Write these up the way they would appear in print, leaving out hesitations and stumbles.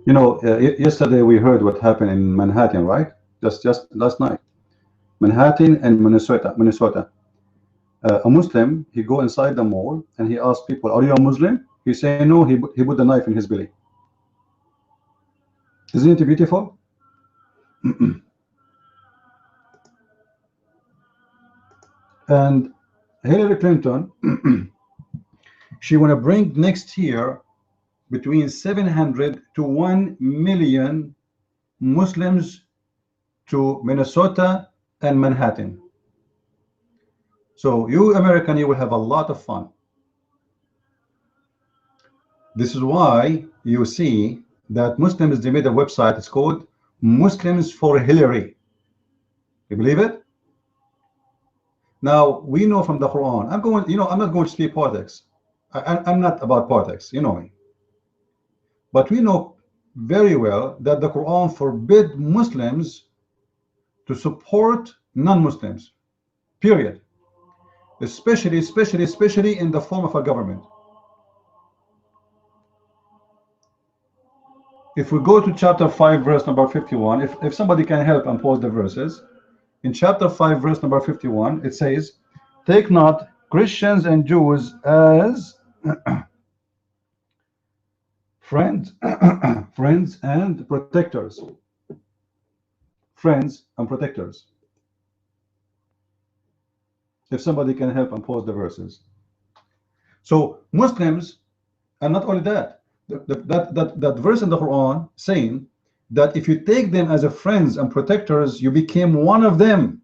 You know, yesterday we heard what happened in Manhattan, right? Just last night, Manhattan and Minnesota. A Muslim, he go inside the mall and he asked people, "Are you a Muslim?" He say no. He put the knife in his belly. Isn't it beautiful? And Hillary Clinton, she want to bring next year between 700 to 1 million Muslims to Minnesota and Manhattan. So you American, you will have a lot of fun. This is why you see that Muslims, they made a website. It's called Muslims for Hillary. You believe it? Now we know from the Quran. I'm not going to speak politics. I'm not about politics. You know me. But we know very well that the Quran forbid Muslims to support non-Muslims. Period. Especially in the form of a government. If we go to chapter 5, verse number 51, if somebody can help and post the verses, in chapter 5, verse number 51, it says, "Take not Christians and Jews as friends, friends and protectors." Friends and protectors. If somebody can help and post the verses. So Muslims, and not only that, that verse in the Quran saying that if you take them as a friends and protectors, you became one of them.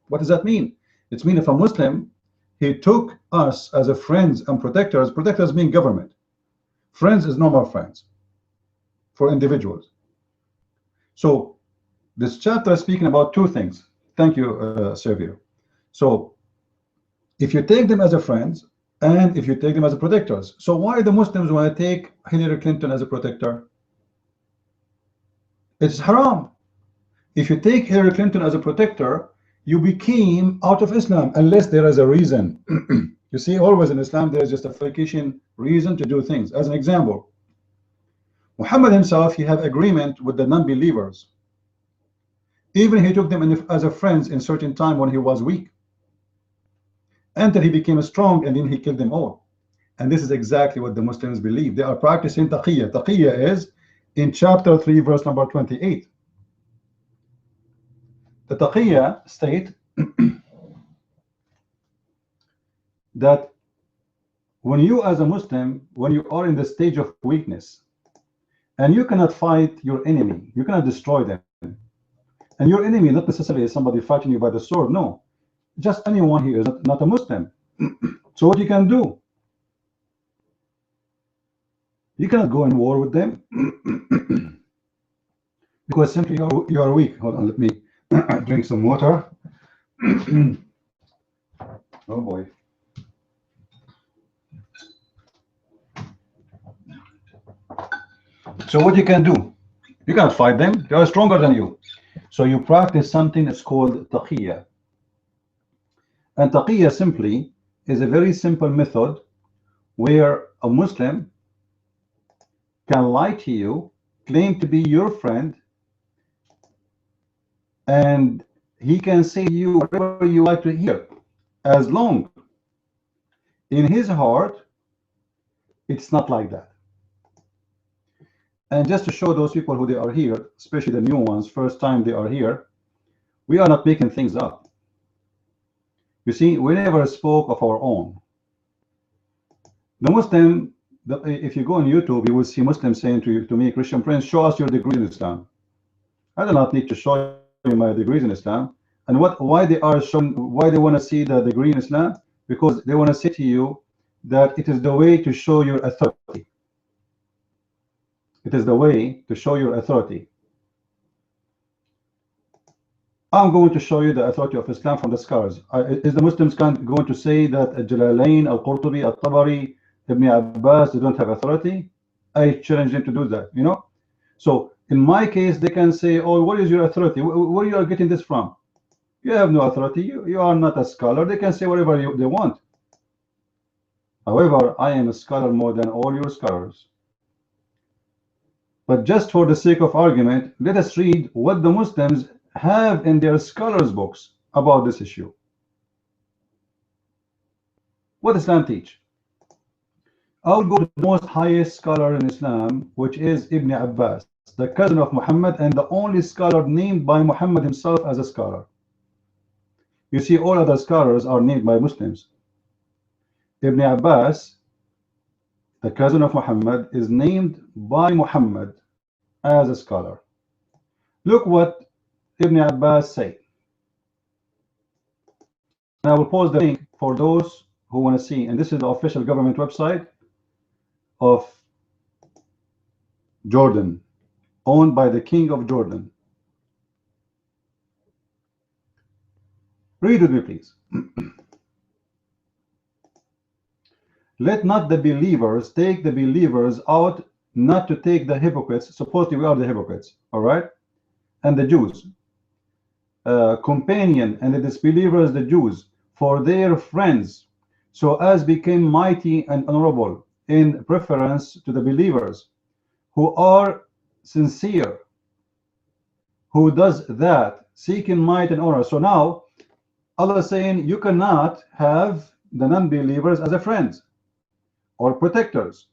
What does that mean? It means if a Muslim, he took us as a friends and protectors mean government. Friends is normal friends for individuals. So this chapter is speaking about two things. Thank you, Servio. So if you take them as a friends and if you take them as a protectors, so why the Muslims want to take Hillary Clinton as a protector? It's haram. If you take Hillary Clinton as a protector, you became out of Islam unless there is a reason. You see, always in Islam there is justification, reason to do things. As an example, Muhammad himself, he had agreement with the non-believers. Even he took them as a friends in certain time when he was weak, until he became strong, and then he killed them all. And this is exactly what the Muslims believe. They are practicing taqiyya. Taqiyya is in chapter 3, verse number 28. The taqiyya state that when you as a Muslim, when you are in the stage of weakness and you cannot fight your enemy, you cannot destroy them, and your enemy not necessarily is somebody fighting you by the sword, no, just anyone here is not a Muslim. So what you can do, you cannot go in war with them because simply you are weak. Hold on, let me drink some water. Oh boy. So what you can do, you cannot fight them, they are stronger than you. So you practice something that's called taqiyya. And taqiyya simply is a very simple method where a Muslim can lie to you, claim to be your friend, and he can say to you whatever you like to hear, as long in his heart it's not like that. And just to show those people who they are here, especially the new ones, first time they are here, we are not making things up. You see, we never spoke of our own. The Muslim, if you go on YouTube, you will see Muslims saying to me, Christian Prince, show us your degree in Islam. I do not need to show you my degrees in Islam. And why they are showing, why they want to see the degree in Islam? Because they want to say to you that it is the way to show your authority. It is the way to show your authority. I'm going to show you the authority of Islam from the scholars. Is the Muslims going to say that Jalalain, Al-Qurtubi, Al-Tabari, Ibn Abbas, they don't have authority? I challenge them to do that, you know? So in my case, they can say, oh, what is your authority? Where you are getting this from? You have no authority. You are not a scholar. They can say whatever they want. However, I am a scholar more than all your scholars. But just for the sake of argument, let us read what the Muslims have in their scholars' books about this issue. What Islam teach? I will go to the most highest scholar in Islam, which is Ibn Abbas, the cousin of Muhammad and the only scholar named by Muhammad himself as a scholar. You see, all other scholars are named by Muslims. Ibn Abbas, the cousin of Muhammad, is named by Muhammad as a scholar. Look what Ibn Abbas say. And I will post the link for those who want to see. And this is the official government website of Jordan, owned by the King of Jordan. Read with me, please. Let not the believers take the believers out, not to take the hypocrites. Supposedly we are the hypocrites, all right? And the Jews, companion, and the disbelievers, the Jews, for their friends, so as became mighty and honorable in preference to the believers, who are sincere, who does that, seeking might and honor. So now Allah is saying you cannot have the non-believers as a friends or protectors.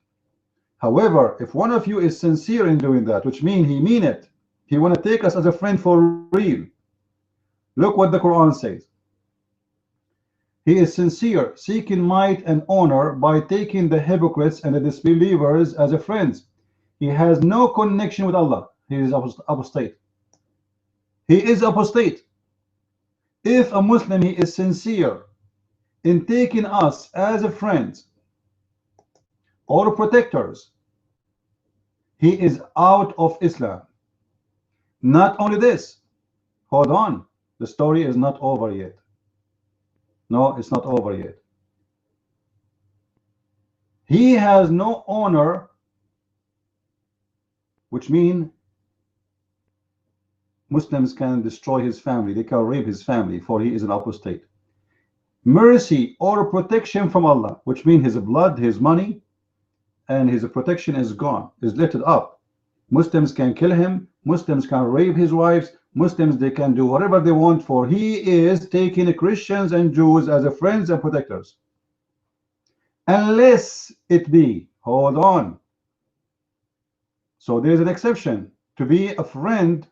However, if one of you is sincere in doing that, which means he mean it, he want to take us as a friend for real, look what the Quran says. He is sincere, seeking might and honor by taking the hypocrites and the disbelievers as a friends. He has no connection with Allah. He is apostate. He is apostate. If a Muslim, he is sincere in taking us as a friend or protectors, he is out of Islam. Not only this, hold on, the story is not over yet. No, it's not over yet. He has no honor, which means Muslims can destroy his family, they can rape his family, for he is an apostate. Mercy or protection from Allah, which means his blood, his money, and his protection is gone, is lifted up. Muslims can kill him, Muslims can rape his wives, Muslims, they can do whatever they want, for he is taking Christians and Jews as a friends and protectors. Unless it be, hold on. So there is an exception to be a friend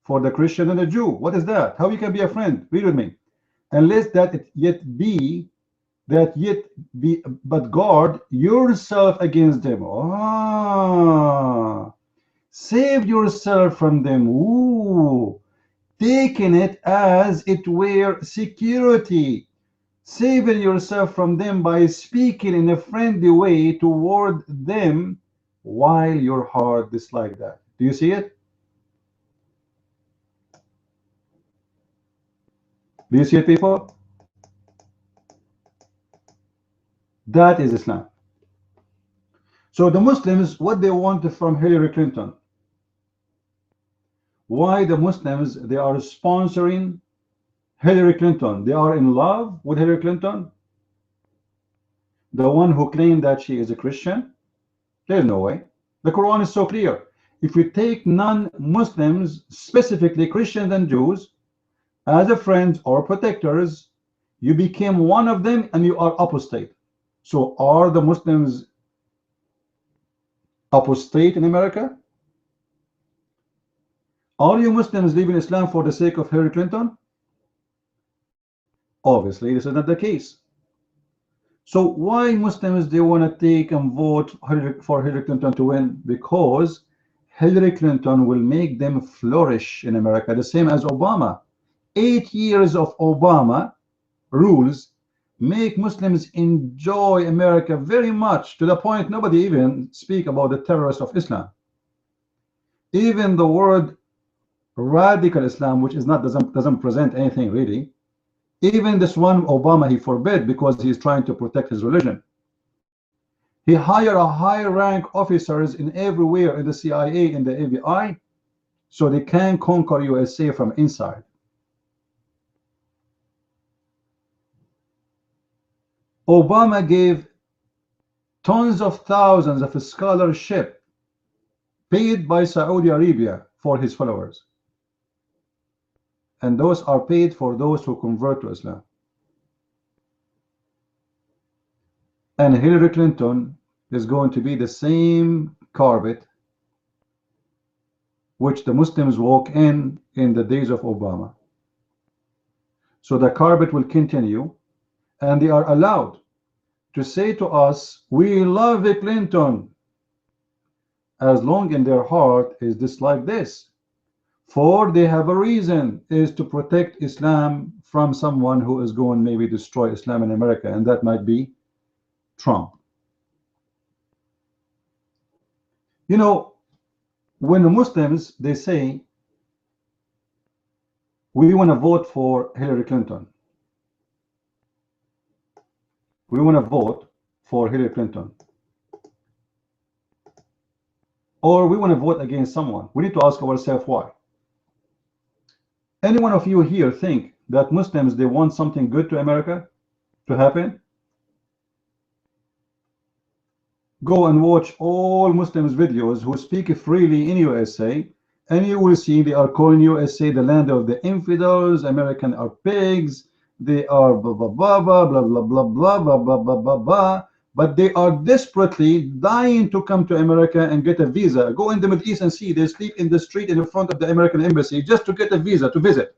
for the Christian and the Jew. What is that? How you can be a friend? Read with me. Unless that it yet be, but guard yourself against them. Ah, save yourself from them. Ooh, taking it as it were security. Saving yourself from them by speaking in a friendly way toward them while your heart dislike that. Do you see it? Do you see it, people? That is Islam. So the Muslims, what they want from Hillary Clinton? Why the Muslims, they are sponsoring Hillary Clinton? They are in love with Hillary Clinton, the one who claimed that she is a Christian? There's no way. The Quran is so clear. If you take non-Muslims, specifically Christians and Jews, as a friends or protectors, you became one of them and you are apostate. So are the Muslims apostate in America? Are you Muslims leaving Islam for the sake of Hillary Clinton? Obviously, this is not the case. So why Muslims, they want to take and vote for Hillary Clinton to win? Because Hillary Clinton will make them flourish in America, the same as Obama. 8 years of Obama rules make Muslims enjoy America very much, to the point nobody even speak about the terrorists of Islam. Even the word radical Islam, which is not doesn't present anything really, even this one Obama he forbid, because he's trying to protect his religion. He hired a high rank officers in everywhere, in the CIA, in the FBI, so they can conquer USA from inside. Obama gave tons of thousands of scholarship paid by Saudi Arabia for his followers, and those are paid for those who convert to Islam. And Hillary Clinton is going to be the same carpet which the Muslims walk in the days of Obama. So the carpet will continue, and they are allowed to say to us, we love Clinton, as long in their heart is this like this, for they have a reason, is to protect Islam from someone who is going maybe destroy Islam in America, and that might be Trump. You know, when the Muslims, they say we want to vote for Hillary Clinton, we want to vote for Hillary Clinton, or we want to vote against someone, we need to ask ourselves why. Any one of you here think that Muslims, they want something good to America to happen? Go and watch all Muslims videos who speak freely in USA, and you will see they are calling USA the land of the infidels, American are pigs, they are blah blah blah blah blah blah blah blah blah blah blah blah blah, but they are desperately dying to come to America and get a visa. Go in the Middle East and see they sleep in the street in front of the American embassy just to get a visa to visit.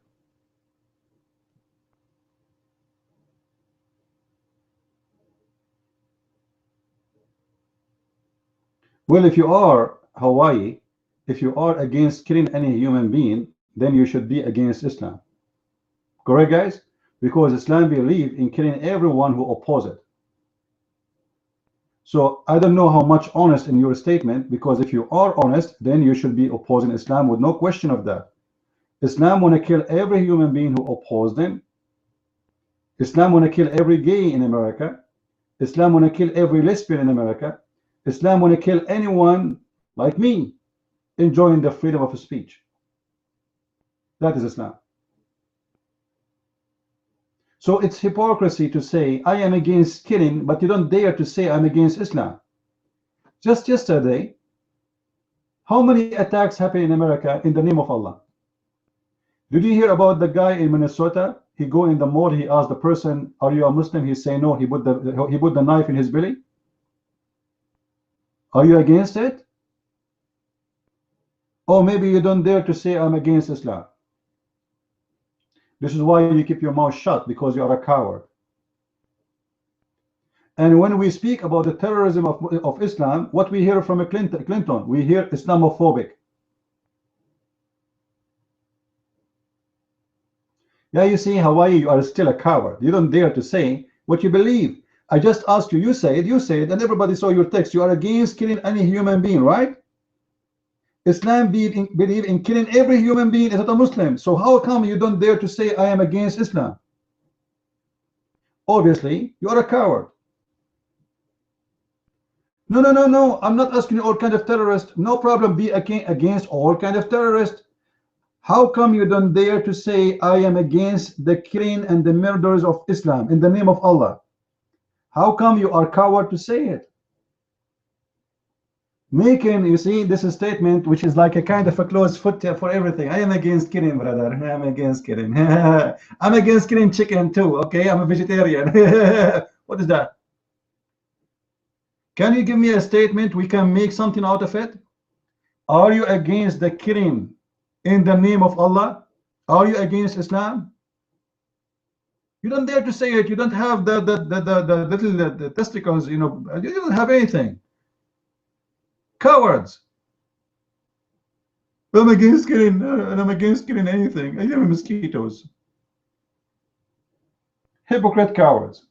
Well, if you are Hawaii, if you are against killing any human being, then you should be against Islam. Correct, guys? Because Islam believes in killing everyone who opposes it. So I don't know how much honest in your statement, because if you are honest, then you should be opposing Islam with no question of that. Islam want to kill every human being who opposes them. Islam want to kill every gay in America. Islam want to kill every lesbian in America. Islam want to kill anyone like me enjoying the freedom of speech. That is Islam. So it's hypocrisy to say I am against killing, but you don't dare to say I'm against Islam. Just yesterday, how many attacks happened in America in the name of Allah? Did you hear about the guy in Minnesota? He go in the mall, he asked the person, are you a Muslim? He say no. He put the knife in his belly. Are you against it? Or maybe you don't dare to say I'm against Islam. This is why you keep your mouth shut, because you are a coward. And when we speak about the terrorism of Islam, what we hear from Clinton, we hear Islamophobic. Yeah, you see, Hawaii, you are still a coward. You don't dare to say what you believe. I just asked you, you say it, and everybody saw your text. You are against killing any human being, right? Islam believe in killing every human being as a Muslim. So how come you don't dare to say I am against Islam? Obviously, you are a coward. No, no, no, no. I'm not asking you all kind of terrorists. No problem. Be against all kind of terrorists. How come you don't dare to say I am against the killing and the murders of Islam in the name of Allah? How come you are coward to say it? Making, you see, this is statement which is like a kind of a closed foot for everything. I am against killing, brother. I'm against killing. I'm against killing chicken too. Okay, I'm a vegetarian. What is that? Can you give me a statement we can make something out of it? Are you against the killing in the name of Allah? Are you against Islam? You don't dare to say it. You don't have the little testicles, you know. You don't have anything. Cowards. I'm against killing, and I'm against killing anything. I even mosquitoes. Hypocrite cowards.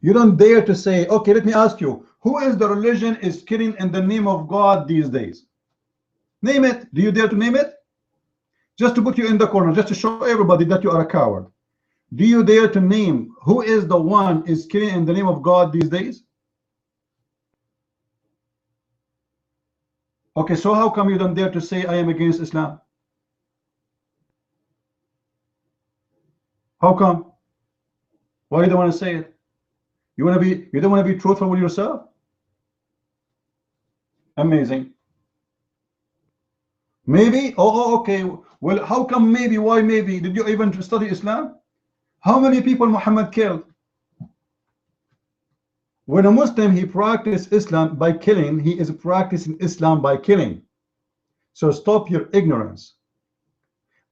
You don't dare to say, okay, let me ask you, who is the religion is killing in the name of God these days? Name it. Do you dare to name it? Just to put you in the corner, just to show everybody that you are a coward. Do you dare to name who is the one is killing in the name of God these days? Okay, so how come you don't dare to say I am against Islam? How come? Why you don't want to say it? You don't want to be truthful with yourself? Amazing. Maybe? Oh, okay. Well, how come maybe? Why maybe? Did you even study Islam? How many people Muhammad killed? When a Muslim, he practices Islam by killing, he is practicing Islam by killing. So stop your ignorance.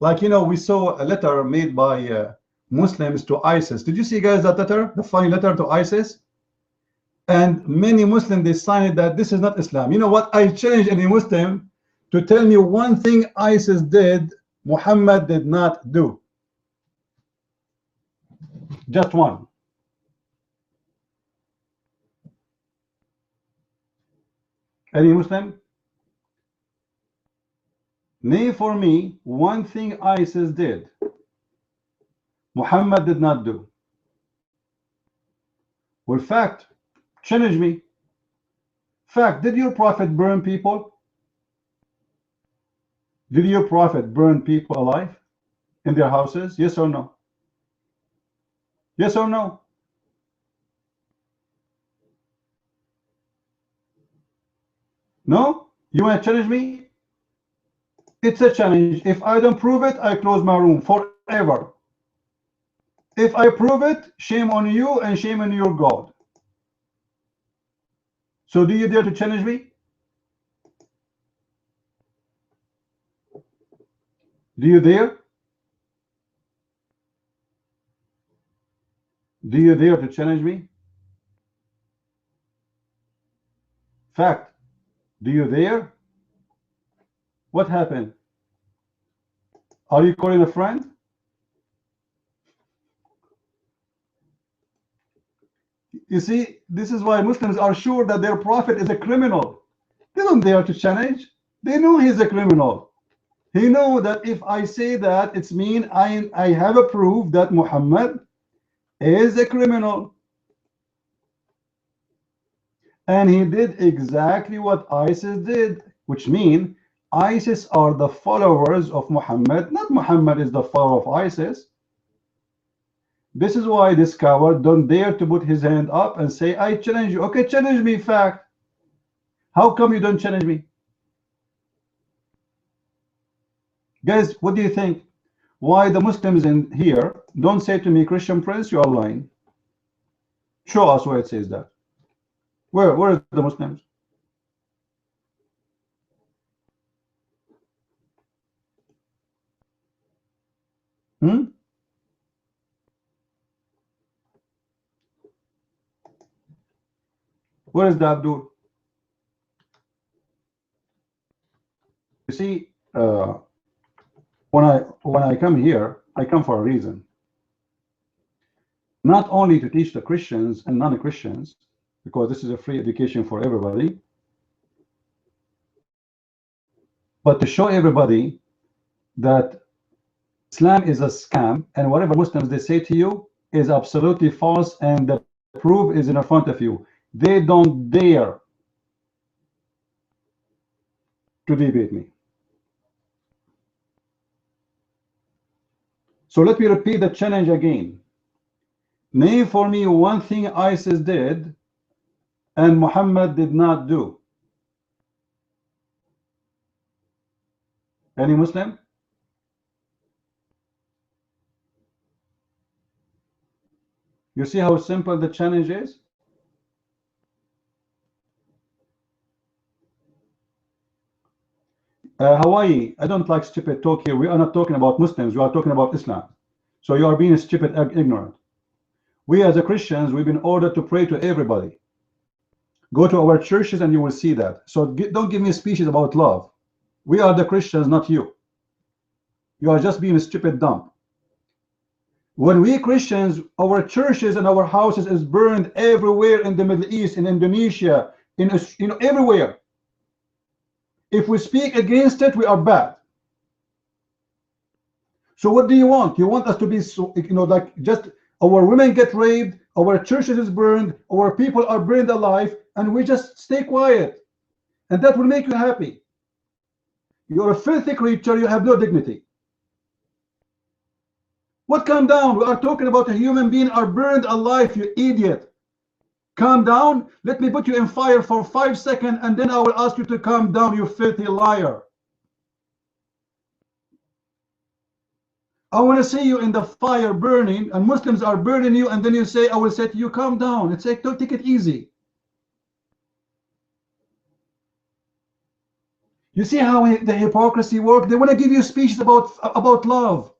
Like, you know, we saw a letter made by Muslims to ISIS. Did you see, guys, that letter? The funny letter to ISIS? And many Muslims, they signed that this is not Islam. You know what? I challenge any Muslim to tell me one thing ISIS did, Muhammad did not do. Just one. Any Muslim? Name for me one thing ISIS did, Muhammad did not do. Well, fact, challenge me. Fact, did your prophet burn people? Did your prophet burn people alive in their houses? Yes or no? Yes or no? No? You want to challenge me? It's a challenge. If I don't prove it, I close my room forever. If I prove it, shame on you and shame on your God. So do you dare to challenge me? Do you dare? Do you dare to challenge me? Fact, do you dare? What happened? Are you calling a friend? You see, this is why Muslims are sure that their prophet is a criminal. They don't dare to challenge. They know he's a criminal. He know that if I say that, it's mean I have a proof that Muhammad is a criminal. And he did exactly what ISIS did, which means ISIS are the followers of Muhammad, not Muhammad is the follower of ISIS. This is why this coward don't dare to put his hand up and say, I challenge you. Okay, challenge me, fact. How come you don't challenge me? Guys, what do you think? Why the Muslims in here don't say to me, Christian Prince, you are lying? Show us where it says that. Where is the Muslims? Where is the Abdul? You see, when I come here, I come for a reason. Not only to teach the Christians and non-Christians, because this is a free education for everybody, but to show everybody that Islam is a scam, and whatever Muslims they say to you is absolutely false, and the proof is in front of you. They don't dare to debate me. So let me repeat the challenge again. Name for me one thing ISIS did and Muhammad did not do. Any Muslim? You see how simple the challenge is? Hawaii, I don't like stupid talk here. We are not talking about Muslims. We are talking about Islam. So you are being stupid, ignorant. We as a Christians, we've been ordered to pray to everybody. Go to our churches and you will see that. So don't give me speeches about love. We are the Christians, not you. You are just being a stupid dumb. When we Christians, our churches and our houses is burned everywhere in the Middle East, in Indonesia, in everywhere. If we speak against it, we are bad. So what do you want? You want us to be so, like just our women get raped, our churches is burned, our people are burned alive, and we just stay quiet, and that will make you happy. You're a filthy creature. You have no dignity. What calm down? We are talking about a human being are burned alive, you idiot. Calm down. Let me put you in fire for 5 seconds, and then I will ask you to calm down, you filthy liar. I want to see you in the fire burning, and Muslims are burning you, and then you say, I will say to you, calm down. It's like, don't take it easy. You see how the hypocrisy works? They want to give you speeches about love.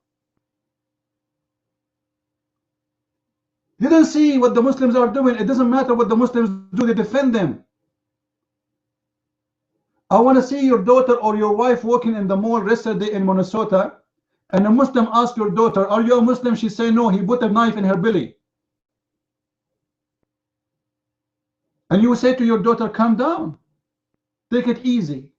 You don't see what the Muslims are doing. It doesn't matter what the Muslims do, they defend them. I want to see your daughter or your wife walking in the mall yesterday in Minnesota, and a Muslim asked your daughter, are you a Muslim? She said no. He put a knife in her belly. And you say to your daughter, calm down. Take it easy.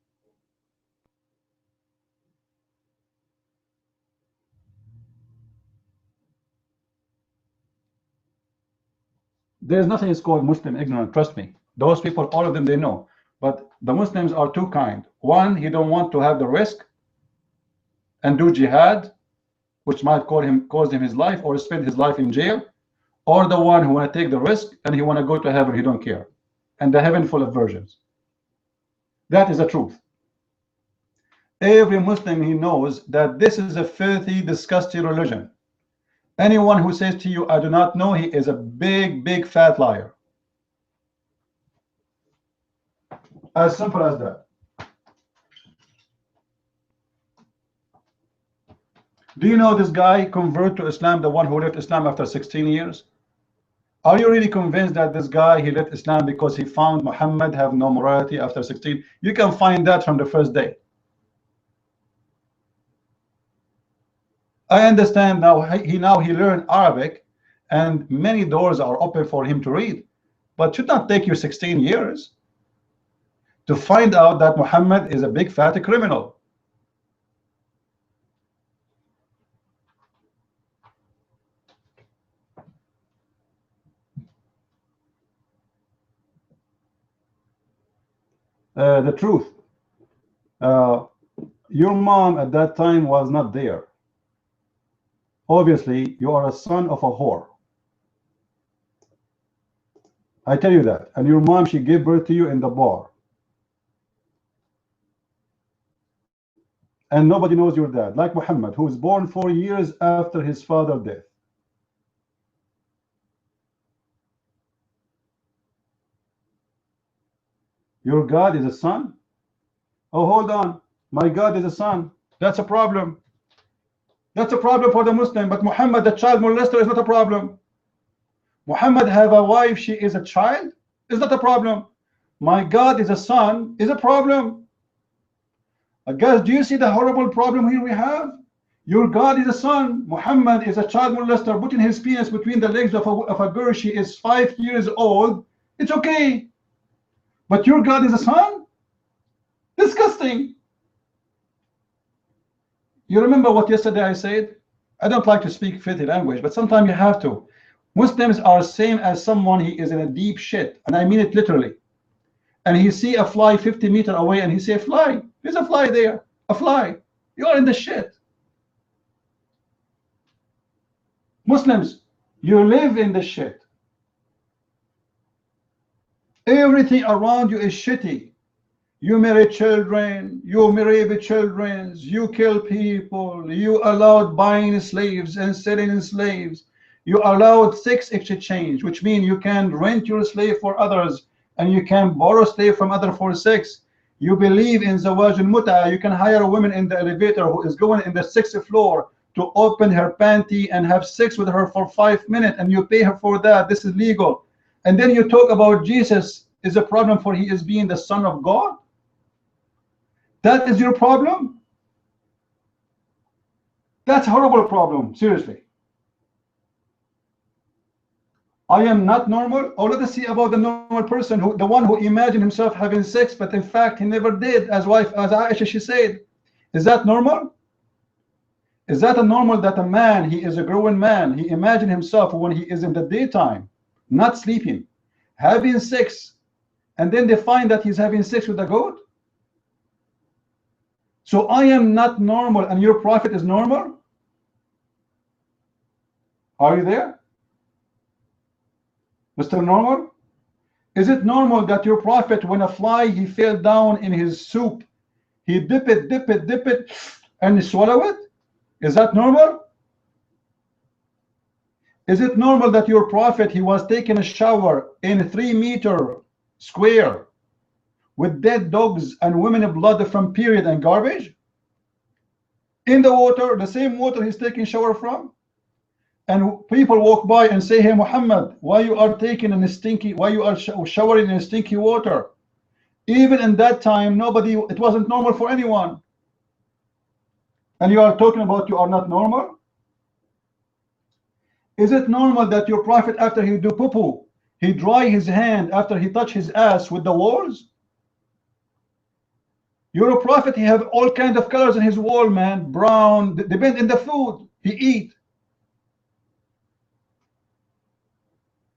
There's nothing is called Muslim ignorant, trust me. Those people, all of them, they know. But the Muslims are too kind. One, he don't want to have the risk and do jihad, which might cause him his life or spend his life in jail, or the one who want to take the risk and he want to go to heaven, he don't care. And the heaven full of virgins. That is the truth. Every Muslim, he knows that this is a filthy, disgusting religion. Anyone who says to you, I do not know, he is a big, big fat liar. As simple as that. Do you know this guy converted to Islam, the one who left Islam after 16 years? Are you really convinced that this guy, he left Islam because he found Muhammad have no morality after 16? You can find that from the first day. I understand now he learned Arabic and many doors are open for him to read, but should not take you 16 years to find out that Muhammad is a big fat criminal. The truth, your mom at that time was not there. Obviously, you are a son of a whore. I tell you that. And your mom, she gave birth to you in the bar. And nobody knows your dad, like Muhammad, who was born 4 years after his father's death. Your God is a son? Oh, hold on. My God is a son. That's a problem. That's a problem for the Muslim. But Muhammad, the child molester, is not a problem. Muhammad have a wife, she is a child, is not a problem. My God is a son, is a problem. Guys, do you see the horrible problem here we have? Your God is a son. Muhammad is a child molester, putting his penis between the legs of a girl. She is 5 years old. It's okay. But your God is a son? Disgusting. You remember what yesterday I said? I don't like to speak filthy language, but sometimes you have to. Muslims are same as someone, he is in a deep shit, and I mean it literally. And he see a fly 50 meters away, and he say, fly, there's a fly there, a fly. You are in the shit. Muslims, you live in the shit. Everything around you is shitty. You marry children, you rape children, you kill people, you allowed buying slaves and selling slaves. You allowed sex exchange, which means you can rent your slave for others and you can borrow slave from others for sex. You believe in zawaj al-muta. You can hire a woman in the elevator who is going in the 6th floor to open her panty and have sex with her for 5 minutes, and you pay her for that. This is legal. And then you talk about Jesus is a problem for he is being the Son of God. That is your problem? That's a horrible problem, seriously. I am not normal. Or let us see about the normal person, who the one who imagined himself having sex, but in fact he never did, as Aisha, she said. Is that normal? Is that a normal that a man, he is a grown man, he imagined himself when he is in the daytime, not sleeping, having sex, and then they find that he's having sex with a goat? So I am not normal and your prophet is normal? Are you there, Mr. Normal? Is it normal that your prophet, when a fly he fell down in his soup, he dip it, and swallow it? Is that normal? Is it normal that your prophet he was taking a shower in a 3-meter square with dead dogs and women blood from period and garbage in the water, the same water he's taking shower from? And people walk by and say, hey Muhammad, why you are taking in a stinky, why you are showering in stinky water? Even in that time, nobody, it wasn't normal for anyone. And you are talking about you are not normal? Is it normal that your prophet, after he do poo-poo, he dry his hand after he touch his ass with the walls? Your prophet, he have all kind of colors in his wall, man. Brown, depend in the food he eat.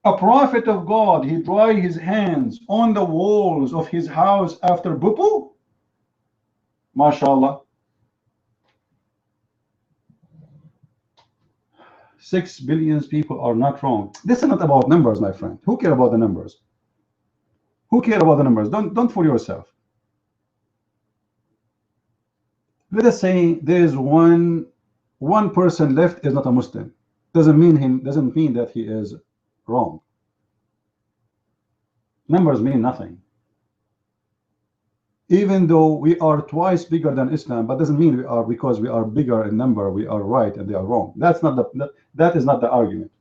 A prophet of God, he dry his hands on the walls of his house after poo-poo? MashaAllah. 6 billion people are not wrong. This is not about numbers, my friend. Who care about the numbers? Who care about the numbers? Don't fool yourself. Let us say there is one person left is not a Muslim. Doesn't mean that he is wrong. Numbers mean nothing. Even though we are twice bigger than Islam, but doesn't mean we are, because we are bigger in number, we are right and they are wrong. That is not the argument.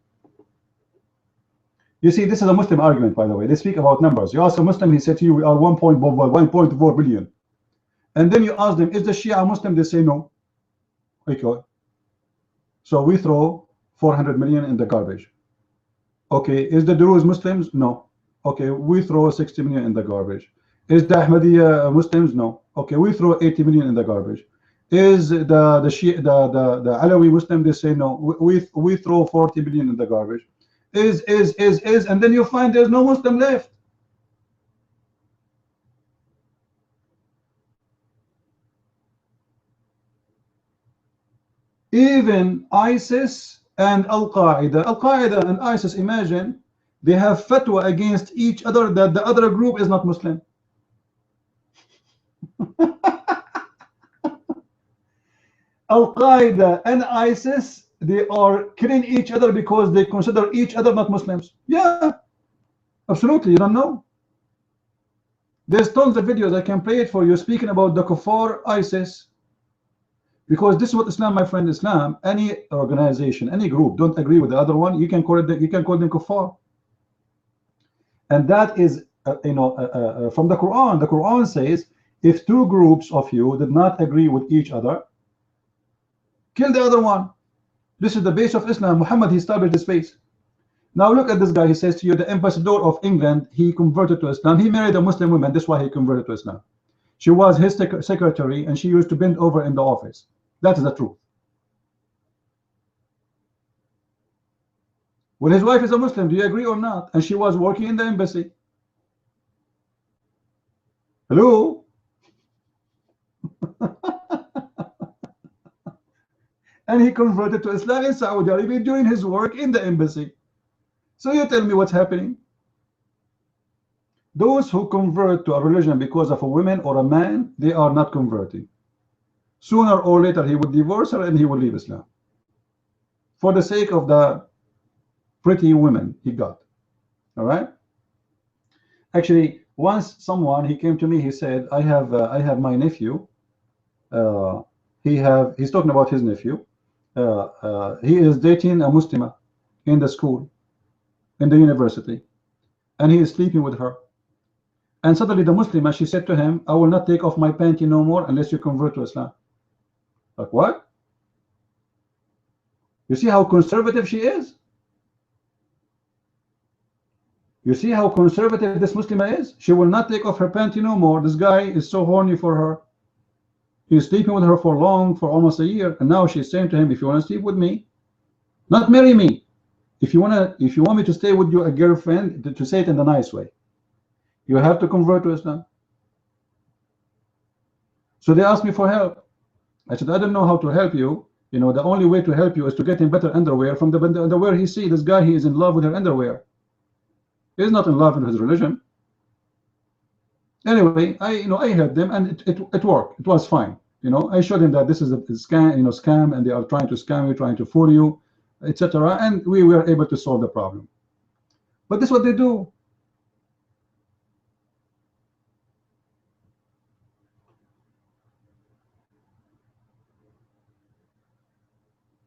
You see, this is a Muslim argument, by the way. They speak about numbers. You ask a Muslim, he said to you, we are 1.4 billion. And then you ask them, is the Shia Muslim? They say no. Okay. So we throw 400 million in the garbage. Okay. Is the Druze Muslims? No. Okay. We throw 60 million in the garbage. Is the Ahmadiyya Muslims? No. Okay, we throw 80 million in the garbage. Is the Alawi Muslim? They say no. We throw 40 million in the garbage. Is, and then you find there's no Muslim left. Even ISIS and Al-Qaeda and ISIS, imagine, they have fatwa against each other that the other group is not Muslim. Al-Qaeda and ISIS, they are killing each other because they consider each other not Muslims. Yeah, absolutely. You don't know. There's tons of videos, I can play it for you, speaking about the kuffar ISIS, because this is what Islam, my friend. Islam, any organization, any group don't agree with the other one, you can call them kuffar. And that is from the Quran. The Quran says, if two groups of you did not agree with each other, kill the other one. This is the base of Islam. Muhammad, he established this base. Now look at this guy. He says to you, the ambassador of England, he converted to Islam. He married a Muslim woman. That's why he converted to Islam. She was his secretary, and she used to bend over in the office. That is the truth. Well, his wife is a Muslim. Do you agree or not? And she was working in the embassy. Hello? And he converted to Islam in Saudi Arabia during his work in the embassy. So you tell me what's happening? Those who convert to a religion because of a woman or a man, they are not converting. Sooner or later he would divorce her and he will leave Islam for the sake of the pretty women he got. All right. Actually, once someone, he came to me, he said, I have my nephew. He's talking about his nephew. He is dating a Muslima in the school, in the university, and he is sleeping with her. And suddenly the Muslima, she said to him, I will not take off my panty no more unless you convert to Islam. Like, what? You see how conservative she is? You see how conservative this Muslima is? She will not take off her panty no more. This guy is so horny for her. He's sleeping with her for almost a year, and now she's saying to him, if you want to sleep with me, not marry me. If you want me to stay with you, a girlfriend, to say it in the nice way, you have to convert to Islam. So they asked me for help. I said, I don't know how to help you. You know, the only way to help you is to get him better underwear from the underwear he see. This guy, he is in love with her underwear. He's not in love with his religion. Anyway, I helped them, and it worked. It was fine. I showed them that this is a scam, scam, and they are trying to scam you, trying to fool you, etc. And we were able to solve the problem. But this is what they do.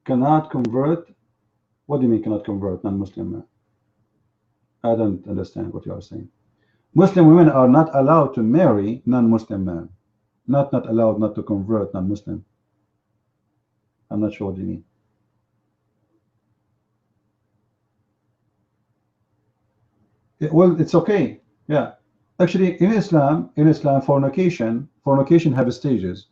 Cannot convert. What do you mean cannot convert non-Muslim man? I don't understand what you are saying. Muslim women are not allowed to marry non-Muslim men. Not allowed not to convert non-Muslim. I'm not sure what you mean. Well, it's okay. Yeah. Actually, in Islam, fornication have stages.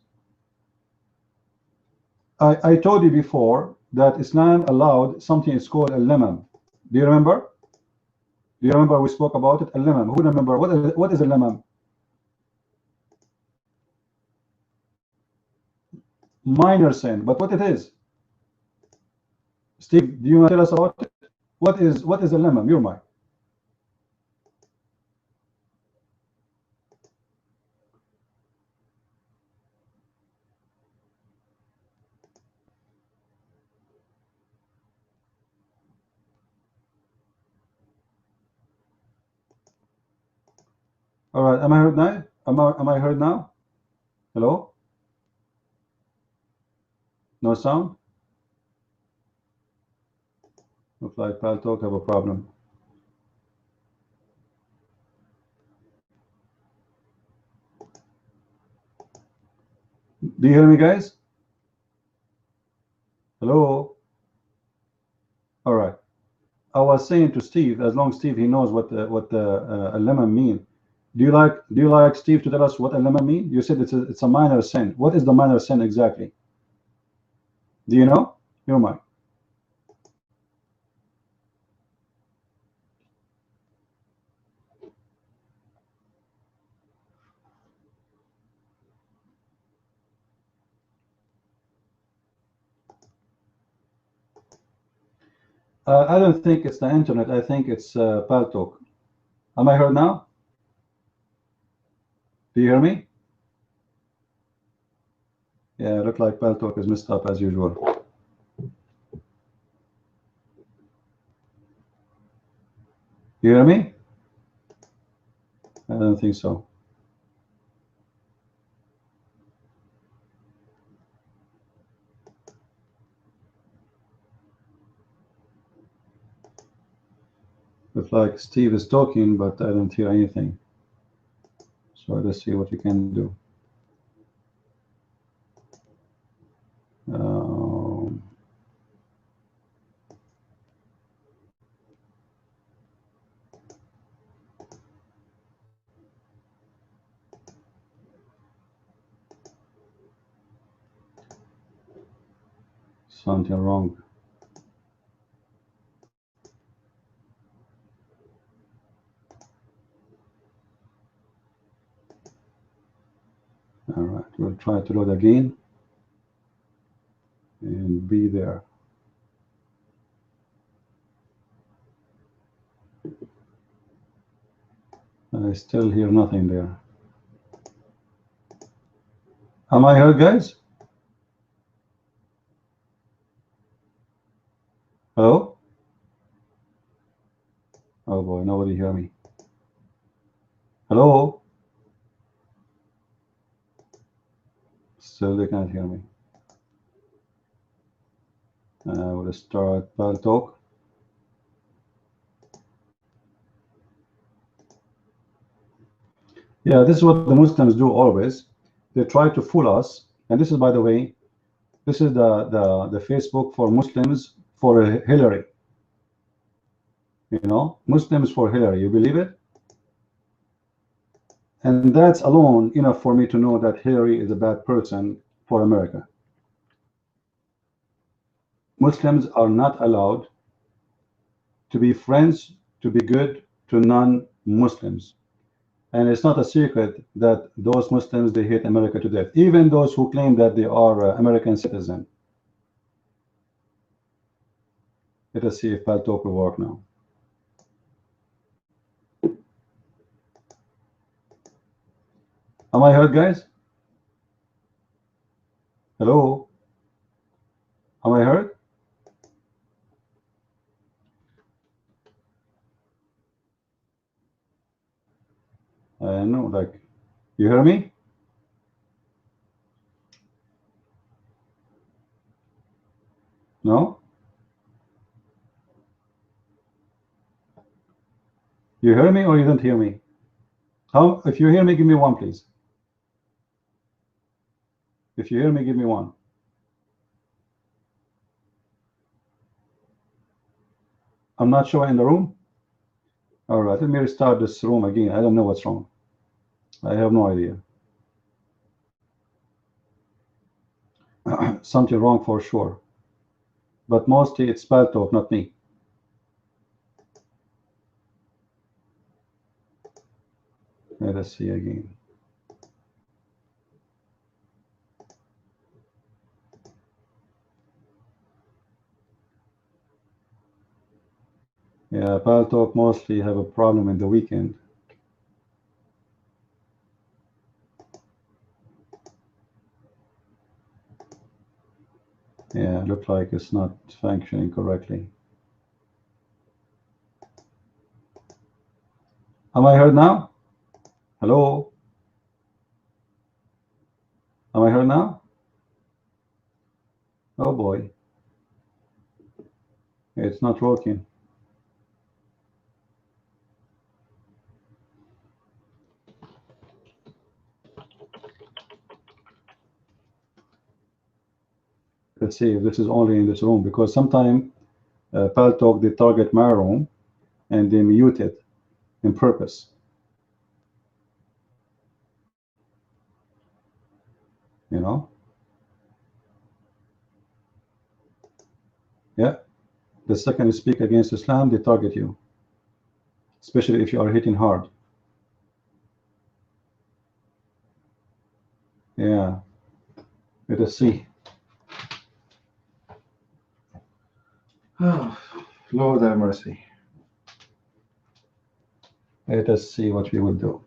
I told you before that Islam allowed something is called al-lamam. Do you remember? Do you remember we spoke about it? Al-lamam. Who remember? What is al-lamam? Minor sin, but what it is? Steve, do you want to tell us about it? What is al-lamam? Your mind. All right. Am I heard now? Am I heard now? Hello? No sound? Looks like Pal Talk have a problem. Do you hear me, guys? Hello? All right. I was saying to Steve, as long as Steve he knows what the lemon mean. Do you like Steve to tell us what a lemon mean? You said it's a minor sin. What is the minor sin exactly? Do you know? You might. I don't think it's the internet. I think it's Pal Talk. Am I heard now? Do you hear me? Yeah, look like Pal Talk is messed up as usual. You hear me? I don't think so. Looks like Steve is talking, but I don't hear anything. So let's see what we can do. Something wrong. All right, we'll try to load again and be there. I still hear nothing there. Am I heard, guys? Hello? Oh boy, nobody hear me. Hello? Still they can't hear me. We'll start Pal Talk. Yeah, this is what the Muslims do always. They try to fool us. And this is, by the way, this is the Facebook for Muslims for Hillary. Muslims for Hillary. You believe it? And that's alone enough for me to know that Hillary is a bad person for America. Muslims are not allowed to be friends, to be good to non-Muslims. And it's not a secret that those Muslims, they hate America to death, even those who claim that they are American citizens. Let us see if Pal Talk will work now. Am I heard, guys? Hello? Am I heard? No, like, you hear me? No? You hear me or you don't hear me? How, if you hear me, give me one, please. If you hear me, give me one. I'm not sure in the room. All right, let me restart this room again. I don't know what's wrong. I have no idea. Something wrong for sure. But mostly it's Paltalk, not me. Let us see again. Yeah, Paltalk mostly have a problem in the weekend. Yeah, look like it's not functioning correctly. Am I heard now? Hello? Am I heard now? Oh boy. It's not working. Let's see if this is only in this room, because sometimes Paltalk, they target my room and they mute it in purpose. You know? Yeah. The second you speak against Islam, they target you, especially if you are hitting hard. Yeah. Let us see. Oh, Lord have mercy. Let us see what we will do.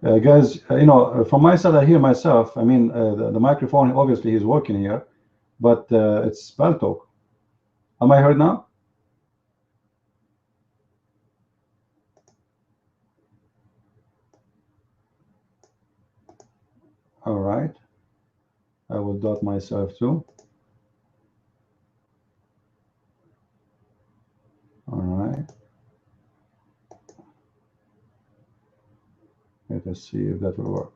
Guys, from my side, I hear myself. I mean, the microphone obviously is working here, but it's Paltalk. Am I heard now? All right. I will dot myself too. All right. Let us see if that will work.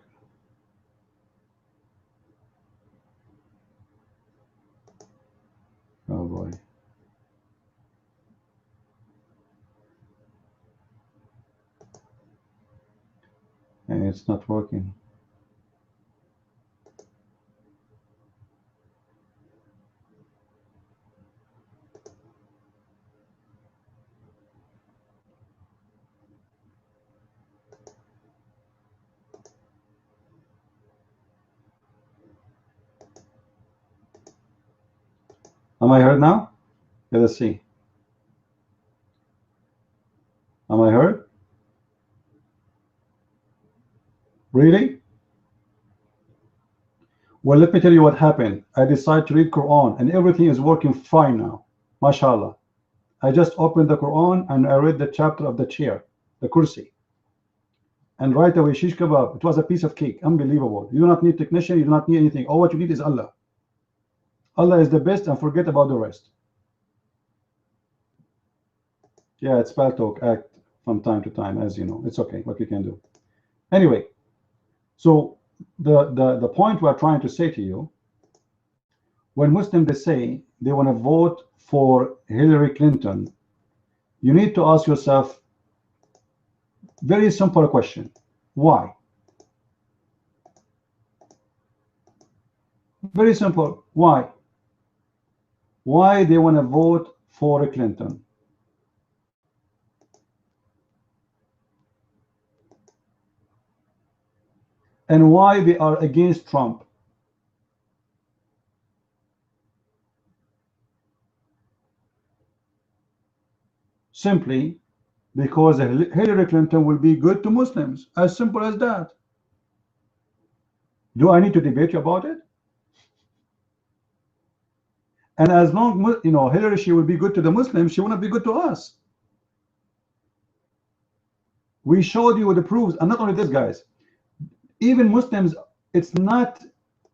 Oh boy. And it's not working. Am I heard now? Let us see. Am I heard? Really? Well, let me tell you what happened. I decided to read Quran and everything is working fine now. MashaAllah. I just opened the Quran and I read the chapter of the chair, the kursi. And right away, shish kebab. It was a piece of cake. Unbelievable. You do not need technician. You do not need anything. All what you need is Allah. Allah is the best, and forget about the rest. Yeah, it's Paltalk act from time to time, as you know. It's okay. What we can do. Anyway, so the point we're trying to say to you, when Muslims they say they want to vote for Hillary Clinton, you need to ask yourself very simple question. Why? Very simple. Why? Why they want to vote for Clinton? And why they are against Trump? simply because Hillary Clinton will be good to Muslims. As simple as that. Do I need to debate you about it? And as long, you know, Hillary, she will be good to the Muslims, she will not be good to us. We showed you the proofs. And not only this, guys, even Muslims, it's not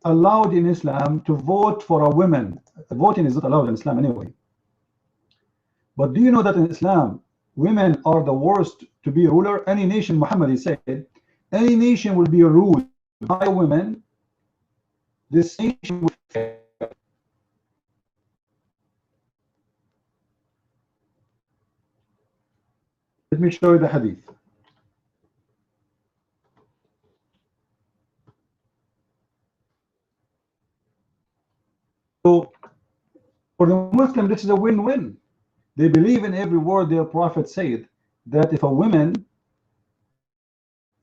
allowed in Islam to vote for a woman. Voting is not allowed in Islam anyway. But do you know that in Islam, women are the worst to be ruler? Any nation, Muhammad said, any nation will be ruled by women. This nation will fail. Let me show you the hadith. So for the Muslim, this is a win-win. They believe in every word their prophet said, that if a woman,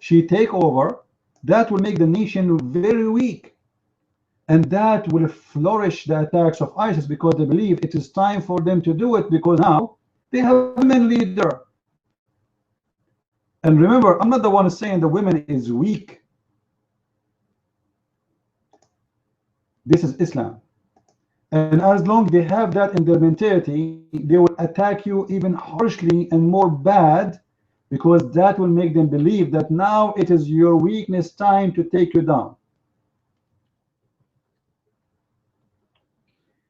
she take over, that will make the nation very weak. And that will flourish the attacks of ISIS, because they believe it is time for them to do it, because now they have a women leader. And remember, I'm not the one saying the women is weak. This is Islam. And as long as they have that in their mentality, they will attack you even harshly and more bad, because that will make them believe that now it is your weakness time to take you down.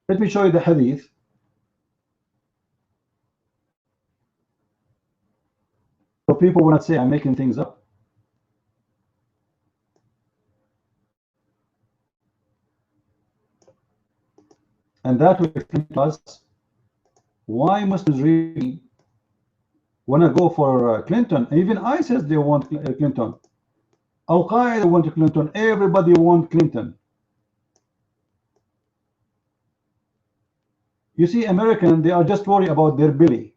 Let me show you the hadith. So people will not say I'm making things up. And that will explain to us why Muslims really want to go for Clinton. Even ISIS, they want Clinton. Al-Qaeda want Clinton. Everybody want Clinton. You see, American, they are just worried about their belly.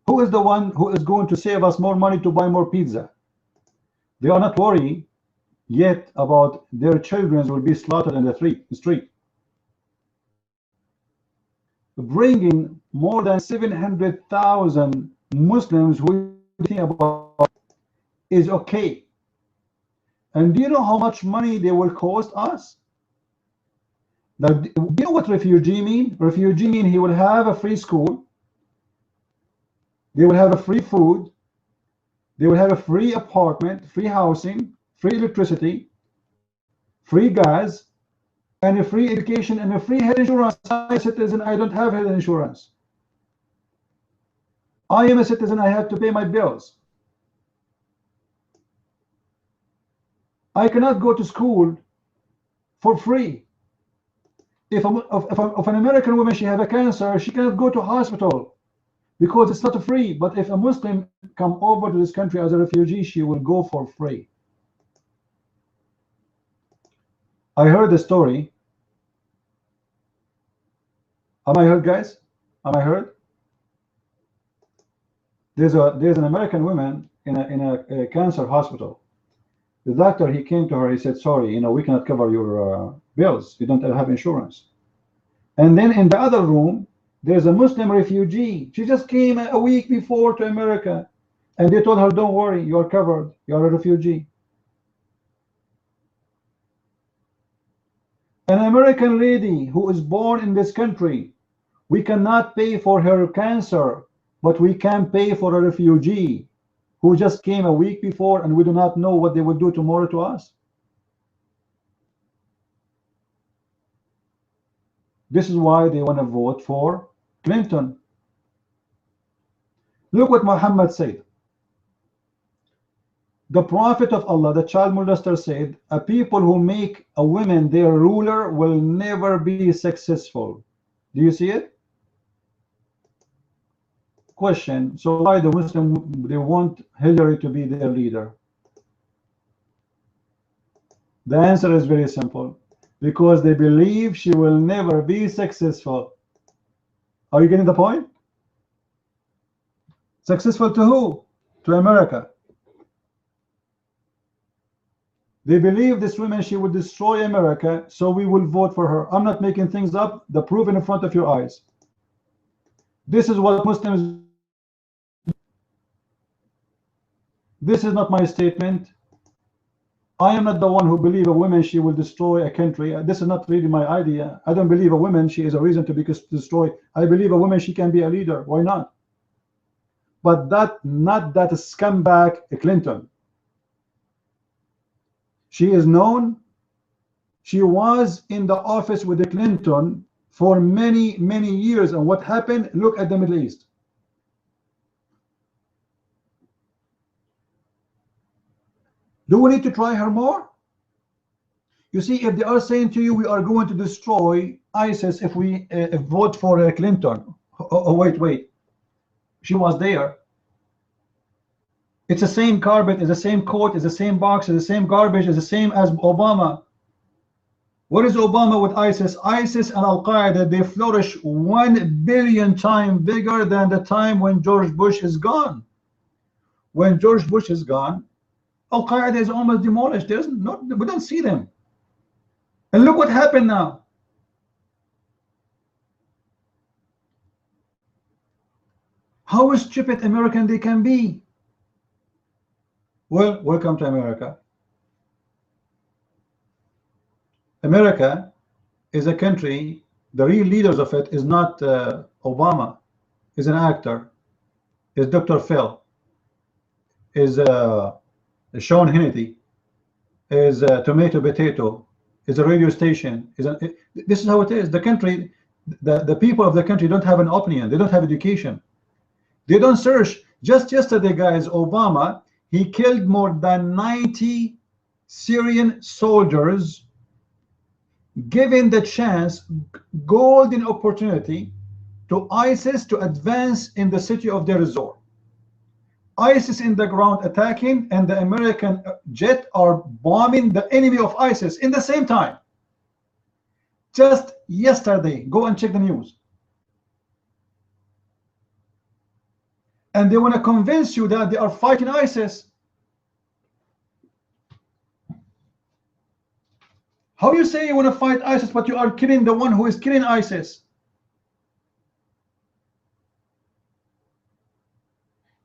Who is the one who is going to save us more money to buy more pizza? They are not worried yet about their children will be slaughtered in the street. Bringing more than 700,000 Muslims who think about is okay. And do you know how much money they will cost us? Now, do you know what refugee mean? Refugee mean he will have a free school, they will have a free food, they will have a free apartment, free housing, free electricity, free gas, and a free education, and a free health insurance. I'm a citizen, I don't have health insurance. I am a citizen, I have to pay my bills. I cannot go to school for free. If an American woman, she have a cancer, she cannot go to hospital because it's not free. But if a Muslim come over to this country as a refugee, she will go for free. I heard the story. Am I heard, guys? Am I heard? There's an American woman in a cancer hospital. The doctor, he came to her, he said, sorry, you know, we cannot cover your bills. You don't have insurance. And then in the other room, there's a Muslim refugee. She just came a week before to America. And they told her, don't worry, you are covered. You are a refugee. An American lady who is born in this country, we cannot pay for her cancer, but we can pay for a refugee who just came a week before, and we do not know what they will do tomorrow to us. This is why they want to vote for Clinton. Look what Muhammad said. The Prophet of Allah, the child molester, said, a people who make a woman their ruler will never be successful. Do you see it? Question, so why the Muslim, they want Hillary to be their leader? The answer is very simple. Because they believe she will never be successful. Are you getting the point? Successful to who? To America. They believe this woman, she will destroy America, so we will vote for her. I'm not making things up. The proof in front of your eyes. This is what Muslims. This is not my statement. I am not the one who believe a woman she will destroy a country. This is not really my idea. I don't believe a woman she is a reason to be destroyed. I believe a woman she can be a leader. Why not? But that not that scumbag Clinton. She is known. She was in the office with the Clinton for many years. And what happened? Look at the Middle East. Do we need to try her more? You see, if they are saying to you, we are going to destroy ISIS if we vote for Clinton. Oh, wait. She was there. It's the same carpet, it's the same coat, it's the same box, it's the same garbage, it's the same as Obama. What is Obama with ISIS? ISIS and Al-Qaeda, they flourish 1 billion times bigger than the time when George Bush is gone. When George Bush is gone, Al-Qaeda is almost demolished. There's not, we don't see them. And look what happened now. How stupid American they can be. Well, welcome to America. America is a country, the real leaders of it is not Obama, is an actor, is Dr. Phil, is Sean Hannity, is Tomato Potato, is a radio station. This is how it is. The country, the people of the country don't have an opinion. They don't have education. They don't search. Just yesterday, guys, Obama, he killed more than 90 Syrian soldiers, given the chance, golden opportunity to ISIS to advance in the city of Deir ez-Zor. ISIS in the ground attacking, and the American jet are bombing the enemy of ISIS in the same time. Just yesterday, go and check the news. And they want to convince you that they are fighting ISIS. How you say you want to fight ISIS, but you are killing the one who is killing ISIS?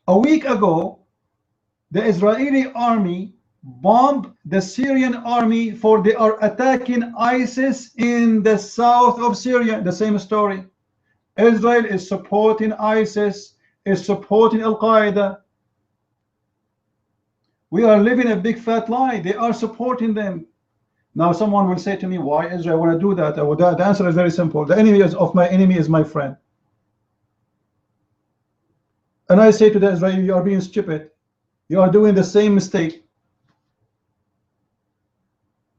A week ago, the Israeli army bombed the Syrian army for they are attacking ISIS in the south of Syria. The same story. Israel is supporting ISIS, is supporting Al-Qaeda. We are living a big fat lie. They are supporting them. Now someone will say to me, why Israel want to do that? The answer is very simple. The enemy of my enemy is my friend. And I say to the Israeli, you are being stupid. You are doing the same mistake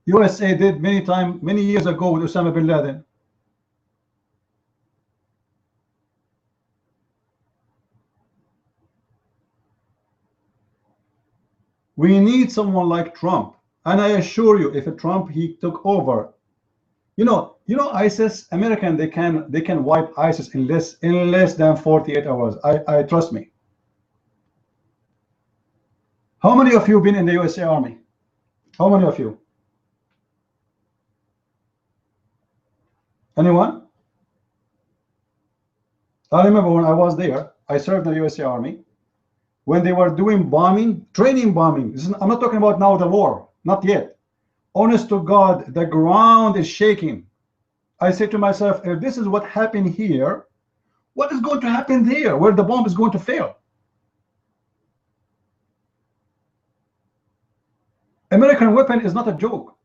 USA did many years ago with Osama bin Laden. We need someone like Trump, and I assure you, if Trump he took over, you know ISIS, American, they can wipe ISIS in less than 48 hours. I trust me. How many of you been in the USA Army? How many of you? Anyone? I remember when I was there, I served in the USA Army. When they were doing bombing, training bombing, I'm not talking about now the war, not yet. Honest to God, the ground is shaking. I say to myself, if this is what happened here, what is going to happen there where the bomb is going to fail? American weapon is not a joke.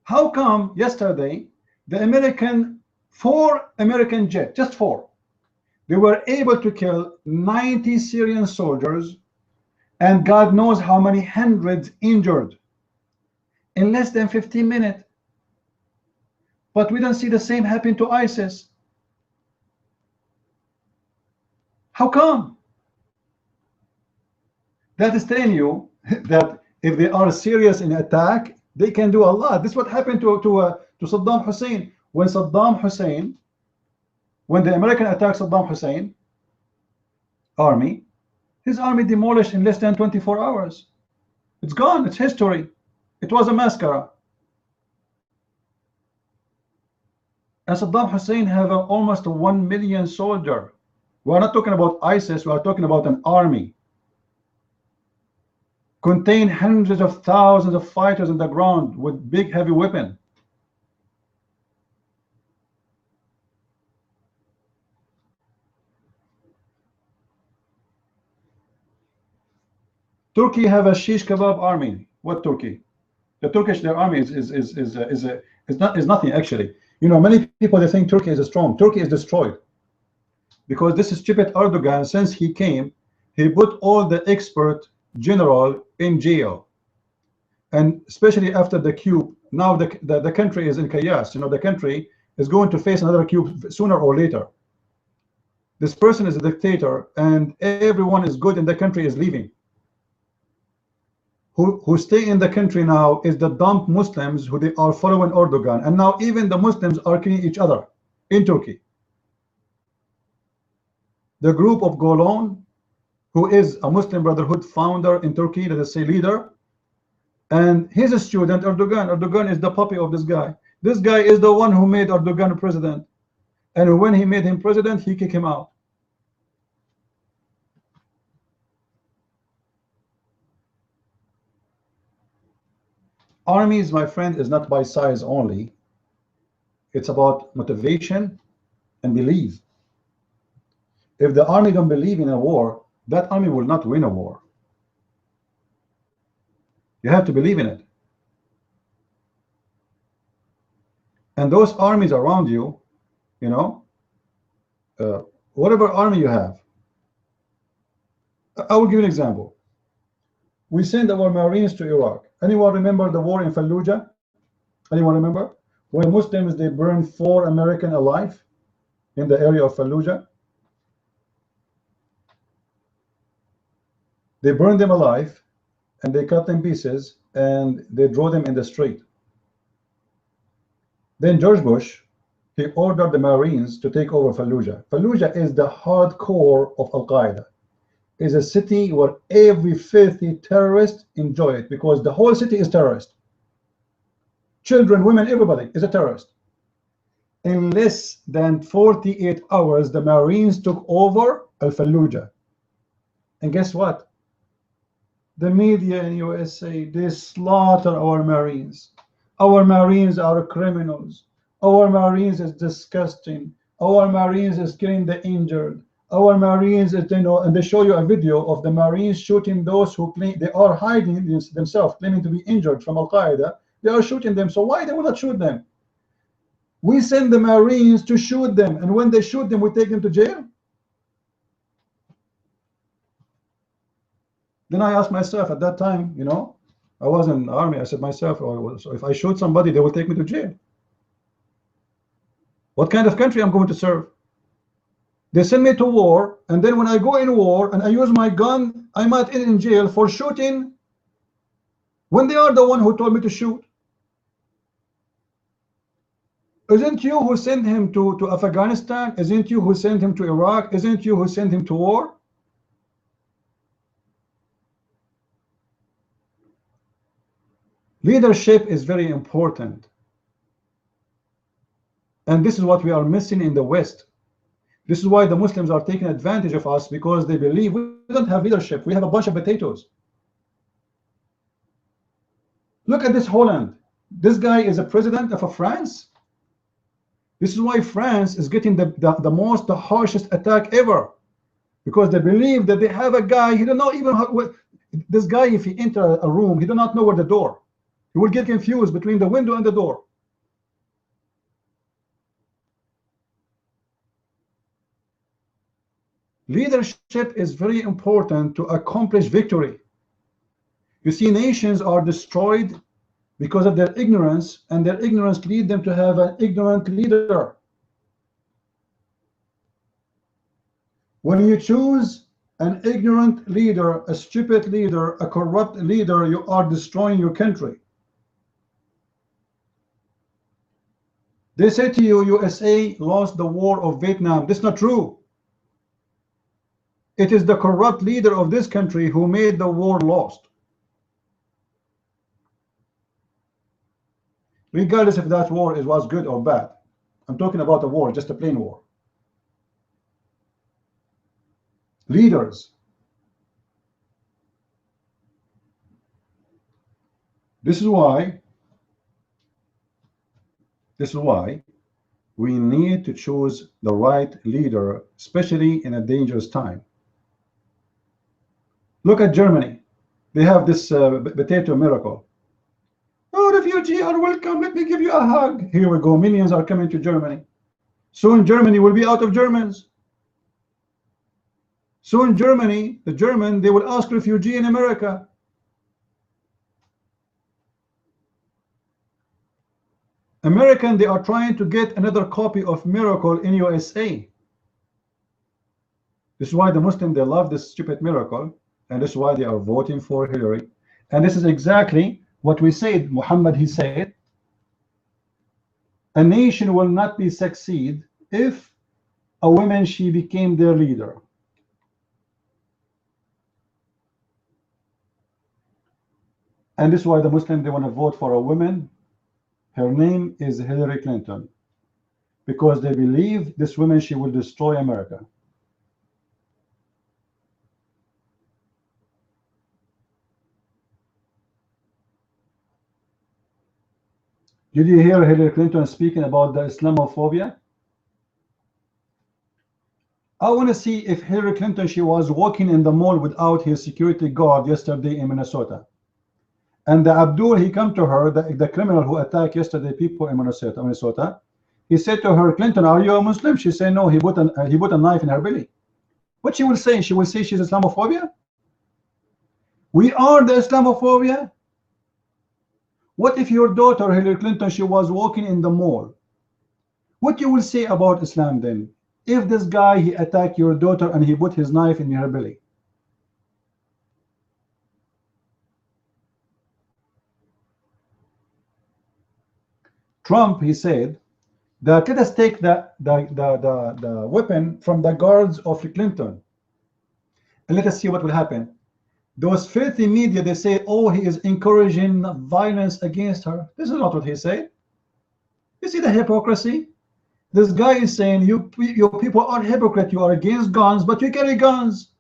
How come yesterday the 4 American jets, just 4, they were able to kill 90 Syrian soldiers and God knows how many hundreds injured in less than 15 minutes? But we don't see the same happen to ISIS. How come? That is telling you that if they are serious in attack, they can do a lot. This is what happened to Saddam Hussein. When the American attacked Saddam Hussein army, his army demolished in less than 24 hours. It's gone. It's history. It was a mascara. And Saddam Hussein have almost 1 million soldiers. We are not talking about ISIS, we are talking about an army. Contain hundreds of thousands of fighters on the ground with big heavy weapons. Turkey have a shish kebab army. What Turkey? The Turkish their army is nothing actually. You know, many people they think Turkey is strong. Turkey is destroyed because this stupid Erdogan, since he came, he put all the expert general in jail, and especially after the coup, now the country is in chaos. You know, the country is going to face another coup sooner or later. This person is a dictator, and everyone is good in the country is leaving. Who stay in the country now is the dumb Muslims who they are following Erdogan, and now even the Muslims are killing each other in Turkey. The group of Golan, who is a Muslim Brotherhood founder in Turkey, let us say leader, and he's a student Erdogan. Erdogan is the puppy of this guy. This guy is the one who made Erdogan president, and when he made him president, he kicked him out. Armies, my friend, is not by size only. It's about motivation and belief. If the army don't believe in a war, that army will not win a war. You have to believe in it. And those armies around you, you know, whatever army you have. I will give you an example. We send our Marines to Iraq. Anyone remember the war in Fallujah? Anyone remember? When Muslims, they burned 4 Americans alive in the area of Fallujah. They burned them alive, and they cut them pieces, and they threw them in the street. Then George Bush, he ordered the Marines to take over Fallujah. Fallujah is the hardcore of Al-Qaeda. Is a city where every filthy terrorist enjoy it, because the whole city is terrorist. Children, women, everybody is a terrorist. In less than 48 hours, the Marines took over Al-Fallujah. And guess what? The media in USA, they slaughter our Marines. Our Marines are criminals. Our Marines is disgusting. Our Marines is killing the injured. Our Marines is, you know, and they show you a video of the Marines shooting those who claim they are hiding themselves, claiming to be injured from Al-Qaeda. They are shooting them. So why they will not shoot them? We send the Marines to shoot them, and when they shoot them, we take them to jail. Then I asked myself at that time, you know, I was in the army. I said myself, oh, so if I shoot somebody, they will take me to jail. What kind of country I'm going to serve? They send me to war, and then when I go in war and I use my gun, I might end in jail for shooting when they are the one who told me to shoot. Isn't you who sent him to Afghanistan? Isn't you who sent him to Iraq? Isn't you who sent him to war? Leadership is very important. And this is what we are missing in the West. This is why the Muslims are taking advantage of us, because they believe we don't have leadership. We have a bunch of potatoes. Look at this Holland. This guy is a president of France. This is why France is getting the harshest attack ever, because they believe that they have a guy. He don't know even how. This guy, if he enter a room, he do not know where the door. He will get confused between the window and the door. Leadership is very important to accomplish victory. You see, nations are destroyed because of their ignorance, and their ignorance lead them to have an ignorant leader. When you choose an ignorant leader, a stupid leader, a corrupt leader, you are destroying your country. They say to you, USA lost the war of Vietnam. That's not true. It is the corrupt leader of this country who made the war lost. Regardless if that war was good or bad. I'm talking about a war, just a plain war. Leaders. This is why we need to choose the right leader, especially in a dangerous time. Look at Germany. They have this potato miracle. Oh, refugees are welcome. Let me give you a hug. Here we go. Millions are coming to Germany. Soon Germany will be out of Germans. Soon Germany, they will ask refugee in America. American, they are trying to get another copy of Miracle in USA. This is why the Muslims, they love this stupid miracle, and this is why they are voting for Hillary. And this is exactly what we said. Muhammad, he said, a nation will not be succeed if a woman, she became their leader. And this is why the Muslims, they want to vote for a woman. Her name is Hillary Clinton, because they believe this woman, she will destroy America. Did you hear Hillary Clinton speaking about the Islamophobia? I want to see if Hillary Clinton, she was walking in the mall without his security guard yesterday in Minnesota. And the Abdul, he come to her, the criminal who attacked yesterday people in Minnesota. He said to her, Clinton, are you a Muslim? She said no. He put a knife in her belly. What she will say? She will say she's Islamophobia? We are the Islamophobia? What if your daughter, Hillary Clinton, she was walking in the mall? What you will say about Islam then? If this guy, he attacked your daughter and he put his knife in her belly? Trump, he said that let us take the weapon from the guards of Clinton and let us see what will happen. Those filthy media, they say, oh, he is encouraging violence against her. This is not what he said. You see the hypocrisy? This guy is saying, you people are hypocrite. You are against guns, but you carry guns.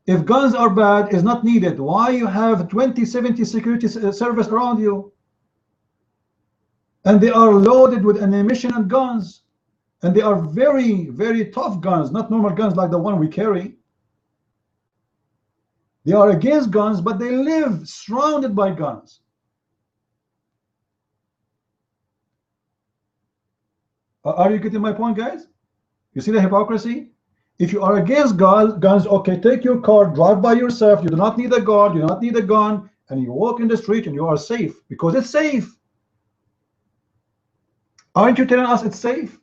If guns are bad, is not needed. Why you have 2070 security service around you? And they are loaded with ammunition and guns. And they are very, very tough guns, not normal guns like the one we carry. They are against guns, but they live surrounded by guns. Are you getting my point, guys? You see the hypocrisy? If you are against guns, okay, take your car, drive by yourself. You do not need a guard, you do not need a gun, and you walk in the street and you are safe because it's safe. Aren't you telling us it's safe?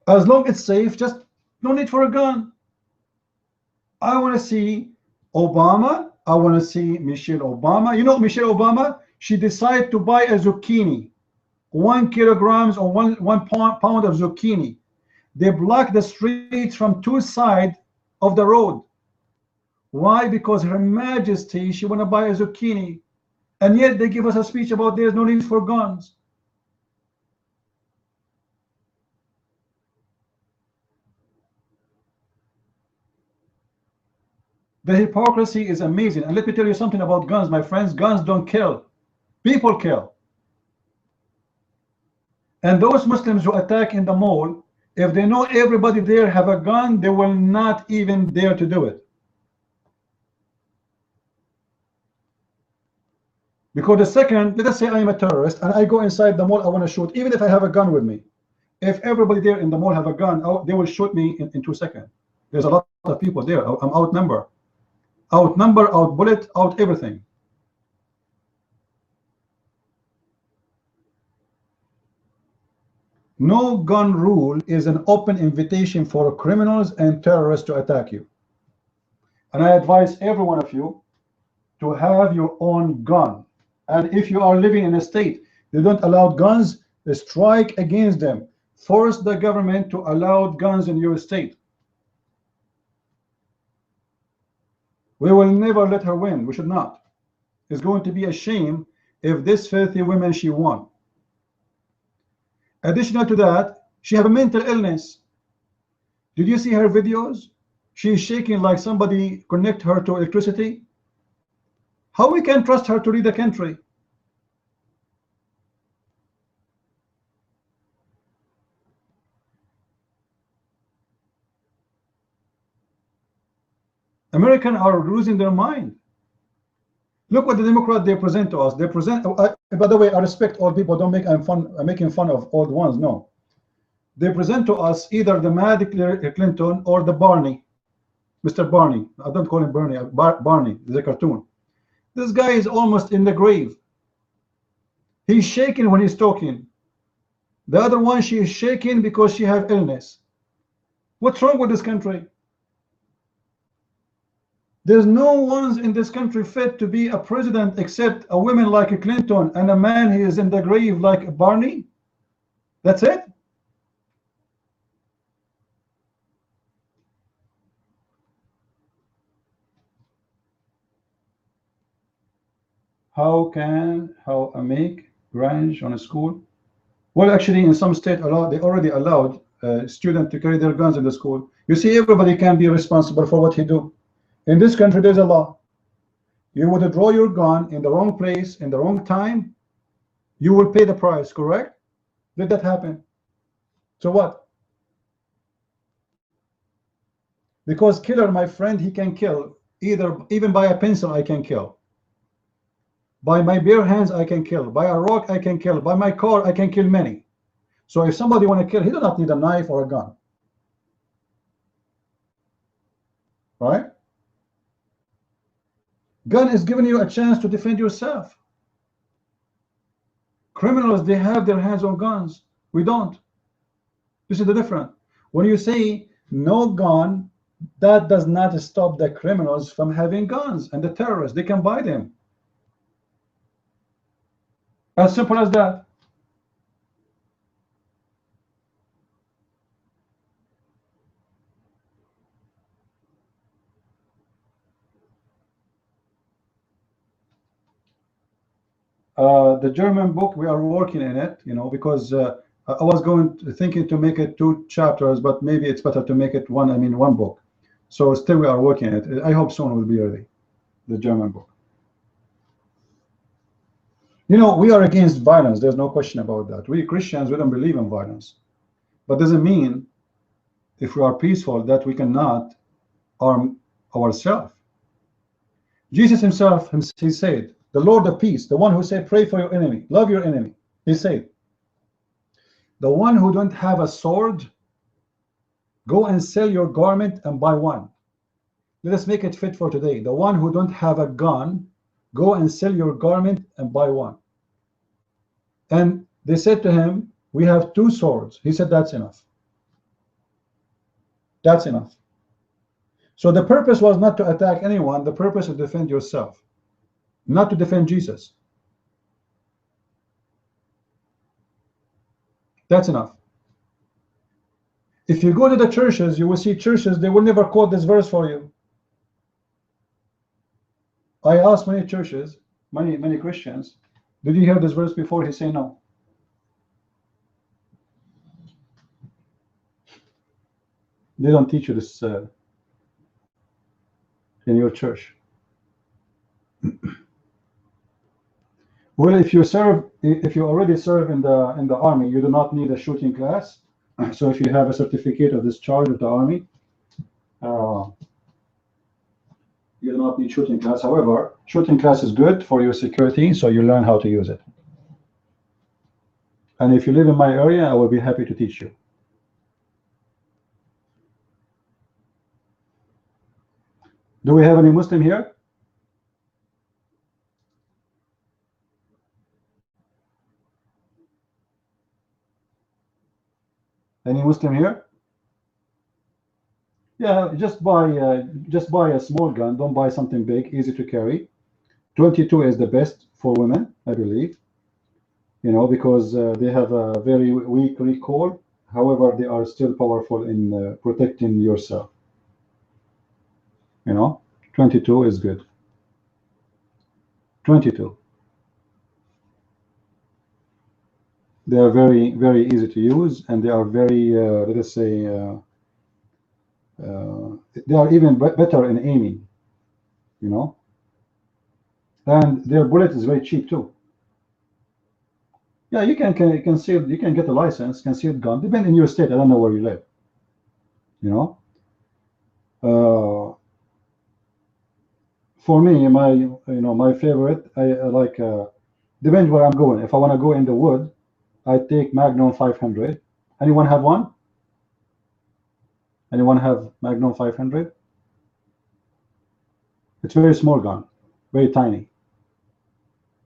As long as it's safe, just no need for a gun. I want to see Obama. I want to see Michelle Obama. You know, Michelle Obama, she decided to buy a zucchini, 1 kilogram or one pound of zucchini. They block the streets from two sides of the road. Why? Because Her Majesty, she want to buy a zucchini. And yet they give us a speech about there's no need for guns. The hypocrisy is amazing. And let me tell you something about guns, my friends. Guns don't kill. People kill. And those Muslims who attack in the mall, if they know everybody there have a gun, they will not even dare to do it. Because the second, let us say I am a terrorist and I go inside the mall, I want to shoot, even if I have a gun with me. If everybody there in the mall have a gun, they will shoot me in 2 seconds. There's a lot of people there. I'm outnumbered. Outnumbered, out bullet, out everything. No gun rule is an open invitation for criminals and terrorists to attack you. And I advise every one of you to have your own gun. And if you are living in a state they don't allow guns, strike against them. Force the government to allow guns in your state. We will never let her win. We should not. It's going to be a shame if this filthy woman she won. Additional to that, she have a mental illness. Did you see her videos? She is shaking like somebody connect her to electricity. How we can trust her to lead the country? Americans are losing their mind. Look what the Democrats they present to us. They present. By the way, I respect all people. Don't make I'm making fun of old ones. No, they present to us either the mad Clinton or the Barney, Mr. Barney. I don't call him Bernie. Barney, the cartoon. This guy is almost in the grave. He's shaking when he's talking. The other one, she is shaking because she has illness. What's wrong with this country? There's no one in this country fit to be a president except a woman like a Clinton and a man who is in the grave like Barney. That's it. How I make range on a school? Well, actually, in some state, they already allowed students to carry their guns in the school. You see, everybody can be responsible for what he do. In this country, there's a law. You would draw your gun in the wrong place, in the wrong time, you will pay the price, correct? Did that happen? So what? Because killer, my friend, he can kill. Even by a pencil, I can kill. By my bare hands, I can kill. By a rock, I can kill. By my car, I can kill many. So if somebody want to kill, he does not need a knife or a gun. Right? Gun is giving you a chance to defend yourself. Criminals, they have their hands on guns. We don't. This is the difference. When you say no gun, that does not stop the criminals from having guns, and the terrorists, they can buy them. As simple as that. The German book, we are working in it, because I was thinking to make it 2 chapters, but maybe it's better to make it one book. So still we are working it. I hope soon will be ready, the German book. We are against violence. There's no question about that. We Christians, we don't believe in violence. But doesn't mean if we are peaceful that we cannot harm ourselves. Jesus himself, he said, the Lord of peace, the one who said, pray for your enemy, love your enemy. He said, the one who don't have a sword, go and sell your garment and buy one. Let us make it fit for today. The one who don't have a gun, go and sell your garment and buy one. And they said to him, we have 2 swords. He said, that's enough. That's enough. So the purpose was not to attack anyone. The purpose is to defend yourself, not to defend Jesus. That's enough. If you go to the churches, you will see churches, they will never quote this verse for you. I asked many churches, many Christians, did you hear this verse before? He said no. They don't teach you this in your church. Well, if you already serve in the army, you do not need a shooting class. So if you have a certificate of discharge of the army, you do not need shooting class. However, shooting class is good for your security, so you learn how to use it. And if you live in my area, I will be happy to teach you. Do we have any Muslim here? Any Muslim here? Yeah, just buy a small gun. Don't buy something big, easy to carry. 22 is the best for women, I believe. Because they have a very weak recoil. However, they are still powerful in protecting yourself. 22 is good. 22. They are very, very easy to use, and they are very, let us say, they are even better in aiming, you know. And their bullet is very cheap too. Yeah, you can conceal, you can get a license, concealed gun, depending on your state. I don't know where you live, you know. For me, my favorite, I like, depends where I'm going. If I want to go in the wood, I take Magnum 500. Anyone have one? Anyone have Magnum 500? It's a very small gun, very tiny.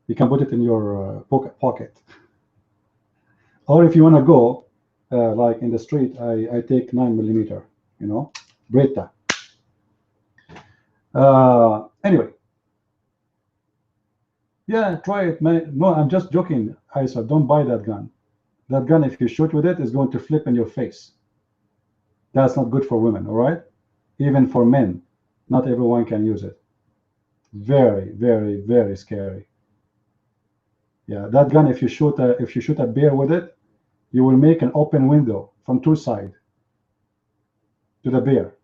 You can put it in your pocket. Or if you want to go, like in the street, I take 9mm, you know, Bretta. Anyway, yeah, try it, man. No, I'm just joking, Isa. Don't buy that gun. That gun, if you shoot with it, is going to flip in your face. That's not good for women, all right? Even for men, not everyone can use it. Very, very, very scary. Yeah, that gun, if you shoot a bear with it, you will make an open window from two sides to the bear.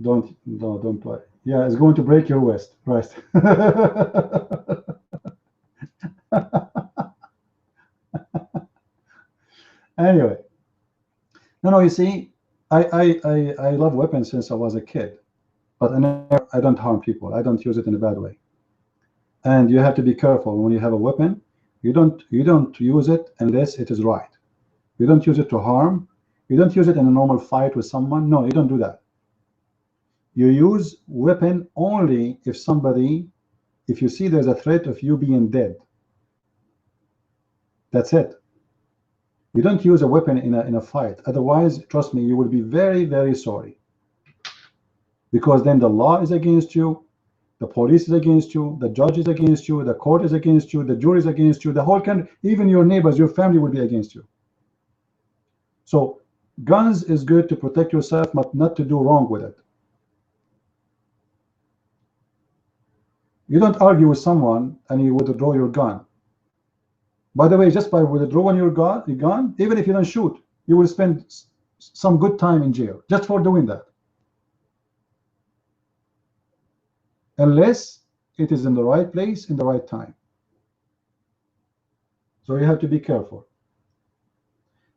Don't play. Yeah, it's going to break your wrist, right? Anyway, no, you see, I love weapons since I was a kid, but I don't harm people. I don't use it in a bad way. And you have to be careful when you have a weapon. You don't use it unless it is right. You don't use it to harm. You don't use it in a normal fight with someone. No, you don't do that. You use weapon only if you see there's a threat of you being dead. That's it. You don't use a weapon in a fight. Otherwise, trust me, you will be very, very sorry. Because then the law is against you, the police is against you, the judge is against you, the court is against you, the jury is against you, the whole country, even your neighbors, your family will be against you. So guns is good to protect yourself, but not to do wrong with it. You don't argue with someone and you withdraw your gun. By the way, just by withdrawing your gun, even if you don't shoot, you will spend some good time in jail just for doing that. Unless it is in the right place, in the right time. So you have to be careful.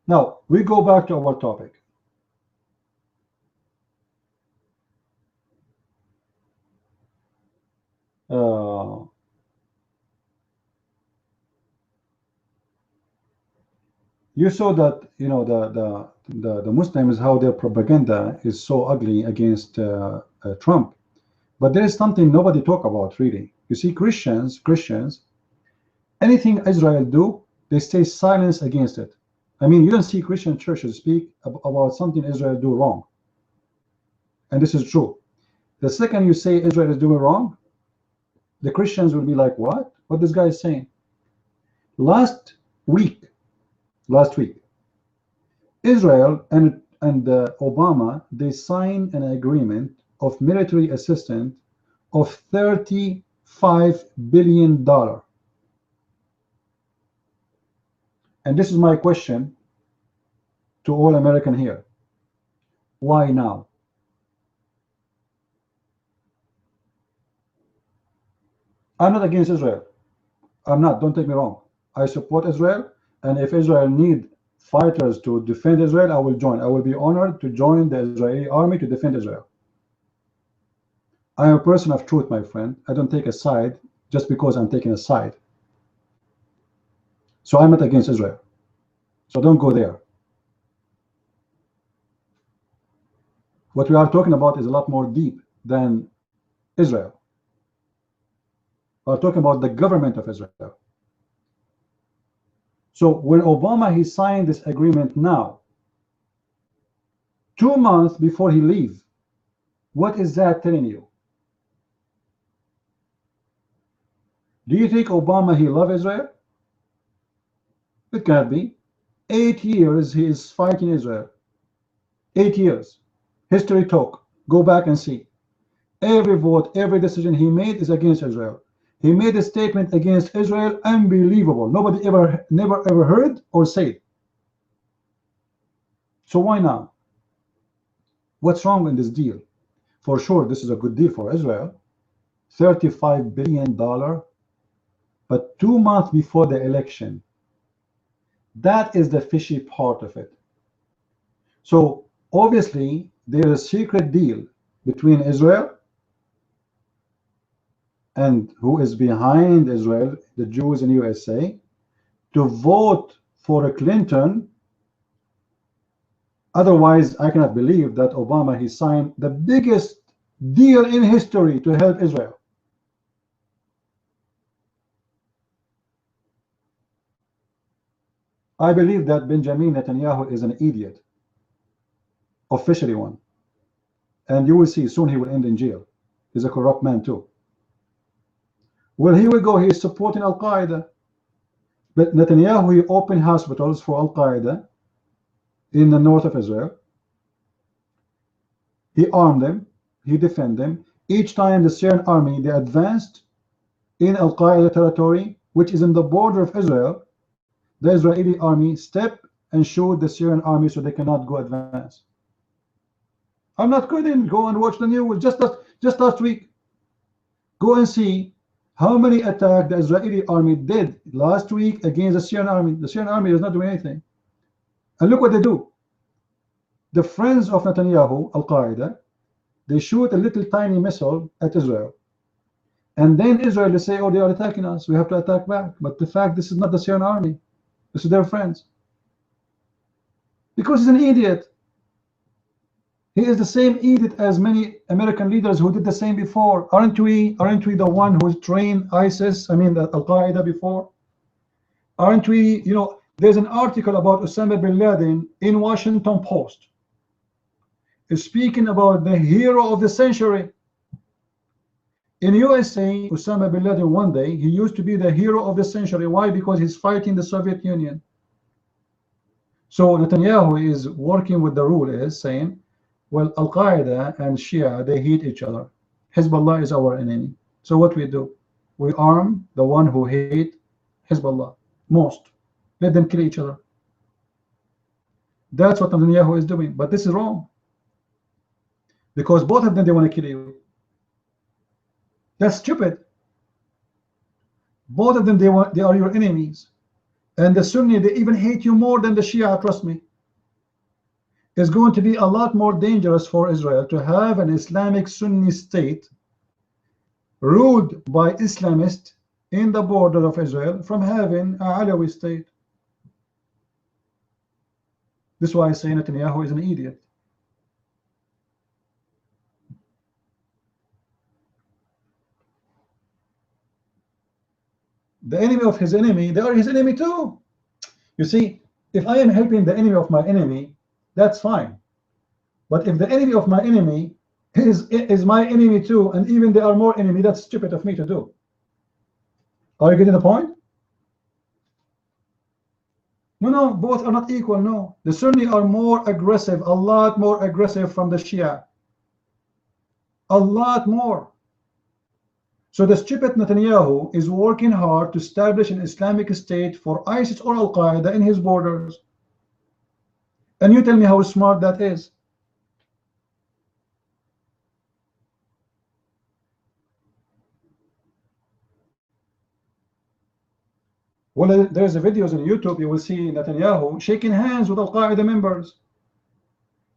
Now, we go back to our topic. You saw that, you know, the Muslims, how their propaganda is so ugly against Trump. But there is something nobody talk about, really. You see, Christians, anything Israel do, they stay silent against it. I mean, you don't see Christian churches speak about something Israel do wrong. And this is true. The second you say Israel is doing wrong, the Christians will be like, what? What this guy is saying? Last week, Israel and Obama, they signed an agreement of military assistance of $35 billion. And this is my question to all American here. Why now? I'm not against Israel. I'm not, don't take me wrong. I support Israel, and if Israel need fighters to defend Israel, I will join. I will be honored to join the Israeli army to defend Israel. I am a person of truth, my friend. I don't take a side just because I'm taking a side. So I'm not against Israel. So don't go there. What we are talking about is a lot more deep than Israel. We're talking about the government of Israel. So when Obama, he signed this agreement now, 2 months before he leaves, what is that telling you? Do you think Obama, he loves Israel? It can't be. 8 years he is fighting Israel. 8 years. History talk. Go back and see. Every vote, every decision he made is against Israel. He made a statement against Israel, unbelievable. Nobody never ever heard or said. So why now? What's wrong in this deal? For sure, this is a good deal for Israel. $35 billion, but 2 months before the election. That is the fishy part of it. So obviously, there is a secret deal between Israel and who is behind Israel, the Jews in USA, to vote for a Clinton. Otherwise, I cannot believe that Obama, he signed the biggest deal in history to help Israel. I believe that Benjamin Netanyahu is an idiot, officially one. And you will see soon he will end in jail. He's a corrupt man too. Well, here we go. He is supporting Al-Qaeda. But Netanyahu, he opened hospitals for Al-Qaeda in the north of Israel. He armed them. He defended them. Each time the Syrian army, they advanced in Al-Qaeda territory, which is in the border of Israel, the Israeli army stepped and showed the Syrian army so they cannot go advance. I'm not kidding. Go and watch the news. Just last week. Go and see how many attacks the Israeli army did last week against the Syrian army. The Syrian army is not doing anything. And look what they do. The friends of Netanyahu, Al-Qaeda, they shoot a little tiny missile at Israel. And then Israel, they say, oh, they are attacking us. We have to attack back. But the fact, this is not the Syrian army. This is their friends. Because he's an idiot. He is the same idiot as many American leaders who did the same before. Aren't we the one who trained ISIS, the Al-Qaeda before? Aren't we, there's an article about Osama bin Laden in Washington Post. Is speaking about the hero of the century. In USA, Osama bin Laden one day, he used to be the hero of the century. Why? Because he's fighting the Soviet Union. So Netanyahu is working with the rule, is saying, well, Al-Qaeda and Shia, they hate each other. Hezbollah is our enemy. So what we do? We arm the one who hate Hezbollah most. Let them kill each other. That's what Netanyahu is doing. But this is wrong. Because both of them, they want to kill you. That's stupid. Both of them, they are your enemies. And the Sunni, they even hate you more than the Shia, trust me. It's going to be a lot more dangerous for Israel to have an Islamic Sunni state ruled by Islamists in the border of Israel from having an Alawi state. This is why I say Netanyahu is an idiot. The enemy of his enemy, they are his enemy too. You see, if I am helping the enemy of my enemy, that's fine. But if the enemy of my enemy is my enemy too, and even they are more enemy, that's stupid of me to do. Are you getting the point? No, both are not equal. No, the Sunni are more aggressive, a lot more aggressive from the Shia. A lot more. So the stupid Netanyahu is working hard to establish an Islamic state for ISIS or Al-Qaeda in his borders. And you tell me how smart that is. Well, there's videos on YouTube, you will see Netanyahu shaking hands with Al-Qaeda members.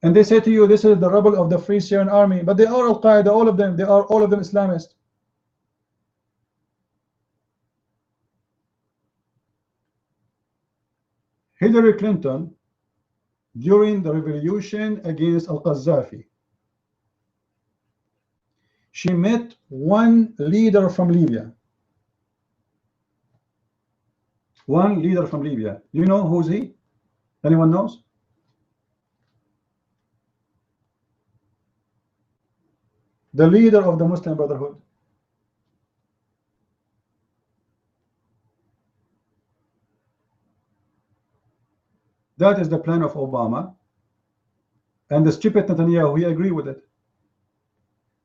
And they say to you, this is the rebel of the Free Syrian Army. But they are Al-Qaeda, all of them. They are all of them Islamists. Hillary Clinton, during the revolution against Al-Qaddafi, she met one leader from Libya. One leader from Libya. You know who's he? Anyone knows? The leader of the Muslim Brotherhood. That is the plan of Obama. And the stupid Netanyahu, he agreed with it.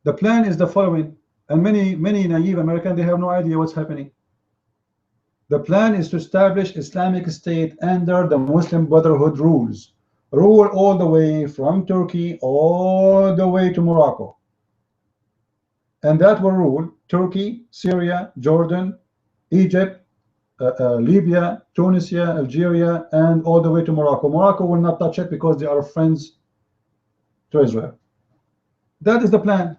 The plan is the following. And many naive Americans, they have no idea what's happening. The plan is to establish Islamic State under the Muslim Brotherhood rules. Rule all the way from Turkey all the way to Morocco. And that will rule Turkey, Syria, Jordan, Egypt, Libya, Tunisia, Algeria, and all the way to Morocco. Morocco will not touch it because they are friends to Israel. That is the plan.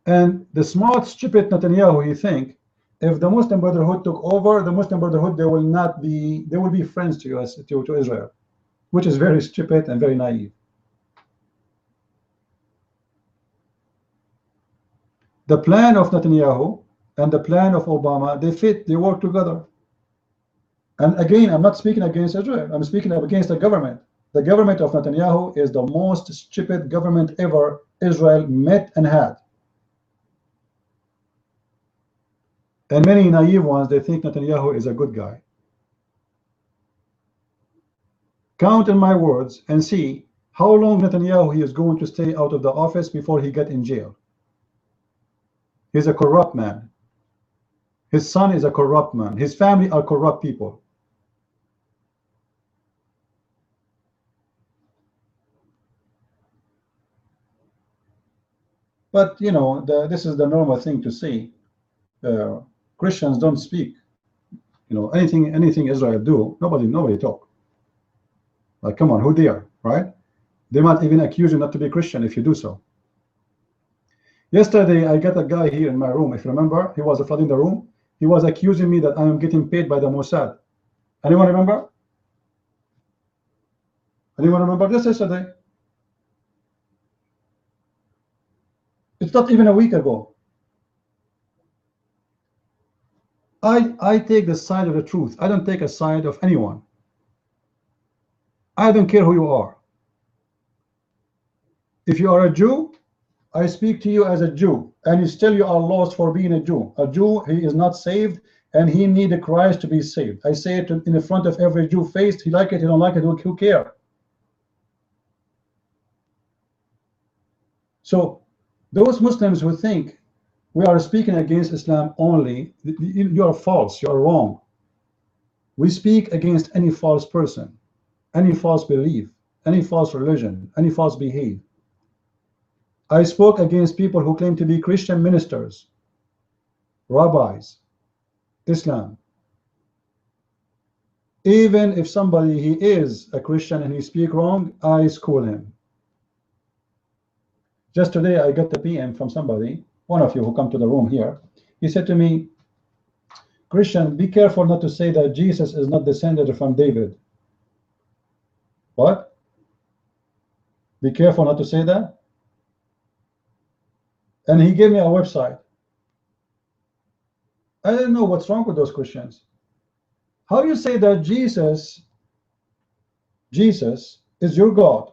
And the smart, stupid Netanyahu, he think if the Muslim Brotherhood took over, the Muslim Brotherhood, they will be friends to us, to Israel, which is very stupid and very naive. The plan of Netanyahu and the plan of Obama, they fit, they work together. And again, I'm not speaking against Israel, I'm speaking against the government. The government of Netanyahu is the most stupid government ever Israel met and had. And many naive ones, they think Netanyahu is a good guy. Count in my words and see how long Netanyahu he is going to stay out of the office before he get in jail. He's a corrupt man. His son is a corrupt man. His family are corrupt people. But you know, this is the normal thing to see. Christians don't speak. You know, anything Israel do, nobody talk. Like, come on, who they are, right? They might even accuse you not to be Christian if you do so. Yesterday, I got a guy here in my room. If you remember, he was flooding the room. He was accusing me that I am getting paid by the Mossad. Anyone remember? Anyone remember this yesterday? It's not even a week ago. I take the side of the truth. I don't take a side of anyone. I don't care who you are. If you are a Jew, I speak to you as a Jew, and still you are lost for being a Jew. A Jew, he is not saved, and he needs Christ to be saved. I say it in the front of every Jew face. He like it, he don't like it, who care? So those Muslims who think we are speaking against Islam only, you are false, you are wrong. We speak against any false person, any false belief, any false religion, any false behavior. I spoke against people who claim to be Christian ministers, rabbis, Islam. Even if somebody, he is a Christian and he speaks wrong, I school him. Just today I got the PM from somebody, one of you who come to the room here. He said to me, Christian, be careful not to say that Jesus is not descended from David. What? Be careful not to say that? And he gave me a website. I don't know what's wrong with those Christians. How you say that Jesus is your God,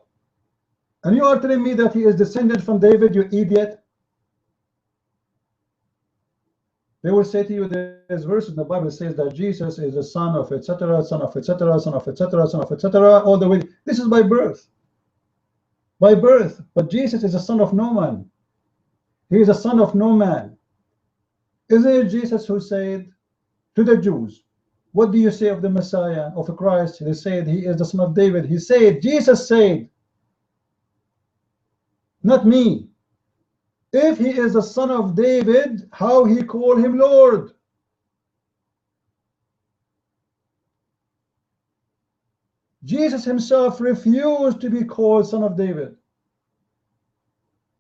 and you are telling me that he is descended from David, you idiot? They will say to you, there's verse in the Bible that says that Jesus is the son of etc., son of etc., son of etc., son of etc., all the way. This is by birth. By birth. But Jesus is the son of no man. He is a son of no man. Isn't it Jesus who said to the Jews, what do you say of the Messiah, of Christ? They said he is the son of David. He said, Jesus said, not me. If he is the son of David, how he call him Lord? Jesus himself refused to be called son of David.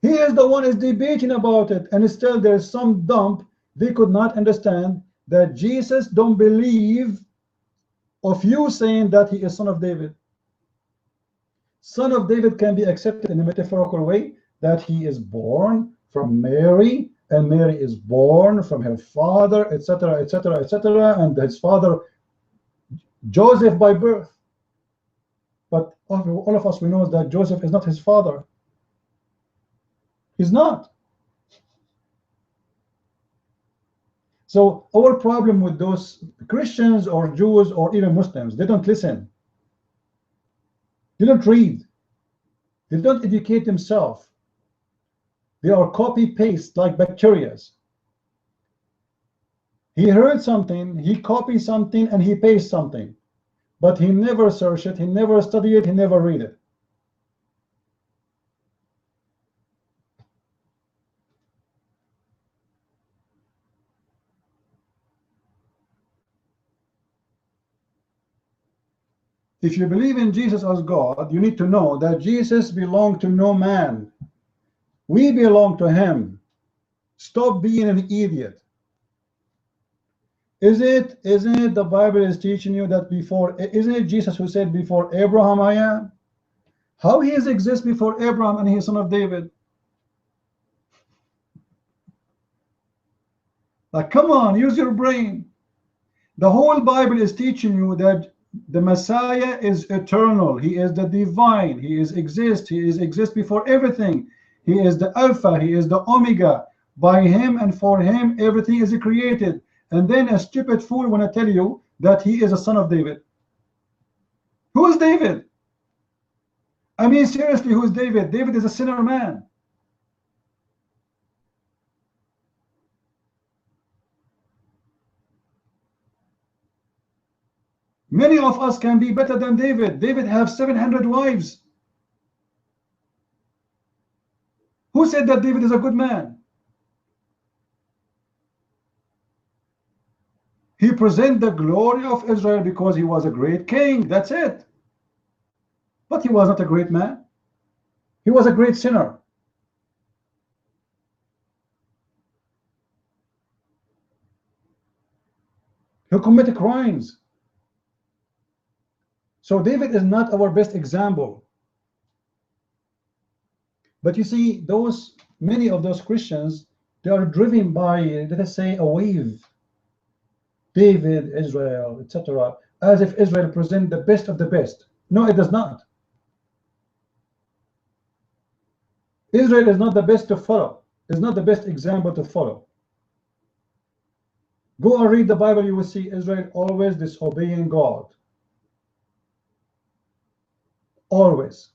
He is the one is debating about it, and still there's some dump. They could not understand that Jesus don't believe of you saying that he is son of David. Son of David can be accepted in a metaphorical way, that he is born from Mary, and Mary is born from her father, etc., etc., etc., and his father Joseph by birth. But all of us, we know that Joseph is not his father. He's not. So our problem with those Christians or Jews or even Muslims, they don't listen. They don't read. They don't educate themselves. They are copy paste like bacteria. He heard something, he copies something, and he pastes something, but he never search it, he never study it, he never read it. If you believe in Jesus as God, you need to know that Jesus belonged to no man. We belong to him. Stop being an idiot. Isn't it the Bible is teaching you that before, isn't it Jesus who said, before Abraham I am? How he exists before Abraham and he is son of David? Like, come on, use your brain. The whole Bible is teaching you that the Messiah is eternal. He is the divine. He is exist before everything. He is the Alpha. He is the Omega. By him and for him, everything is created. And then a stupid fool want to tell you that he is a son of David. Who is David? I mean, seriously, who is David? David is a sinner man. Many of us can be better than David. David have 700 wives. Who said that David is a good man? He present the glory of Israel because he was a great king. That's it. But he was not a great man. He was a great sinner. He committed crimes. So David is not our best example. But you see, many of those Christians, they are driven by, let us say, a wave. David, Israel, etc., as if Israel present the best of the best. No, it does not. Israel is not the best to follow. It's not the best example to follow. Go and read the Bible, you will see Israel always disobeying God. Always.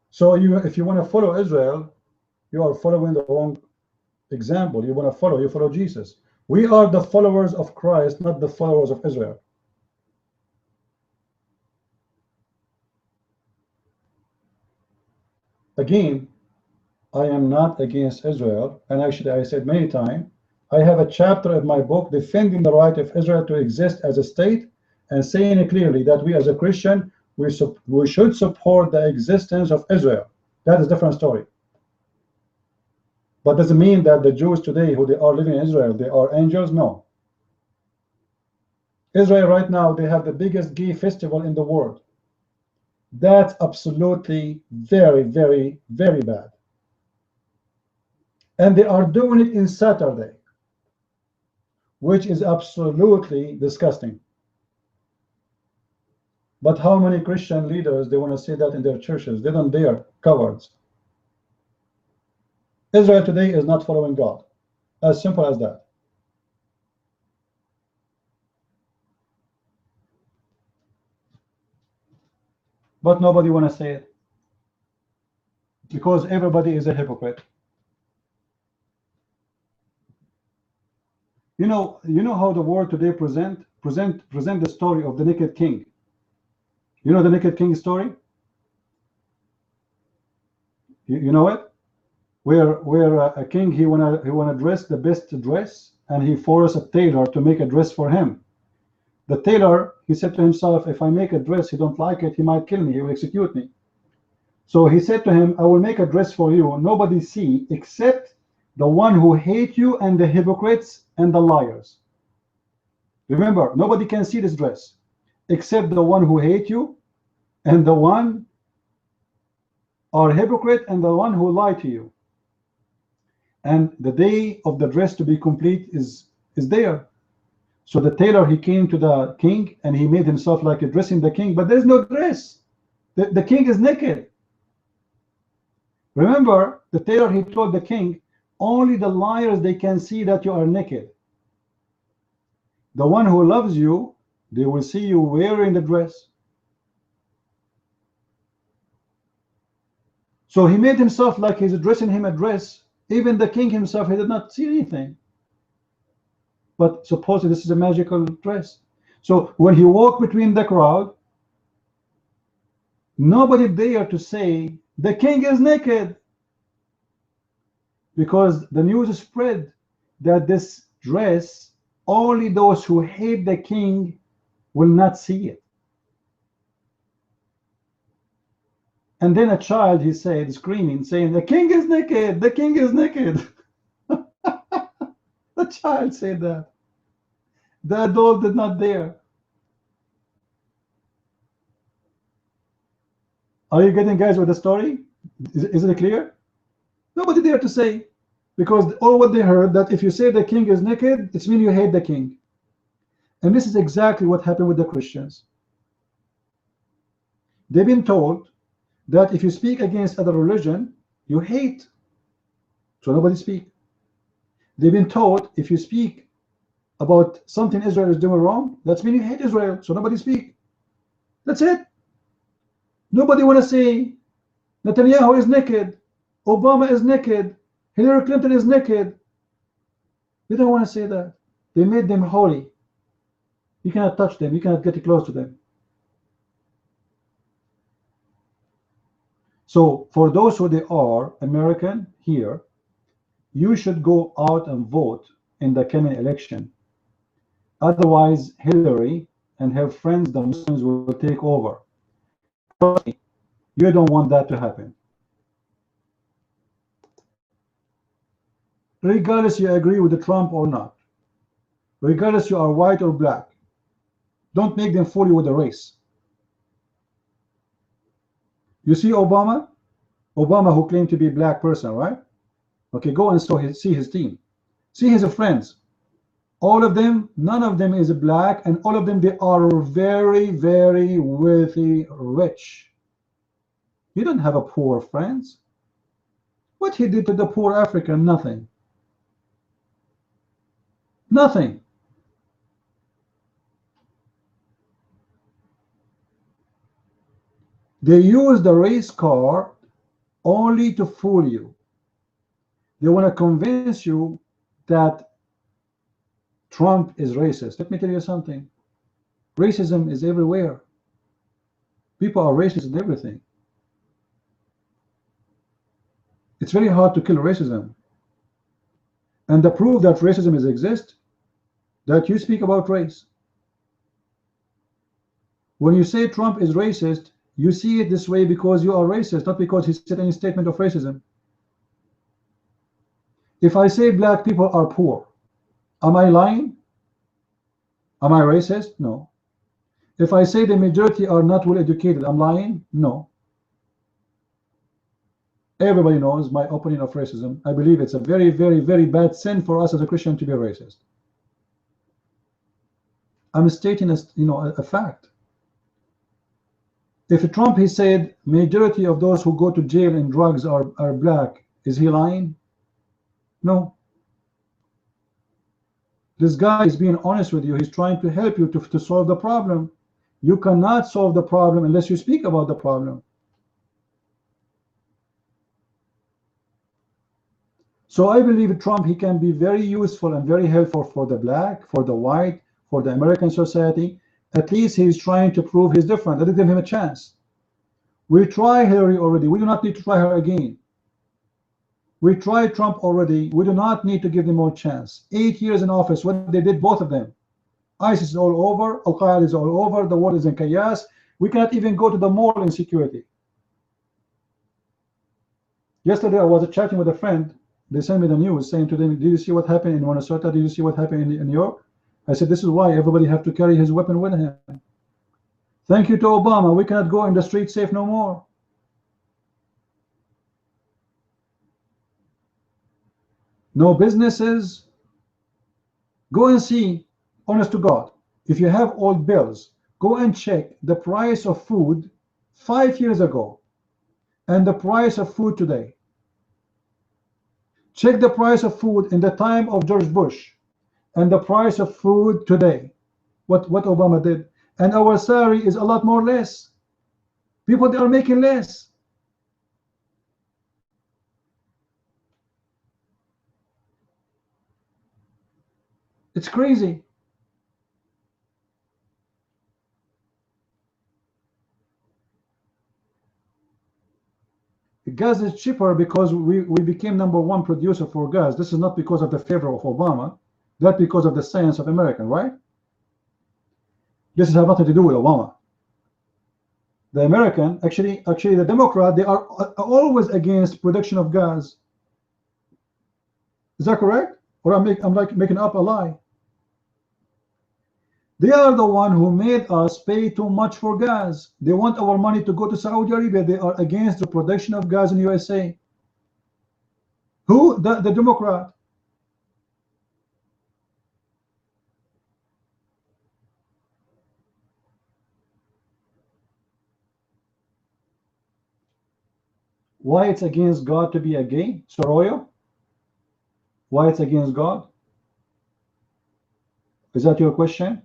So if you want to follow Israel, you are following the wrong example. You follow Jesus. We are the followers of Christ, not the followers of Israel. Again, I am not against Israel, and actually I said many times, I have a chapter of my book defending the right of Israel to exist as a state and saying clearly that we as a Christian, we should support the existence of Israel. That is a different story. But does it mean that the Jews today who they are living in Israel, they are angels? No. Israel right now, they have the biggest gay festival in the world. That's absolutely very, very, very bad. And they are doing it in Saturday, which is absolutely disgusting. But how many Christian leaders, they want to say that in their churches? They don't dare, cowards. Israel today is not following God. As simple as that. But nobody want to say it. Because everybody is a hypocrite. You know how the world today present the story of the naked king. You know the naked king story? You know it? Where a king, he wanna dress the best dress, and he forced a tailor to make a dress for him. The tailor, he said to himself, if I make a dress, he don't like it, he might kill me, he will execute me. So he said to him, I will make a dress for you, nobody see except the one who hate you and the hypocrites and the liars. Remember, nobody can see this dress except the one who hate you and the one are hypocrite and the one who lie to you. And the day of the dress to be complete is there. So the tailor, he came to the king and he made himself like dressing the king, but there's no dress. The king is naked. Remember, the tailor, he told the king, only the liars, they can see that you are naked. The one who loves you, they will see you wearing the dress. So he made himself like he's dressing him a dress. Even the king himself, he did not see anything. But supposedly this is a magical dress. So when he walked between the crowd, nobody dared to say the king is naked, because the news spread that this dress, only those who hate the king will not see it. And then a child, he said, screaming, saying, the king is naked, the king is naked. The child said that. The adult did not dare. Are you getting, guys, with the story? Is it clear? Nobody dared to say, because all what they heard, that if you say the king is naked, it means you hate the king. And this is exactly what happened with the Christians. They've been told that if you speak against other religion, you hate. So nobody speak. They've been told if you speak about something Israel is doing wrong, that means you hate Israel. So nobody speak. That's it. Nobody want to say Netanyahu is naked, Obama is naked, Hillary Clinton is naked. They don't want to say that. They made them holy. You cannot touch them. You cannot get close to them. So for those who they are American here, you should go out and vote in the coming election. Otherwise, Hillary and her friends, the Muslims, will take over. You don't want that to happen. Regardless you agree with the Trump or not, regardless you are white or black, don't make them fool you with the race. You see Obama who claimed to be a black person, right? Okay, go and see his team, see his friends. All of them, none of them is black, and all of them, they are very, very wealthy, rich. You don't have a poor friends. What he did to the poor African? Nothing. Nothing. They use the race card only to fool you. They want to convince you that Trump is racist. Let me tell you something. Racism is everywhere. People are racist in everything. It's very hard to kill racism. And the proof that racism exists, that you speak about race. When you say Trump is racist, you see it this way because you are racist, not because he said any statement of racism. If I say black people are poor, am I lying? Am I racist? No. If I say the majority are not well educated, I'm lying? No. Everybody knows my opinion of racism. I believe it's a very, very, very bad sin for us as a Christian to be racist. I'm stating a fact. If Trump, he said majority of those who go to jail in drugs are black, is he lying? No. This guy is being honest with you. He's trying to help you to solve the problem. You cannot solve the problem unless you speak about the problem. So I believe Trump, he can be very useful and very helpful for the black, for the white, for the American society. At least he's trying to prove he's different. Let us give him a chance. We tried Hillary already. We do not need to try her again. We tried Trump already. We do not need to give them more chance. 8 years in office, what they did, both of them. ISIS is all over. Al-Qaeda is all over. The world is in chaos. We cannot even go to the mall in security. Yesterday, I was chatting with a friend. They sent me the news saying to them, did you see what happened in Minnesota? Did you see what happened in New York? I said, this is why everybody have to carry his weapon with him. Thank you to Obama. We cannot go in the street safe no more. No businesses. Go and see, honest to God, if you have old bills, go and check the price of food 5 years ago and the price of food today. Check the price of food in the time of George Bush and the price of food today. What Obama did. And our salary is a lot more less. People, they are making less. It's crazy. Gas is cheaper because we became #1 producer for gas. This is not because of the favor of Obama. That's because of the science of American, right? This has nothing to do with Obama. The American, actually the Democrat, they are always against production of gas. Is that correct? Or I'm like making up a lie? They are the one who made us pay too much for gas. They want our money to go to Saudi Arabia. They are against the production of gas in USA. Who? The Democrat. Why it's against God to be a gay? Soroyo? Why it's against God? Is that your question?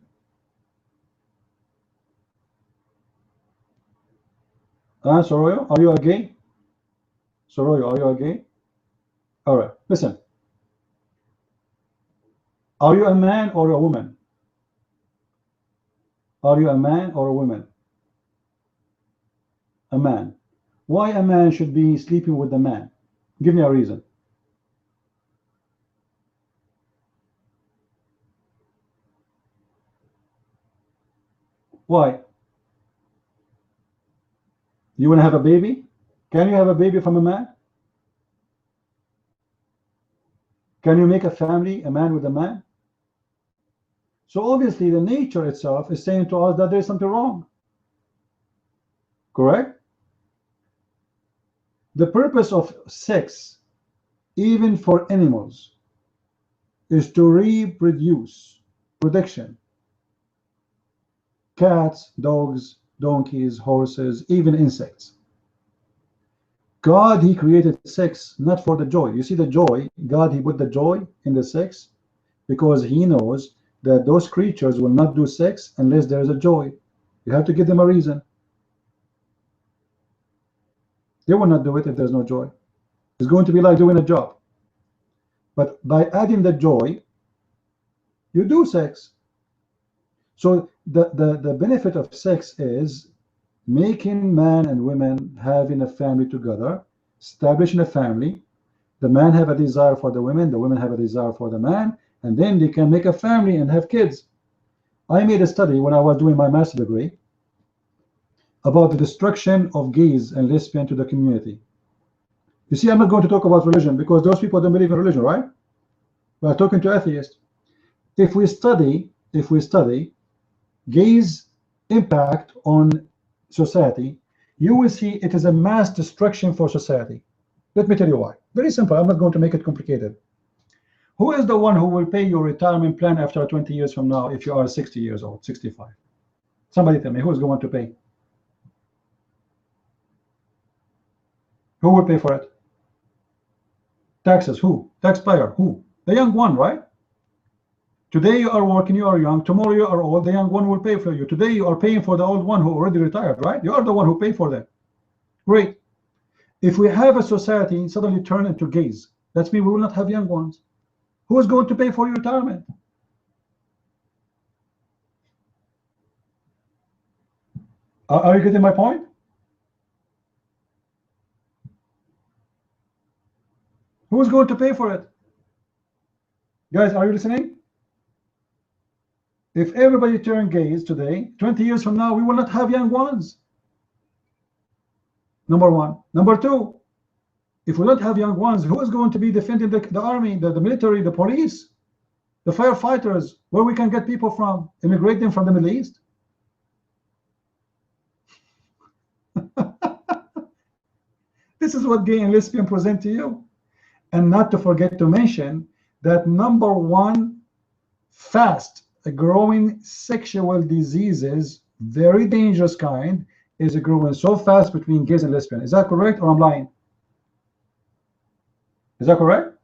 Soroyo, are you a gay? Soroyo, are you a gay? All right, listen. Are you a man or a woman? Are you a man or a woman? A man. Why a man should be sleeping with a man? Give me a reason. Why? You want to have a baby? Can you have a baby from a man? Can you make a family, a man with a man? So obviously the nature itself is saying to us that there's something wrong. Correct? The purpose of sex, even for animals, is to reproduce, production. Cats, dogs, donkeys, horses, even insects. God, he created sex not for the joy. You see the joy, God, he put the joy in the sex because he knows that those creatures will not do sex unless there is a joy. You have to give them a reason. They will not do it if there's no joy. It's going to be like doing a job. But by adding the joy, you do sex. So the benefit of sex is making man and women having a family together, establishing a family. The man have a desire for the women have a desire for the man, and then they can make a family and have kids. I made a study when I was doing my master's degree about the destruction of gays and lesbians to the community. You see, I'm not going to talk about religion because those people don't believe in religion, right? We're talking to atheists. If we study gays' impact on society, you will see it is a mass destruction for society. Let me tell you why. Very simple. I'm not going to make it complicated. Who is the one who will pay your retirement plan after 20 years from now if you are 60 years old, 65? Somebody tell me, who is going to pay? Who will pay for it? Taxes, who? Taxpayer, who? The young one, right? Today you are working, you are young. Tomorrow you are old, the young one will pay for you. Today you are paying for the old one who already retired, right? You are the one who pay for them. Great. If we have a society suddenly turn into gays, that means we will not have young ones. Who is going to pay for your retirement? Are you getting my point? Who is going to pay for it? Guys, are you listening? If everybody turn gays today, 20 years from now, we will not have young ones. Number one. Number two, if we don't have young ones, who is going to be defending the army, the military, the police, the firefighters, where we can get people from? Immigrate them from the Middle East? This is what gay and lesbian present to you. And not to forget to mention that #1 fast growing sexual diseases, very dangerous kind, is growing so fast between gays and lesbians. Is that correct or I'm lying? Is that correct?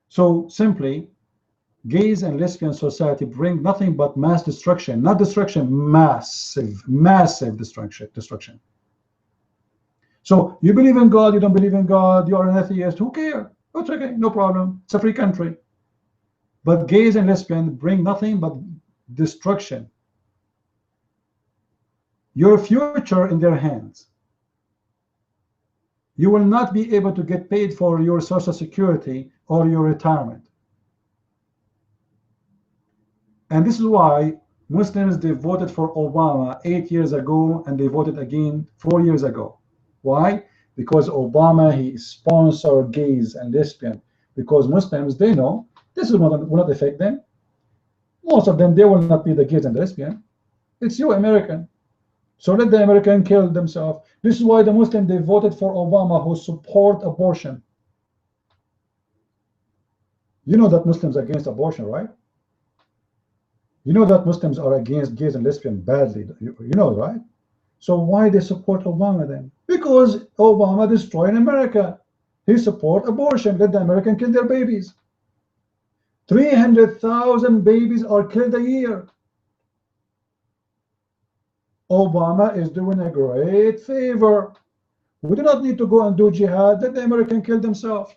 So simply, gays and lesbian society bring nothing but mass destruction. Not destruction, massive destruction. So you believe in God, you don't believe in God, you are an atheist, who cares? It's okay, no problem. It's a free country. But gays and lesbians bring nothing but destruction. Your future in their hands. You will not be able to get paid for your social security or your retirement. And this is why Muslims, they voted for Obama 8 years ago, and they voted again 4 years ago. Why? Because Obama, he sponsored gays and lesbians. Because Muslims, they know this will not affect them. Most of them, they will not be the gays and lesbians. It's you, American. So let the American kill themselves. This is why the Muslims, they voted for Obama, who support abortion. You know that Muslims are against abortion, right? You know that Muslims are against gays and lesbians badly. You know, right? So why they support Obama then? Because Obama destroyed America. He support abortion. Let the American kill their babies. 300,000 babies are killed a year. Obama is doing a great favor. We do not need to go and do jihad. Let the American kill themselves.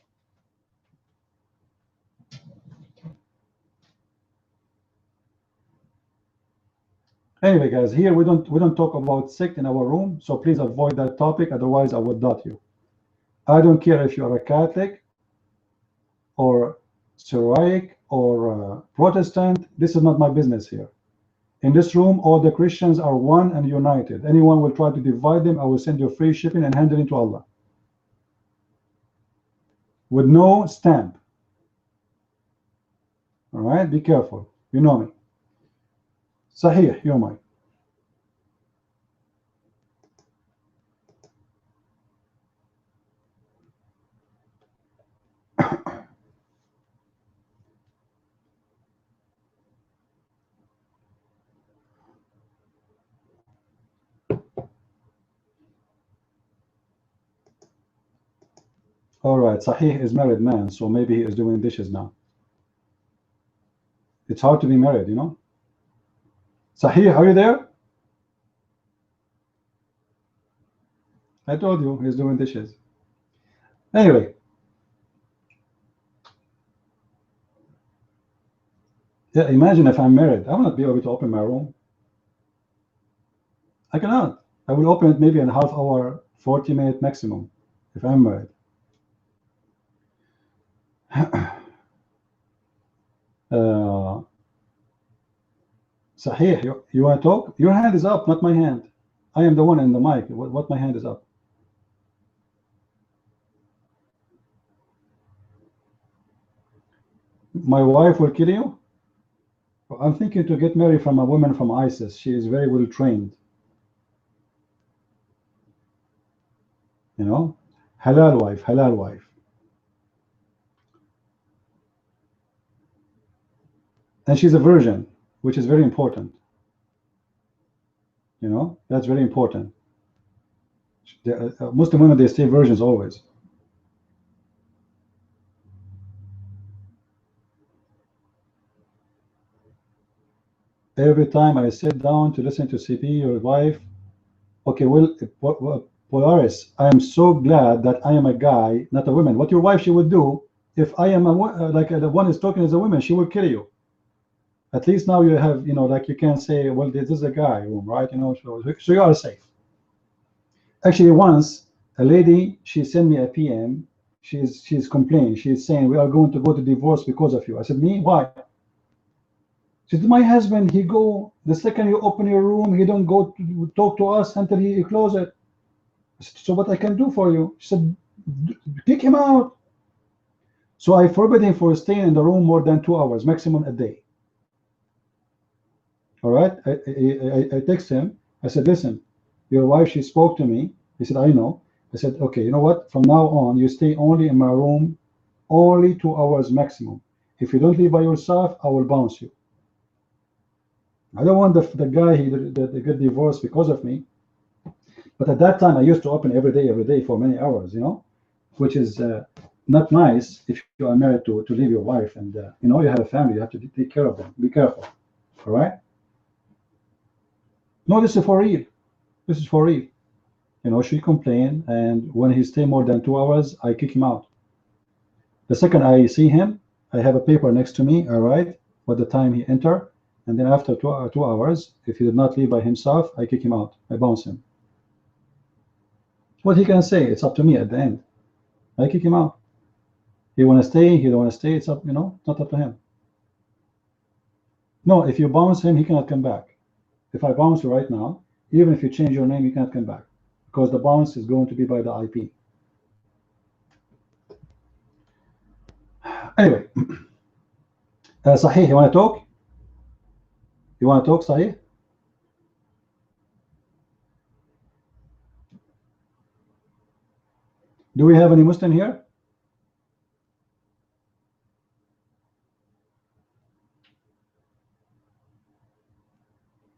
Anyway, guys, here we don't talk about sect in our room, so please avoid that topic. Otherwise, I would dot you. I don't care if you are a Catholic or Syriac or Protestant. This is not my business here. In this room, all the Christians are one and united. Anyone will try to divide them, I will send you free shipping and hand it into Allah. With no stamp. All right, be careful. You know me. Sahih, you're mine. All right, Sahih is married man, so maybe he is doing dishes now. It's hard to be married, you know. Sahih, are you there? I told you he's doing dishes. Anyway. Yeah, imagine if I'm married. I will not be able to open my room. I cannot. I will open it maybe in a half hour, 40-minute maximum, if I'm married. Sahih, you want to talk? Your hand is up, not my hand. I am the one in the mic. What my hand is up? My wife will kill you? I'm thinking to get married from a woman from ISIS. She is very well trained. You know? Halal wife, halal wife. And she's a virgin, which is very important. You know, that's very important. Muslim women, they stay virgins always. Every time I sit down to listen to CP, your wife, okay, well, Polaris, I am so glad that I am a guy, not a woman. What your wife, she would do, if I am like the one is talking as a woman, she will kill you. At least now you have, you know, like you can say, well, this is a guy room, right? You know, so you are safe. Actually, once a lady, she sent me a PM. She's complaining. She's saying we are going to go to divorce because of you. I said, me? Why? She said, my husband, he go the second you open your room, he don't go to talk to us until he close it. I said, so what I can do for you? She said, kick him out. So I forbid him for staying in the room more than 2 hours, maximum a day. All right, I text him. I said, listen, your wife, she spoke to me. He said, I know. I said, okay, you know what? From now on, you stay only in my room, only 2 hours maximum. If you don't leave by yourself, I will bounce you. I don't want the guy that get divorced because of me. But at that time, I used to open every day for many hours, you know, which is not nice if you are married to leave your wife and, you know, you have a family, you have to take care of them. Be careful. All right. No, this is for real. This is for real. You know, she complained, and when he stay more than 2 hours, I kick him out. The second I see him, I have a paper next to me. I write what the time he entered, and then after 2 hours, if he did not leave by himself, I kick him out. I bounce him. What he can say, it's up to me at the end. I kick him out. He want to stay, he don't want to stay. It's up, not up to him. No, if you bounce him, he cannot come back. If I bounce you right now, even if you change your name, you cannot come back because the bounce is going to be by the IP. Anyway, Sahih, you want to talk? You want to talk, Sahih? Do we have any Muslim here?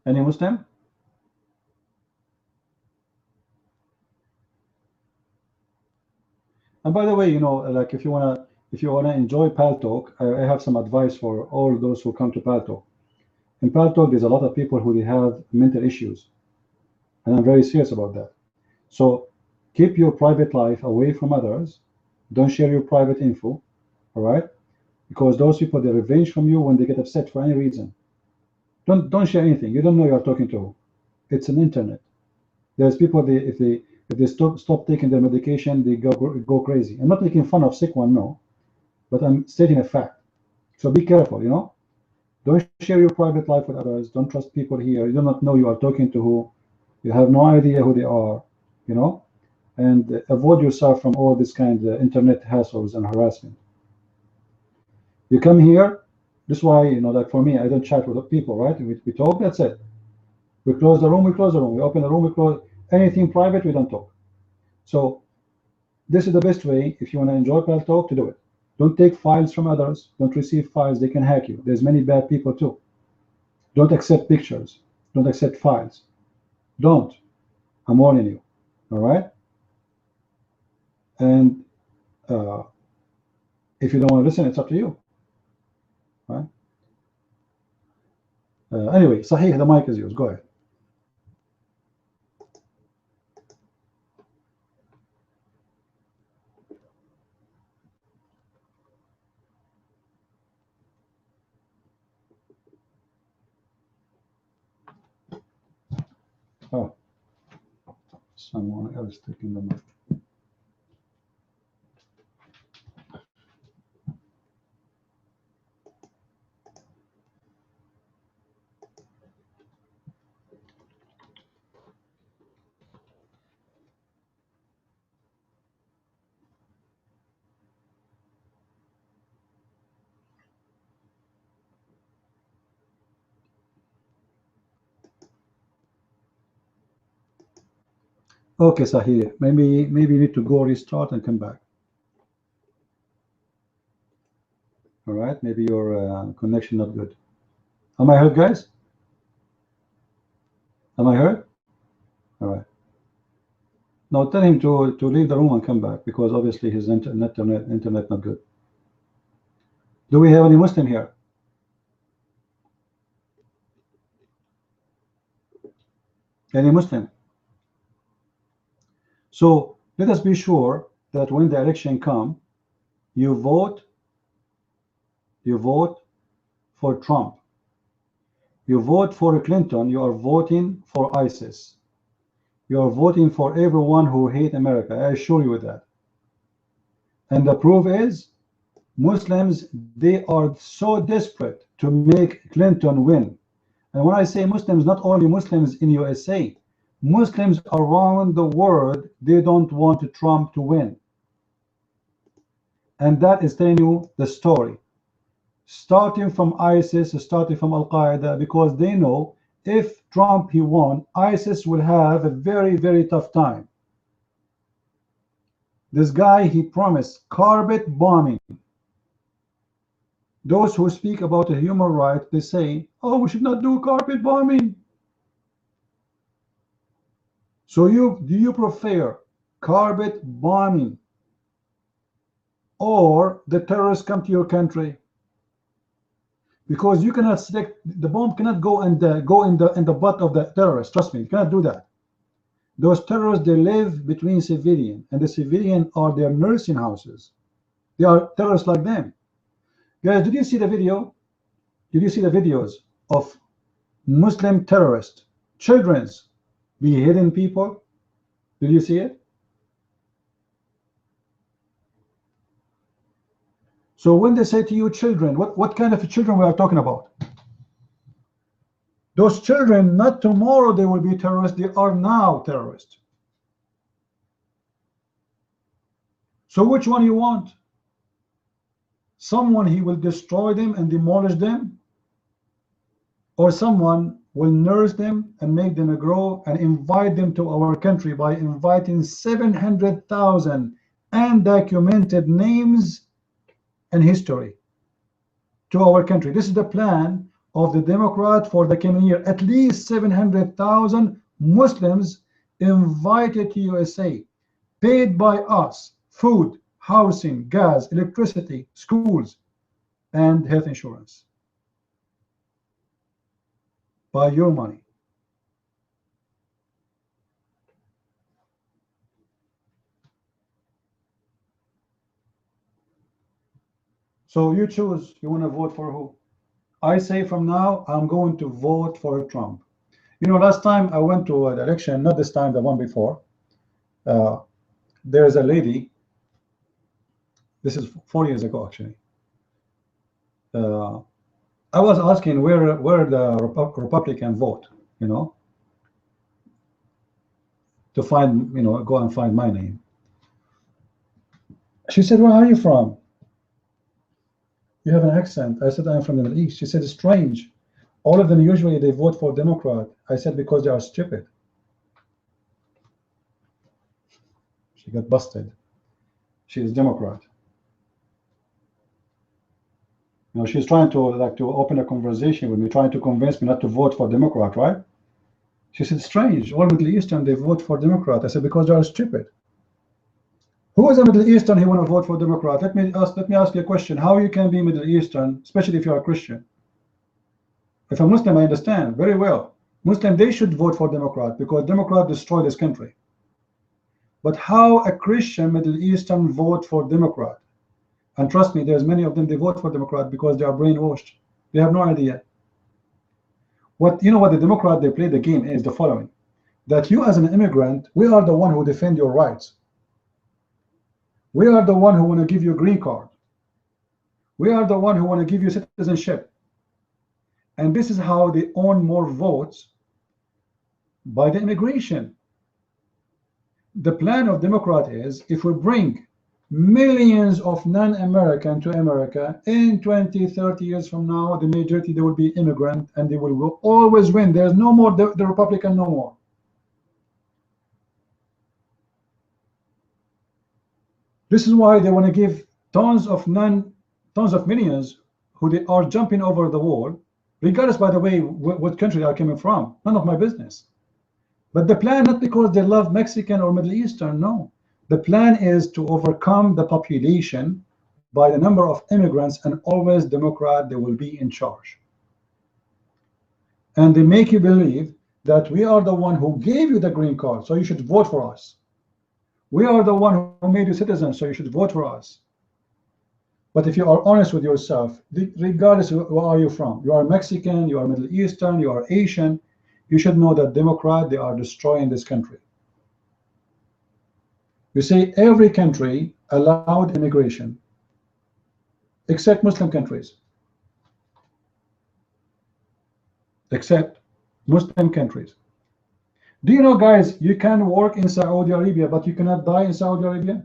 Any Muslim? And by the way, like if you wanna enjoy Pal Talk, I have some advice for all those who come to Pal Talk. In Pal Talk, there's a lot of people who have mental issues, and I'm very serious about that. So keep your private life away from others. Don't share your private info, all right? Because those people, they revenge from you when they get upset for any reason. Don't share anything. You don't know you are talking to who. It's an internet. There's people, if they stop taking their medication, they go crazy. I'm not making fun of sick one, no, but I'm stating a fact. So be careful, Don't share your private life with others. Don't trust people here. You do not know you are talking to who. You have no idea who they are, and avoid yourself from all this kind of internet hassles and harassment. You come here, this is why, like for me, I don't chat with people, right? We talk, that's it. We close the room, we close the room. We open the room, we close. Anything private, we don't talk. So this is the best way, if you want to enjoy Pal Talk, to do it. Don't take files from others. Don't receive files. They can hack you. There's many bad people too. Don't accept pictures. Don't accept files. Don't. I'm warning you. All right? And if you don't want to listen, it's up to you. Right? Anyway, Sahih, the mic is yours. Go ahead. Oh, someone else taking the mic. Okay, Sahih, maybe you need to go restart and come back. All right, maybe your connection not good. Am I heard, guys? Am I heard? All right. Now tell him to leave the room and come back because obviously his internet not good. Do we have any Muslim here? Any Muslim? So let us be sure that when the election come, you vote for Trump. You vote for Clinton, you are voting for ISIS. You are voting for everyone who hate America. I assure you that. And the proof is Muslims, they are so desperate to make Clinton win. And when I say Muslims, not only Muslims in USA, Muslims around the world, they don't want Trump to win. And that is telling you the story. Starting from ISIS, starting from Al-Qaeda, because they know if Trump he won, ISIS will have a very, very tough time. This guy, he promised carpet bombing. Those who speak about a human right, they say, oh, we should not do carpet bombing. So do you prefer carpet bombing or the terrorists come to your country? Because you cannot select, the bomb cannot go in the butt of the terrorist. Trust me, you cannot do that. Those terrorists, they live between civilian, and the civilian are their nursing houses. They are terrorists like them. Guys, did you see the video? Did you see the videos of Muslim terrorists, children's beheading people? Did you see it? So when they say to you children, what kind of children we are talking about? Those children, not tomorrow they will be terrorists, they are now terrorists. So which one you want? Someone he will destroy them and demolish them, or someone will nurse them and make them grow and invite them to our country by inviting 700,000 undocumented names and history to our country. This is the plan of the Democrat for the coming year. At least 700,000 Muslims invited to USA, paid by us, food, housing, gas, electricity, schools, and health insurance. By your money. So you choose, you want to vote for who? I say from now, I'm going to vote for Trump. You know, last time I went to an election, not this time, the one before, there's a lady, this is 4 years ago actually, I was asking where the Republican vote, you know, to find, you know, go and find my name. She said, where are you from? You have an accent. I said, I'm from the Middle East. She said, strange. All of them usually they vote for Democrat. I said, because they are stupid. She got busted. She is Democrat. You know, she's trying to open a conversation with me, trying to convince me not to vote for Democrat, right? She said, strange. All Middle Eastern they vote for Democrat. I said, because they are stupid. Who is a Middle Eastern who want to vote for Democrat? Let me ask you a question. How you can be Middle Eastern, especially if you are a Christian? If a Muslim, I understand very well. Muslim, they should vote for Democrat because Democrat destroy this country. But how a Christian Middle Eastern vote for Democrat? And trust me, there's many of them, they vote for Democrat because they are brainwashed. They have no idea. You know what the Democrat, they play the game is the following. That you as an immigrant, we are the one who defend your rights. We are the one who want to give you a green card. We are the one who want to give you citizenship. And this is how they own more votes by the immigration. The plan of Democrat is if we bring millions of non-American to America in 20, 30 years from now, the majority they will be immigrant and they will always win. There's no more the Republican no more. This is why they want to give tons of millions who they are jumping over the wall, regardless, by the way, what country they are coming from. None of my business. But the plan, not because they love Mexican or Middle Eastern, no. The plan is to overcome the population by the number of immigrants, and always Democrat, they will be in charge. And they make you believe that we are the one who gave you the green card, so you should vote for us. We are the one who made you citizens, so you should vote for us. But if you are honest with yourself, regardless of where are you from, you are Mexican, you are Middle Eastern, you are Asian, you should know that Democrat, they are destroying this country. You see, every country allowed immigration, except Muslim countries. Except Muslim countries. Do you know, guys, you can work in Saudi Arabia, but you cannot die in Saudi Arabia?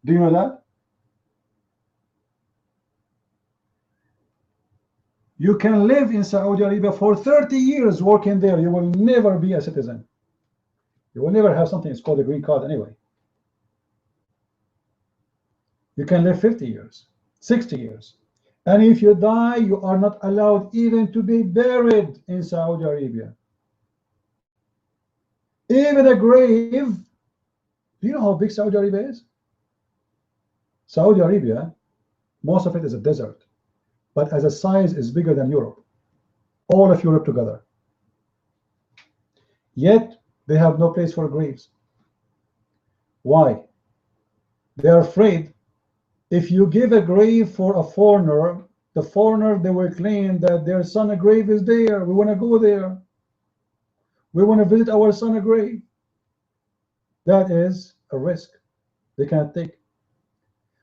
Do you know that? You can live in Saudi Arabia for 30 years working there. You will never be a citizen. You will never have something that's called a green card anyway. You can live 50 years, 60 years. And if you die, you are not allowed even to be buried in Saudi Arabia. Even a grave. Do you know how big Saudi Arabia is? Saudi Arabia, most of it is a desert, but as a size is bigger than Europe, all of Europe together. Yet they have no place for graves. Why? They are afraid If you give a grave for a foreigner, the foreigner, they will claim that their son grave is there. We want to go there. We want to visit our son grave. That is a risk they can't take.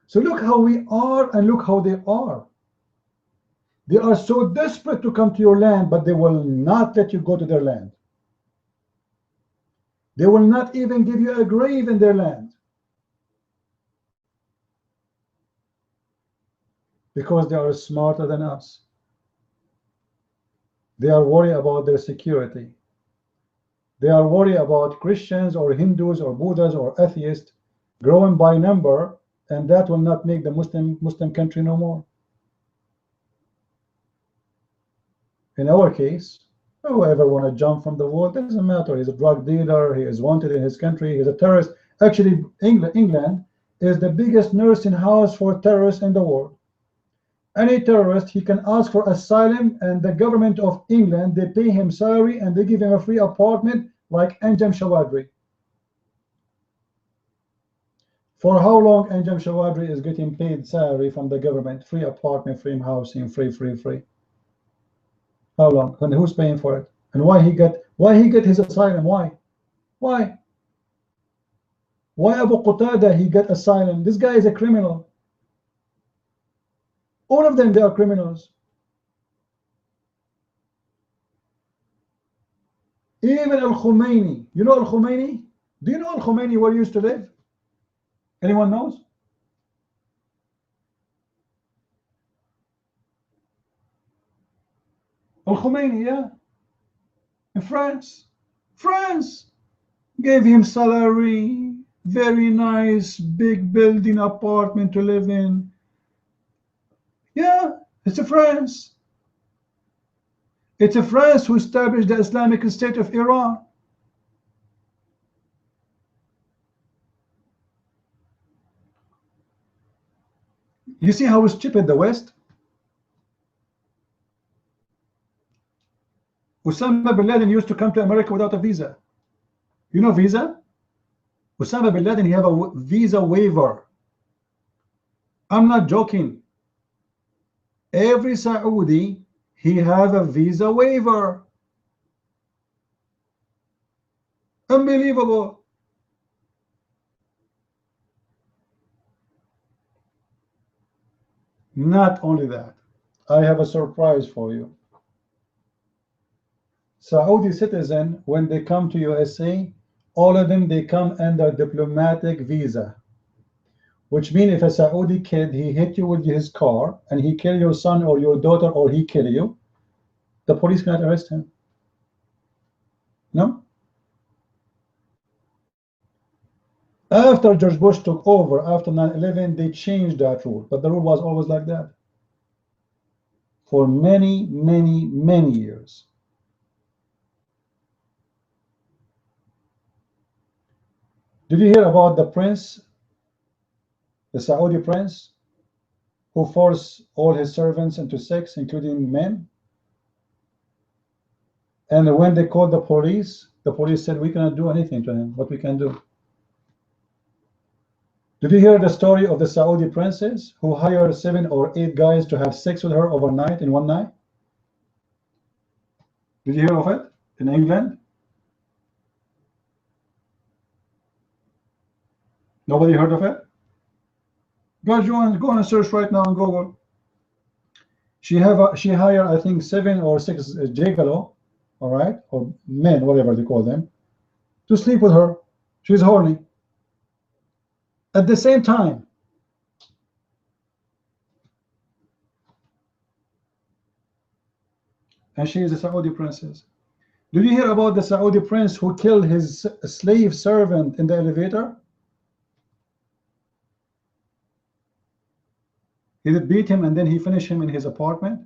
So look how we are and look how they are. They are so desperate to come to your land, but they will not let you go to their land. They will not even give you a grave in their land. Because they are smarter than us. They are worried about their security. They are worried about Christians or Hindus or Buddhas or atheists growing by number, and that will not make the Muslim country no more. In our case, whoever want to jump from the wall, doesn't matter. He's a drug dealer, he is wanted in his country, he's a terrorist. Actually, England is the biggest nursing house for terrorists in the world. Any terrorist, he can ask for asylum, and the government of England, they pay him salary and they give him a free apartment, like Anjem Shawadri. For how long Anjem Shawadri is getting paid salary from the government, free apartment, free housing, free. How long? And who's paying for it? And why he get his asylum? Why? Why Abu Qatada, he got asylum? This guy is a criminal. All of them, they are criminals. Even Al-Khomeini. You know Al-Khomeini? Do you know Al-Khomeini where he used to live? Anyone knows? Al-Khomeini, yeah. In France. France gave him salary, very nice, big building, apartment to live in. Yeah, it's a France. It's a France who established the Islamic State of Iran. You see how stupid the West? Osama bin Laden used to come to America without a visa. You know visa? Osama bin Laden, he have a visa waiver. I'm not joking. Every Saudi, he have a visa waiver. Unbelievable. Not only that, I have a surprise for you. Saudi citizen, when they come to USA, all of them, they come under diplomatic visa. Which means if a Saudi kid, he hit you with his car and he kill your son or your daughter, or he kill you, the police cannot arrest him. No? After George Bush took over, after 9/11, they changed that rule. But the rule was always like that. For many years. Did you hear about the prince, the Saudi prince, who forced all his servants into sex, including men? And when they called the police said, we cannot do anything to him. What we can do? Did you hear the story of the Saudi princess who hired 7 or 8 guys to have sex with her overnight in one night? Did you hear of it in England? Nobody heard of it? Go on and search right now on Google. She hired, I think, 7 or 6 gigolo, all right, or men, whatever they call them, to sleep with her. She's horny. At the same time, and she is a Saudi princess. Did you hear about the Saudi prince who killed his slave servant in the elevator? He did beat him and then he finished him in his apartment.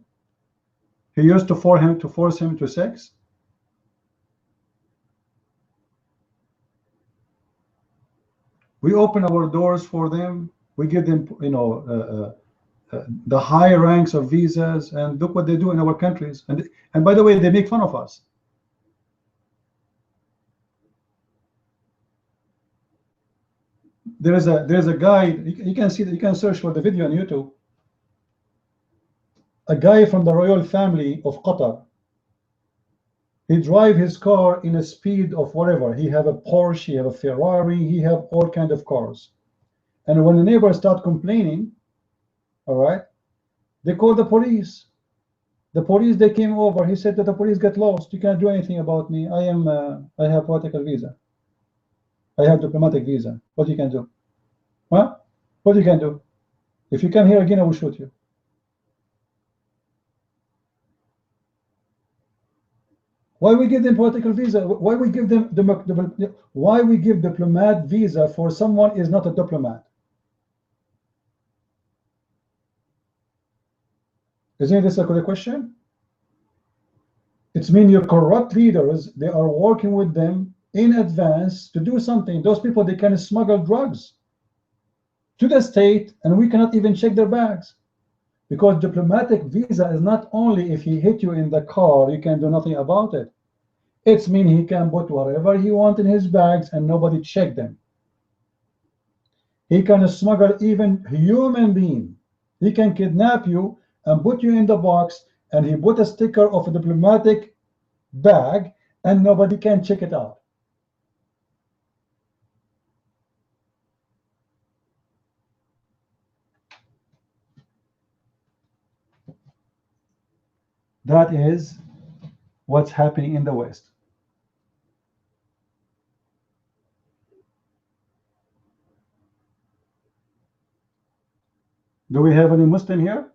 He used to force him to sex. We open our doors for them. We give them, the high ranks of visas, and look what they do in our countries. And by the way, they make fun of us. There's a guy, you can see that, you can search for the video on YouTube. A guy from the royal family of Qatar. He drive his car in a speed of whatever. He have a Porsche, he have a Ferrari, he have all kind of cars. And when the neighbors start complaining, all right, they call the police. The police, they came over. He said that the police get lost. You can't do anything about me. I have political visa. I have diplomatic visa. What you can do? Huh? What you can do? If you come here again, I will shoot you. Why we give them political visa? Why we give them why we give diplomat visa for someone is not a diplomat? Isn't this a good question? It's mean your corrupt leaders, they are working with them in advance to do something. Those people, they can smuggle drugs to the state, and we cannot even check their bags. Because diplomatic visa is not only if he hit you in the car, you can do nothing about it. It's mean he can put whatever he wants in his bags and nobody check them. He can smuggle even human being. He can kidnap you and put you in the box, and he put a sticker of a diplomatic bag and nobody can check it out. That is what's happening in the West. Do we have any Muslim here?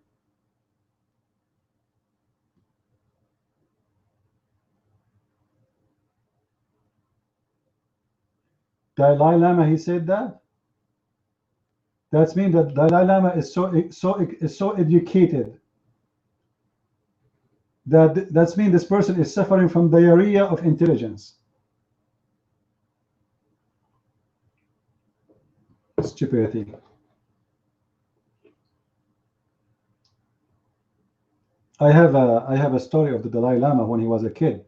Dalai Lama, he said that. That means that Dalai Lama is so educated that means this person is suffering from diarrhea of intelligence. Stupidity. I have a story of the Dalai Lama when he was a kid.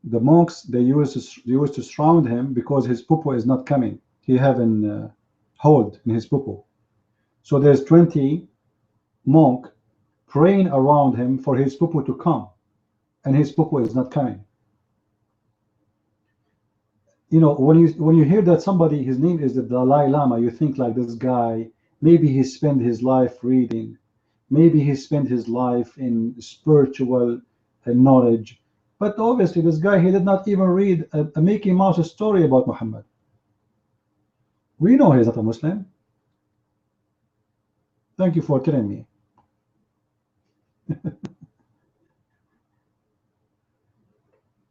The monks, they used to surround him because his poo is not coming. He having hold in his poo. So there's 20 monk praying around him for his poo to come, and his poo is not coming. You know, when you hear that somebody, his name is the Dalai Lama, you think like this guy, maybe he spent his life reading, maybe he spent his life in spiritual knowledge. But obviously this guy, he did not even read a Mickey Mouse story about Muhammad. We know he's not a Muslim. Thank you for telling me.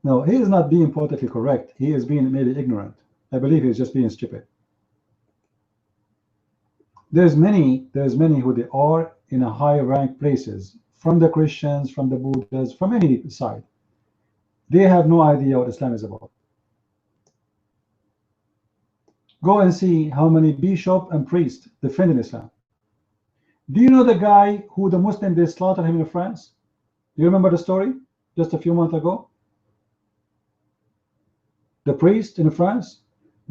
No, he is not being politically correct. He is being maybe ignorant. I believe he's just being stupid. There's many who they are in a high rank places, from the Christians, from the Buddhists, from any side. They have no idea what Islam is about. Go and see how many bishop and priests defend Islam. Do you know the guy who the Muslim, they slaughtered him in France? Do you remember the story just a few months ago? The priest in France.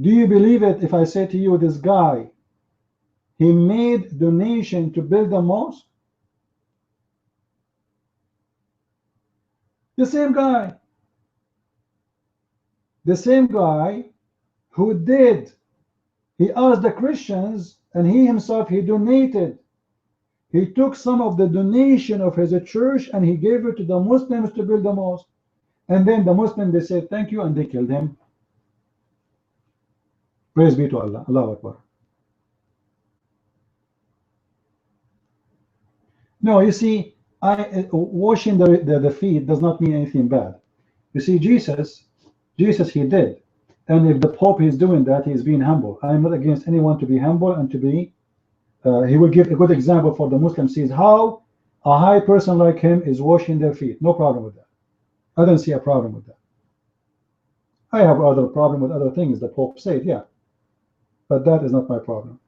Do you believe it if I say to you, this guy, he made donation to build a mosque? The same guy who did, he asked the Christians, and he himself, he donated. He took some of the donation of his church and he gave it to the Muslims to build the mosque. And then the Muslims, they said thank you, and they killed him. Praise be to Allah. Allahu Akbar. No, you see, washing the feet does not mean anything bad. You see, Jesus he did. And if the Pope is doing that, he is being humble. I'm not against anyone to be humble and to be, he will give a good example for the Muslims, sees how a high person like him is washing their feet. No problem with that. I don't see a problem with that. I have other problem with other things the Pope said, yeah. But that is not my problem.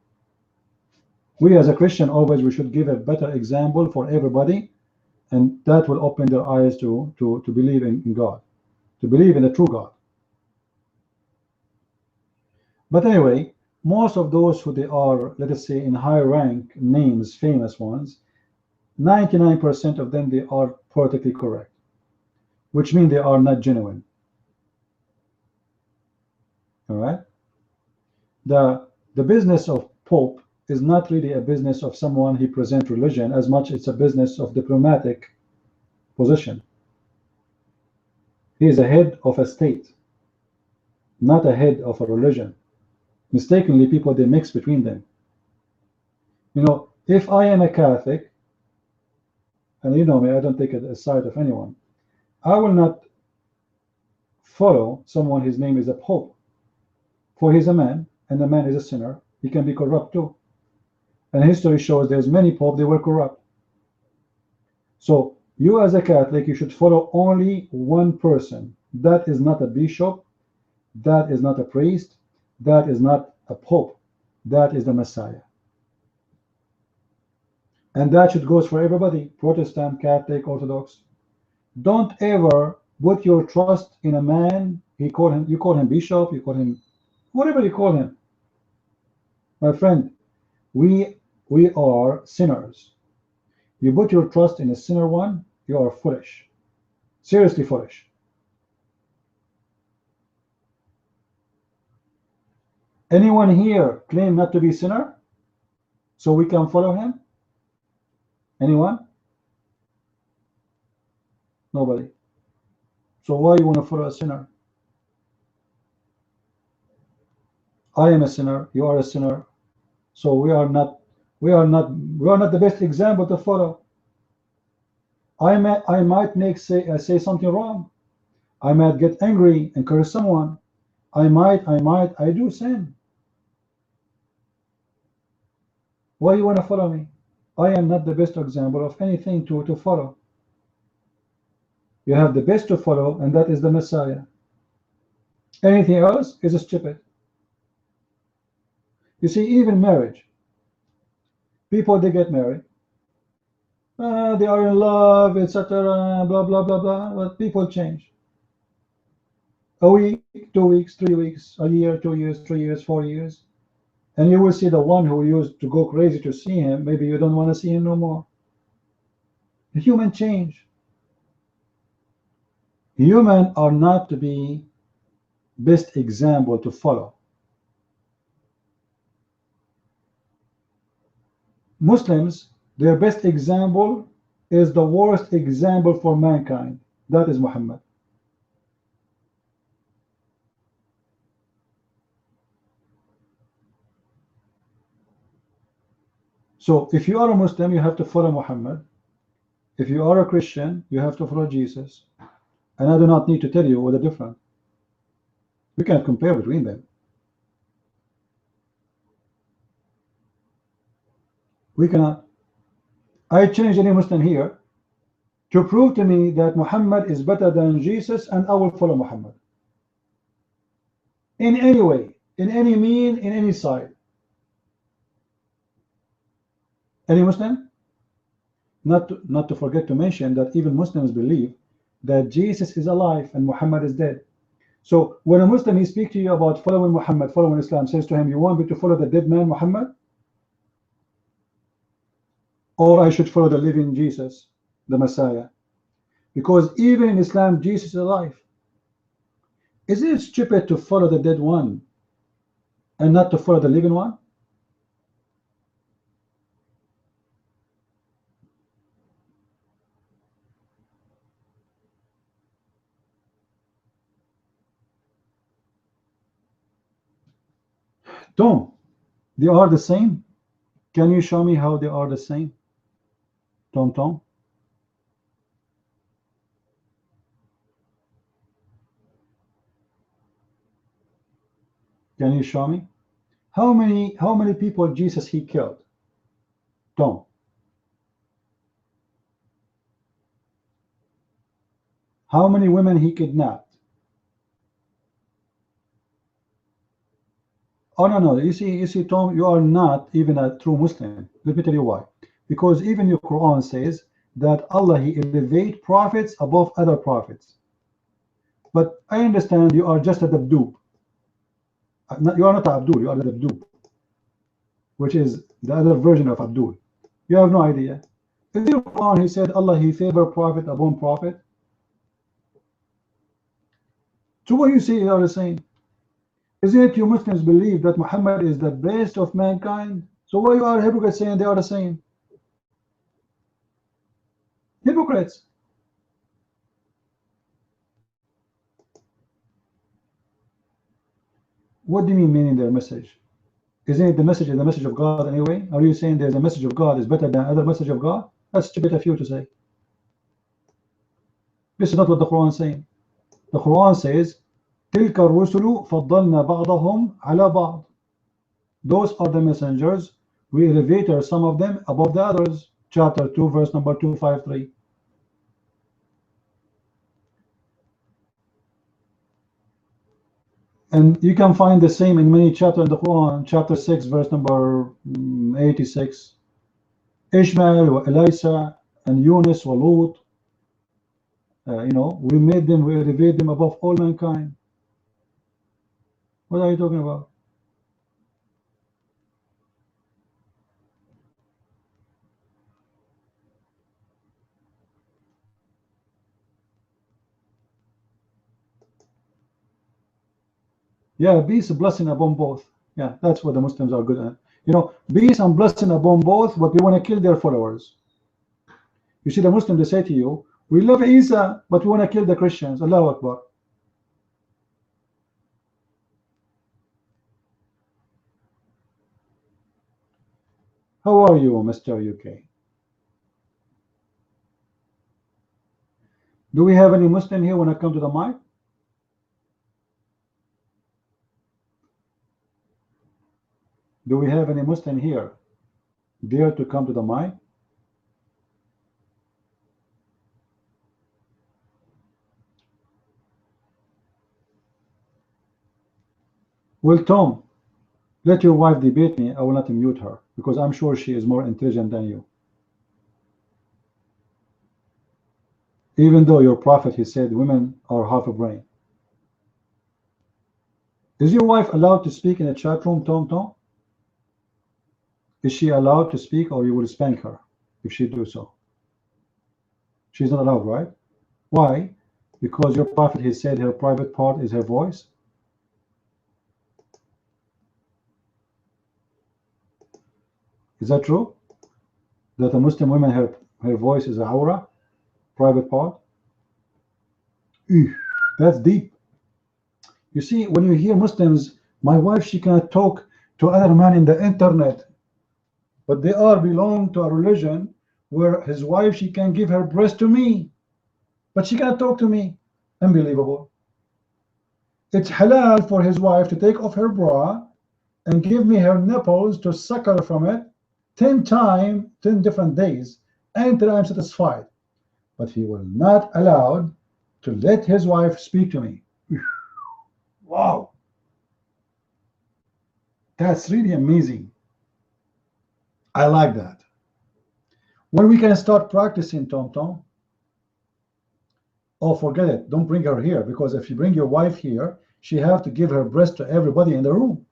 We as a Christian, always we should give a better example for everybody, and that will open their eyes to believe in God, to believe in the true God. But anyway, most of those who they are, let us say, in high rank names, famous ones, 99% of them, they are politically correct, which means they are not genuine. All right. The business of Pope is not really a business of someone he presents religion as much it's a business of diplomatic position. He is a head of a state, not a head of a religion. Mistakenly, people, they mix between them. You know, if I am a Catholic, and you know me, I don't take a side of anyone, I will not follow someone his name is a Pope, for he's a man, and a man is a sinner. He can be corrupt too. And history shows there's many popes, they were corrupt. So you as a Catholic, you should follow only one person. That is not a bishop, that is not a priest, that is not a pope, that is the Messiah. And that should go for everybody, Protestant, Catholic, Orthodox. Don't ever put your trust in a man. You call him bishop, you call him whatever you call him. My friend, we are sinners. You put your trust in a sinner one, you are foolish. Seriously foolish. Anyone here claim not to be sinner? So we can follow him? Anyone? Nobody. So why you want to follow a sinner? I am a sinner, you are a sinner. So we are not the best example to follow. I might say something wrong. I might get angry and curse someone. I do sin. Why you want to follow me? I am not the best example of anything to follow. You have the best to follow, and that is the Messiah. Anything else is stupid. You see, even marriage. People, they get married. They are in love, etc. Blah, blah, blah, blah. But people change. A week, 2 weeks, 3 weeks, a year, 2 years, 3 years, 4 years. And you will see the one who used to go crazy to see him, maybe you don't want to see him no more. The human change. Humans are not to be best example to follow. Muslims, their best example is the worst example for mankind. That is Muhammad. So if you are a Muslim, you have to follow Muhammad. If you are a Christian, you have to follow Jesus. And I do not need to tell you what the difference. We can't compare between them. We cannot. I challenge any Muslim here to prove to me that Muhammad is better than Jesus, and I will follow Muhammad. In any way, in any mean, in any side. Any Muslim? Not to forget to mention that even Muslims believe that Jesus is alive and Muhammad is dead. So when a Muslim he speaks to you about following Muhammad, following Islam, says to him, you want me to follow the dead man Muhammad? Or I should follow the living Jesus, the Messiah? Because even in Islam, Jesus is alive. Is it stupid to follow the dead one and not to follow the living one? Tom, they are the same. Can you show me how they are the same? Tom? Can you show me? How many people Jesus he killed? Tom. How many women he kidnapped? Oh no, you see, Tom, you are not even a true Muslim. Let me tell you why. Because even your Quran says that Allah he elevate prophets above other prophets. But I understand you are just a dabdoob. You are not a Abdul, you are a dabdoob. which is the other version of Abdul. You have no idea. In the Quran, he said Allah, he favor prophet upon prophet. So what you say you are saying? Isn't it you Muslims believe that Muhammad is the best of mankind? So why you are hypocrites saying they are the same? Hypocrites. What do you mean their message? Isn't it the message is the message of God anyway? Are you saying there's a message of God is better than other message of God? That's stupid of you to say. This is not what the Quran is saying. The Quran says, تِلْكَ الرُّسُلُ فَضَّلْنَا بَعْضَهُمْ عَلَى بَعْض. Those are the messengers. We elevated some of them above the others. Chapter 2, verse number 253. And you can find the same in many chapters in the Quran. Chapter 6, verse number 86. Ishmael, Elisa, and Yunus, Lut. We made them, we elevate them above all mankind. What are you talking about? Yeah, peace and blessing upon both. Yeah, that's what the Muslims are good at. Peace and blessing upon both, but we want to kill their followers. You see, the Muslims, they say to you, we love Isa, but we want to kill the Christians. Allahu Akbar. How are you, Mr. UK? Do we have any Muslim here when I come to the mic? Do we have any Muslim here dare to come to the mic? Well, Tom, let your wife debate me. I will not mute her because I'm sure she is more intelligent than you. Even though your prophet, he said women are half a brain. Is your wife allowed to speak in a chat room, Tom? Is she allowed to speak, or you will spank her if she do so? She's not allowed, right? Why? Because your prophet, he said her private part is her voice. Is that true? That a Muslim woman, her voice is a aura, private part? Ew, that's deep. You see, when you hear Muslims, my wife, she cannot talk to other man in the internet, but they belong to a religion where his wife, she can give her breast to me, but she cannot talk to me. Unbelievable. It's halal for his wife to take off her bra and give me her nipples to suckle from it 10 times, 10 different days, until I'm satisfied. But he will not allow to let his wife speak to me. Wow. That's really amazing. I like that. When we can start practicing, Tom? Oh, forget it. Don't bring her here, because if you bring your wife here, she have to give her breast to everybody in the room.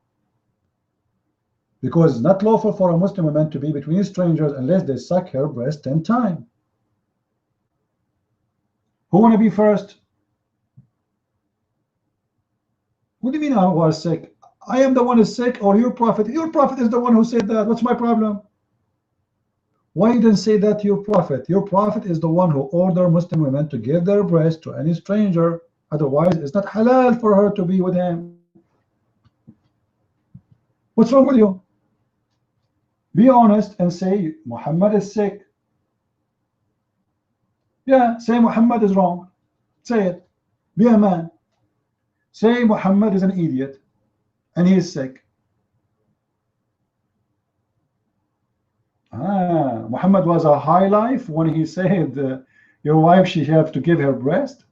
Because it's not lawful for a Muslim woman to be between strangers unless they suck her breast 10 times. Who want to be first? What do you mean I was sick? I am the one who is sick, or your prophet? Your prophet is the one who said that. What's my problem? Why you didn't say that to your prophet? Your prophet is the one who ordered Muslim women to give their breast to any stranger. Otherwise, it's not halal for her to be with him. What's wrong with you? Be honest and say Muhammad is sick. Yeah, say Muhammad is wrong. Say it. Be a man. Say Muhammad is an idiot and he is sick. Muhammad was a high life when he said your wife, she have to give her breast.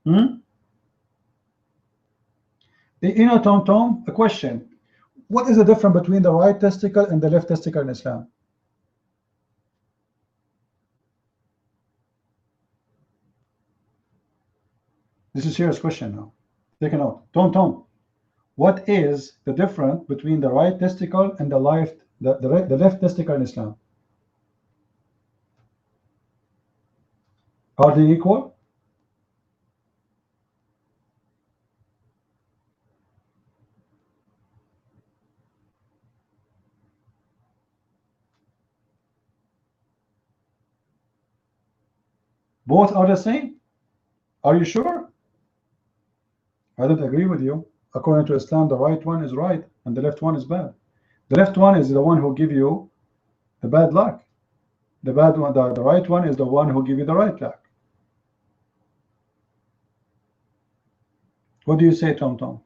You know, Tom, a question. What is the difference between the right testicle and the left testicle in Islam? This is a serious question now. Take a note. Tom, What is the difference between the right testicle and the left testicle in Islam? Are they equal? Both are the same? Are you sure? I don't agree with you. According to Islam, the right one is right and the left one is bad. The left one is the one who give you the bad luck. The bad one, the right one is the one who give you the right luck. What do you say, Tom Tom?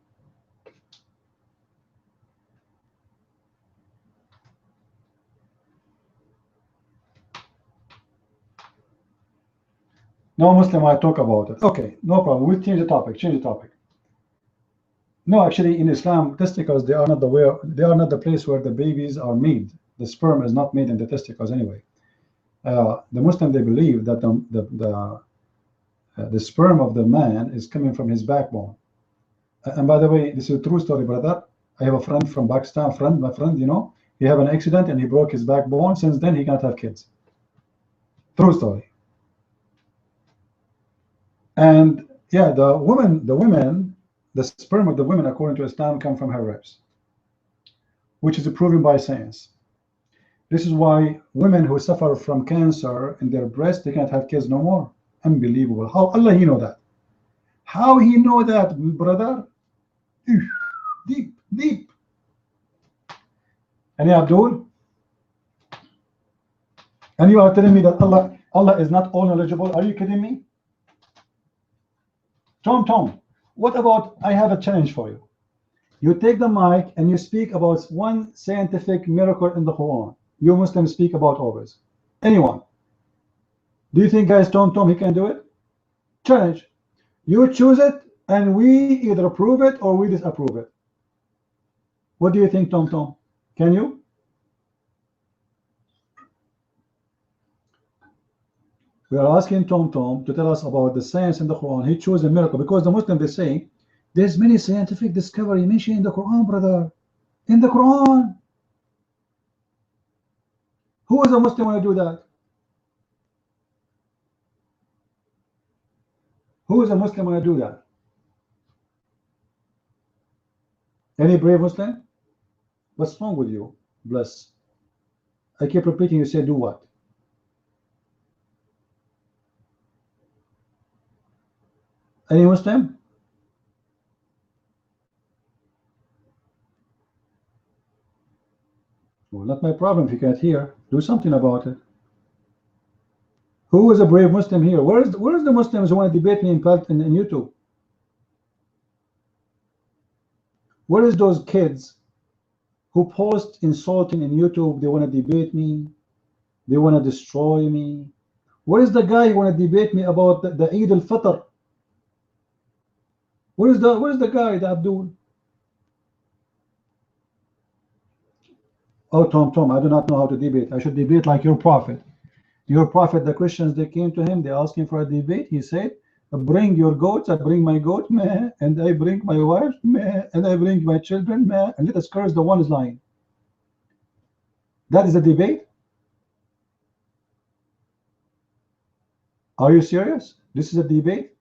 No Muslim I talk about it. Okay, no problem. We'll change the topic. Change the topic. No, actually, in Islam, testicles they are not the place where the babies are made. The sperm is not made in the testicles anyway. The Muslim they believe that the sperm of the man is coming from his backbone. And by the way, this is a true story, brother. I have a friend from Pakistan. My friend, you know, he had an accident and he broke his backbone. Since then, he can't have kids. True story. And yeah, the sperm of the women, according to Islam, come from her ribs, which is proven by science. This is why women who suffer from cancer in their breast, they can't have kids no more. Unbelievable. How Allah He know that? How He know that, brother? Deep, deep. And Abdul, and you are telling me that Allah is not all knowledgeable? Are you kidding me? Tom, what about, I have a challenge for you. You take the mic and you speak about one scientific miracle in the Quran. You Muslims speak about always. Anyone. Do you think, guys, Tom, he can do it? Challenge. You choose it and we either approve it or we disapprove it. What do you think, Tom? Can you? We are asking Tom to tell us about the science in the Quran. He chose a miracle because the Muslims they say there's many scientific discovery mentioned in the Quran, brother. In the Quran. Who is a Muslim when I do that? Who is a Muslim when I do that? Any brave Muslim? What's wrong with you? Bless. I keep repeating, you say do what? Any Muslim? Well, not my problem if you can't hear. Do something about it. Who is a brave Muslim here? Where's the Muslims who want to debate me in YouTube? Where is those kids who post insulting in YouTube? They want to debate me. They want to destroy me. Where is the guy who want to debate me about the Eid al-Fitr? Where's the guy, the Abdul? Oh, Tom, I do not know how to debate. I should debate like your prophet. Your prophet, the Christians, they came to him, they asked him for a debate. He said, bring your goats, I bring my goat, meh, and I bring my wife, meh, and I bring my children, meh, and let us curse the one is lying. That is a debate? Are you serious? This is a debate?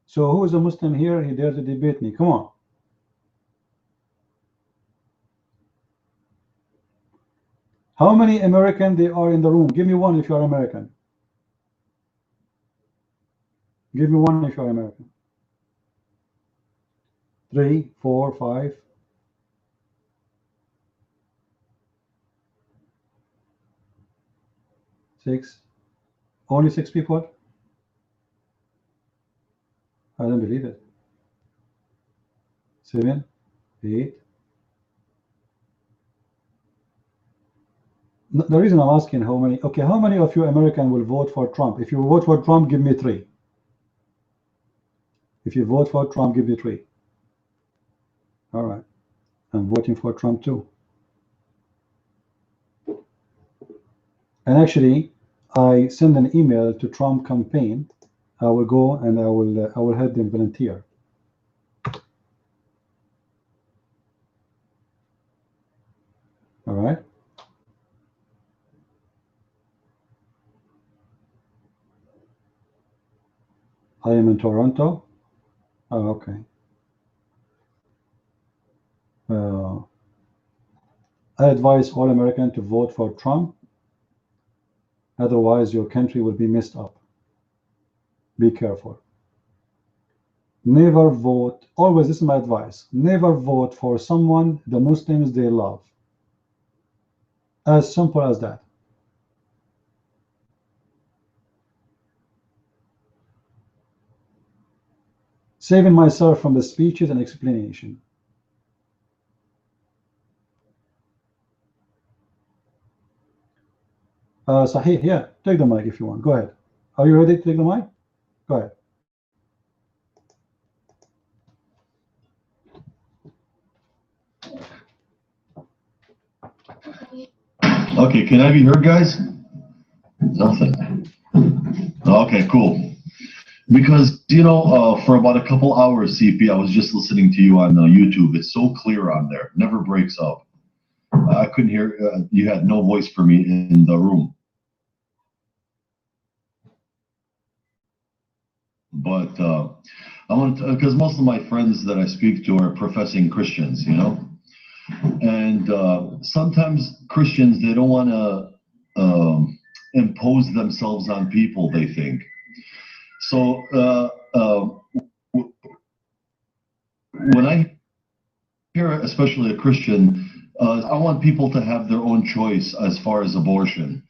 So who is a Muslim here? He dares to debate me. Come on. How many American they are in the room? Give me one if you are American. Give me one if you are American. 3, 4, 5. 6. Only 6 people? I don't believe it. 7, 8. The reason I'm asking how many, okay, how many of you American will vote for Trump? If you vote for Trump, give me 3. If you vote for Trump, give me 3. All right. I'm voting for Trump too. And actually, I send an email to Trump campaign. I will go and I will help them volunteer. All right. I am in Toronto. Oh, okay. I advise all Americans to vote for Trump. Otherwise, your country will be messed up. Be careful. Never vote. Always, this is my advice. Never vote for someone the Muslims they love. As simple as that. Saving myself from the speeches and explanation. Sahih, yeah, take the mic if you want. Go ahead. Are you ready to take the mic? Go ahead. Okay, can I be heard, guys? Nothing. Okay, cool. Because, for about a couple hours, CP, I was just listening to you on YouTube. It's so clear on there. Never breaks up. I couldn't hear, you had no voice for me in the room. But I want to, because most of my friends that I speak to are professing Christians, and sometimes Christians, they don't want to impose themselves on people, they think. So when I hear, especially a Christian, I want people to have their own choice as far as abortion.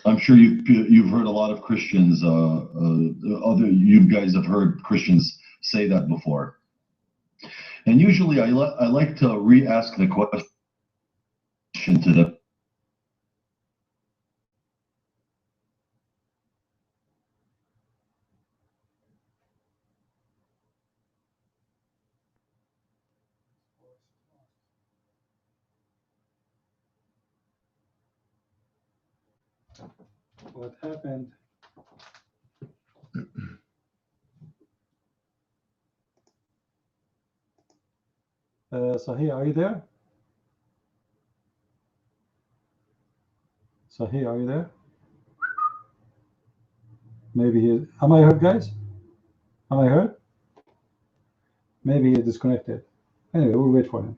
I'm sure you've heard a lot of Christians, you guys have heard Christians say that before. And usually I like to re-ask the question to them. What happened? Sahih, are you there? Sahih, are you there? Maybe he. Am I heard, guys? Am I heard? Maybe he's disconnected. Anyway, we'll wait for him.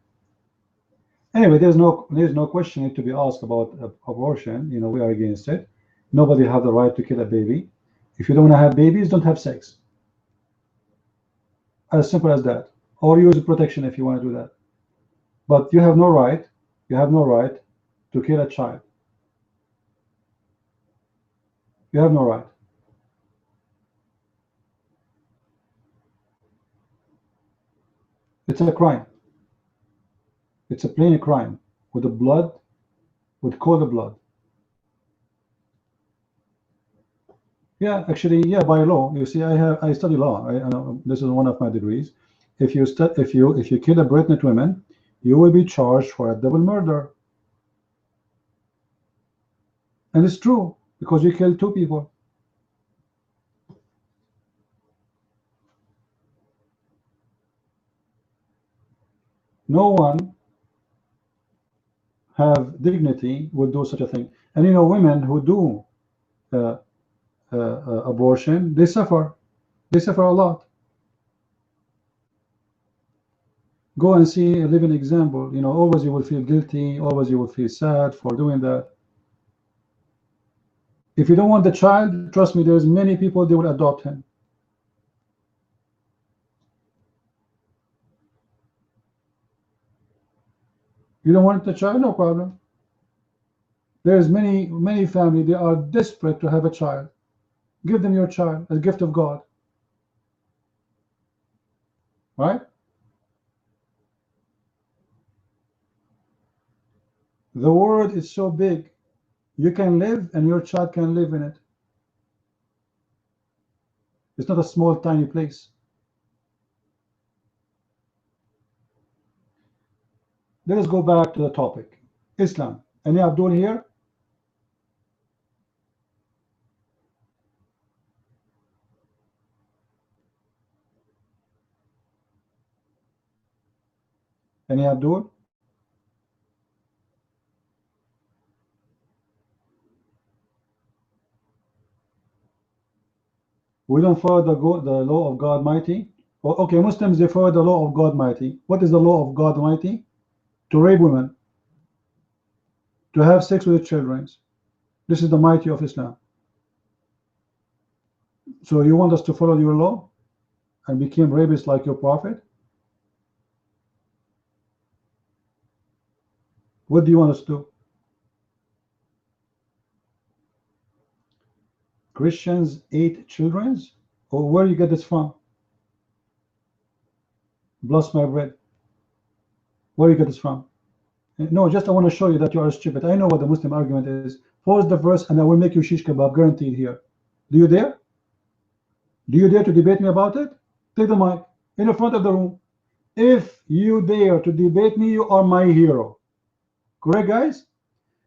Anyway, there's no question to be asked about abortion. We are against it. Nobody have the right to kill a baby. If you don't want to have babies, don't have sex. As simple as that. Or use protection if you want to do that. But you have no right. You have no right to kill a child. You have no right. It's a crime. It's a plain crime with the blood, with cold blood. Yeah, actually, yeah, by law. You see, I study law. I know this is one of my degrees. If you kill a pregnant woman, you will be charged for a double murder. And it's true because you killed two people. No one have dignity would do such a thing. And women who do abortion, they suffer. They suffer a lot. Go and see a living example. Always you will feel guilty. Always you will feel sad for doing that. If you don't want the child, trust me, there's many people they will adopt him. You don't want the child, no problem. There's many families, they are desperate to have a child. Give them your child, a gift of God. Right? The world is so big. You can live and your child can live in it. It's not a small, tiny place. Let us go back to the topic. Islam. Any Abdul here? Any Abdul? We don't follow the law of God Mighty. Okay, Muslims, they follow the law of God Mighty. What is the law of God Mighty? To rape women, to have sex with children. This is the mighty of Islam. So you want us to follow your law and become rapists like your prophet? What do you want us to do? Christians ate children? Or where you get this from? Bless my bread. Where you get this from? No, just I want to show you that you are stupid. I know what the Muslim argument is. Pause the verse and I will make you shish kebab, guaranteed here. Do you dare? Do you dare to debate me about it? Take the mic in the front of the room. If you dare to debate me, you are my hero. Correct, guys?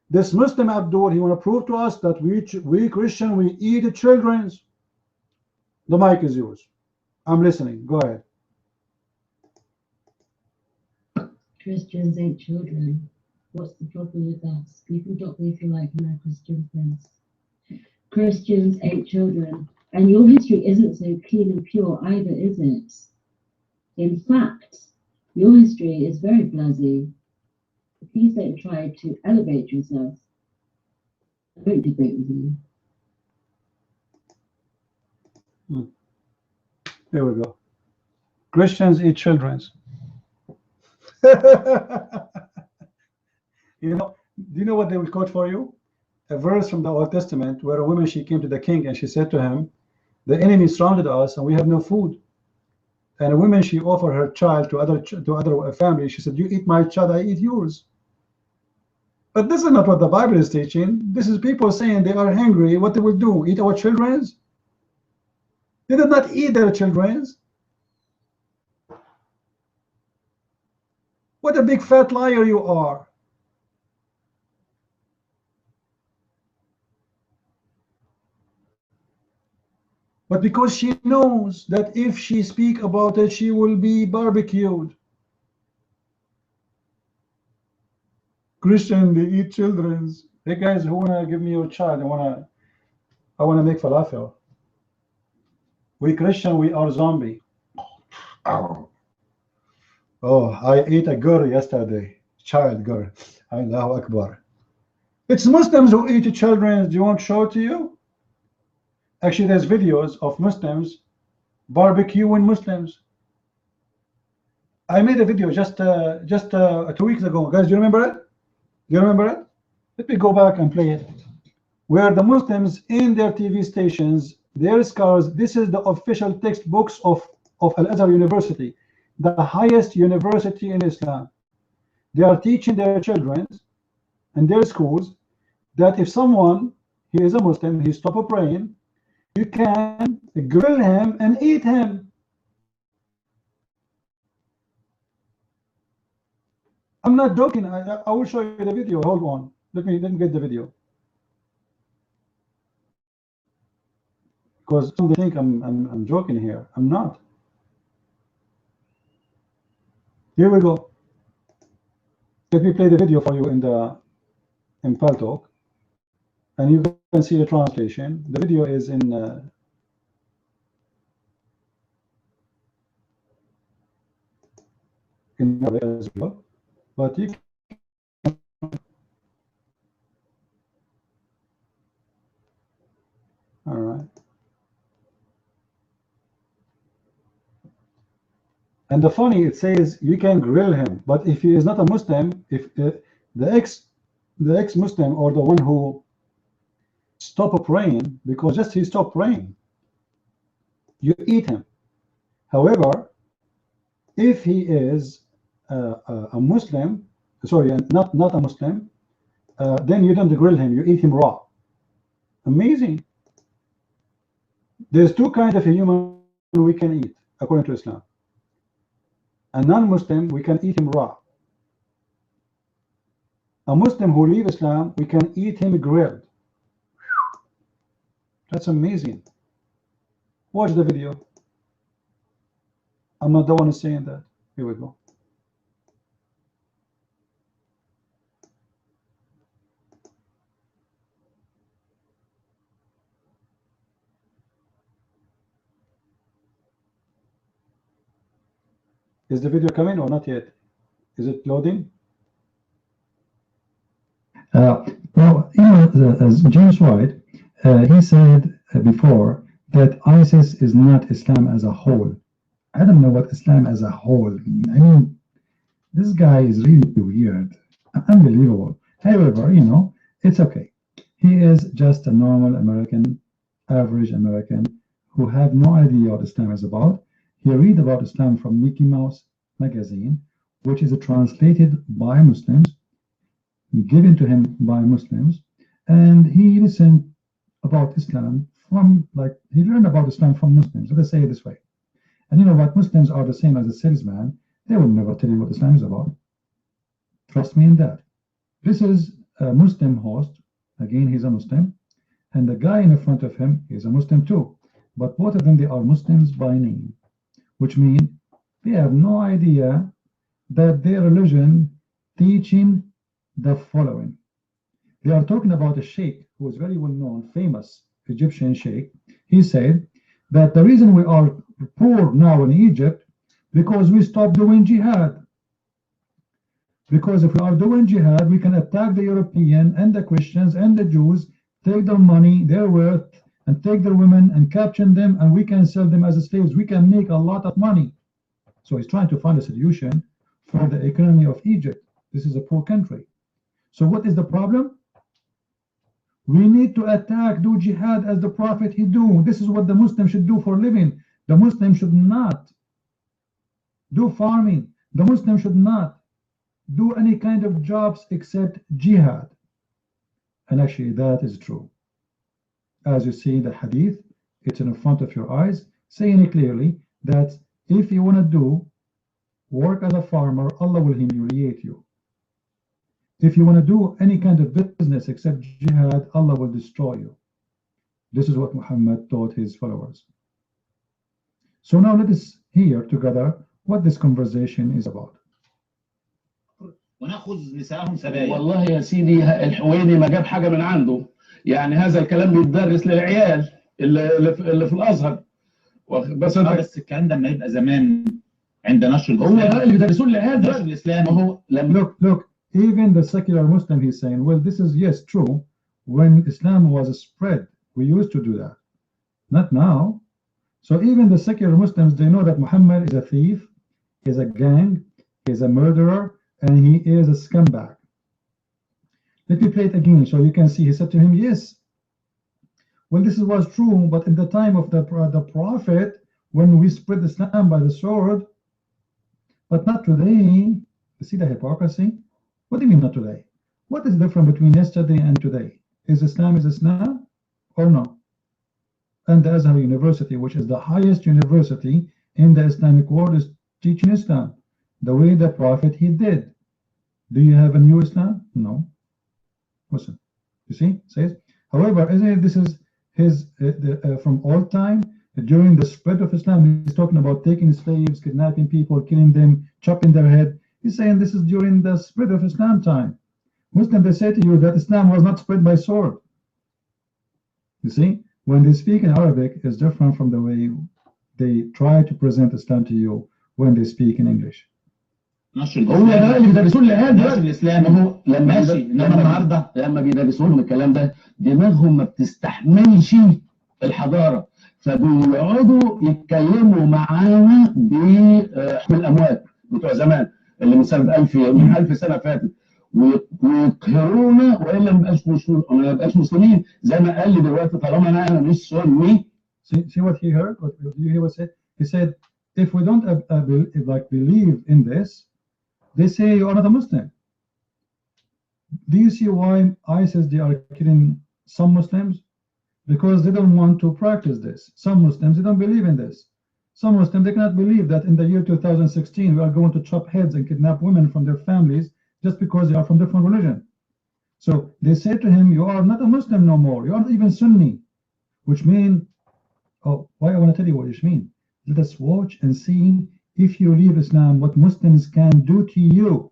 This Muslim Abdul, he want to prove to us that we Christian, we eat children. The mic is yours. I'm listening. Go ahead. Christians ain't children. What's the problem with us? You can drop me if you like, my Christian friends. Christians ain't children. And your history isn't so clean and pure either, is it? In fact, your history is very blasé. Please don't try to elevate yourself. I won't debate with you. Here we go. Christians eat children. You know, do you know what they will quote for you? A verse from the Old Testament where a woman, she came to the king and she said to him, the enemy surrounded us and we have no food. And a woman, she offered her child to other family. She said, you eat my child, I eat yours. But this is not what the Bible is teaching. This is people saying they are hungry. What they will do? Eat our children? They did not eat their children. What a big fat liar you are. But because she knows that if she speak about it, she will be barbecued. Christian, they eat children. Hey guys, who wanna give me your child? I wanna make falafel. We Christian, we are zombie. Oh, I ate a girl yesterday. Child girl. Allahu Akbar. It's Muslims who eat children. Do you want to show it to you? Actually, there's videos of Muslims barbecuing Muslims. I made a video just 2 weeks ago. Guys, do you remember it? Do you remember it? Let me go back and play it. Where the Muslims in their TV stations, their scholars, this is the official textbooks of Al-Azhar University, the highest university in Islam. They are teaching their children in their schools that if someone, he is a Muslim, he stopped praying, you can grill him and eat him. I'm not joking. I will show you the video. Hold on. Let me get the video. Because some think I'm joking here. I'm not. Here we go. Let me play the video for you in Paltalk, and you can see the translation. The video is in Arabic as well, but you can, all right. And the funny, it says you can grill him, but if he is not a Muslim, if the ex-Muslim or the one who stopped praying, because just he stopped praying, you eat him. However, if he is a Muslim, sorry, not a Muslim, then you don't grill him, you eat him raw. Amazing. There's two kinds of a human we can eat according to Islam. A non-Muslim, we can eat him raw. A Muslim who leave Islam, we can eat him grilled. That's amazing. Watch the video. I'm not the one saying that. Here we go. Is the video coming or not yet? Is it loading? Well, as James White, he said before that ISIS is not Islam as a whole. I don't know what Islam as a whole means. I mean, this guy is really weird, unbelievable. However, it's okay. He is just a normal American, average American, who have no idea what Islam is about. He read about Islam from Mickey Mouse magazine, which is translated by Muslims, given to him by Muslims, and he listened about Islam from, he learned about Islam from Muslims. Let's say it this way. And you know what? Muslims are the same as a salesman. They will never tell you what Islam is about. Trust me in that. This is a Muslim host. Again, he's a Muslim. And the guy in front of him is a Muslim too. But both of them, they are Muslims by name, which means they have no idea that their religion teaching the following. They are talking about a sheikh who is very well known, famous Egyptian sheikh. He said that the reason we are poor now in Egypt because we stopped doing jihad. Because if we are doing jihad, we can attack the European and the Christians and the Jews, take their money, their wealth, and take their women and capture them, and we can sell them as slaves. We can make a lot of money. So he's trying to find a solution for the economy of Egypt. This is a poor country. So what is the problem? We need to attack, do jihad as the Prophet he do. This is what the Muslim should do for a living. The Muslim should not do farming. The Muslim should not do any kind of jobs except jihad. And actually that is true. As you see the hadith, it's in front of your eyes, saying it clearly that if you want to do work as a farmer, Allah will humiliate you. If you want to do any kind of business except jihad, Allah will destroy you. This is what Muhammad taught his followers. So now let us hear together what this conversation is about. وناخذ نساءهم سبايا. والله يا سيدي الحويني ما جاب حاجه من عنده، يعني هذا الكلام بيتدرس للعيال اللي في الازهر. بس الكلام ده لما يبقى زمان عند نشر الاسلام. هو اللي بيدرسوه للعيال نشر الاسلام. هو Look, even the secular Muslim, he's saying, well, this is, yes, true. When Islam was spread, we used to do that. Not now. So even the secular Muslims, they know that Muhammad is a thief, he's a gang, he's a murderer, and he is a scumbag. Let me play it again so you can see. He said to him, yes, well, this was true, but in the time of the Prophet, when we spread Islam by the sword, but not today. You see the hypocrisy? What do you mean not today? What is different between yesterday and today? Is Islam or no? And the Azhar University, which is the highest university in the Islamic world, is teaching Islam the way the Prophet he did. Do you have a new Islam? No. Listen, you see, says. However, isn't it, this is his from all time during the spread of Islam. He's talking about taking slaves, kidnapping people, killing them, chopping their head. He's saying this is during the spread of Islam time. Muslims, they say to you that Islam was not spread by sword. You see, when they speak in Arabic, it's different from the way they try to present Islam to you when they speak in English. نشر هو ده اللي بيدرسوه للعيال نشر الاسلام. هو لما بيدرسوا لهم الكلام ده دماغهم ما بتستحملش الحضاره، فبيقعدوا يتكلموا معانا بحكم الاموات بتوع زمان اللي من سنه 1000 سنه فاتت، ويقهرونا والا ما نبقاش مسلمين زي ما قال لي دلوقتي طالما انا مش سني. See what he heard? What you hear what said? He said, if we don't believe in this, they say you are not a Muslim. Do you see why ISIS, they are killing some Muslims? Because they don't want to practice this. Some Muslims, they don't believe in this. Some Muslims, they cannot believe that in the year 2016 we are going to chop heads and kidnap women from their families just because they are from different religion. So they say to him, you are not a Muslim no more. You are not even Sunni, which mean, oh, why I want to tell you what it means. Let us watch and see if you leave Islam, what Muslims can do to you.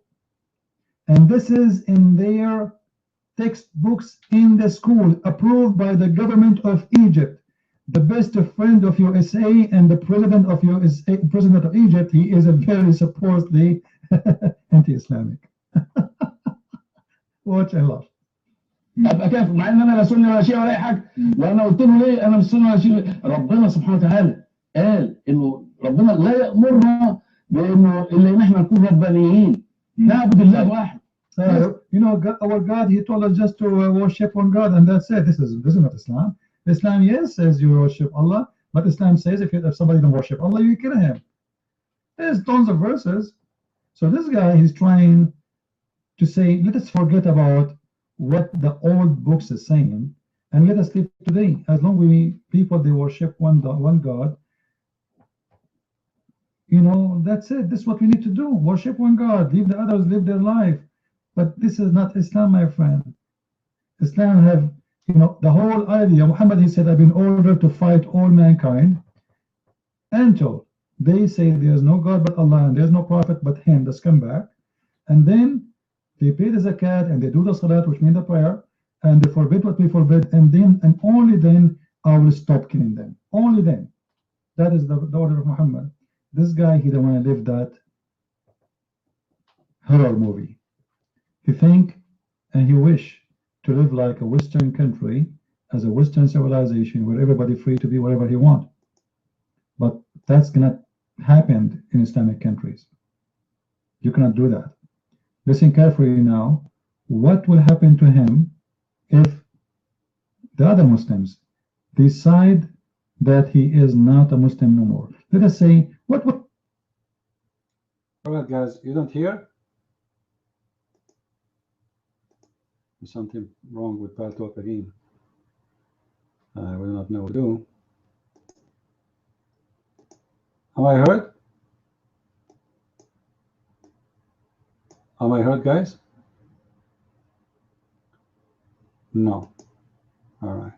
And this is in their textbooks in the school, approved by the government of Egypt. The best friend of USA and the president of USA, president of Egypt, he is a very supposedly anti-Islamic. watch and laugh. ابقى كافر مع ان انا لا سني ولا شيعي ولا اي حاجه. وانا قلت له ليه انا مش سني ولا شيعي؟ ربنا سبحانه وتعالى قال انه ربنا لا يامرنا بانه الا ان احنا نكون ربانيين نعبد الله واحد. You know, God, our God, He told us just to worship one God, and that's it. This is not Islam. Islam, yes, says you worship Allah, but Islam says if somebody don't worship Allah, you kill him. There's tons of verses. So this guy, he's trying to say, let us forget about what the old books is saying, and let us live today. As long as people they worship one God, you know, that's it. This is what we need to do. Worship one God. Leave the others live their life. But this is not Islam, my friend. Islam have, you know, the whole idea. Muhammad, he said, I've been ordered to fight all mankind until they say there's no God but Allah and there's no prophet but him, the scumbag. And then they pay the zakat and they do the salat, which means the prayer, and they forbid what we forbid, and then and only then I will stop killing them. Only then. That is the order of Muhammad. This guy, he don't want to live that horror movie. He think and he wish to live like a Western country, as a Western civilization where everybody free to be whatever he want. But that's cannot happen in Islamic countries. You cannot do that. Listen carefully now. What will happen to him if the other Muslims decide that he is not a Muslim no more? Let us say, what? All right, guys, you don't hear? There's something wrong with Paltalk again. I will not know what to do. Am I heard? Am I heard, guys? No. All right.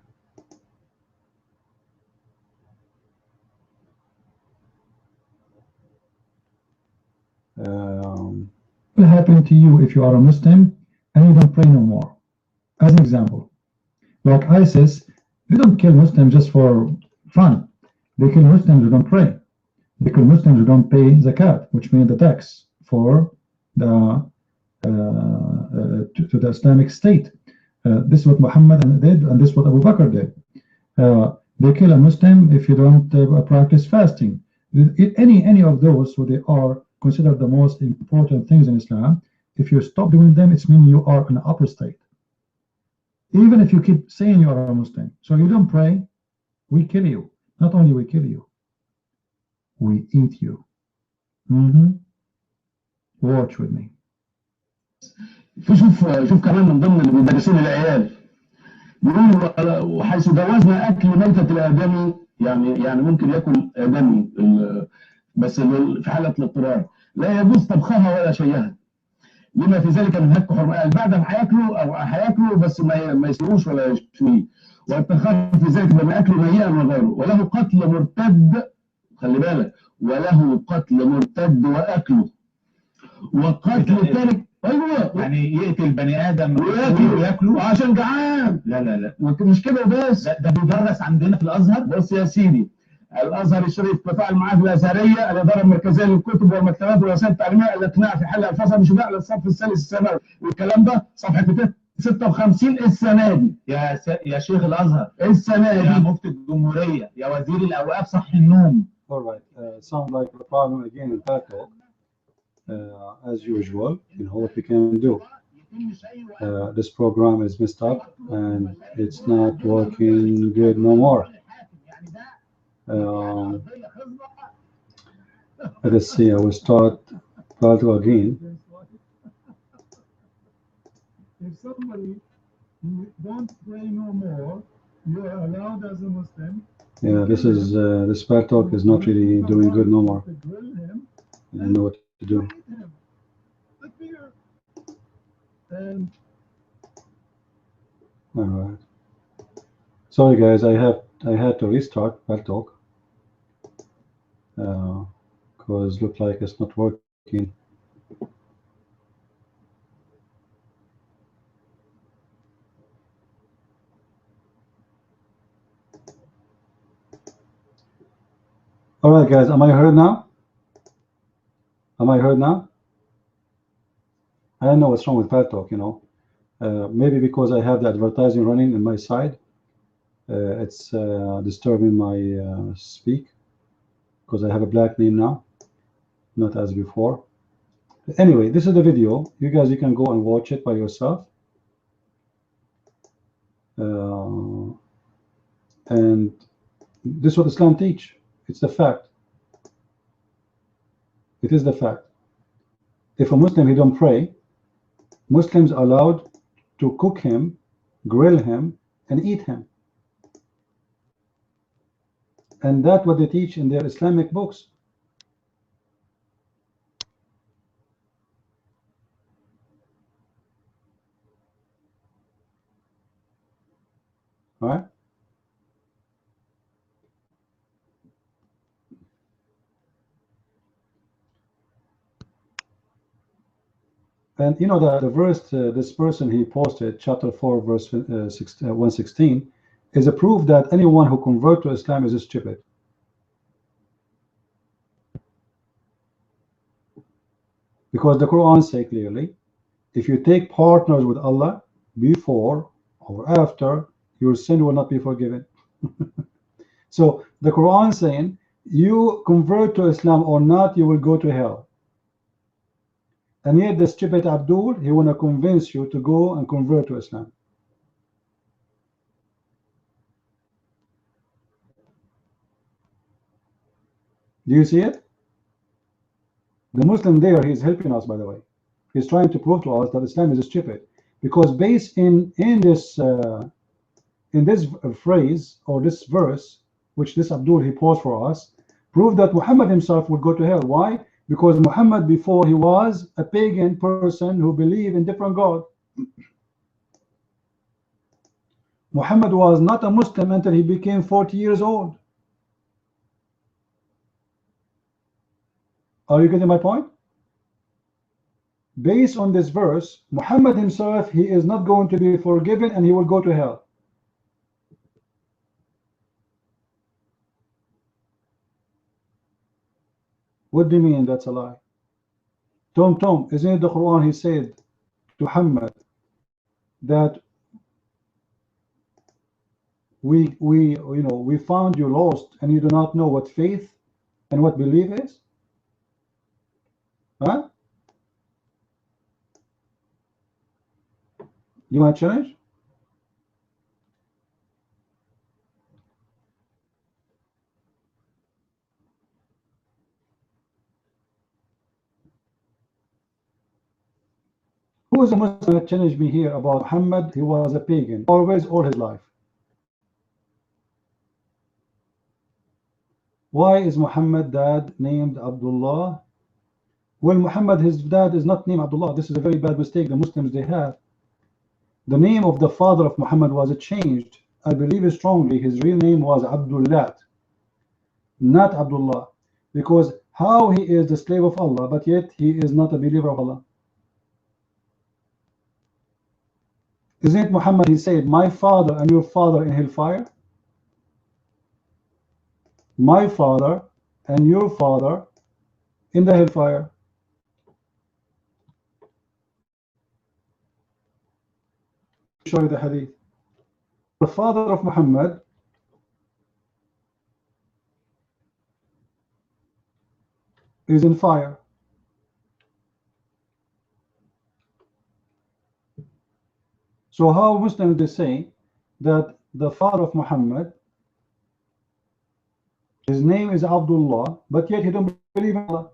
What will happen to you if you are a Muslim and you don't pray no more? As an example, like ISIS, they don't kill Muslims just for fun. They kill Muslims who don't pray. They kill Muslims who don't pay zakat, which means the tax for the to the Islamic State. This is what Muhammad did, and this is what Abu Bakr did. They kill a Muslim if you don't practice fasting. Any of those, so they are considered the most important things in Islam. If you stop doing them, it's meaning you are an apostate. Even if you keep saying you are a Muslim, so you don't pray, we kill you. Not only we kill you, we eat you. Watch with me. شوف كمان من ضمن اللي بيدرسون العيال بيقولوا وحيث جوزنا اكل ميتة الادمي يعني ممكن ياكل ادمي بس في حاله الاضطرار لا يجوز طبخها ولا شيئها لما في ذلك من هتك حرمات بعد هياكلوا بس ما يسلوش ولا يشويه والتخفف في ذلك بما اكله نهيئا وغيره وله قتل مرتد خلي بالك وله قتل مرتد واكله وقتل تارك ايوه يعني يقتل بني ادم وياكله عشان جعان. لا مش كده بس ده بيدرس عندنا في الازهر. بص يا سيدي الازهر الشريف تفاعل معاه في الازهريه الاداره المركزيه للكتب والمكتبات والوسائل التعليميه الاقناع في حل الفاظها مش بقى للصف الثالث الثانوي والكلام ده صفحه 56 السنه دي يا شيخ الازهر السنه دي يا مفتي الجمهوريه يا وزير الاوقاف صح النوم. All right. Sound like a problem again in Paltalk. As usual, you know what we can do. This program is messed up and it's not working good no more. Let us see. I will start Paltalk again. If somebody don't pray no more, you are allowed as a Muslim. Yeah, this Paltalk is not really doing good no more. I don't know what to do. And All right. Sorry guys, I had to restart Paltalk because look like it's not working. All right, guys, am I heard now? Am I heard now? I don't know what's wrong with Paltalk, you know. Maybe because I have the advertising running on my side, it's disturbing my speak because I have a black name now, not as before. Anyway, this is the video. You guys, you can go and watch it by yourself. And this is what Islam teach. It's the fact. It is the fact. If a Muslim, he don't pray, Muslims are allowed to cook him, grill him, and eat him. And that's what they teach in their Islamic books. Right? And you know the verse this person he posted, chapter 4, verse 116, is a proof that anyone who converts to Islam is stupid. Because the Quran says clearly, if you take partners with Allah before or after, your sin will not be forgiven. So the Quran saying, you convert to Islam or not, you will go to hell. And yet the stupid Abdul, he want to convince you to go and convert to Islam. Do you see it? The Muslim there, he's helping us, by the way. He's trying to prove to us that Islam is stupid. Because based in this phrase or this verse, which this Abdul he posed for us, prove that Muhammad himself would go to hell. Why? Because Muhammad before he was a pagan person who believed in different God. Muhammad was not a Muslim until he became 40 years old. Are you getting my point? Based on this verse, Muhammad himself, he is not going to be forgiven and he will go to hell. What do you mean that's a lie? Tom, isn't it the Quran he said to Muhammad that we found you lost and you do not know what faith and what belief is? Huh? You want to challenge? Who is a Muslim that challenged me here about Muhammad? He was a pagan, always, all his life. Why is Muhammad dad named Abdullah? Well, Muhammad, his dad is not named Abdullah. This is a very bad mistake the Muslims they have. The name of the father of Muhammad was changed. I believe strongly his real name was Abdullah, not Abdullah. Because how he is the slave of Allah, but yet he is not a believer of Allah? Isn't it Muhammad, he said, my father and your father in hellfire? My father and your father in the hellfire. Show you the hadith. The father of Muhammad is in fire. So how Muslims they say that the father of Muhammad, his name is Abdullah, but yet he don't believe in Allah?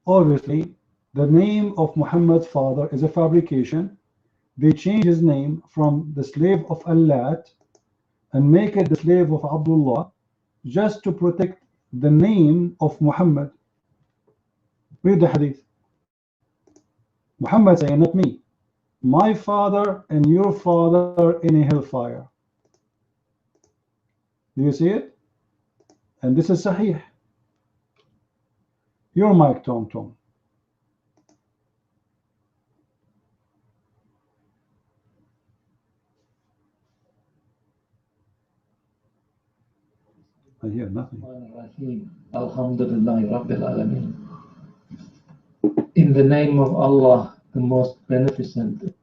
Obviously, the name of Muhammad's father is a fabrication. They change his name from the slave of Allah and make it the slave of Abdullah just to protect the name of Muhammad. Read the hadith. Muhammad saying, not me. My father and your father in a hellfire. Do you see it? And this is Sahih. Your mic, Tom. I hear nothing. Alhamdulillah Rabbil Alameen. In the name of Allah, the most beneficent.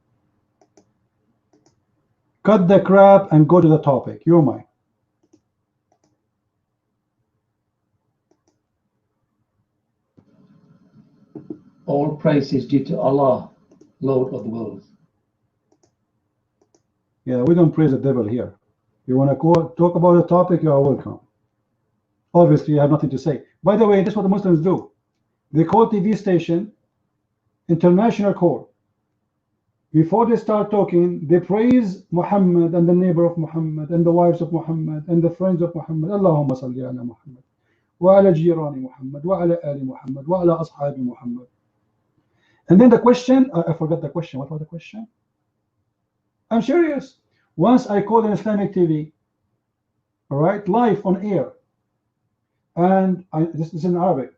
Cut the crap and go to the topic. Your mic. All praise is due to Allah, Lord of the world. Yeah, we don't praise the devil here. You want to talk about the topic, you are welcome. Obviously, you have nothing to say. By the way, this is what the Muslims do. They call TV station international call. Before they start talking, they praise Muhammad and the neighbor of Muhammad and the wives of Muhammad and the friends of Muhammad. Allahumma salli ala Muhammad wa ala jirani Muhammad wa ala ali Muhammad wa ala ashabi Muhammad. And then the question, I forgot the question. What was the question? I'm serious. Once I called an Islamic TV, all right, live on air, and this is in Arabic.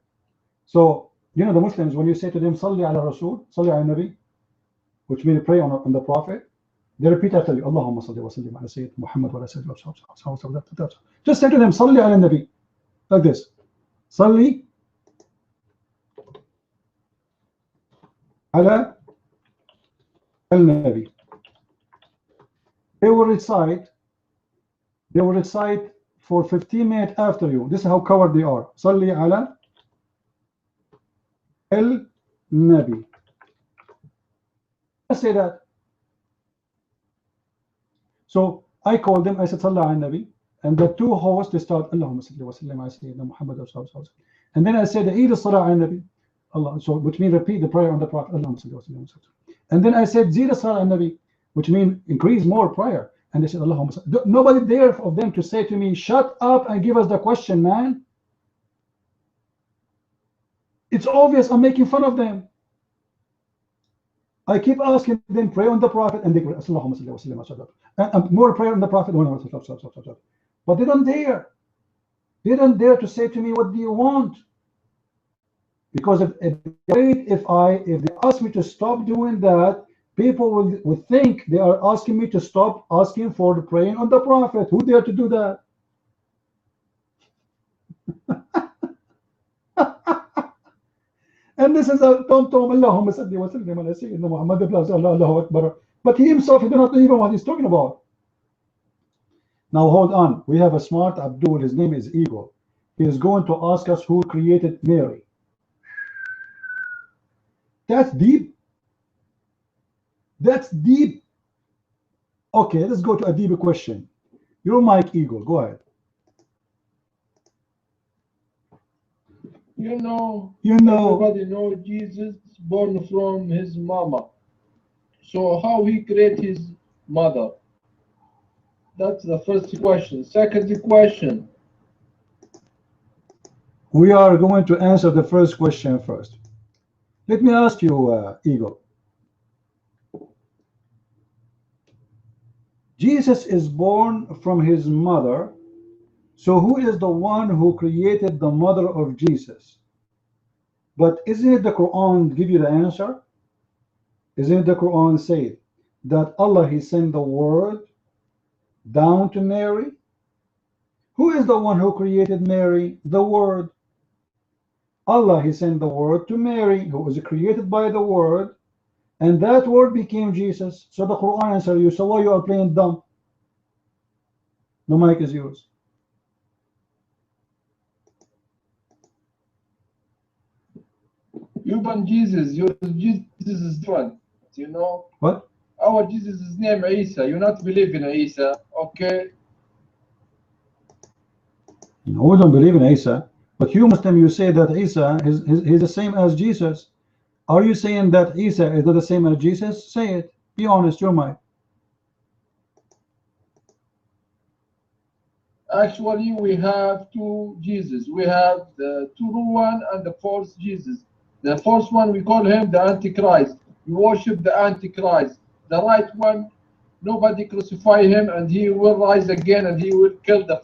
So, you know, the Muslims, when you say to them, Salli ala Rasul, Salli ala Nabi, which means pray on the Prophet, they repeat after you, Allahumma salli wa sallim ala Sayyid Muhammad wa ala Sayyid. Just say to them, Salli ala Nabi, like this. Salli ala al-Nabi. They will recite for 15 minutes after you. This is how coward they are. Salli ala al-Nabi. I say that. So I called them, I said, Salli ala Nabi. And the two hosts, they start, Allahumma salli wa sallim ala Sayyidina Muhammad. And then I said, Eid as-salah ala Nabi. Allah, so which means repeat the prayer on the Prophet. Allahumma salli wa sallim. And then I said, Zid as-salah ala Nabi, which means increase more prayer. And they said, Allahumma salli. Nobody dare of them to say to me, shut up and give us the question, man. It's obvious I'm making fun of them. I keep asking them, pray on the Prophet, and they go, Allahumma salli wa sallim. And more prayer on the Prophet. But they don't dare. They don't dare to say to me, what do you want? Because if they ask me to stop doing that, people will think they are asking me to stop asking for the praying on the Prophet. Who dare to do that? And this is a Tom Allahumma salli wa sallim ala Sayyidina Muhammad plus Allahu Akbar. But he himself, he does not know even what he's talking about. Now hold on. We have a smart Abdul. His name is Eagle. He is going to ask us who created Mary. That's deep. That's deep. Okay, let's go to a deeper question. You're Mike Eagle. Go ahead. You know, everybody knows Jesus born from his mama. So how he create his mother? That's the first question. Second question. We are going to answer the first question first. Let me ask you, Eagle. Jesus is born from his mother. So who is the one who created the mother of Jesus? But isn't it the Quran give you the answer? Isn't it the Quran say that Allah, he sent the word down to Mary? Who is the one who created Mary? The word. Allah, he sent the word to Mary, who was created by the word, and that word became Jesus. So the Quran answer you. So why you are playing dumb? The mic is yours. You and Jesus, your Jesus is different, you know. What? Our Jesus is named Isa. You not believe in Isa, okay? No, we don't believe in Isa. But you Muslim, you say that Isa is the same as Jesus. Are you saying that Isa is not the same as Jesus? Say it. Be honest, you're mine. Actually, we have two Jesus. We have the true one and the false Jesus. The false one, we call him the Antichrist. You worship the Antichrist. The right one, nobody crucify him, and he will rise again, and he will kill the.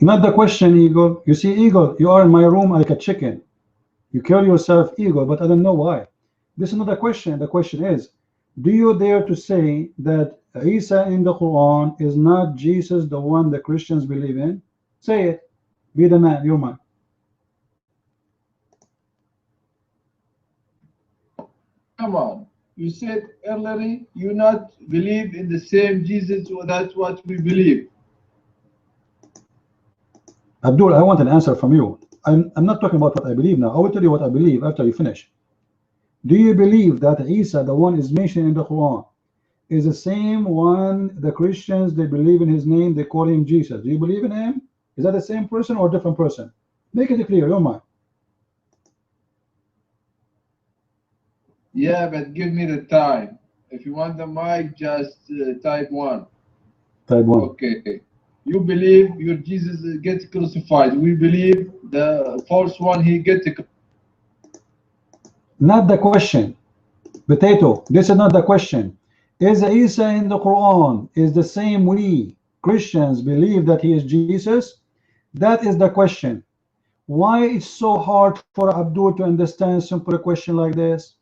Not the question, Eagle. You see, Eagle, you are in my room like a chicken. You kill yourself, Eagle, but I don't know why. This is not a question. The question is, do you dare to say that Isa in the Quran is not Jesus, the one the Christians believe in? Say it. Be the man. You're man. Come on. You said earlier you not believe in the same Jesus, or that's what we believe. Abdul, I want an answer from you. I'm not talking about what I believe now. I will tell you what I believe after you finish. Do you believe that Isa, the one is mentioned in the Quran, is the same one the Christians, they believe in his name, they call him Jesus? Do you believe in him? Is that the same person or a different person? Make it clear, your mind. Yeah, but give me the time. If you want the mic, just type 1. Type 1. Okay. You believe your Jesus gets crucified. We believe the false one, he gets. Not the question. Potato, this is not the question. Is Isa in the Quran is the same we Christians believe that he is Jesus? That is the question. Why it's so hard for Abdul to understand simple question like this?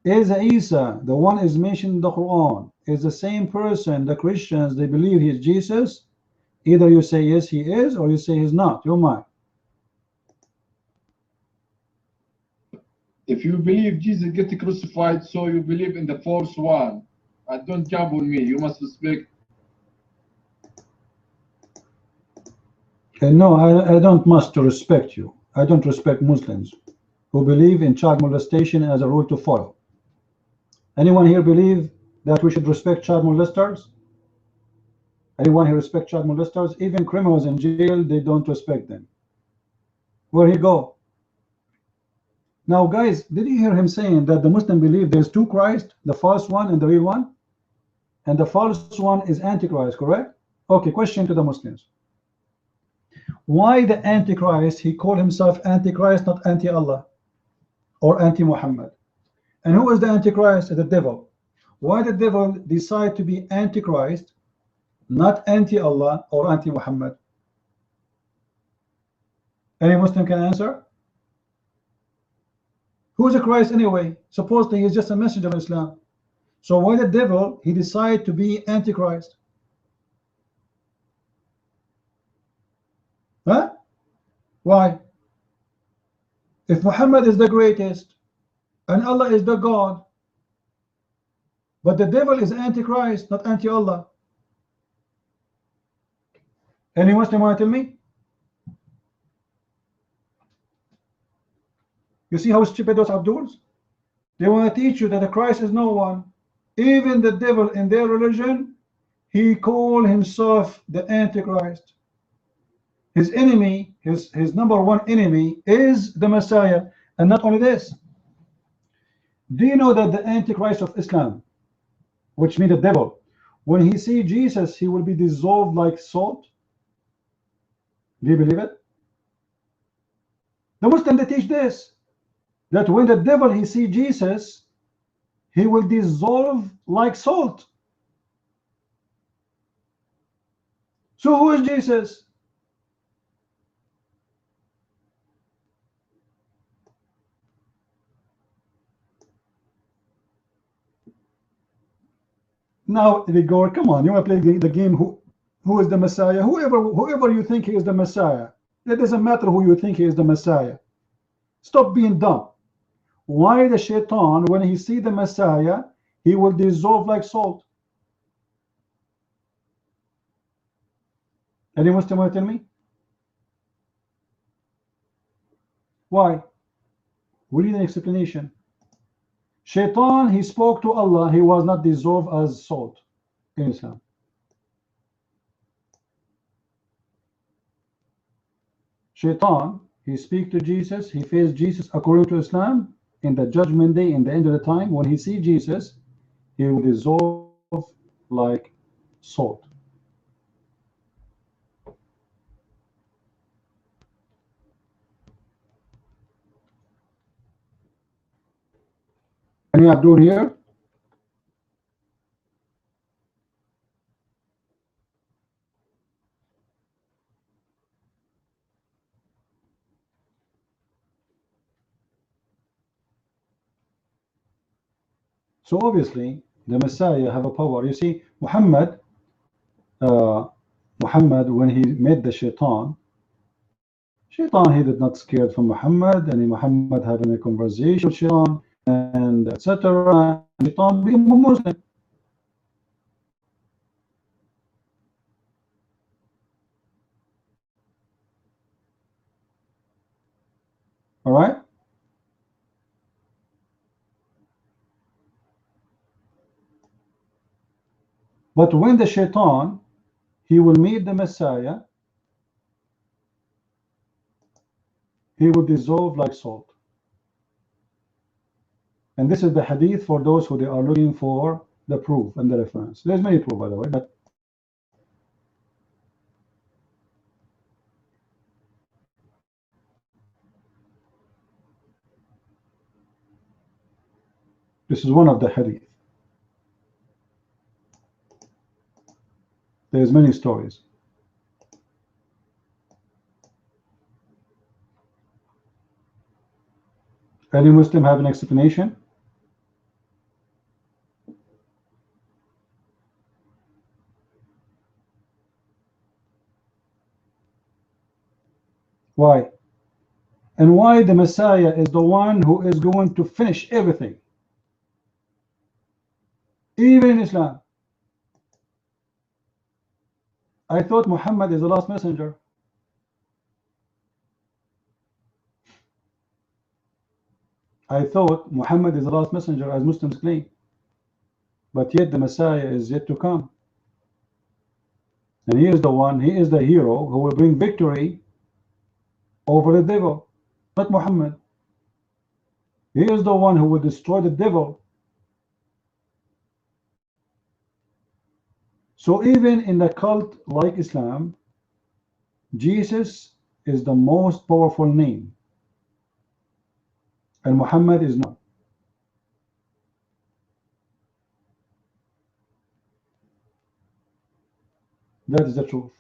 Is Isa, the one is mentioned in the Quran, is the same person the Christians they believe he is Jesus? Either you say yes he is, or you say he's not. You're mine. If you believe Jesus gets crucified, so you believe in the false one. And don't jump on me. You must respect. No, I don't must to respect you. I don't respect Muslims who believe in child molestation as a rule to follow. Anyone here believe that we should respect child molesters? Anyone here respect child molesters? Even criminals in jail, they don't respect them. Where he go? Now, guys, did you hear him saying that the Muslim believe there's two Christ, the false one and the real one? And the false one is Antichrist, correct? Okay, question to the Muslims. Why the Antichrist, he called himself Antichrist, not anti-Allah or anti-Muhammad? And who is the Antichrist? The devil. Why the devil decide to be Antichrist, not anti-Allah or anti-Muhammad? Any Muslim can answer? Who is a Christ anyway? Supposedly he's just a messenger of Islam. So why the devil, he decided to be Antichrist? Huh? Why? If Muhammad is the greatest and Allah is the God, but the devil is Antichrist, not anti-Allah. Any Muslim want to tell me? You see how stupid those Abduls? They want to teach you that the Christ is no one. Even the devil in their religion, he called himself the Antichrist. His enemy, his number one enemy is the Messiah. And not only this, do you know that the Antichrist of Islam, which means the devil, when he sees Jesus, he will be dissolved like salt? Do you believe it? The Muslim, they teach this, that when the devil he sees Jesus, he will dissolve like salt. So who is Jesus? Now they go, come on, you want to play the game, who is the Messiah? Whoever you think he is the Messiah. It doesn't matter who you think he is the Messiah. Stop being dumb. Why the shaitan, when he see the Messiah, he will dissolve like salt? Any Muslim want to tell me? Why? We need an explanation. Shaitan, he spoke to Allah, he was not dissolved as salt in Islam. Shaitan, he speak to Jesus, he faced Jesus according to Islam. In the judgment day, in the end of the time, when he see Jesus, he will dissolve like salt. Any Abdul here? So obviously the Messiah have a power. You see, Muhammad, when he met the Shaitan, he did not scared from Muhammad, and Muhammad having a conversation with Shaitan, and etc. Shaitan became a Muslim. All right. But when the Shaitan, he will meet the Messiah, he will dissolve like salt. And this is the hadith for those who they are looking for the proof and the reference. There's many proof, by the way, but this is one of the hadith. There's many stories. Any Muslim have an explanation? Why? And why the Messiah is the one who is going to finish everything, even in Islam. I thought Muhammad is the last messenger. I thought Muhammad is the last messenger, as Muslims claim. But yet the Messiah is yet to come. And he is the one, he is the hero who will bring victory over the devil, not Muhammad. He is the one who will destroy the devil. So even in the cult like Islam, Jesus is the most powerful name, and Muhammad is not. That is the truth.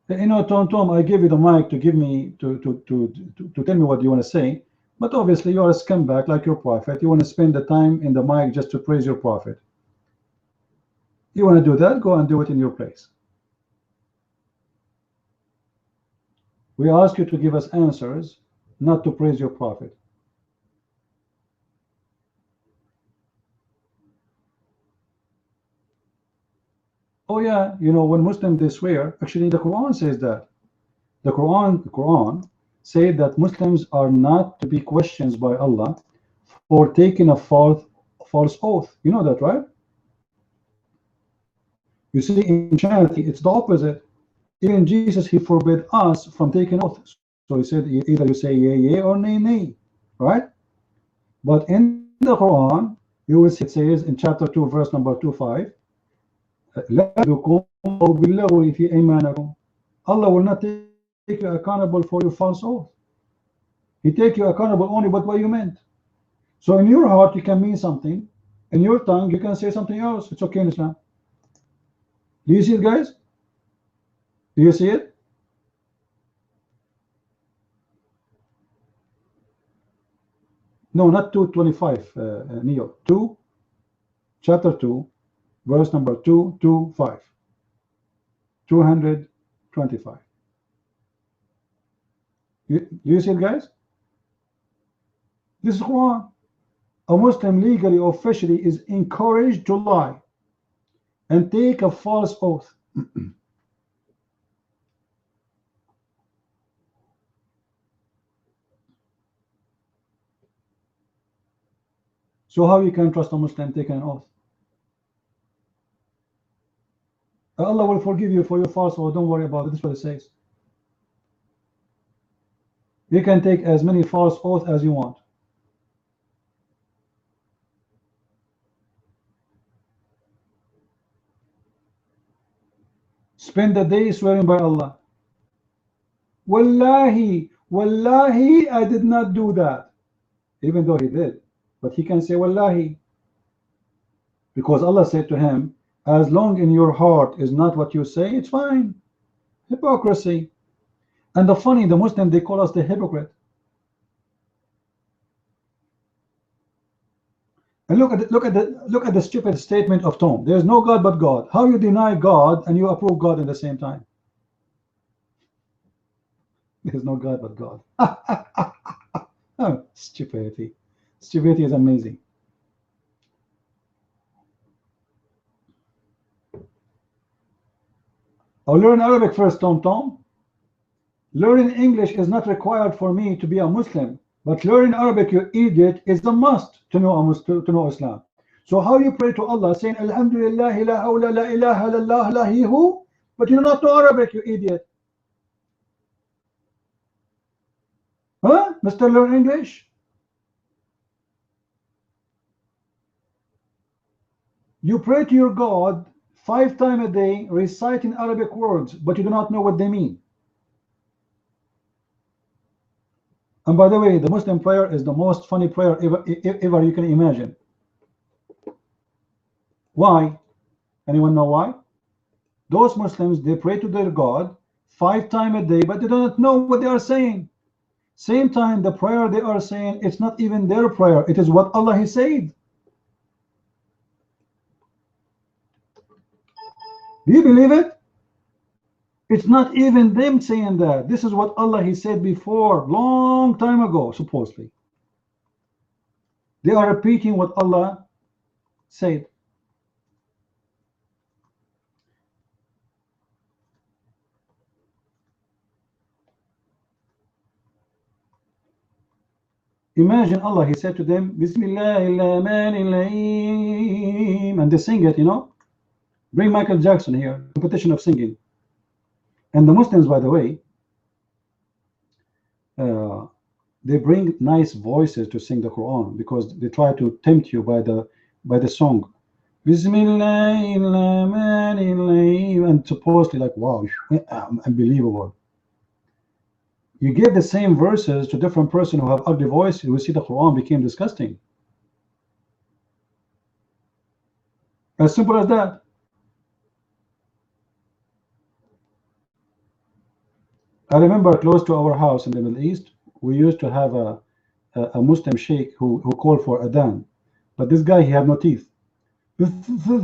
You know, Tom, I give you the mic to give me to tell me what you want to say, but obviously you are a scumbag like your prophet. You want to spend the time in the mic just to praise your prophet. You want to do that? Go and do it in your place. We ask you to give us answers, not to praise your prophet. Oh yeah, you know, when Muslims they swear, actually the Quran says that. The Quran says that Muslims are not to be questioned by Allah for taking a false oath. You know that, right? You see, in Christianity, it's the opposite. Even Jesus, he forbid us from taking oaths. So he said, either you say yea, yea, or nay, nay, right? But in the Quran, you will see it says in chapter 2, verse number 25, Allah will not take you accountable for your false oath. He take you accountable only but what you meant. So in your heart, you can mean something. In your tongue, you can say something else. It's okay in Islam. Do you see it, guys? Do you see it? No, not 225, Neo. 2, chapter 2, verse number 225. 225. Do you see it, guys? This is Quran. A Muslim legally, officially is encouraged to lie and take a false oath. So how you can trust a Muslim taking an oath? Allah will forgive you for your false oath. Don't worry about it. This is what it says. You can take as many false oaths as you want. Spend the day swearing by Allah. Wallahi, Wallahi, I did not do that, even though he did. But he can say Wallahi, because Allah said to him, as long in your heart is not what you say, it's fine. Hypocrisy. And the funny, the Muslim, they call us the hypocrite. And look at the stupid statement of Tom. There is no God but God. How you deny God and you approve God at the same time? There is no God but God. Oh, stupidity. Stupidity is amazing. I'll learn Arabic first, Tom. Learning English is not required for me to be a Muslim, but learning Arabic, you idiot, is a must to know to know Islam. So how you pray to Allah saying Alhamdulillah la hawla la ilaha illallah la hihu, but you do not know Arabic, you idiot? Huh? Mr. Learn English? You pray to your God 5 times a day, reciting Arabic words, but you do not know what they mean. And by the way, the Muslim prayer is the most funny prayer ever you can imagine. Why? Anyone know why? Those Muslims, they pray to their God 5 times a day, but they do not know what they are saying. Same time, the prayer they are saying, it's not even their prayer, it is what Allah has said. Do you believe it? It's not even them saying that. This is what Allah He said before, long time ago, supposedly. They are repeating what Allah said. Imagine Allah, He said to them, Bismillahirrahmanirrahim, and they sing it, you know. Bring Michael Jackson here, competition of singing. And the Muslims, by the way, they bring nice voices to sing the Quran because they try to tempt you by the song. Bismillahirrahmanirrahim, and supposedly like, wow, unbelievable. You give the same verses to different person who have ugly voice, you will see the Quran became disgusting. As simple as that. I remember close to our house in the Middle East, we used to have a Muslim sheikh who called for adhan, but this guy, he had no teeth. If we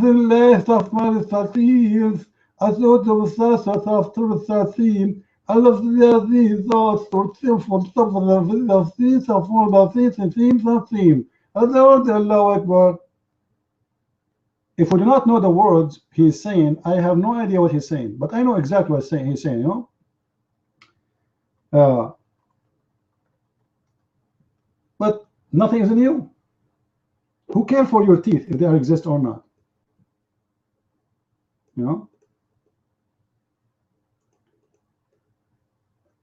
do not know the words he's saying, I have no idea what he's saying, but I know exactly what he's saying, you know. But nothing is new. Who cares for your teeth if they exist or not? You know.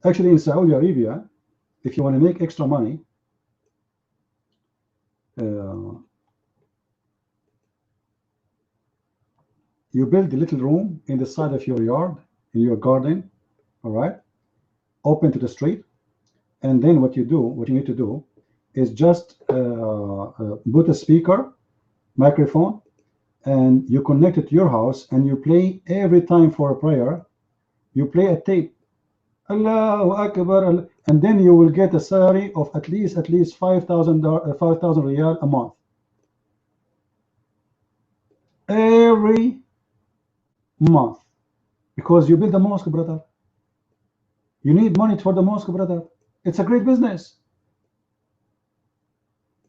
Actually, in Saudi Arabia, if you want to make extra money, you build a little room in the side of your yard, in your garden, all right, open to the street, and then what you need to do is just put a speaker, microphone, and you connect it to your house, and you play every time for a prayer, you play a tape, Allahu Akbar, and then you will get a salary of at least 5,000 riyal a month. Every month, because you build a mosque, brother. You need money for the mosque, brother. It's a great business.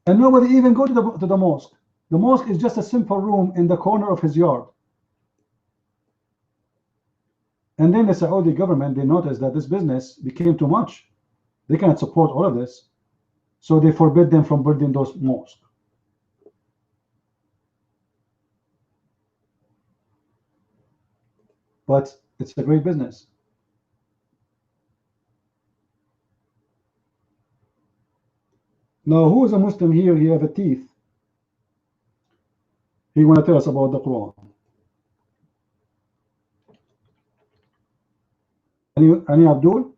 And nobody even go to the mosque. The mosque is just a simple room in the corner of his yard. And then the Saudi government, they noticed that this business became too much. They cannot support all of this. So they forbid them from building those mosques. But it's a great business. Now, who is a Muslim here? He have a teeth. He want to tell us about the Quran. Any Abdul?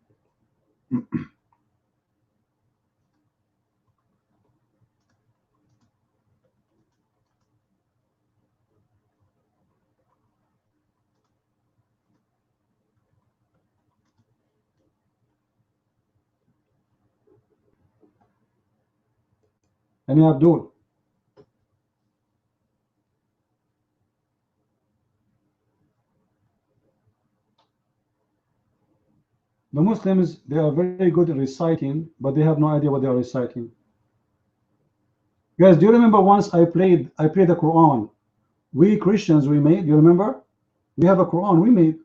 And Abdul. The Muslims, they are very good at reciting, but they have no idea what they are reciting. Guys, do you remember once I played the Quran? We Christians, we made, you remember? We have a Quran we made.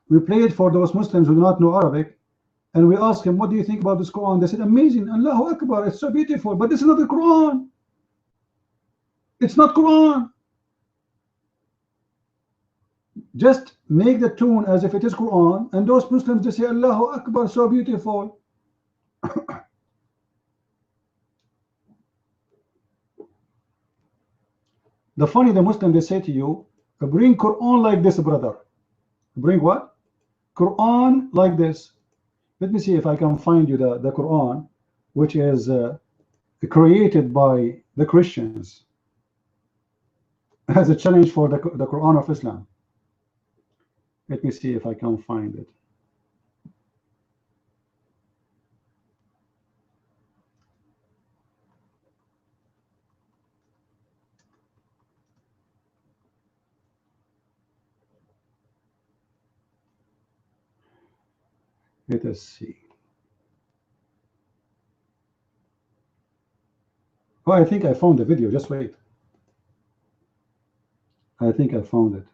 We played for those Muslims who do not know Arabic, and we asked them, what do you think about this Quran? They said, amazing, Allahu Akbar, it's so beautiful, but this is not the Quran. It's not Quran. Just make the tune as if it is Quran, and those Muslims, they say, Allahu Akbar, so beautiful. The funny, the Muslim, they say to you, bring Quran like this, brother. Bring what? Quran like this. Let me see if I can find you the Quran, which is created by the Christians as a challenge for the Quran of Islam. Let me see if I can find it. Let us see. Oh, I think I found the video. Just wait. I think I found it.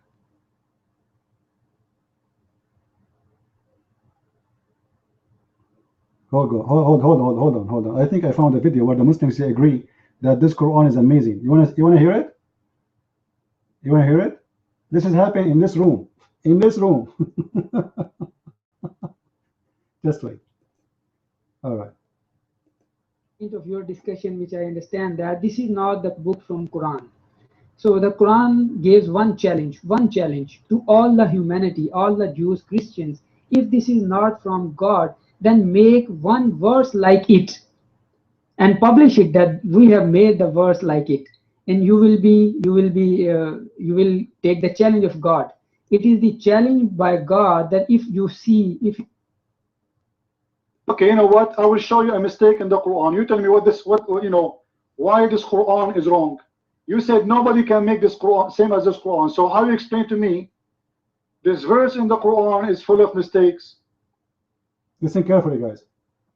Hold on. I think I found a video where the Muslims agree that this Quran is amazing. You wanna hear it? You wanna hear it? This is happening in this room. In this room. Just wait. All right. Of your discussion, which I understand that this is not the book from Quran. So the Quran gives one challenge to all the humanity, all the Jews, Christians. If this is not from God, then make one verse like it and publish it, that we have made the verse like it, and you will take the challenge of God. It is the challenge by God that if okay, you know what? I will show you a mistake in the Quran. You tell me why this Quran is wrong. You said nobody can make this Quran same as this Quran. So how you explain to me this verse in the Quran is full of mistakes? Listen carefully, guys.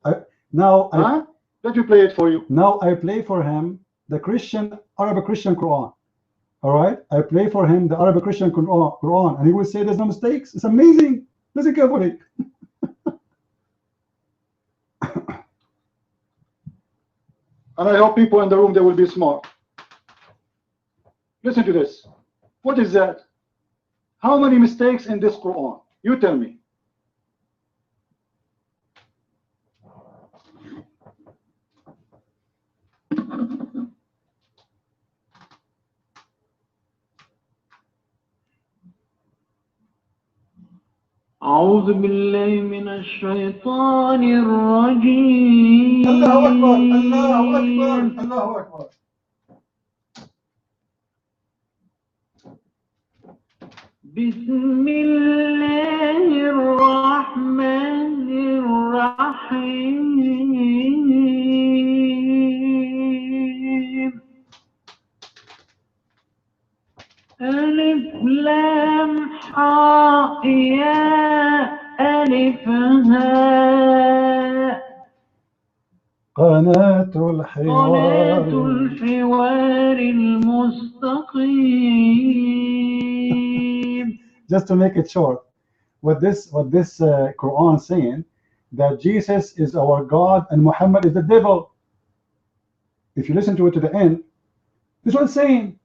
Let me play it for you. Now I play for him the Arabic Christian Quran. All right, I play for him the Arabic Christian Quran, and he will say there's no mistakes. It's amazing. Listen carefully. And I hope people in the room, they will be smart. Listen to this. What is that? How many mistakes in this Quran? You tell me. أعوذ بالله من الشيطان الرجيم. الله أكبر الله أكبر الله أكبر. بسم الله الرحمن الرحيم. ألف لام حاء يا ألف هاء قناة الحوار المستقيم. Just to make it short, what this Quran saying that Jesus is our God and Muhammad is the devil. If you listen to it to the end, this is what it's saying,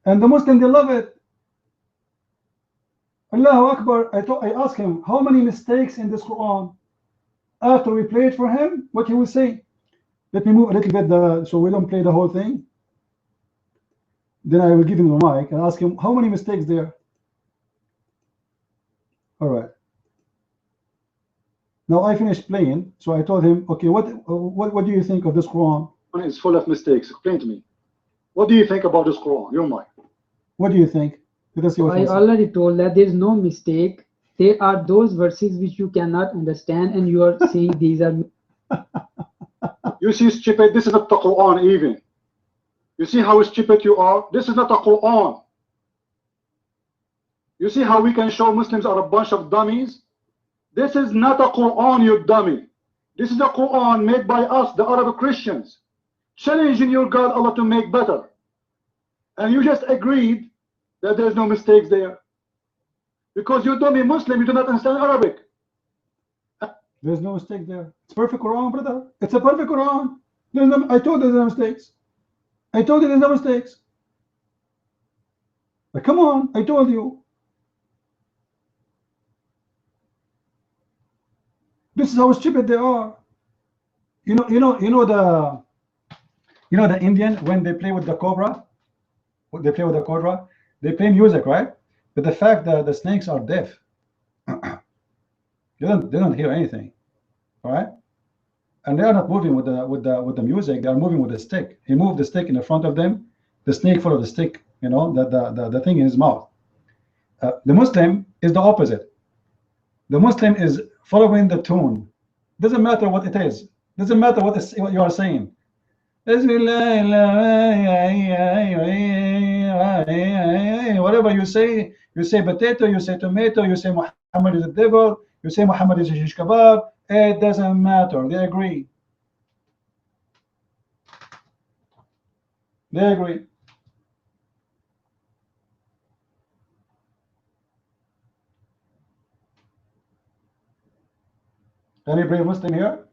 and the Muslims, they love it. Allahu Akbar. I asked him how many mistakes in this Quran. After we played for him, what he will say. Let me move a little bit so we don't play the whole thing. Then I will give him the mic and ask him how many mistakes there. All right. Now I finished playing, so I told him, okay, what do you think of this Quran? It's full of mistakes. Explain to me. What do you think about this Quran? Your mic. What do you think? Let us see what I already told that there is no mistake. There are those verses which you cannot understand, and you are saying these are. You see stupid, this is not the Quran even. You see how stupid you are? This is not the Quran. You see how we can show Muslims are a bunch of dummies? This is not a Quran, you dummy. This is a Quran made by us, the Arab Christians, challenging your God Allah to make better. And you just agreed that there's no mistakes there. Because you dummy Muslim, you do not understand Arabic. There's no mistake there. It's perfect Quran, brother. It's a perfect Quran. I told you there's no mistakes. I told you there's no mistakes. But come on, I told you. This is how stupid they are. You know the Indian, when they play with the cobra, they play music, right? But the fact that the snakes are deaf, they don't hear anything, all right? And they are not moving with the music. They are moving with the stick. He moved the stick in the front of them. The snake followed the stick. You know, the thing in his mouth. The Muslim is the opposite. The Muslim is following the tune. Doesn't matter what it is. Doesn't matter what you are saying. Whatever you say potato, you say tomato, you say Muhammad is a devil, you say Muhammad is a shish kebab. It doesn't matter. They agree. They agree. Any brave Muslim here?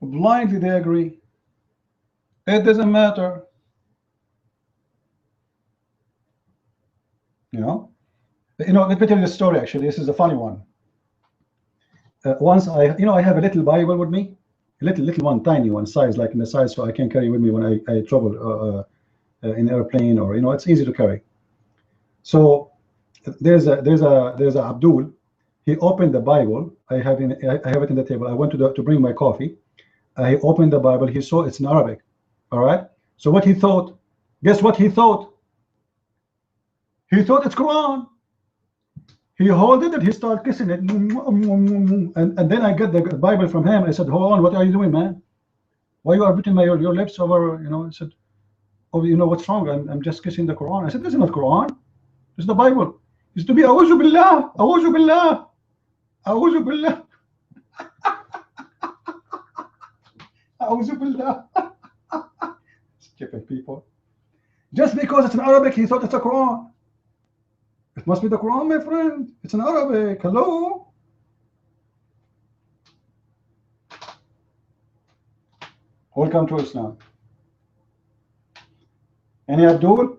Blindly they agree. It doesn't matter. You know, let me tell you the story. Actually, this is a funny one. Once I have a little Bible with me, a little one, tiny one, size like in the size so I can carry with me when I travel in airplane, or it's easy to carry. So there's a Abdul. He opened the Bible. I have it in the table. I went to bring my coffee. He opened the Bible. He saw it's in Arabic. All right. So what he thought? Guess what he thought? He thought it's Quran. He held it and he started kissing it. And then I got the Bible from him. I said, hold on, what are you doing, man? Why you are putting your lips over, I said, oh, what's wrong? I'm just kissing the Quran. I said, this is not Quran. This is the Bible. It's to be A'udhu Billah, A'udhu Billah, A'udhu Billah. A'udhu Billah. Stupid people. Just because it's in Arabic, he thought it's a Quran. It must be the Quran, my friend. It's in Arabic. Hello? Welcome to Islam. Any Abdul?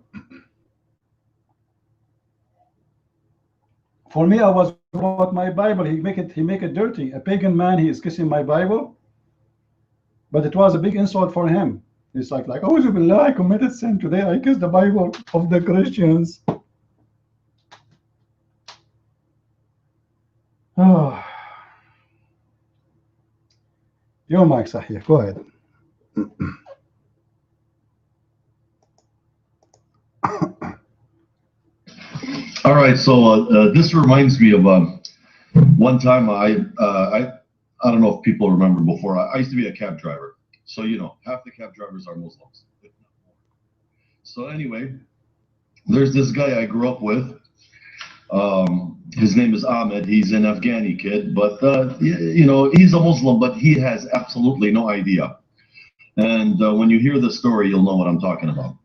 For me, I was about my Bible. He make it dirty. A pagan man, he is kissing my Bible. But it was a big insult for him. It's like, A'udhu Billah, I committed sin today. I kissed the Bible of the Christians. Oh. Your mic, Sahih. Go ahead. All right, so this reminds me of one time I don't know if people remember before. I used to be a cab driver, so half the cab drivers are Muslims, if not more. So anyway, there's this guy I grew up with. His name is Ahmed. He's an Afghani kid, but he's a Muslim, but he has absolutely no idea. And when you hear the story, you'll know what I'm talking about.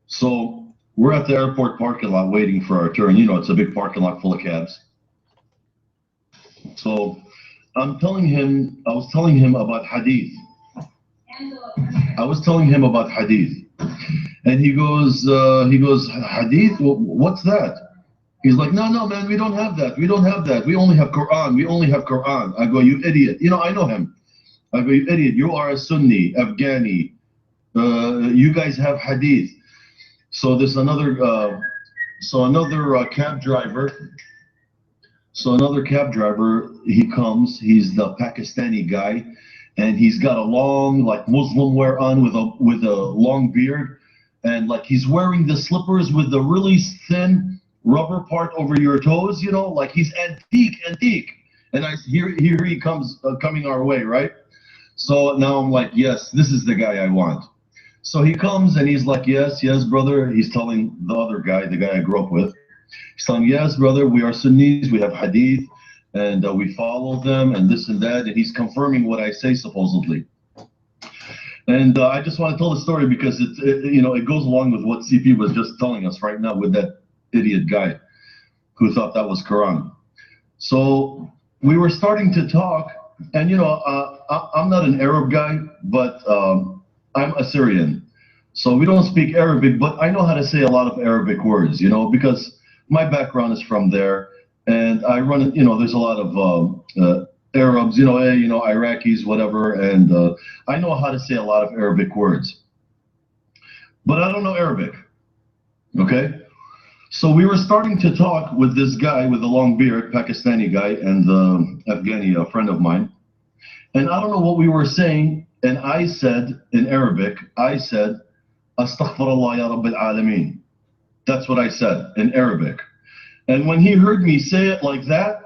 So we're at the airport parking lot waiting for our turn. It's a big parking lot full of cabs. So I was telling him about hadith. And he goes, hadith? What's that? He's like, no, man, we don't have that. We only have Quran. I go, you idiot. I know him. I go, you idiot. You are a Sunni, Afghani. You guys have hadith. So there's another cab driver. So another cab driver, he comes. He's the Pakistani guy, and he's got a long, like Muslim wear on with a long beard, and like he's wearing the slippers with the really thin rubber part over your toes. Like he's antique. And here he comes coming our way, right? So now I'm like, yes, this is the guy I want. So he comes and he's like, yes, yes, brother. He's telling the other guy, the guy I grew up with, he's telling, yes, brother, we are Sunnis, we have hadith, and we follow them, and this and that. And he's confirming what I say, supposedly. And I just want to tell the story because it goes along with what CP was just telling us right now with that idiot guy who thought that was Quran. So we were starting to talk, and I'm not an Arab guy, but I'm Assyrian. So we don't speak Arabic, but I know how to say a lot of Arabic words, because my background is from there, and I run, there's a lot of Arabs, Iraqis, whatever, and I know how to say a lot of Arabic words. But I don't know Arabic, okay? So we were starting to talk with this guy with the long beard, Pakistani guy, and Afghani, a friend of mine. And I don't know what we were saying, and I said in Arabic, Astaghfirullah ya Rabbil Alameen. That's what I said in Arabic. And when he heard me say it like that,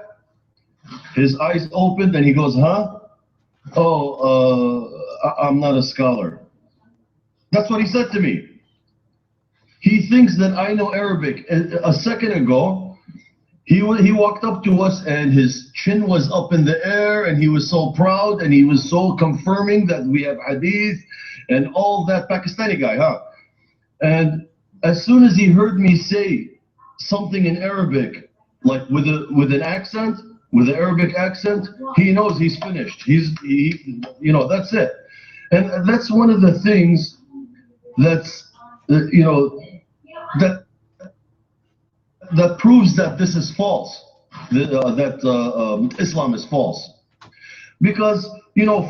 his eyes opened and he goes, huh? Oh, I'm not a scholar. That's what he said to me. He thinks that I know Arabic. A second ago, he walked up to us and his chin was up in the air and he was so proud and he was so confirming that we have hadith and all that. Pakistani guy, huh? And as soon as he heard me say something in Arabic, like with an accent, with an Arabic accent, he knows he's finished. That's it. And that's one of the things that's, that proves that this is false, that Islam is false. Because,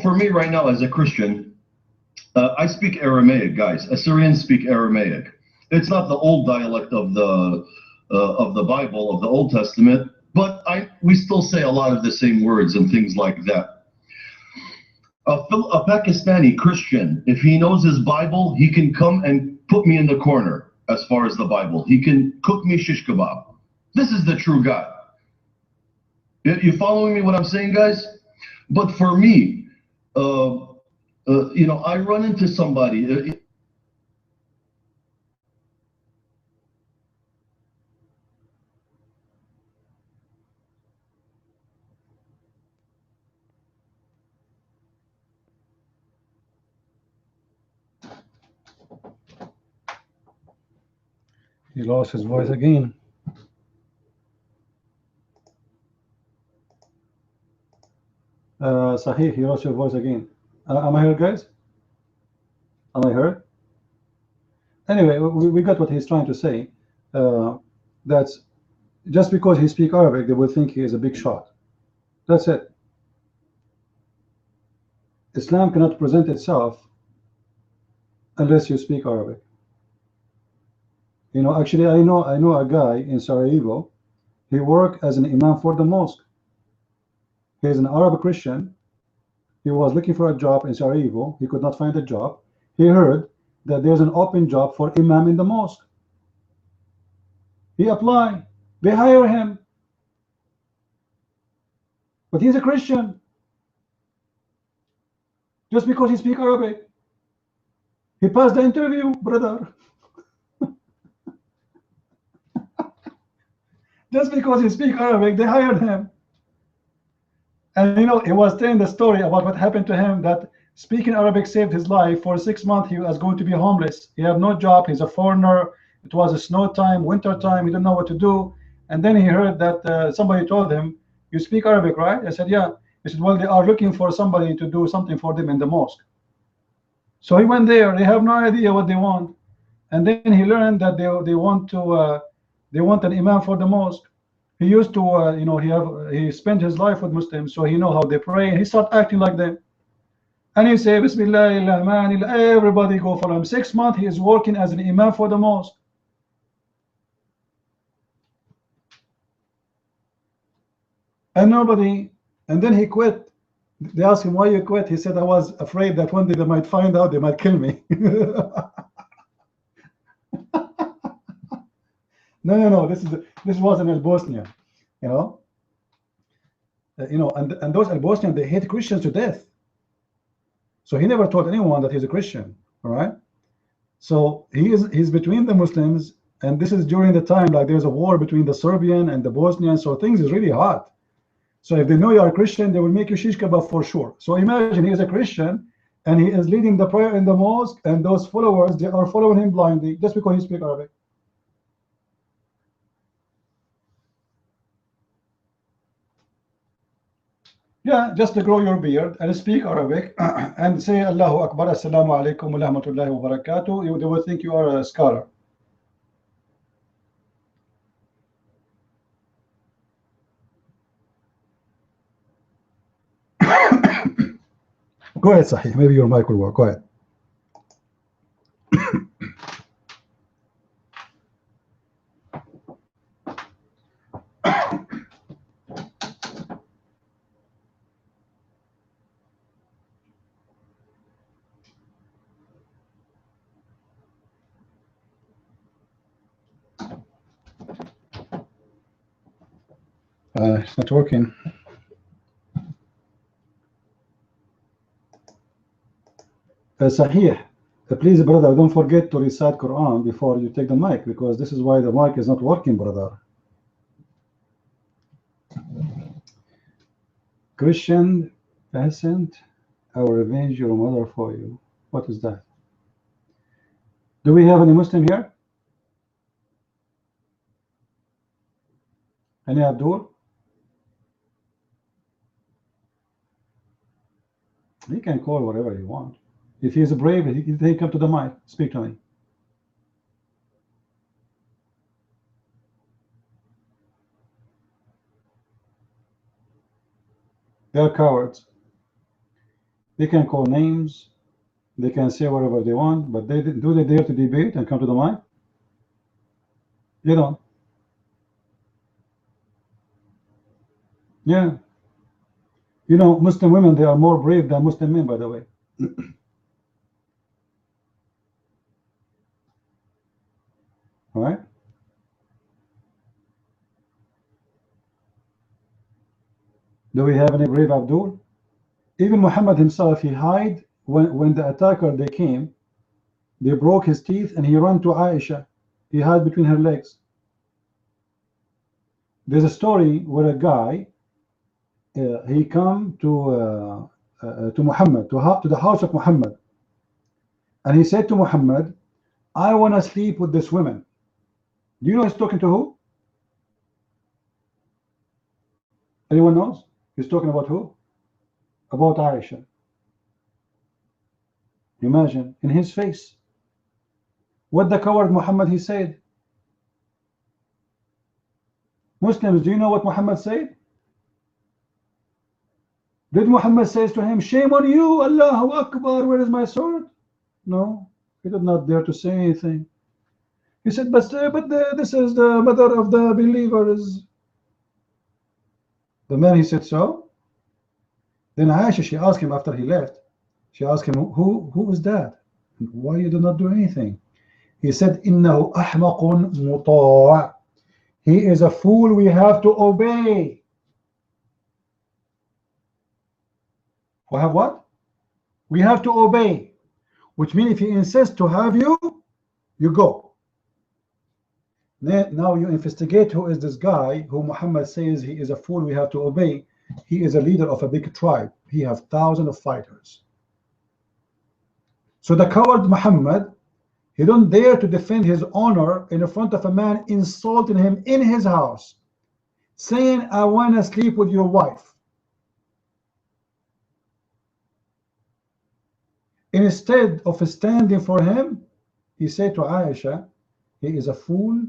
for me right now as a Christian, I speak Aramaic, guys. Assyrians speak Aramaic. It's not the old dialect of the Bible, of the Old Testament, but we still say a lot of the same words and things like that. A Pakistani Christian, if he knows his Bible, he can come and put me in the corner as far as the Bible. He can cook me shish kebab. This is the true God. You following me what I'm saying, guys? But for me, I run into somebody. He lost his voice again. Sahih, he lost your voice again. Am I heard, guys? Am I heard? Anyway, we got what he's trying to say. That's just because he speaks Arabic, they will think he is a big shot. That's it. Islam cannot present itself unless you speak Arabic. Actually, I know a guy in Sarajevo. He worked as an imam for the mosque. He is an Arab Christian. He was looking for a job in Sarajevo. He could not find a job. He heard that there's an open job for imam in the mosque. He applied. They hire him. But he's a Christian. Just because he speaks Arabic. He passed the interview, brother. Just because he speaks Arabic, they hired him. And he was telling the story about what happened to him, that speaking Arabic saved his life. For 6 months, he was going to be homeless. He had no job. He's a foreigner. It was a snow time, winter time. He didn't know what to do. And then he heard that somebody told him, you speak Arabic, right? I said, yeah. He said, well, they are looking for somebody to do something for them in the mosque. So he went there. They have no idea what they want. And then he learned that they want an imam for the mosque. He used to, he spent his life with Muslims, so he know how they pray. And he started acting like them. And he say, Bismillah, everybody go for him. 6 months, he is working as an imam for the mosque. And nobody, and then he quit. They asked him, why you quit? He said, I was afraid that one day they might find out, they might kill me. No, this was in Bosnia, you know, and those Bosnians, they hate Christians to death. So he never told anyone that he's a Christian. All right. So he's between the Muslims, and this is during the time like there's a war between the Serbian and the Bosnian. So things is really hot. So if they know you are a Christian, they will make you shish kebab for sure. So imagine he is a Christian and he is leading the prayer in the mosque, and those followers, they are following him blindly just because he speaks Arabic. Yeah, just to grow your beard and speak Arabic and say Allahu Akbar, Assalamu alaikum wa rahmatullahi wa barakatuh. They will think you are a scholar. Go ahead, Sahih. Maybe your mic will work. Go ahead. It's not working. Sahih. Please, brother, don't forget to recite Quran before you take the mic, because this is why the mic is not working, brother. Christian peasant, I will revenge your mother for you. What is that? Do we have any Muslim here? Any Abdul? He can call whatever he wants. If he is brave, he can come to the mic. Speak to me. They are cowards. They can call names. They can say whatever they want, but do they dare to debate and come to the mic? They don't. Yeah. You know, Muslim women, they are more brave than Muslim men, by the way. All right. Do we have any brave Abdul? Even Muhammad himself, he hid when the attacker they came. They broke his teeth and he ran to Aisha. He hid between her legs. There's a story where a guy he come to Muhammad, to the house of Muhammad, and he said to Muhammad, "I want to sleep with this woman." Do you know he's talking to who? Anyone knows? He's talking about who? About Aisha. Imagine, in his face. What the coward Muhammad he said? Muslims, do you know what Muhammad said? Did Muhammad say to him, "Shame on you, Allahu Akbar, where is my sword"? No, he did not dare to say anything. He said, but this is the mother of the believers. The man, he said so. Then Aisha, she asked him after he left, she asked him, who is that? Why you did not do anything? He said, إِنَّهُ أَحْمَقٌ مُطَاعٌ. He is a fool we have to obey. We have what? We have to obey. Which means if he insists to have you, you go. Now you investigate who is this guy who Muhammad says he is a fool we have to obey. He is a leader of a big tribe. He has thousands of fighters. So the coward Muhammad, he don't dare to defend his honor in front of a man insulting him in his house, saying, "I want to sleep with your wife." Instead of standing for him, he said to Aisha, "He is a fool,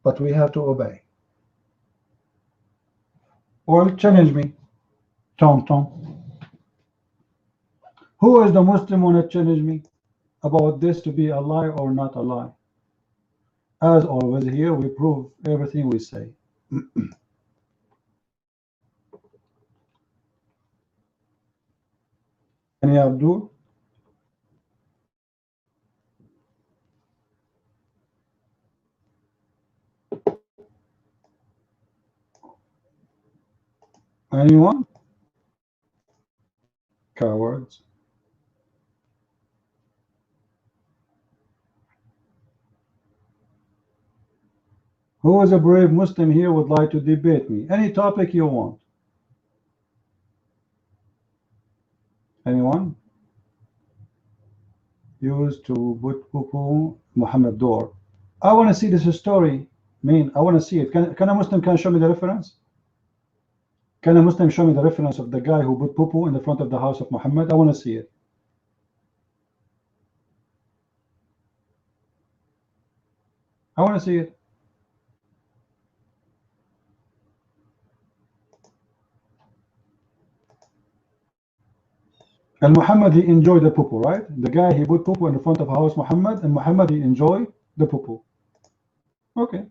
but we have to obey." Or challenge me, Tom. Who is the Muslim want to challenge me about this to be a lie or not a lie? As always, here we prove everything we say. Any Abdul? Anyone? Cowards. Who is a brave Muslim here would like to debate me? Any topic you want. Anyone? Used to put poo Muhammad door. I want to see this story. I want to see it. Can a Muslim show me the reference? Can a Muslim show me the reference of the guy who put poo in the front of the house of Muhammad? I want to see it. I want to see it. And Muhammad, he enjoyed the poo, right? The guy, he put poo in the front of house Muhammad, and Muhammad, he enjoyed the poo. Okay.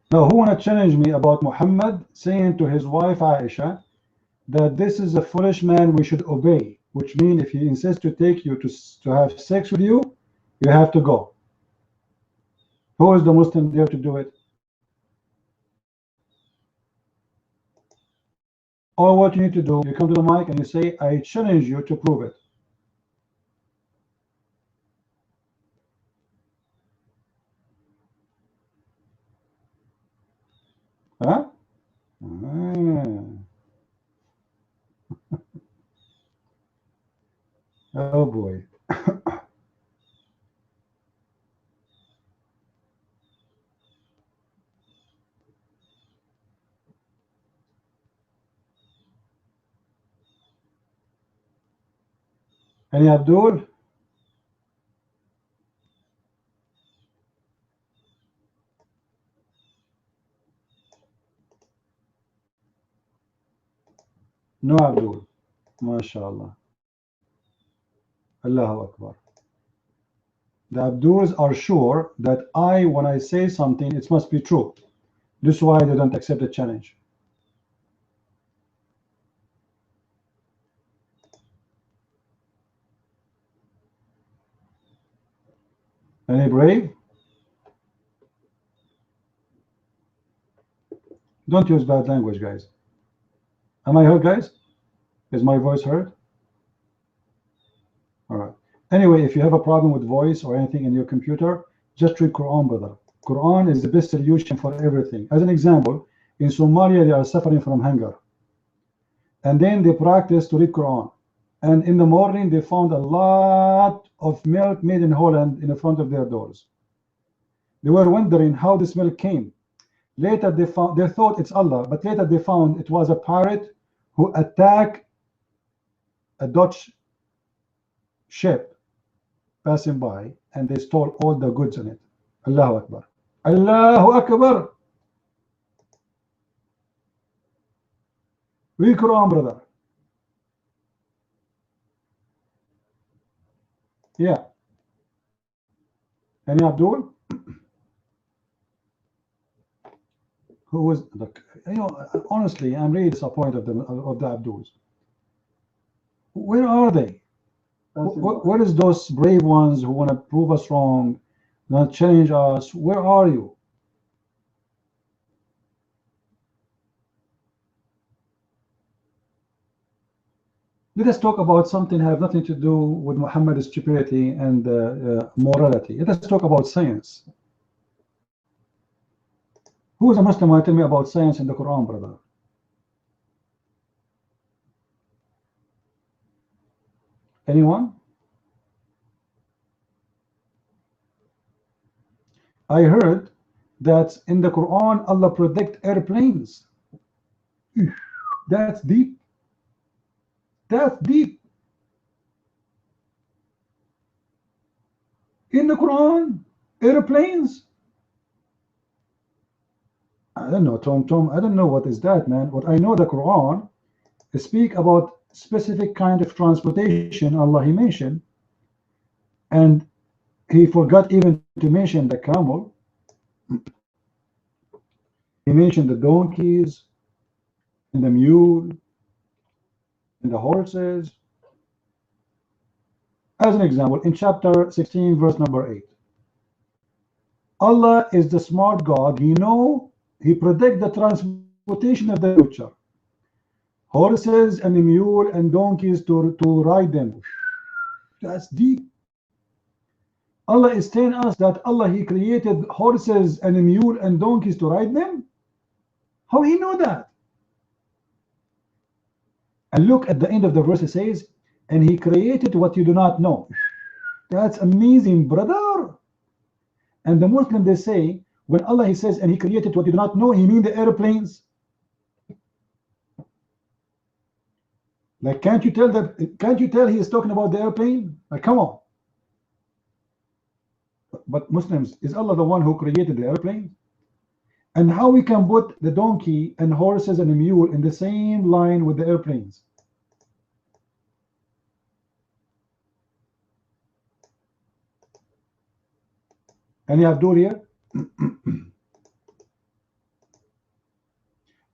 Now, who want to challenge me about Muhammad saying to his wife Aisha that this is a foolish man we should obey, which means if he insists to take you to have sex with you, you have to go. Who is the Muslim there to do it? Or what you need to do, you come to the mic and you say, I challenge you to prove it. Huh? Oh boy. Any Abdul? No Abdul. MashaAllah. Allahu Akbar. The Abduls are sure that when I say something, it must be true. This is why they don't accept the challenge. Any brave? Don't use bad language, guys. Am I heard, guys? Is my voice heard? All right. Anyway, if you have a problem with voice or anything in your computer, just read Quran, brother. Quran is the best solution for everything. As an example, in Somalia, they are suffering from hunger. And then they practice to read Quran. And in the morning, they found a lot of milk made in Holland in the front of their doors. They were wondering how this milk came. Later, they thought it's Allah, but later they found it was a pirate who attacked a Dutch ship passing by, and they stole all the goods in it. Allahu Akbar. Allahu Akbar. Read Quran, brother. Yeah. Any Abdul? Who was honestly, I'm really disappointed of the Abduls. Where are they? Where is those brave ones who want to prove us wrong, not challenge us? Where are you? Let us talk about something have nothing to do with Muhammad's stupidity and morality. Let us talk about science. Who is a Muslim who tell me about science in the Quran, brother? Anyone? I heard that in the Quran Allah predict airplanes. That's deep. That's deep. In the Quran, airplanes. I don't know, Tom. I don't know what is that, man. What I know, the Quran speak about specific kind of transportation Allah He mentioned, and He forgot even to mention the camel. He mentioned the donkeys and the mule and the horses. As an example, in chapter 16, verse number 8, Allah is the smart God. He predict the transportation of the future. Horses and mule and donkeys to ride them. That's deep. Allah is telling us that Allah, He created horses and mule and donkeys to ride them? How He know that? And look at the end of the verse, it says, and He created what you do not know. That's amazing, brother. And the Muslim, they say, when Allah, He says, and He created what you do not know, He mean the airplanes. Like, can't you tell He is talking about the airplane? Like, come on. But Muslims, is Allah the one who created the airplane? And how we can put the donkey and horses and a mule in the same line with the airplanes? Any Abdul here?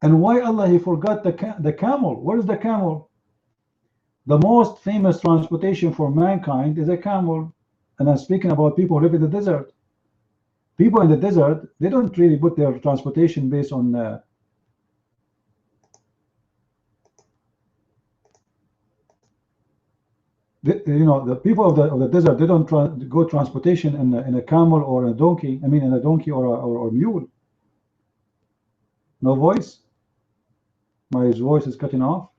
And why Allah, He forgot the camel? Where is the camel? The most famous transportation for mankind is a camel. And I'm speaking about people who live in the desert. People in the desert, they don't really put their transportation based on the people of the desert. They don't go transportation in a camel or a donkey. I mean, in a donkey or a mule. No voice. My voice is cutting off.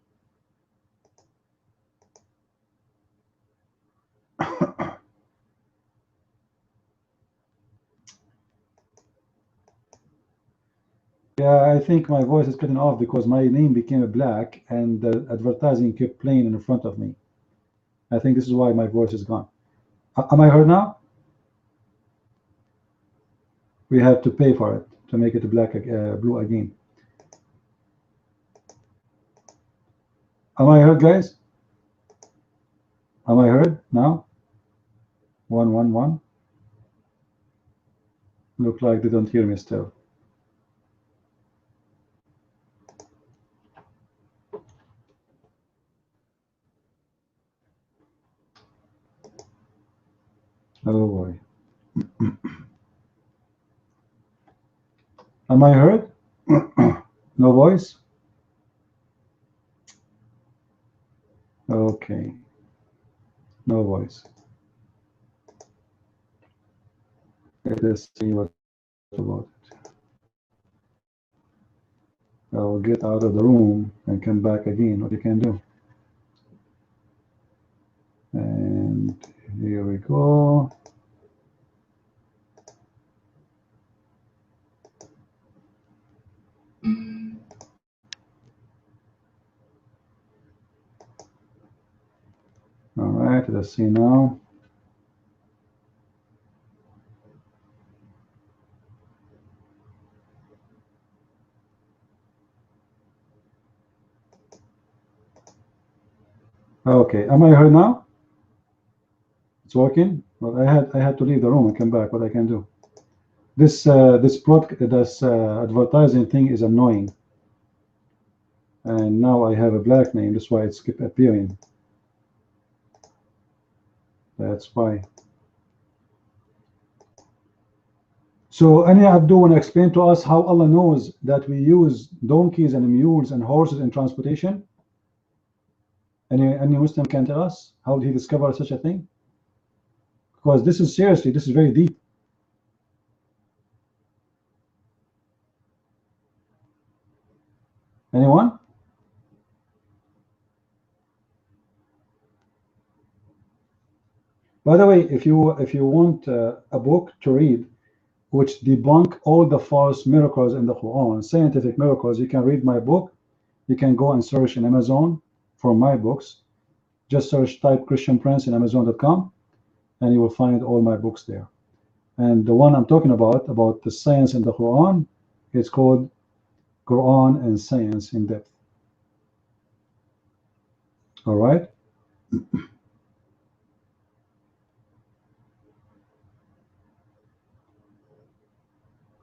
Yeah, I think my voice is cutting off because my name became black and the advertising kept playing in front of me. I think this is why my voice is gone. Am I heard now? We have to pay for it to make it black, blue again. Am I heard, guys? Am I heard now? 111. Look like they don't hear me still. Oh boy. Am I heard? No voice? Okay. No voice. Let's see what about it. I'll get out of the room and come back again. What you can do. And here we go. All right, let's see now. Okay, am I heard now? It's working. Well, I had to leave the room and come back. What I can do? This advertising thing is annoying. And now I have a black name. That's why it's kept appearing. That's why. So, any Abdul want to explain to us how Allah knows that we use donkeys and mules and horses in transportation? Any Muslim can tell us how did he discover such a thing? Because this is seriously, this is very deep. Anyone? By the way, if you want a book to read which debunk all the false miracles in the Quran, scientific miracles, you can read my book. You can go and search in Amazon for my books. Just type Christian Prince in Amazon.com and you will find all my books there. And the one I'm talking about the science in the Quran, it's called Quran and Science in Depth. All right.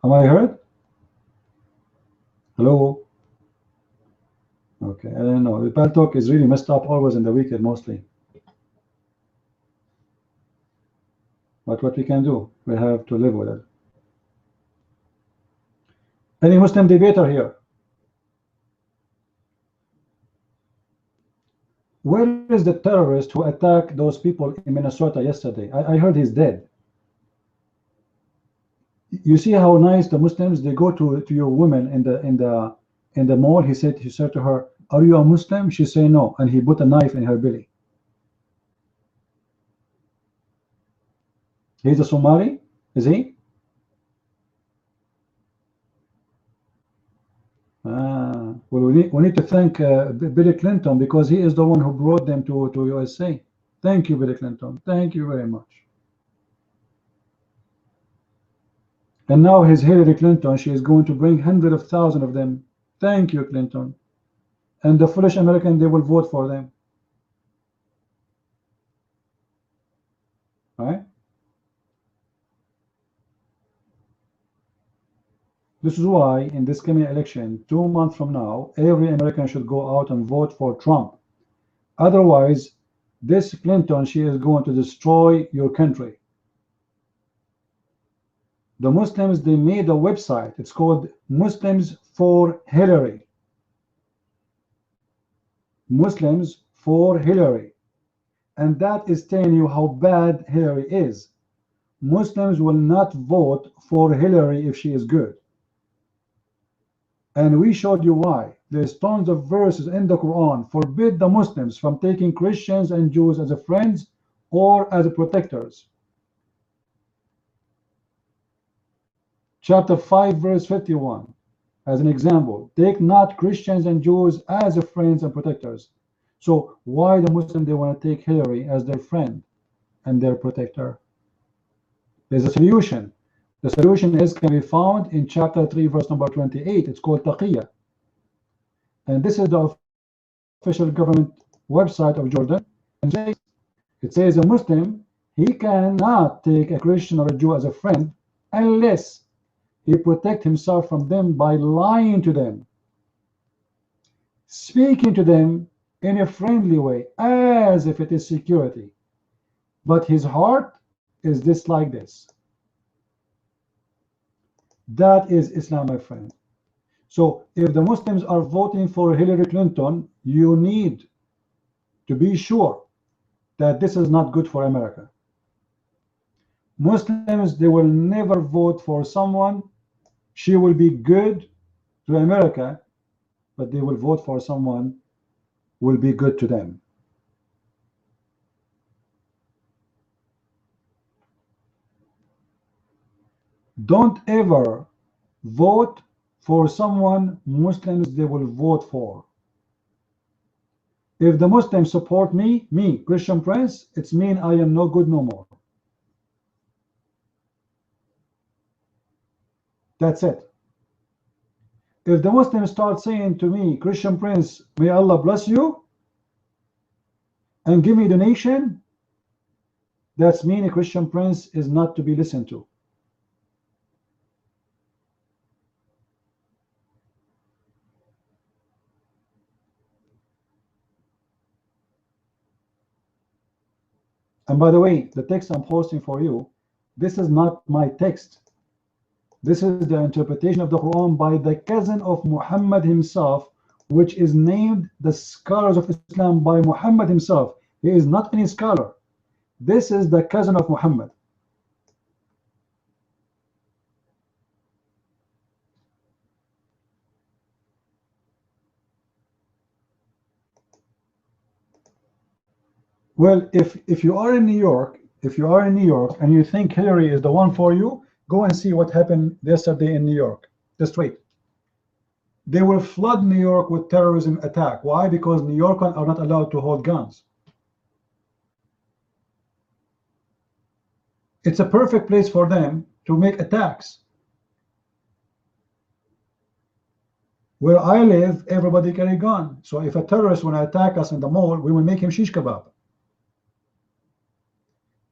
Am I heard? Hello? Okay, I don't know. The bad talk is really messed up always in the weekend mostly. But what we can do, we have to live with it. Any Muslim debater here? Where is the terrorist who attacked those people in Minnesota yesterday? I heard he's dead. You see how nice the Muslims, they go to your woman in the mall. He said to her, "Are you a Muslim?" She said no, and he put a knife in her belly. He's a Somali, is he? Well, we need to thank Billy Clinton, because he is the one who brought them to USA. Thank you, Billy Clinton. Thank you very much. And now his Hillary Clinton, she is going to bring hundreds of thousands of them. Thank you, Clinton. And the foolish American, they will vote for them. Right? This is why in this coming election, 2 months from now, every American should go out and vote for Trump. Otherwise, this Clinton, she is going to destroy your country. The Muslims, they made a website. It's called Muslims for Hillary. Muslims for Hillary. And that is telling you how bad Hillary is. Muslims will not vote for Hillary if she is good. And we showed you why. There's tons of verses in the Quran forbid the Muslims from taking Christians and Jews as friends or as protectors. Chapter 5 verse 51 as an example, take not Christians and Jews as friends and protectors. So why the Muslims, they want to take Hillary as their friend and their protector? There's a solution. The solution can be found in chapter 3 verse number 28. It's called Taqiyya, and this is the official government website of Jordan. And it says a Muslim, he cannot take a Christian or a Jew as a friend unless he protects himself from them by lying to them, speaking to them in a friendly way as if it is security, but his heart is this like this. That is Islam, my friend. So if the Muslims are voting for Hillary Clinton, you need to be sure that this is not good for America. Muslims, they will never vote for someone, she will be good to America, but they will vote for someone who will be good to them. Don't ever vote for someone Muslims they will vote for. If the Muslims support me, Christian Prince, it's mean I am no good no more. That's it. If the Muslims start saying to me, Christian Prince, may Allah bless you and give me donation, that's mean a Christian Prince is not to be listened to. And by the way, the text I'm posting for you, this is not my text. This is the interpretation of the Quran by the cousin of Muhammad himself, which is named the Scholars of Islam by Muhammad himself. He is not any scholar. This is the cousin of Muhammad. Well, if you are in New York, and you think Hillary is the one for you, go and see what happened yesterday in New York. Just wait. They will flood New York with terrorism attack. Why? Because New Yorkers are not allowed to hold guns. It's a perfect place for them to make attacks. Where I live, everybody carry a gun. So if a terrorist want to attack us in the mall, we will make him shish kebab.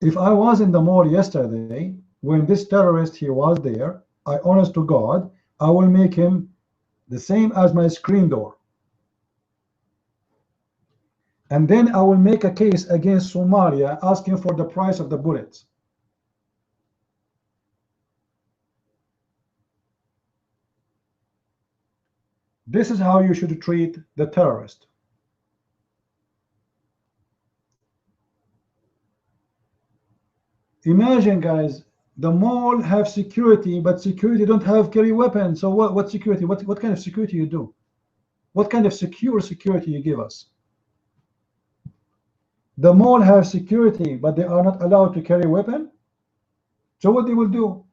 If I was in the mall yesterday, when this terrorist he was there, I honest to God, I will make him the same as my screen door. And then I will make a case against Somalia asking for the price of the bullets. This is how you should treat the terrorist. Imagine, guys, the mall have security, but security don't have carry weapons. So what security? What kind of security you do? What kind of security you give us? The mall have security, but they are not allowed to carry weapon. So what they will do?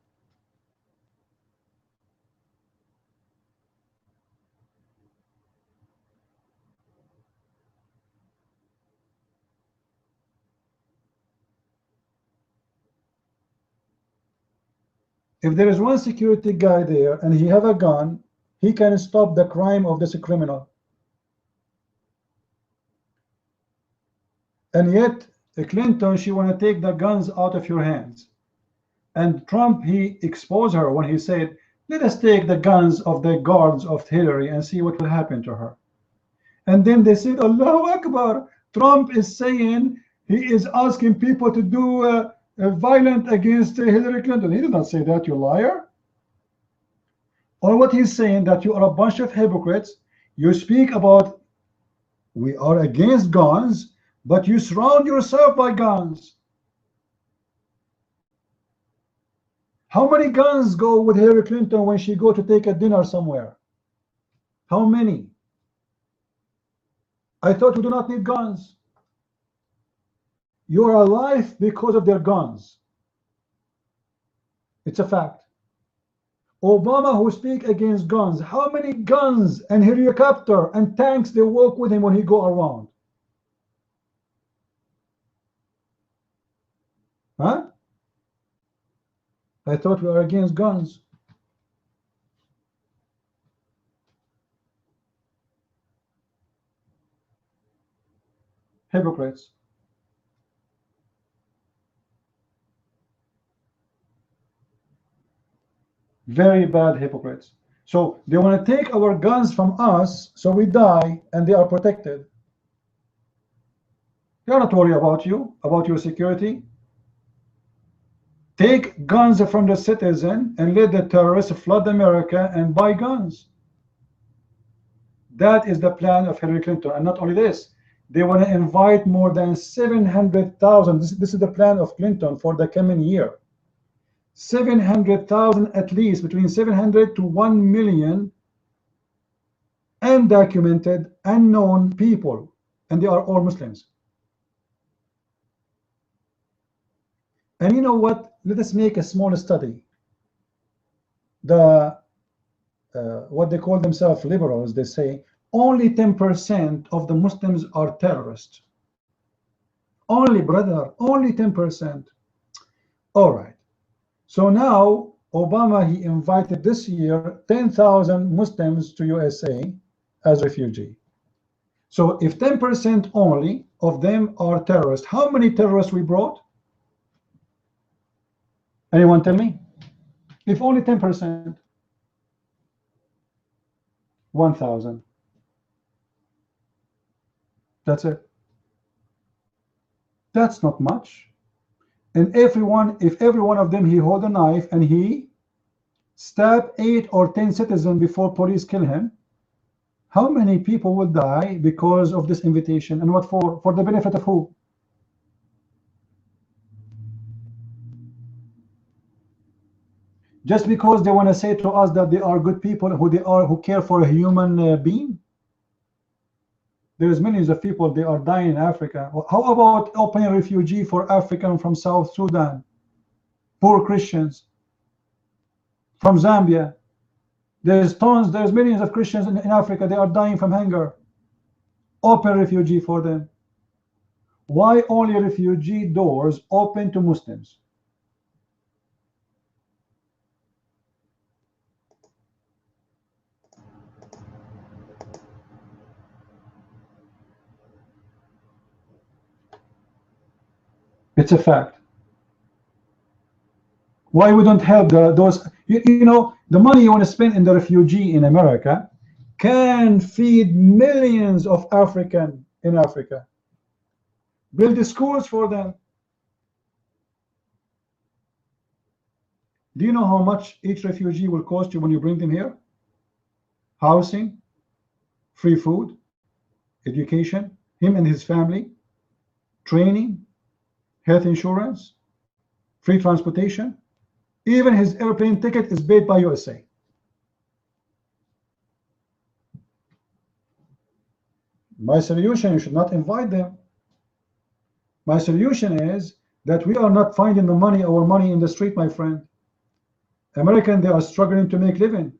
If there is one security guy there and he have a gun, he can stop the crime of this criminal. And yet Clinton, she want to take the guns out of your hands. And Trump, he exposed her when he said, let us take the guns of the guards of Hillary and see what will happen to her. And then they said, Allahu Akbar. Trump is saying he is asking people to do violent against Hillary Clinton. He did not say that, you liar. Or what he's saying, that you are a bunch of hypocrites. You speak about we are against guns, but you surround yourself by guns. How many guns go with Hillary Clinton when she go to take a dinner somewhere? How many? I thought we do not need guns. You are alive because of their guns. It's a fact. Obama, who speak against guns, how many guns and helicopter and tanks they walk with him when he go around? Huh? I thought we are against guns. Hypocrites. Very bad hypocrites. So they want to take our guns from us so we die and they are protected. They are not worried about you, about your security. Take guns from the citizen and let the terrorists flood America and buy guns. That is the plan of Hillary Clinton. And not only this, they want to invite more than 700,000. This is the plan of Clinton for the coming year. 700,000 at least, between 700 to 1 million undocumented, unknown people. And they are all Muslims. And you know what? Let us make a small study. The what they call themselves liberals, they say only 10% of the Muslims are terrorists. Only, brother, only 10%. All right. So now Obama, he invited this year 10,000 Muslims to USA as refugee. So if 10% only of them are terrorists, how many terrorists we brought? Anyone tell me? If only 10%, 1,000. That's it. That's not much. And if every one of them, he hold a knife and he stab 8 or 10 citizens before police kill him, how many people will die because of this invitation? And what for? For the benefit of who? Just because they want to say to us that they are good people, who care for a human being. There's millions of people, they are dying in Africa. How about opening refugee for African from South Sudan, poor Christians from Zambia? There's millions of Christians in Africa, they are dying from hunger. Open refugee for them. Why only refugee doors open to Muslims? It's a fact. Why we don't help those? You know, the money you want to spend in the refugee in America can feed millions of African in Africa. Build the schools for them. Do you know how much each refugee will cost you when you bring them here? Housing, free food, education, him and his family, training, health insurance, free transportation. Even his airplane ticket is paid by USA. My solution, you should not invite them. My solution is that we are not finding our money in the street, my friend. American, they are struggling to make living.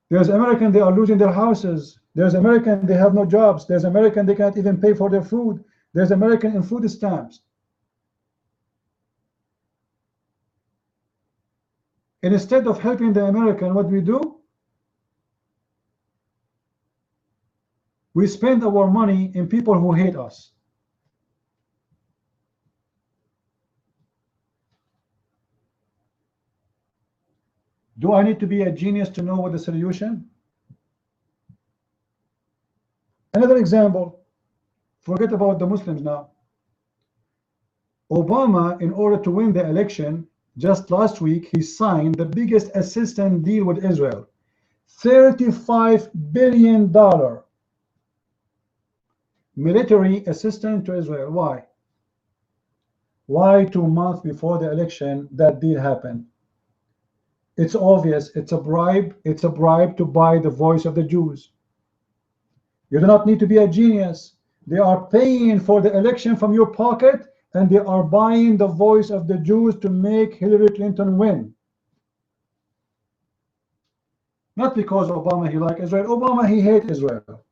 There's American, they are losing their houses. There's American, they have no jobs. There's American, they can't even pay for their food. There's American in food stamps. And instead of helping the American, what we do? We spend our money in people who hate us. Do I need to be a genius to know what the solution? Another example, forget about the Muslims now. Obama, in order to win the election, just last week, he signed the biggest assistance deal with Israel. $35 billion military assistance to Israel. Why? Why 2 months before the election that deal happened? It's obvious. It's a bribe. It's a bribe to buy the voice of the Jews. You do not need to be a genius. They are paying for the election from your pocket, and they are buying the voice of the Jews to make Hillary Clinton win. Not because Obama, he likes Israel. Obama, he hates Israel.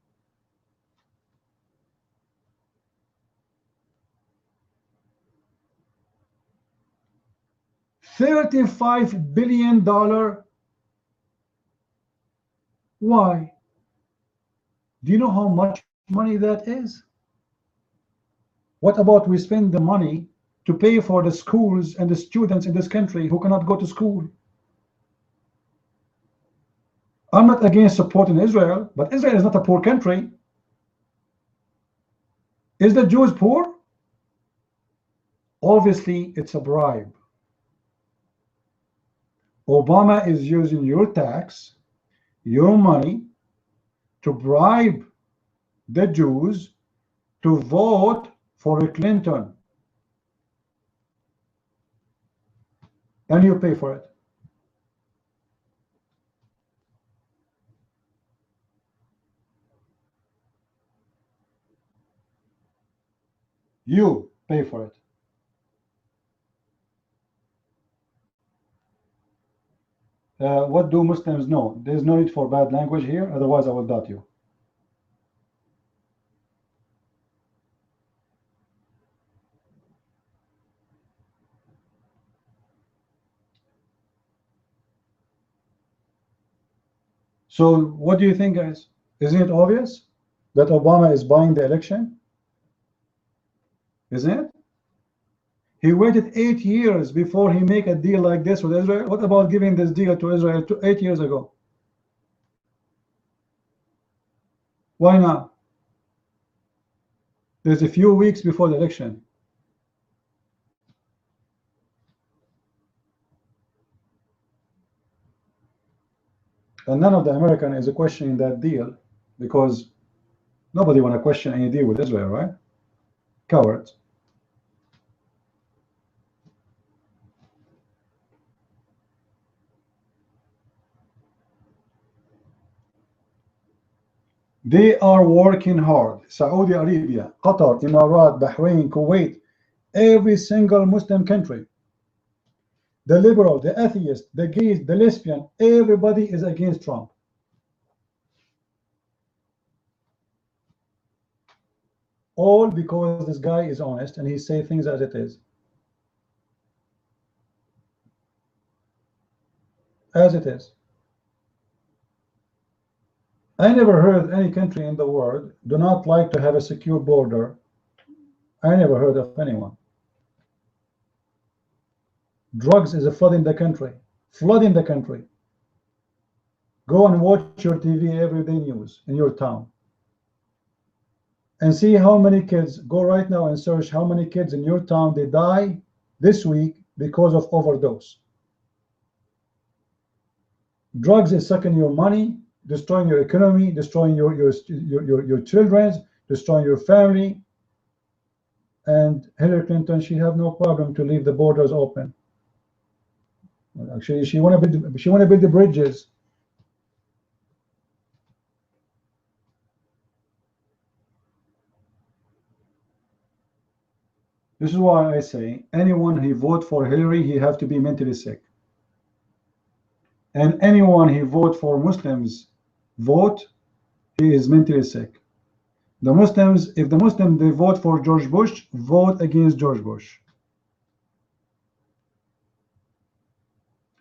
$35 billion. Why? Do you know how much money that is? What about we spend the money to pay for the schools and the students in this country who cannot go to school? I'm not against supporting Israel, but Israel is not a poor country. Is the Jews poor? Obviously, it's a bribe. Obama is using your tax, your money, to bribe the Jews to vote for Clinton. And you pay for it. You pay for it. What do Muslims know? There's no need for bad language here, otherwise I will dot you. So what do you think, guys? Isn't it obvious that Obama is buying the election? Isn't it? He waited 8 years before he make a deal like this with Israel. What about giving this deal to Israel 8 years ago? Why not? There's a few weeks before the election. And none of the American is questioning that deal, because nobody want to question any deal with Israel, right? Cowards. They are working hard. Saudi Arabia, Qatar, Emirat, Bahrain, Kuwait, every single Muslim country. The liberal, the atheist, the gays, the lesbian, everybody is against Trump. All because this guy is honest and he say things as it is. As it is. I never heard any country in the world do not like to have a secure border. I never heard of anyone. Drugs is a flooding the country. Flooding the country. Go and watch your TV everyday news in your town. And see how many kids, go right now and search how many kids in your town they die this week because of overdose. Drugs is sucking your money, destroying your economy, destroying your children, destroying your family. And Hillary Clinton, she have no problem to leave the borders open. Actually, she want to build the bridges. This is why I say anyone who vote for Hillary, he have to be mentally sick. And anyone who vote for Muslims vote, he is mentally sick. The Muslims, if the Muslims they vote for George Bush, vote against George Bush.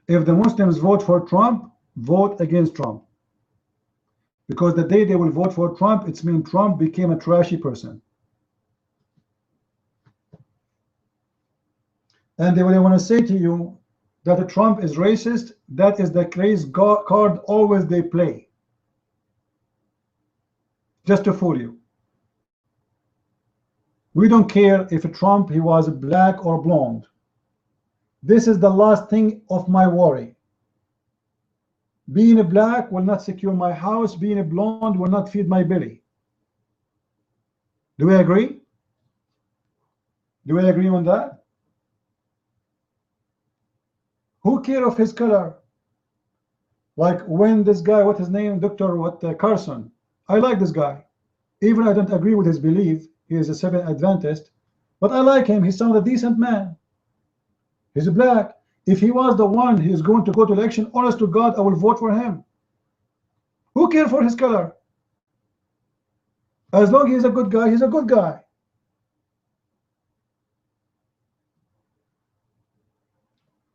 If the Muslims vote for Trump, vote against Trump. Because the day they will vote for Trump, it means Trump became a trashy person. And they will want to say to you that Trump is racist. That is the crazy card always they play, just to fool you. We don't care if Trump he was black or blonde. This is the last thing of my worry. Being a black will not secure my house. Being a blonde will not feed my belly. Do we agree? Do we agree on that? Who cares of his color? Like when this guy, what his name, Dr. Carson. I like this guy. Even I don't agree with his belief. He is a Seventh Adventist. But I like him. He sounds a decent man. He's black. If he was the one who is going to go to election, honest to God, I will vote for him. Who cares for his color? As long as he's a good guy, he's a good guy.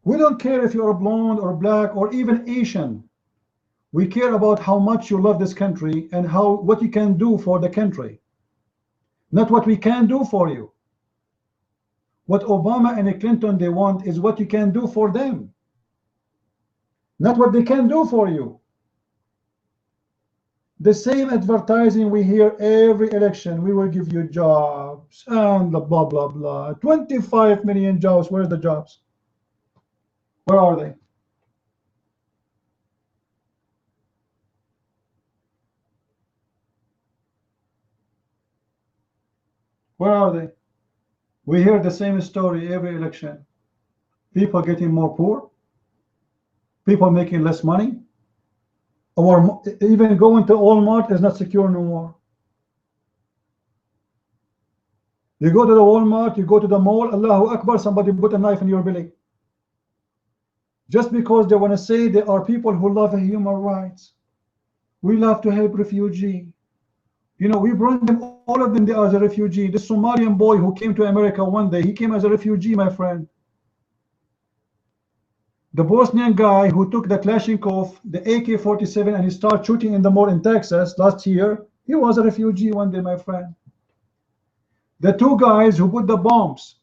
We don't care if you're blonde or black or even Asian. We care about how much you love this country and what you can do for the country. Not what we can do for you. What Obama and Clinton they want is what you can do for them. Not what they can do for you. The same advertising we hear every election. We will give you jobs and blah blah blah. 25 million jobs. Where's the jobs? Where are they? Where are they? We hear the same story every election. People getting more poor. People making less money. Or even going to Walmart is not secure no more. You go to the Walmart, you go to the mall, Allahu Akbar, somebody put a knife in your belly. Just because they want to say they are people who love human rights. We love to help refugees. You know, we bring them, all of them, they are as a refugee. The Somalian boy who came to America one day, he came as a refugee, my friend. The Bosnian guy who took the Kalashnikov, the AK-47, and he started shooting in the mall in Texas last year, he was a refugee one day, my friend. The two guys who put the bombs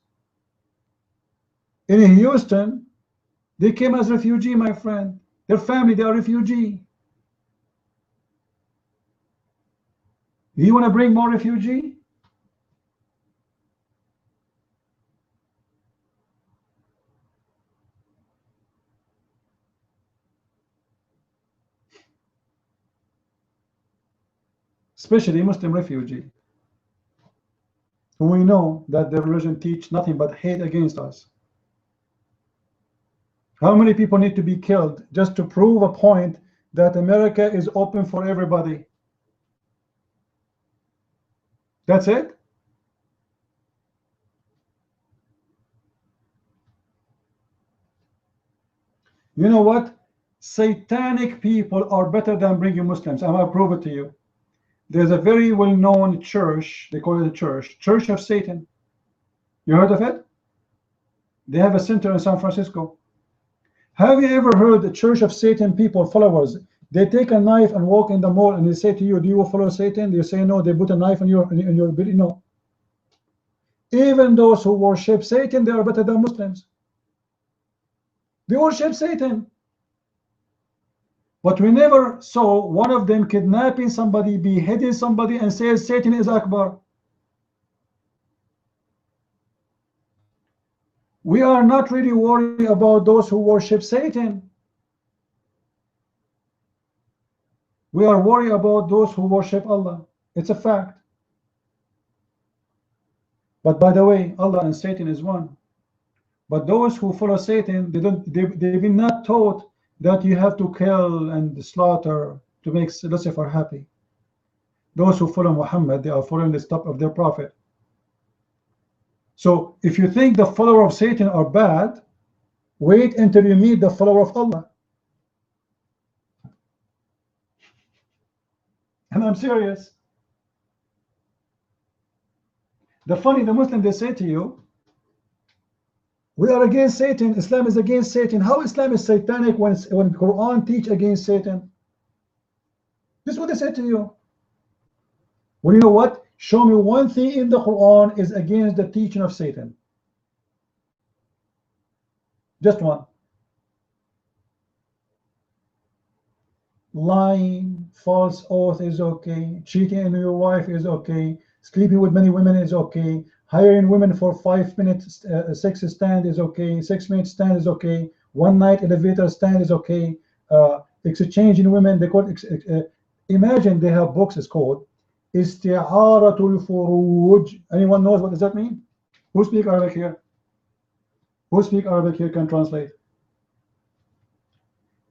in Houston, they came as refugee, my friend. Their family, they are refugee. Do you want to bring more refugee? Especially Muslim refugee, who we know that their religion teach nothing but hate against us. How many people need to be killed just to prove a point that America is open for everybody? That's it? You know what? Satanic people are better than bringing Muslims. I'm going to prove it to you. There's a very well-known church, they call it a Church of Satan. You heard of it? They have a center in San Francisco. Have you ever heard the Church of Satan people, followers, they take a knife and walk in the mall and they say to you, do you follow Satan? You say no, they put a knife in your belly. No. Even those who worship Satan, they are better than Muslims. They worship Satan. But we never saw one of them kidnapping somebody, beheading somebody, and says Satan is Akbar. We are not really worried about those who worship Satan. We are worried about those who worship Allah. It's a fact. But by the way, Allah and Satan is one. But those who follow Satan, they've been not taught that you have to kill and slaughter to make Lucifer happy. Those who follow Muhammad, they are following the step of their prophet. So if you think the follower of Satan are bad, wait until you meet the follower of Allah. And I'm serious. The Muslim, they say to you, we are against Satan, Islam is against Satan. How Islam is satanic when Quran teach against Satan? This is what they say to you. Well, you know what? Show me one thing in the Quran is against the teaching of Satan. Just one. Lying, false oath is okay. Cheating on your wife is okay. Sleeping with many women is okay. Hiring women for 5 minutes sex stand is okay. 6 minute stand is okay. One night elevator stand is okay. Exchanging women, they call imagine they have books. It's called Isti'aratul Furuj. Anyone knows what does that mean? Who speak Arabic here? Who speak Arabic here can translate?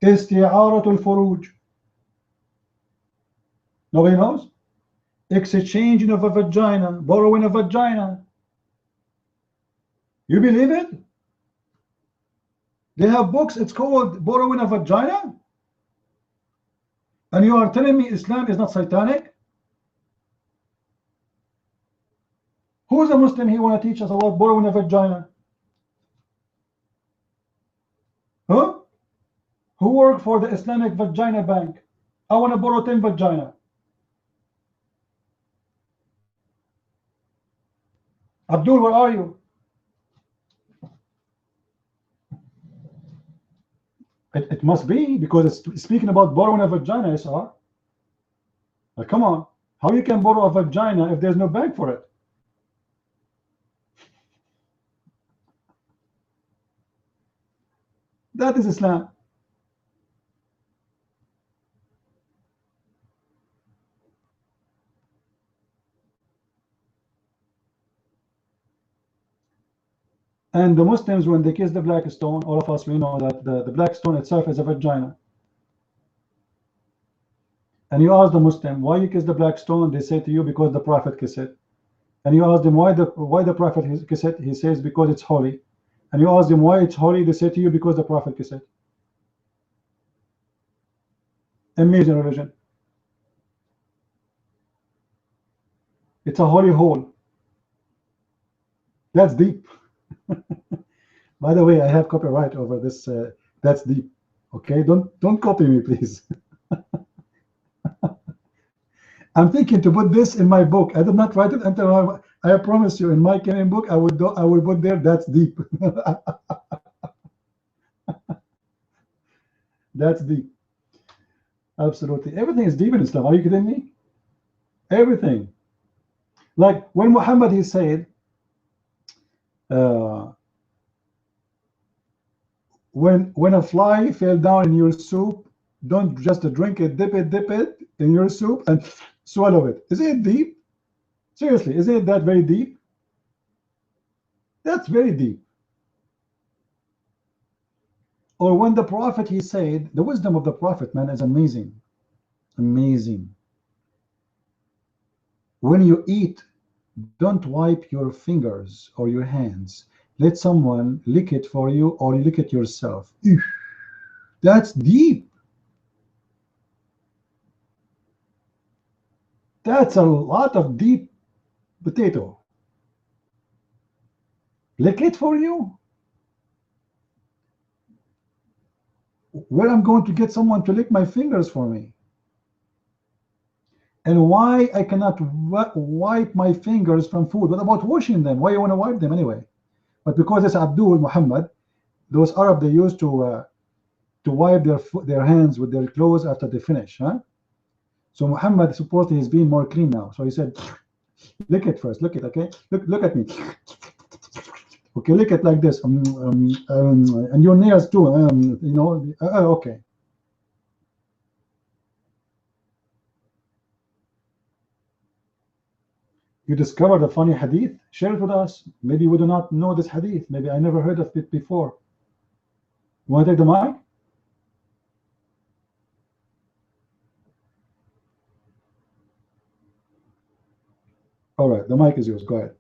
Isti'aratul Furuj. Nobody knows? Exchanging of a vagina, borrowing a vagina. You believe it? They have books, it's called borrowing a vagina? And you are telling me Islam is not satanic? Who is a Muslim here want to teach us about borrowing a vagina? Huh? Who work for the Islamic Vagina Bank? I want to borrow 10 vagina. Abdul, where are you? It must be, because it's speaking about borrowing a vagina, SR. Like, come on. How you can borrow a vagina if there's no bank for it? That is Islam. And the Muslims, when they kiss the black stone, all of us, we know that the black stone itself is a vagina. And you ask the Muslim, why you kiss the black stone? They say to you, because the Prophet kissed it. And you ask them, why the Prophet kissed it? He says, because it's holy. And you ask them, why it's holy? They say to you, because the Prophet kissed it. Amazing religion. It's a holy hole. That's deep. By the way, I have copyright over this. That's deep. Okay, don't copy me, please. I'm thinking to put this in my book. I did not write it until I promise you in my Kenyan book I will put there. That's deep. That's deep. Absolutely, everything is deep in Islam. Are you kidding me? Everything. Like when Muhammad, he said, when a fly fell down in your soup, don't just drink it, dip it in your soup and swallow it. Is it deep? Seriously, is it that very deep? That's very deep. Or when the Prophet, he said, the wisdom of the Prophet, man, is amazing. Amazing. When you eat, don't wipe your fingers or your hands. Let someone lick it for you, or you lick it yourself. That's deep. That's a lot of deep potato. Lick it for you? Where I'm going to get someone to lick my fingers for me? And why I cannot wipe my fingers from food? What about washing them? Why you want to wipe them anyway? But because it's Abdul Muhammad, those Arab, they used to wipe their hands with their clothes after they finish, huh? So Muhammad supposedly is being more clean now. So he said, lick it first, look it, okay? Look at me. Okay, lick it like this. And your nails too, you know, okay. You discovered a funny hadith? Share it with us. Maybe we do not know this hadith. Maybe I never heard of it before. You want to take the mic? All right, the mic is yours. Go ahead.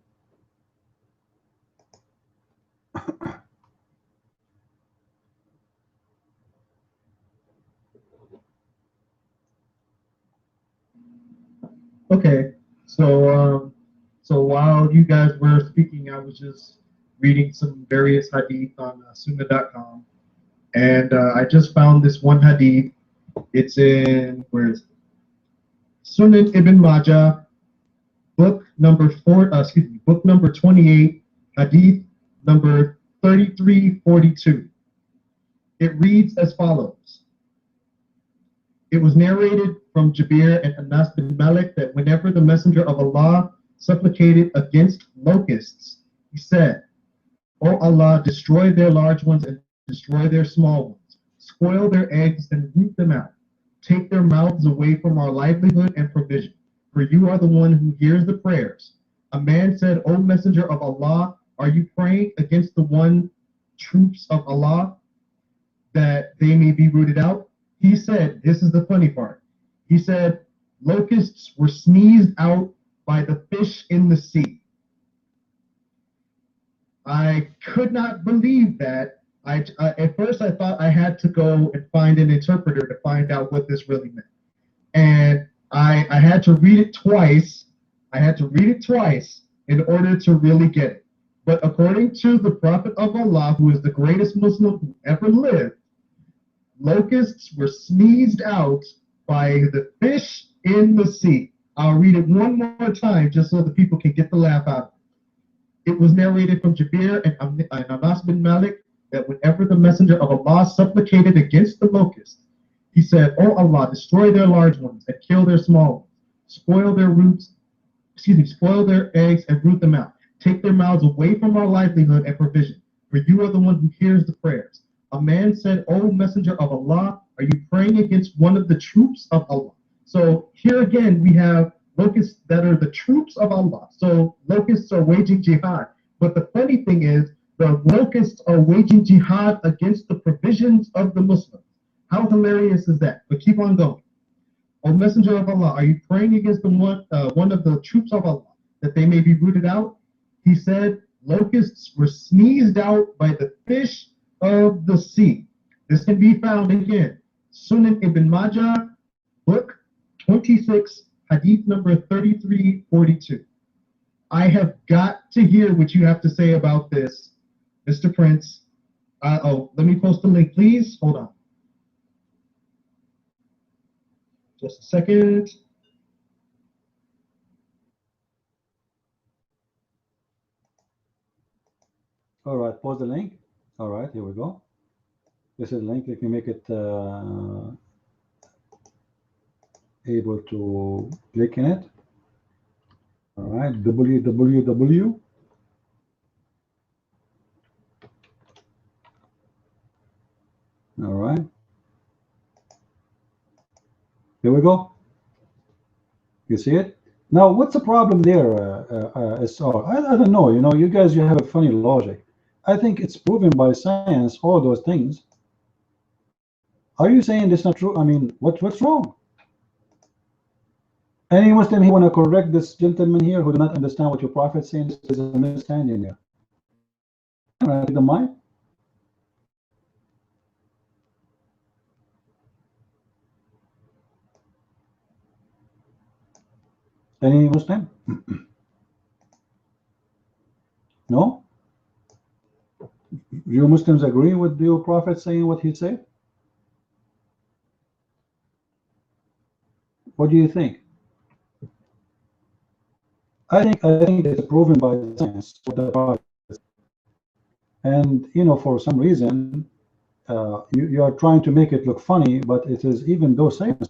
Okay, so while you guys were speaking, I was just reading some various hadith on Sunnah.com, and I just found this one hadith. It's in where is it? Sunan Ibn Majah, book number book number 28, hadith number 3342. It reads as follows. It was narrated from Jabir and Anas bin Malik that whenever the Messenger of Allah supplicated against locusts, he said, "O Allah, destroy their large ones and destroy their small ones. Spoil their eggs and root them out. Take their mouths away from our livelihood and provision, for you are the one who hears the prayers." A man said, "O Messenger of Allah, are you praying against the one troops of Allah that they may be rooted out?" He said, this is the funny part. He said, locusts were sneezed out by the fish in the sea. I could not believe that. At first I thought I had to go and find an interpreter to find out what this really meant. And I had to read it twice. I had to read it twice in order to really get it. But according to the Prophet of Allah, who is the greatest Muslim who ever lived, locusts were sneezed out by the fish in the sea. I'll read it one more time just so the people can get the laugh out of it. It was narrated from Jabir and Anas bin Malik that whenever the Messenger of Allah supplicated against the locusts, he said, "O Allah, destroy their large ones and kill their small ones. Spoil their eggs and root them out. Take their mouths away from our livelihood and provision, for you are the one who hears the prayers." A man said, "O Messenger of Allah, are you praying against one of the troops of Allah?" So here again, we have locusts that are the troops of Allah. So locusts are waging jihad. But the funny thing is, the locusts are waging jihad against the provisions of the Muslims. How hilarious is that? But keep on going. "O Messenger of Allah, are you praying against the one of the troops of Allah that they may be rooted out?" He said, locusts were sneezed out by the fish of the sea. This can be found again, Sunan Ibn Majah, book 26, hadith number 3342. I have got to hear what you have to say about this, Mr. Prince. Let me post the link, please. Hold on. Just a second. All right, post the link. All right, here we go. This is the link. Let me make it able to click in it. All right, www. All right. Here we go. You see it? Now, what's the problem there, SR? I don't know. You know, you guys, you have a funny logic. I think it's proven by science, all those things. Are you saying this is not true? I mean, what's wrong? Any Muslim here want to correct this gentleman here who do not understand what your prophet is saying? There's a misunderstanding there. The mic. Any Muslim? No? You Muslims agree with your prophet saying what he said? What do you think? I think it's proven by science what the prophet said. And you know, for some reason, you are trying to make it look funny, but it is, even though science.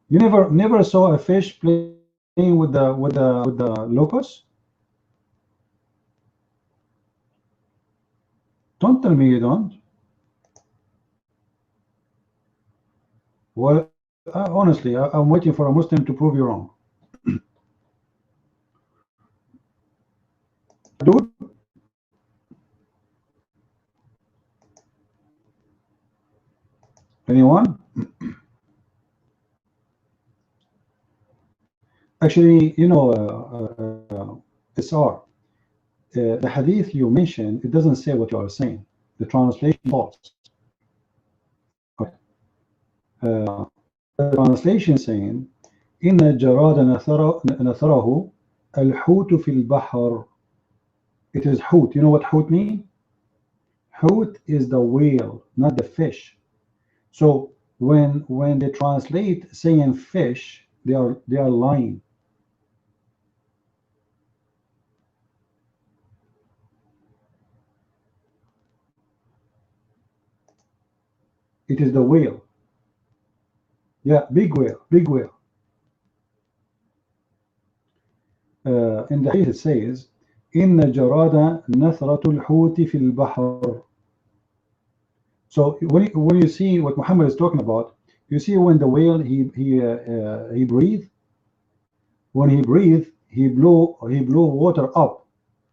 You never saw a fish playing with the locust? Don't tell me you don't. Well, honestly, I'm waiting for a Muslim to prove you wrong. Dude? Anyone? Actually, you know, SR, the hadith you mentioned, it doesn't say what you are saying. The translation false. Okay. The translation saying, إن الجراد نثره الحوت في البحر. It is hoot. You know what hoot means? Hoot is the whale, not the fish. So when they translate saying fish, they are lying. It is the whale. Yeah, big whale, big whale. In the hadith it says, إن جراد نثرة الحوت في البحر. So when you see what Muhammad is talking about, you see when the whale he breathed. When he breathed, he blew water up.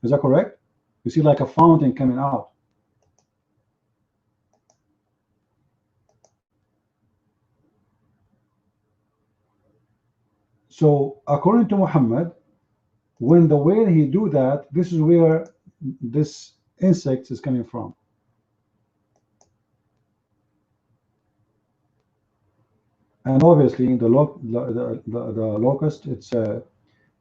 Is that correct? You see like a fountain coming out. So according to Muhammad, when the whale he do that, this is where this insect is coming from. And obviously the locust,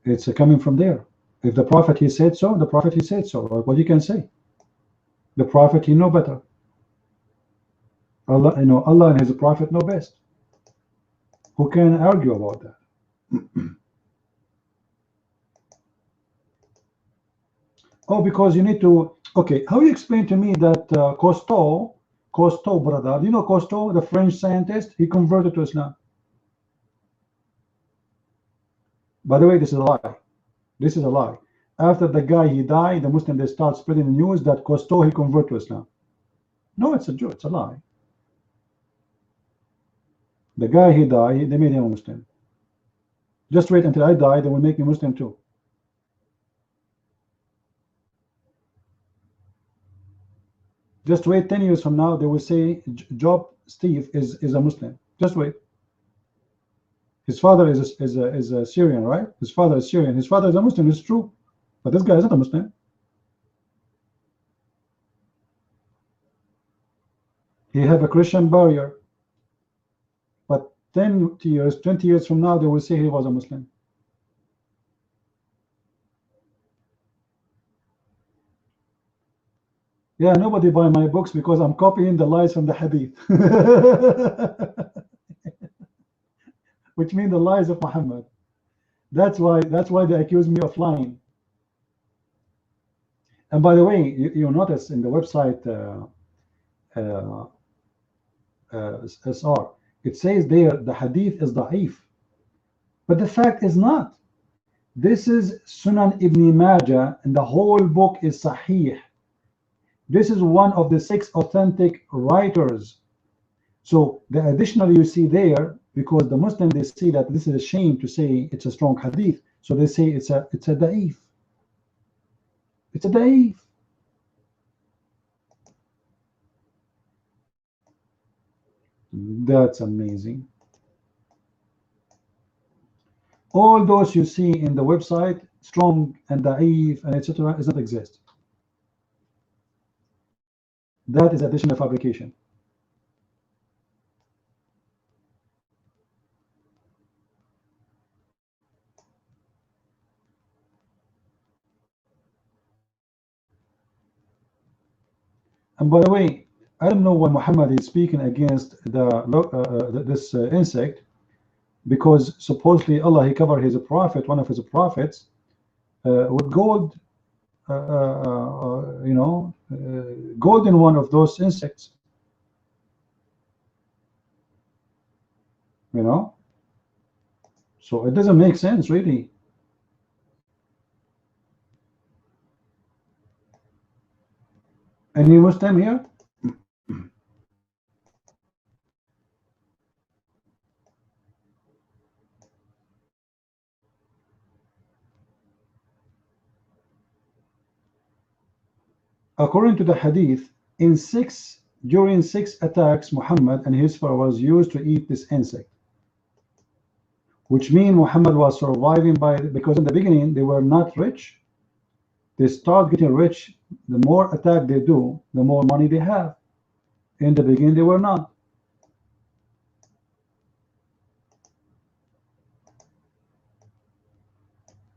it's coming from there. If the prophet he said so, the prophet he said so. What you can say? The prophet he know better. Allah, you know, Allah and his prophet know best. Who can argue about that? Oh, because you need to. Okay, how you explain to me that Cousteau brother? You know Cousteau, the French scientist, he converted to Islam. By the way, this is a lie. This is a lie. After the guy he died, the Muslim they start spreading the news that Cousteau he converted to Islam. No, it's a joke. It's a lie. The guy he died, they made him a Muslim. Just wait until I die, they will make me Muslim too. Just wait 10 years from now, they will say Job Steve is a Muslim. Just wait. His father is a Syrian, right? His father is Syrian. His father is a Muslim. It's true, but this guy is not a Muslim. He have a Christian barrier, but 10 years, 20 years from now, they will say he was a Muslim. Yeah, nobody buy my books because I'm copying the lies from the Hadith, which mean the lies of Muhammad. That's why they accuse me of lying. And by the way, you notice in the website SR, it says there the Hadith is da'if, but the fact is not. This is Sunan Ibn Majah, and the whole book is Sahih. This is one of the 6 authentic writers. So the additional you see there, because the Muslim they see that this is a shame to say it's a strong hadith, so they say it's a da'if. It's a da'if. That's amazing. All those you see in the website, strong and da'if and etc., does not exist. That is additional fabrication. And by the way, I don't know why Muhammad is speaking against this insect, because supposedly Allah he covered his prophet, one of his prophets, with gold, gold in one of those insects. You know, so it doesn't make sense really. Any Muslim here? According to the hadith, during 6 attacks, Muhammad and his followers used to eat this insect, which means Muhammad was surviving because in the beginning they were not rich. They start getting rich. The more attack they do, the more money they have. In the beginning they were not.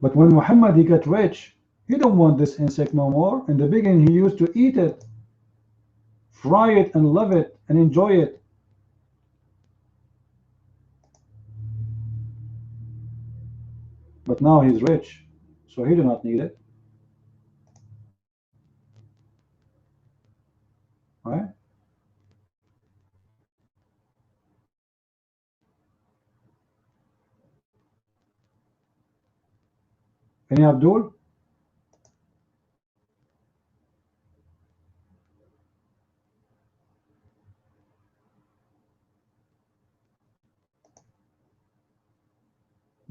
But when Muhammad he got rich, he don't want this insect no more. In the beginning he used to eat it, fry it and love it and enjoy it. But now he's rich, so he do not need it. Right? Any Abdul?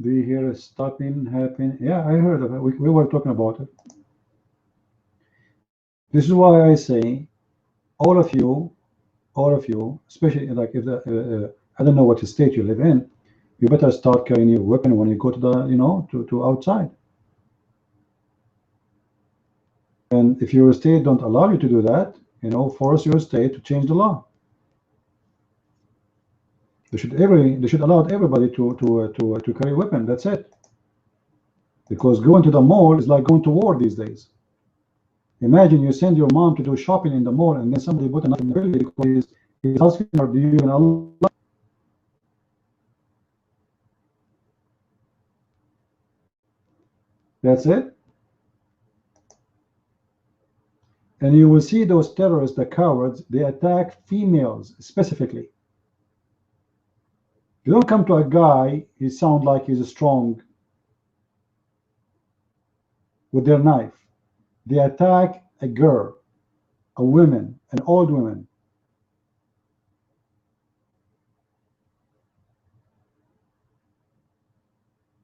Do you hear a stopping happen? Yeah, I heard of it. We were talking about it. This is why I say, all of you, especially like if I don't know what state you live in, you better start carrying your weapon when you go to the, to outside. And if your state don't allow you to do that, force your state to change the law. They should allow everybody to carry a weapon. That's it. Because going to the mall is like going to war these days. Imagine you send your mom to do shopping in the mall, and then somebody put a knife in the belly because he's asking her, do you even Allah? That's it. And you will see those terrorists, the cowards, they attack females specifically. You don't come to a guy, he sounds like he's strong with their knife. They attack a girl, a woman, an old woman.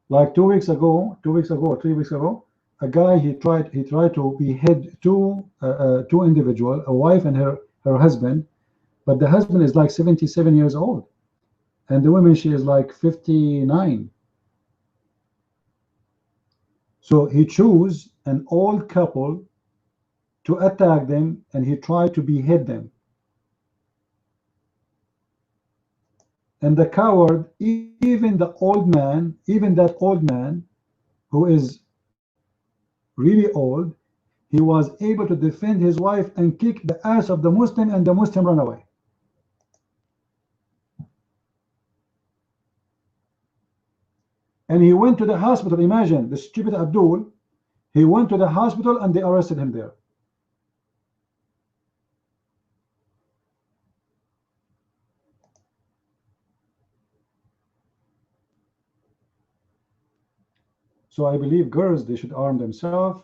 Like 2 weeks ago, 3 weeks ago, a guy he tried to behead two individuals, a wife and her husband, but the husband is like 77 years old, and the woman, she is like 59. So he chose an old couple to attack them, and he tried to behead them. And the coward, even that old man who is really old, he was able to defend his wife and kick the ass of the Muslim, and the Muslim ran away. And he went to the hospital. Imagine the stupid Abdul. He went to the hospital and they arrested him there. So I believe girls, they should arm themselves.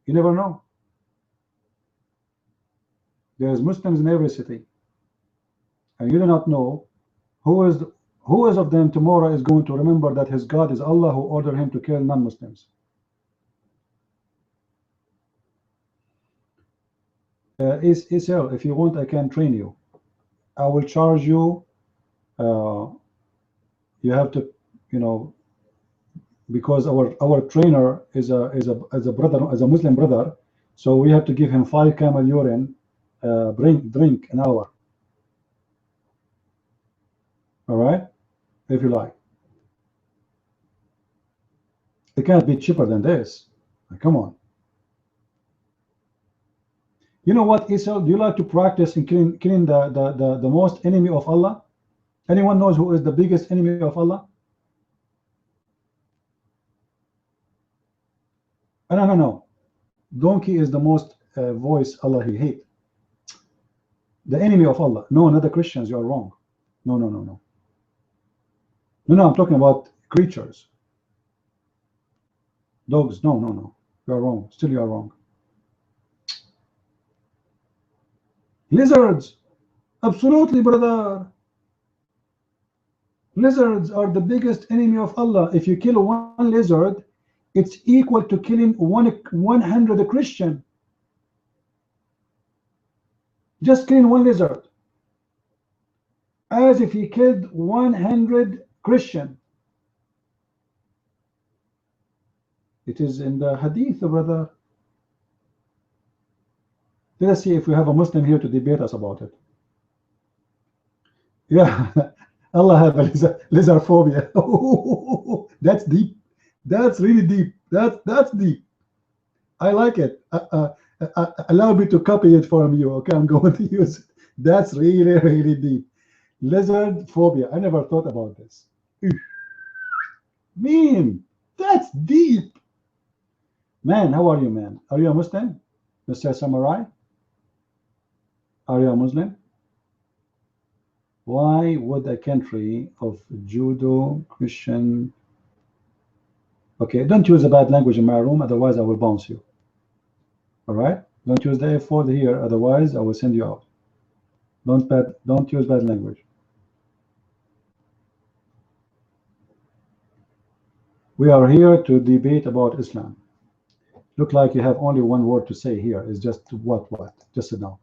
You never know. There's Muslims in every city, and you do not know who is of them tomorrow is going to remember that his God is Allah, who ordered him to kill non-Muslims. Israel, if you want, I can train you. I will charge you. You have to, because our trainer is a brother, as a Muslim brother, so we have to give him 5 camel urine drink an hour. All right, if you like. It can't be cheaper than this. Come on. You know what, Israel? Do you like to practice in killing the most enemy of Allah? Anyone knows who is the biggest enemy of Allah? No. Donkey is the most voice Allah he hate. The enemy of Allah. No, not the Christians. You are wrong. No. I'm talking about creatures. Dogs. No. You are wrong. Still you are wrong. Lizards. Absolutely, brother. Lizards are the biggest enemy of Allah. If you kill one lizard, it's equal to killing 100 Christian. Just killing one lizard, as if he killed 100 Christian. It is in the hadith, brother. Let us see if we have a Muslim here to debate us about it. Yeah, Allah have a lizard phobia. That's deep. That's really deep. That's deep. I like it. Allow me to copy it from you. Okay, I'm going to use it. That's really deep. Lizard phobia. I never thought about this. Man, that's deep. Man, how are you, man? Are you a Muslim, Mr. Samurai? Are you a Muslim? Why would a country of Judo Christian? Okay, don't use a bad language in my room, otherwise I will bounce you. All right? Don't use the F word here, otherwise I will send you out. Don't use bad language. We are here to debate about Islam. Look like you have only one word to say here. It's just what? Just sit down.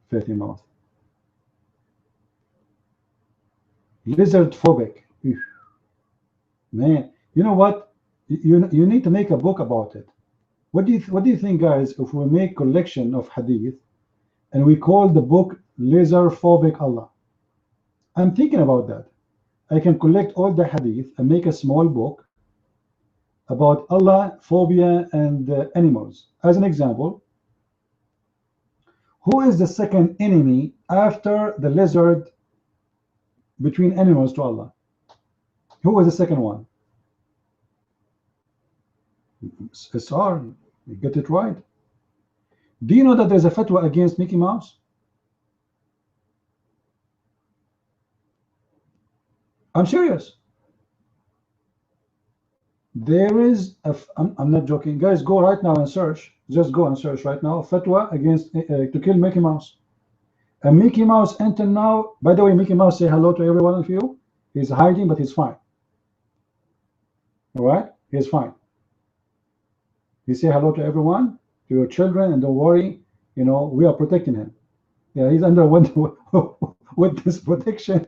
Filthy mouth. Lizard phobic. Man, you know what? You need to make a book about it. What do you think, guys, if we make collection of hadith and we call the book Lizard Phobic Allah? I'm thinking about that. I can collect all the hadith and make a small book about Allah, phobia, and animals. As an example, who is the second enemy after the lizard between animals to Allah? Who is the second one? It's hard. You get it right. Do you know that there's a fatwa against Mickey Mouse? I'm serious. There is I'm not joking, guys. Go right now and search. Just go and search right now. Fatwa against to kill Mickey Mouse. And Mickey Mouse until now. By the way, Mickey Mouse say hello to every one of you. He's hiding, but he's fine. All right, he's fine. He say hello to everyone, to your children, and don't worry. You know we are protecting him. Yeah, he's under witness protection.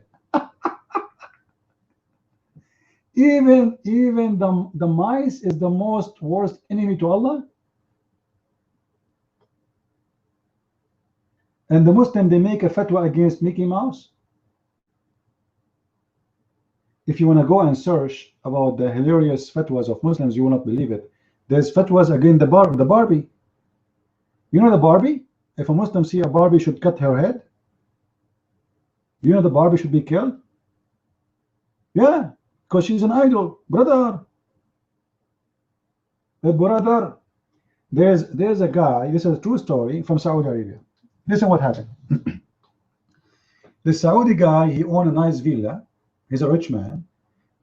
Even the mice is the most worst enemy to Allah. And the Muslim, they make a fatwa against Mickey Mouse. If you want to go and search about the hilarious fatwas of Muslims, you will not believe it. There's fatwas against the Barbie. You know the Barbie? If a Muslim see a Barbie should cut her head. You know the Barbie should be killed? Yeah. Because she's an idol, brother. Brother, there's a guy. This is a true story from Saudi Arabia. Listen what happened. The Saudi guy, he owned a nice villa. He's a rich man,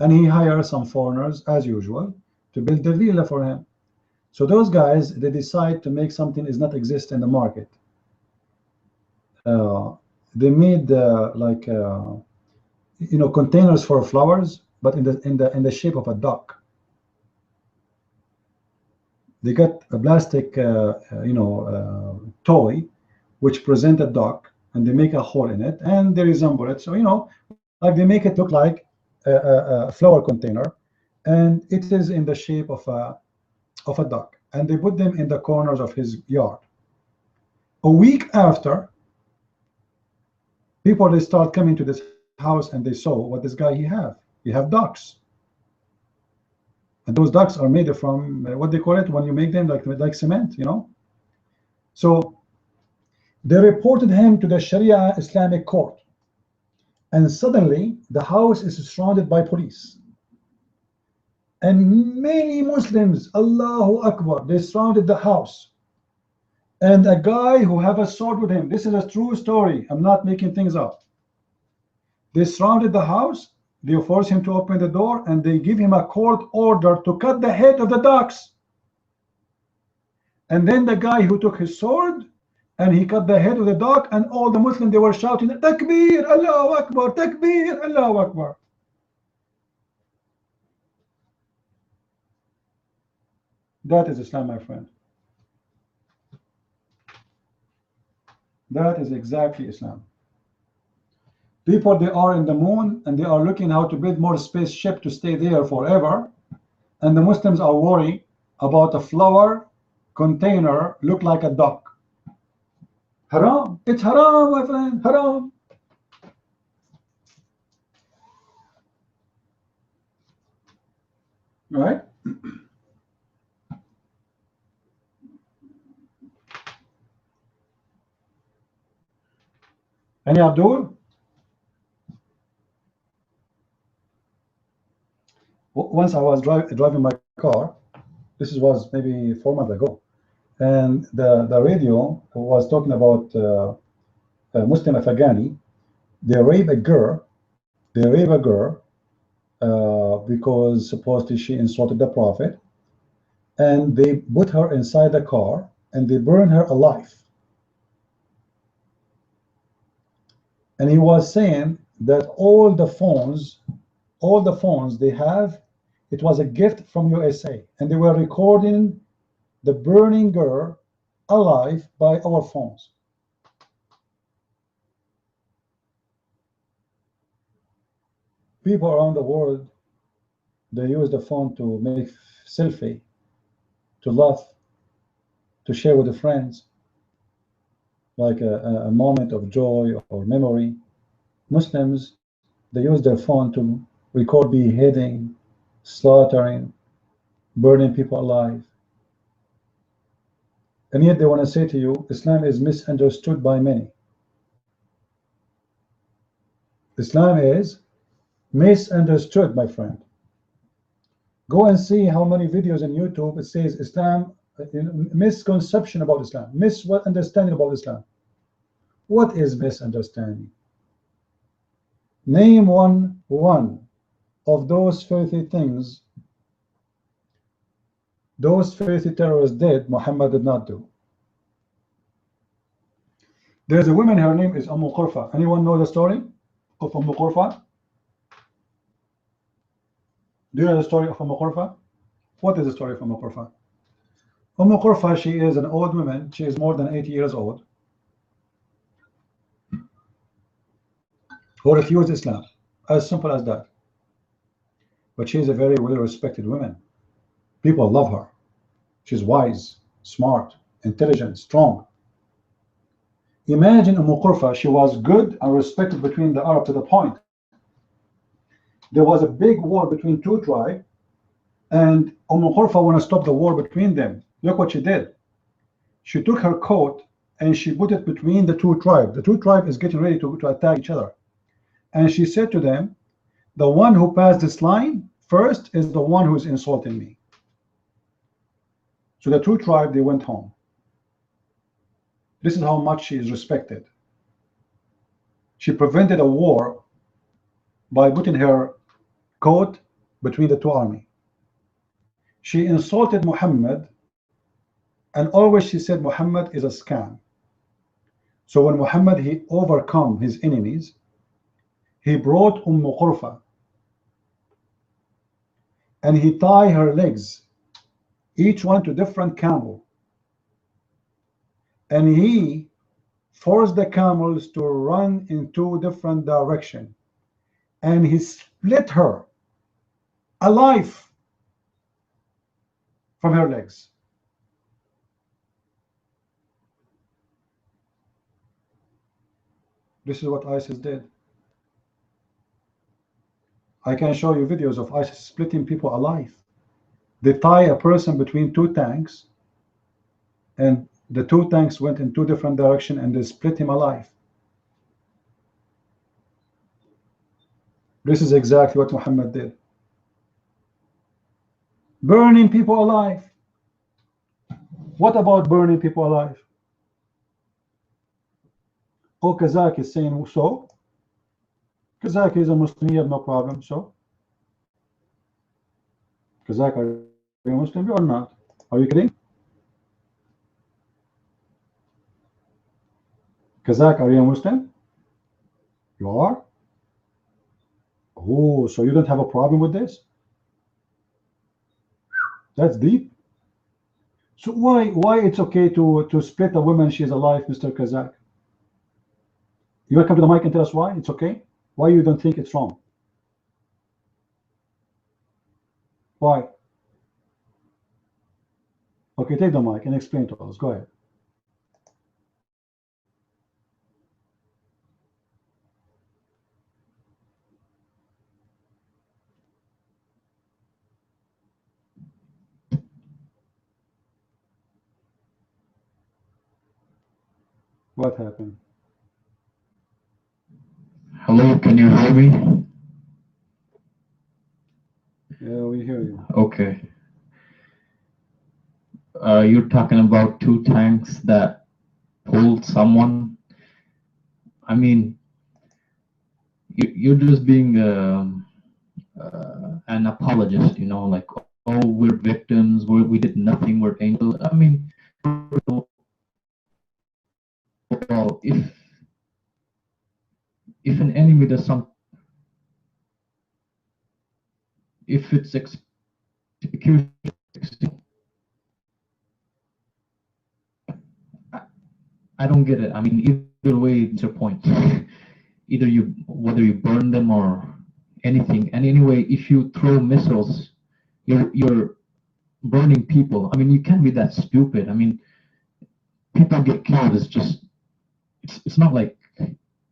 and he hired some foreigners as usual to build the villa for him. So those guys, they decide to make something that does not exist in the market. They made containers for flowers, but in the shape of a duck. They got a plastic toy which present a duck, and they make a hole in it and they resemble it. So like they make it look like a flower container, and it is in the shape of a duck, and they put them in the corners of his yard. A week after, people, they start coming to this house and they saw what this guy he have ducks, and those ducks are made from what they call it when you make them, like cement, So they reported him to the Sharia Islamic court, and suddenly the house is surrounded by police, and many Muslims, Allahu Akbar, they surrounded the house, and a guy who have a sword with him. This is a true story, I'm not making things up. They surrounded the house. They force him to open the door, and they give him a court order to cut the head of the ducks. And then the guy who took his sword and he cut the head of the duck, and all the Muslims, they were shouting, Takbir, Allahu Akbar, Takbir, Allahu Akbar. That is Islam, my friend. That is exactly Islam. People, they are in the moon and they are looking how to build more spaceship to stay there forever. And the Muslims are worried about a flower container look like a duck. Haram. It's haram, my friend. Haram. Right? Any Abdul? Once I was driving my car. This was maybe 4 months ago. And the radio was talking about Muslim Afghani. They rape a girl. Because supposedly she insulted the Prophet, and they put her inside the car and they burn her alive. And he was saying that all the phones they have, it was a gift from USA, and they were recording the burning girl alive by our phones. People around the world, they use the phone to make selfie, to laugh, to share with the friends, like a moment of joy or memory. Muslims, they use their phone to record beheading, slaughtering, burning people alive. And yet they want to say to you, Islam is misunderstood by many. Islam is misunderstood, my friend. Go and see how many videos on YouTube it says Islam, misconception about Islam, misunderstanding about Islam. What is misunderstanding? Name one of those filthy things those filthy terrorists did, Muhammad did not do. There's a woman, her name is Qurfa. Anyone know the story of Qurfa? Do you know the story of Qurfa? What is the story of Qurfa? Qurfa, she is an old woman. She is more than 80 years old, who refused Islam. As simple as that. But she is a very well-respected woman. People love her. She's wise, smart, intelligent, strong. Imagine Qurfa, she was good and respected between the Arab to the point. There was a big war between two tribes, and Qurfa want to stop the war between them. Look what she did. She took her coat and she put it between the two tribes. The two tribes is getting ready to attack each other. And she said to them, the one who passed this line first is the one who's insulting me. So the two tribes, they went home. This is how much she is respected. She prevented a war by putting her coat between the two armies. She insulted Muhammad, and always she said Muhammad is a scam. So when Muhammad, he overcome his enemies, he brought Qurfa and he tied her legs, each one to different camel, and he forced the camels to run in two different directions, and he split her alive from her legs. This is what ISIS did. I can show you videos of ISIS splitting people alive. They tie a person between two tanks, and the two tanks went in two different directions, and they split him alive. This is exactly what Muhammad did. Burning people alive. What about burning people alive? Oh, Kazakh is saying so. Kazakh is a Muslim, you have no problem. So, Kazakh, are you Muslim or not? Are you kidding? Kazakh, are you a Muslim? You are? Oh, so you don't have a problem with this? That's deep. So why it's okay to split a woman she's alive, Mr. Kazak? You want to come to the mic and tell us why it's okay? Why you don't think it's wrong? Why? Okay, take the mic and explain to us. Go ahead. What happened? Hello, can you hear me? Yeah, we hear you. Okay. You're talking about two tanks that pulled someone. I mean, you're just being an apologist, you know, like, oh, we're victims, we did nothing, we're angels. I mean, well, if an enemy does something, if it's execution, I don't get it. I mean, either way, it's your point. Either whether you burn them or anything. And anyway, if you throw missiles, you're burning people. I mean, you can't be that stupid. I mean, people get killed. It's just, it's not like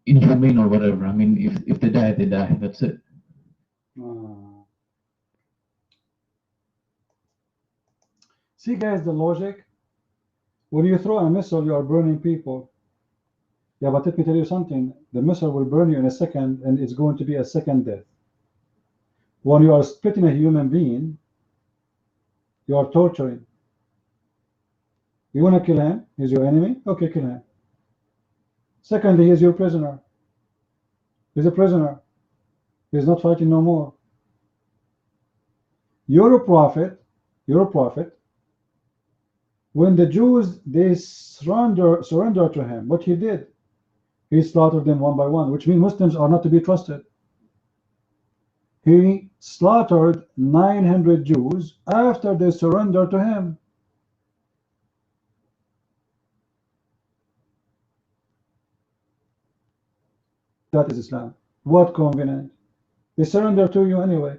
inhumane or whatever. I mean, if they die, they die. That's it. See, guys, the logic. When you throw a missile, you are burning people. Yeah, but let me tell you something. The missile will burn you in a second, and it's going to be a second death. When you are splitting a human being, you are torturing. You want to kill him? He's your enemy? Okay, kill him. Secondly, he's your prisoner. He's a prisoner. He's not fighting no more. You're a prophet. You're a prophet. When the Jews, they surrender to him, what he did, he slaughtered them one by one, which means Muslims are not to be trusted. He slaughtered 900 Jews after they surrendered to him. That is Islam. What covenant? They surrender to you anyway.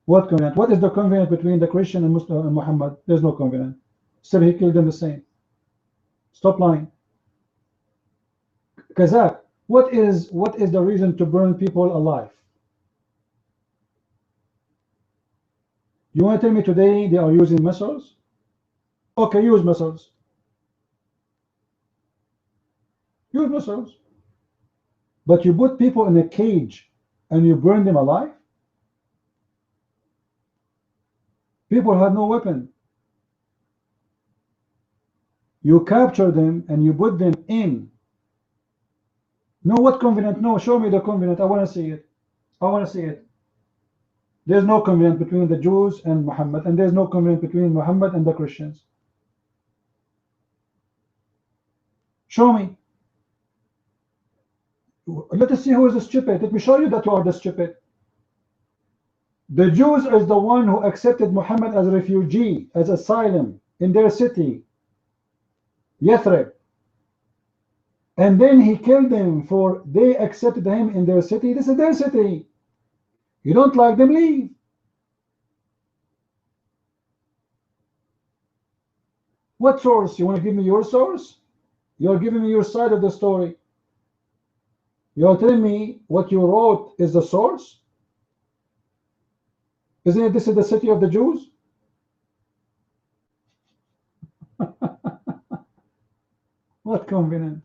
What covenant? What is the covenant between the Christian and Muslim and Muhammad? There's no covenant. Still, he killed them the same. Stop lying. Kazakh, what is the reason to burn people alive? You want to tell me today they are using missiles? Okay, use missiles. Use missiles. But you put people in a cage and you burn them alive? People have no weapon. You capture them and you put them in. No, what covenant? No, show me the covenant. I want to see it. I want to see it. There's no covenant between the Jews and Muhammad, and there's no covenant between Muhammad and the Christians. Show me. Let us see who is the stupid. Let me show you that you are the stupid. The Jews is the one who accepted Muhammad as a refugee, as asylum in their city, Yathrib. And then he killed them for they accepted him in their city. This is their city. You don't like them, leave. What source? You want to give me your source? You're giving me your side of the story. You're telling me what you wrote is the source? Isn't it this is the city of the Jews? What covenant?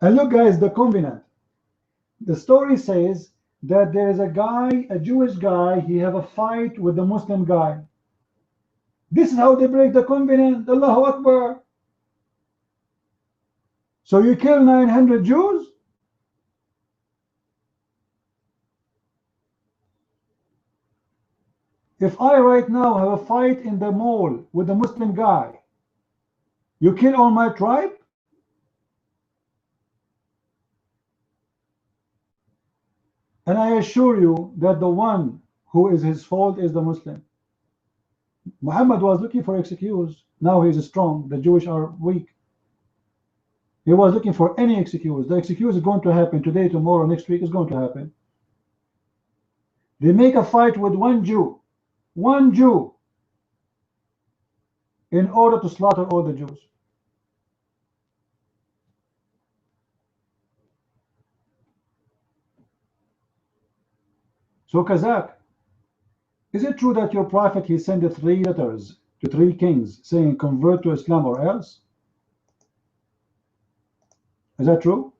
And look, guys, the covenant. The story says that there is a guy, a Jewish guy, he have a fight with the Muslim guy. This is how they break the covenant. Allahu Akbar. So you kill 900 Jews? If I right now have a fight in the mall with a Muslim guy, you kill all my tribe? And I assure you that the one who is his fault is the Muslim. Muhammad was looking for excuse. Now he is strong. The Jewish are weak. He was looking for any excuse. The excuse is going to happen today, tomorrow, next week is going to happen. They make a fight with one Jew, in order to slaughter all the Jews. So Kazakh, is it true that your prophet, he sent 3 letters to 3 kings saying convert to Islam or else? Is that true?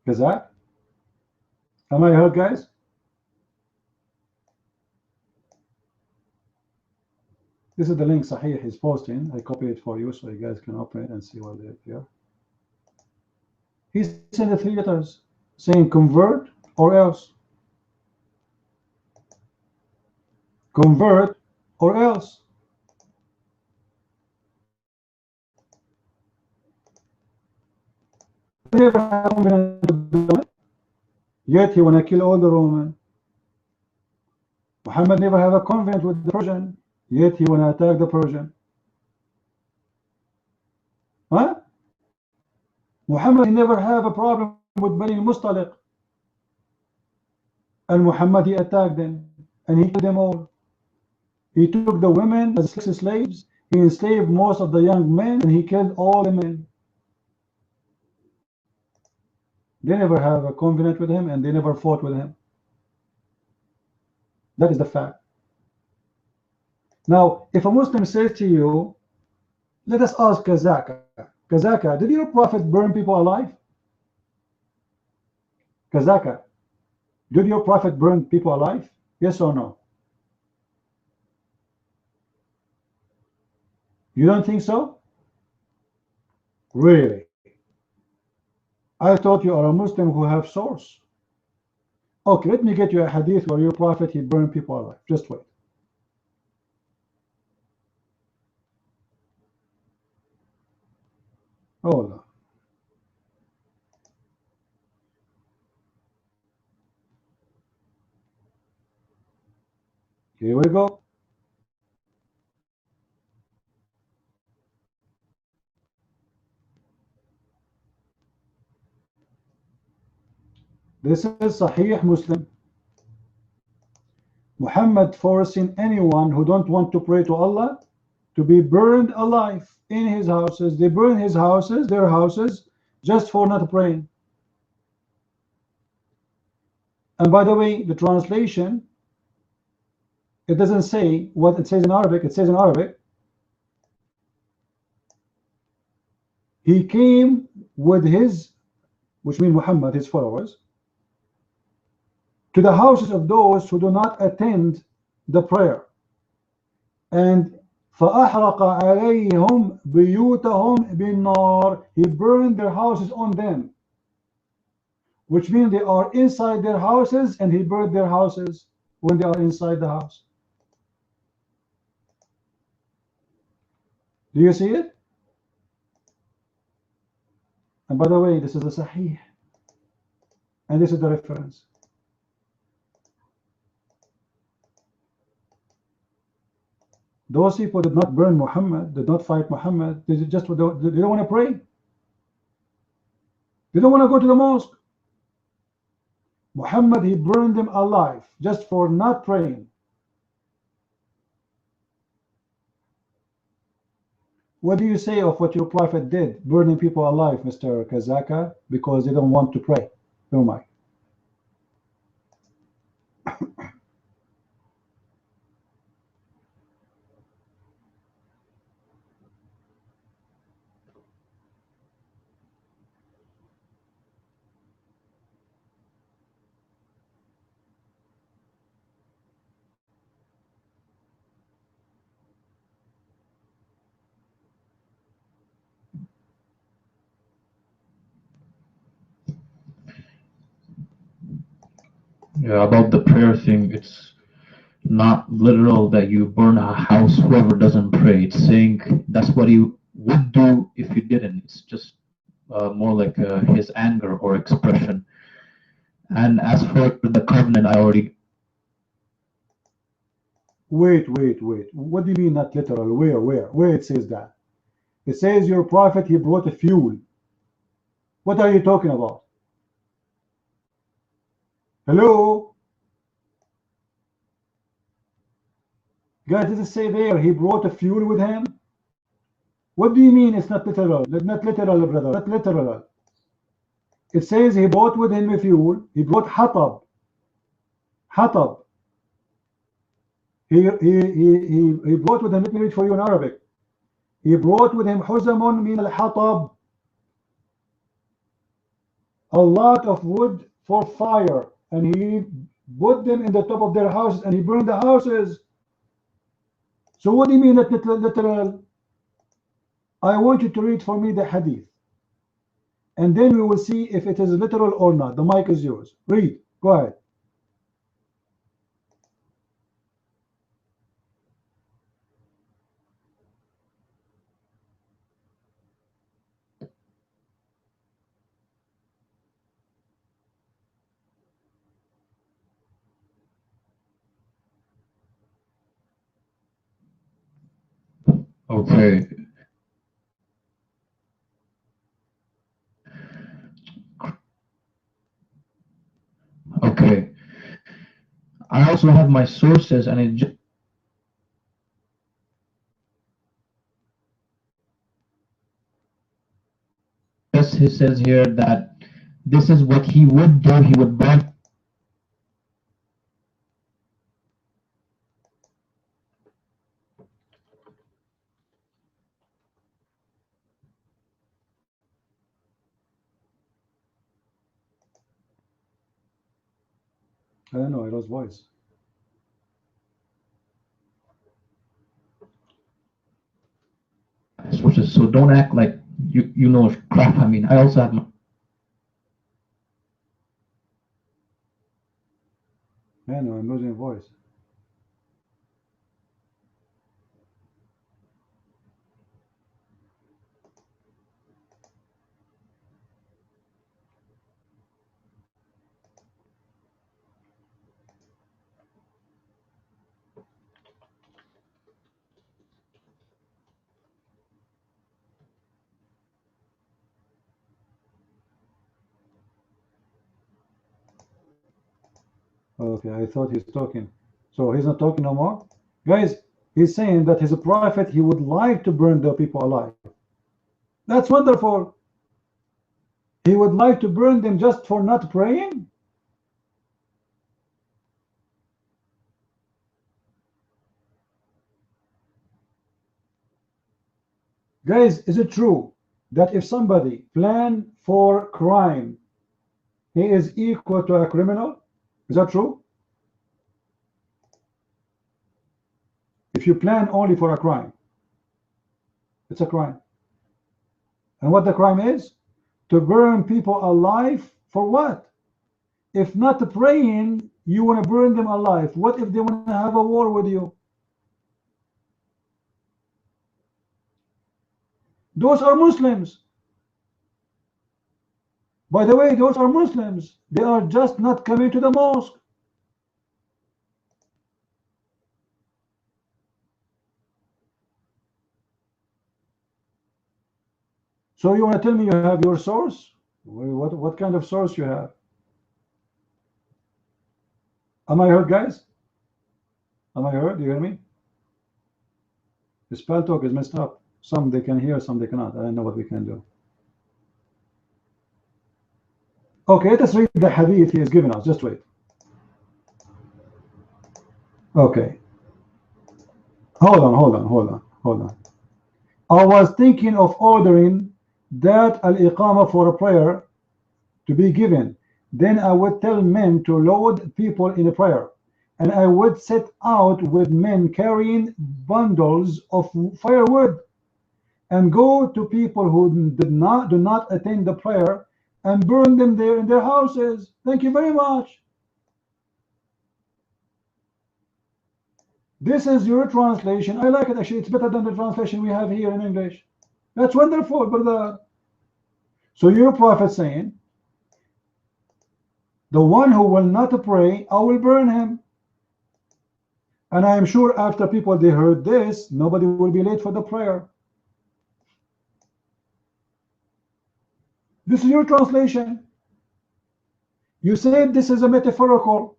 Kazakh? Am I heard, guys? This is the link Sahih is posting. I copy it for you so you guys can open it and see what they're here. He sent 3 letters saying convert or else. Convert or else. Yet he want to kill all the Roman. Muhammad never have a covenant with the Persian, yet he want to attack the Persian. Huh? Muhammad never have a problem with Bani Mustaliq, and Muhammad he attacked them and he killed them all. He took the women as slaves, he enslaved most of the young men, and he killed all the men. They never have a covenant with him and they never fought with him. That is the fact. Now, if a Muslim says to you, let us ask Kazaka. Kazaka, did your prophet burn people alive? Kazaka, did your prophet burn people alive? Yes or no? You don't think so? Really? I thought you are a Muslim who have source. Okay, let me get you a hadith where your prophet he burned people alive. Just wait. Hold on. Here we go. This is Sahih Muslim. Muhammad forcing anyone who don't want to pray to Allah to be burned alive in his houses. They burn his houses, their houses, just for not praying. And by the way, the translation, it doesn't say what it says in Arabic. It says in Arabic, he came with his, which means Muhammad, his followers, to the houses of those who do not attend the prayer. And فَأَحْرَقَ عَلَيْهِمْ بِيُوتَهُمْ بِالنَّارِ. He burned their houses on them, which means they are inside their houses, and he burned their houses when they are inside the house. Do you see it? And by the way, this is the Sahih, and this is the reference. Those people did not burn Muhammad, did not fight Muhammad. They just they don't want to pray. They don't want to go to the mosque. Muhammad, he burned them alive just for not praying. What do you say of what your prophet did, burning people alive, Mr. Kazaka, because they don't want to pray? Oh my. Yeah, about the prayer thing, it's not literal that you burn a house whoever doesn't pray. It's saying that's what he would do if you didn't. It's just more like his anger or expression. And as for the covenant, I already. Wait. What do you mean not literal? Where it says that? It says your prophet, he brought a fuel. What are you talking about? Hello? Guys, does it say there he brought a fuel with him? What do you mean it's not literal? Not literal, brother. Not literal. It says he brought with him a fuel. He brought hatab. Hatab. He brought with him, let me read for you in Arabic. He brought with him huzamun min al-hatab, a lot of wood for fire, and he put them in the top of their houses, and he burned the houses. So what do you mean that literal? I want you to read for me the hadith, and then we will see if it is literal or not. The mic is yours. Read. Go ahead. Okay. Okay. I also have my sources, and it just he says here that this is what he would do. He would burn. I don't know. I lost voice. Sources, so don't act like you know crap. I mean, I also have my. I know. I'm losing voice. Okay, I thought he's talking. So he's not talking no more? Guys, he's saying that he's a prophet. He would like to burn the people alive. That's wonderful. He would like to burn them just for not praying? Guys, is it true that if somebody plan for crime, he is equal to a criminal? Is that true? If you plan only for a crime, it's a crime. And what the crime is? To burn people alive for what? If not praying, you want to burn them alive. What if they want to have a war with you? Those are Muslims. By the way, those are Muslims. They are just not coming to the mosque. So you want to tell me you have your source? What kind of source you have? Am I heard, guys? Am I heard? Do you hear me? The spell talk is messed up. Some they can hear, some they cannot. I don't know what we can do. Okay, let us read the hadith he has given us. Just wait. Okay. Hold on. I was thinking of ordering that al-iqamah for a prayer to be given. Then I would tell men to load people in a prayer. And I would set out with men carrying bundles of firewood and go to people who do not attend the prayer and burn them there in their houses. Thank you very much. This is your translation. I like it actually. It's better than the translation we have here in English. That's wonderful, brother. So your prophet saying The one who will not pray, I will burn him. And I am sure after people they heard this, nobody will be late for the prayer. This is your translation. You said this is a metaphorical.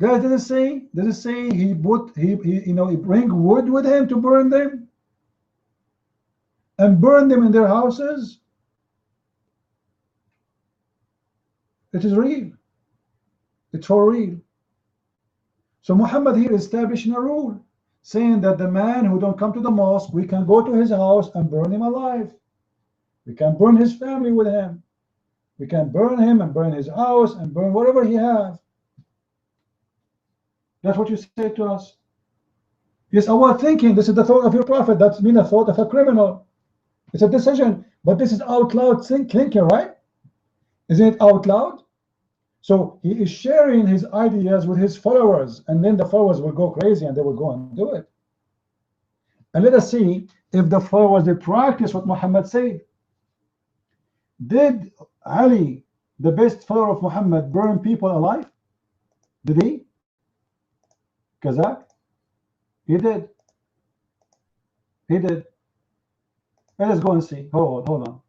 Guys, does it say he bring wood with him to burn them? And burn them in their houses? It is real. It's for real. So Muhammad here is establishing a rule, saying that the man who don't come to the mosque, we can go to his house and burn him alive. We can burn his family with him. We can burn him and burn his house and burn whatever he has. That's what you said to us. Yes, I was thinking this is the thought of your prophet. That's been a thought of a criminal. It's a decision, but this is out loud thinking, right? Isn't it out loud? So he is sharing his ideas with his followers, and then the followers will go crazy and they will go and do it. And let us see if the followers they practice what Muhammad said. Did Ali, the best follower of Muhammad, burn people alive? Did he? Kazakh? He did. He did. Let us go and see. Hold on.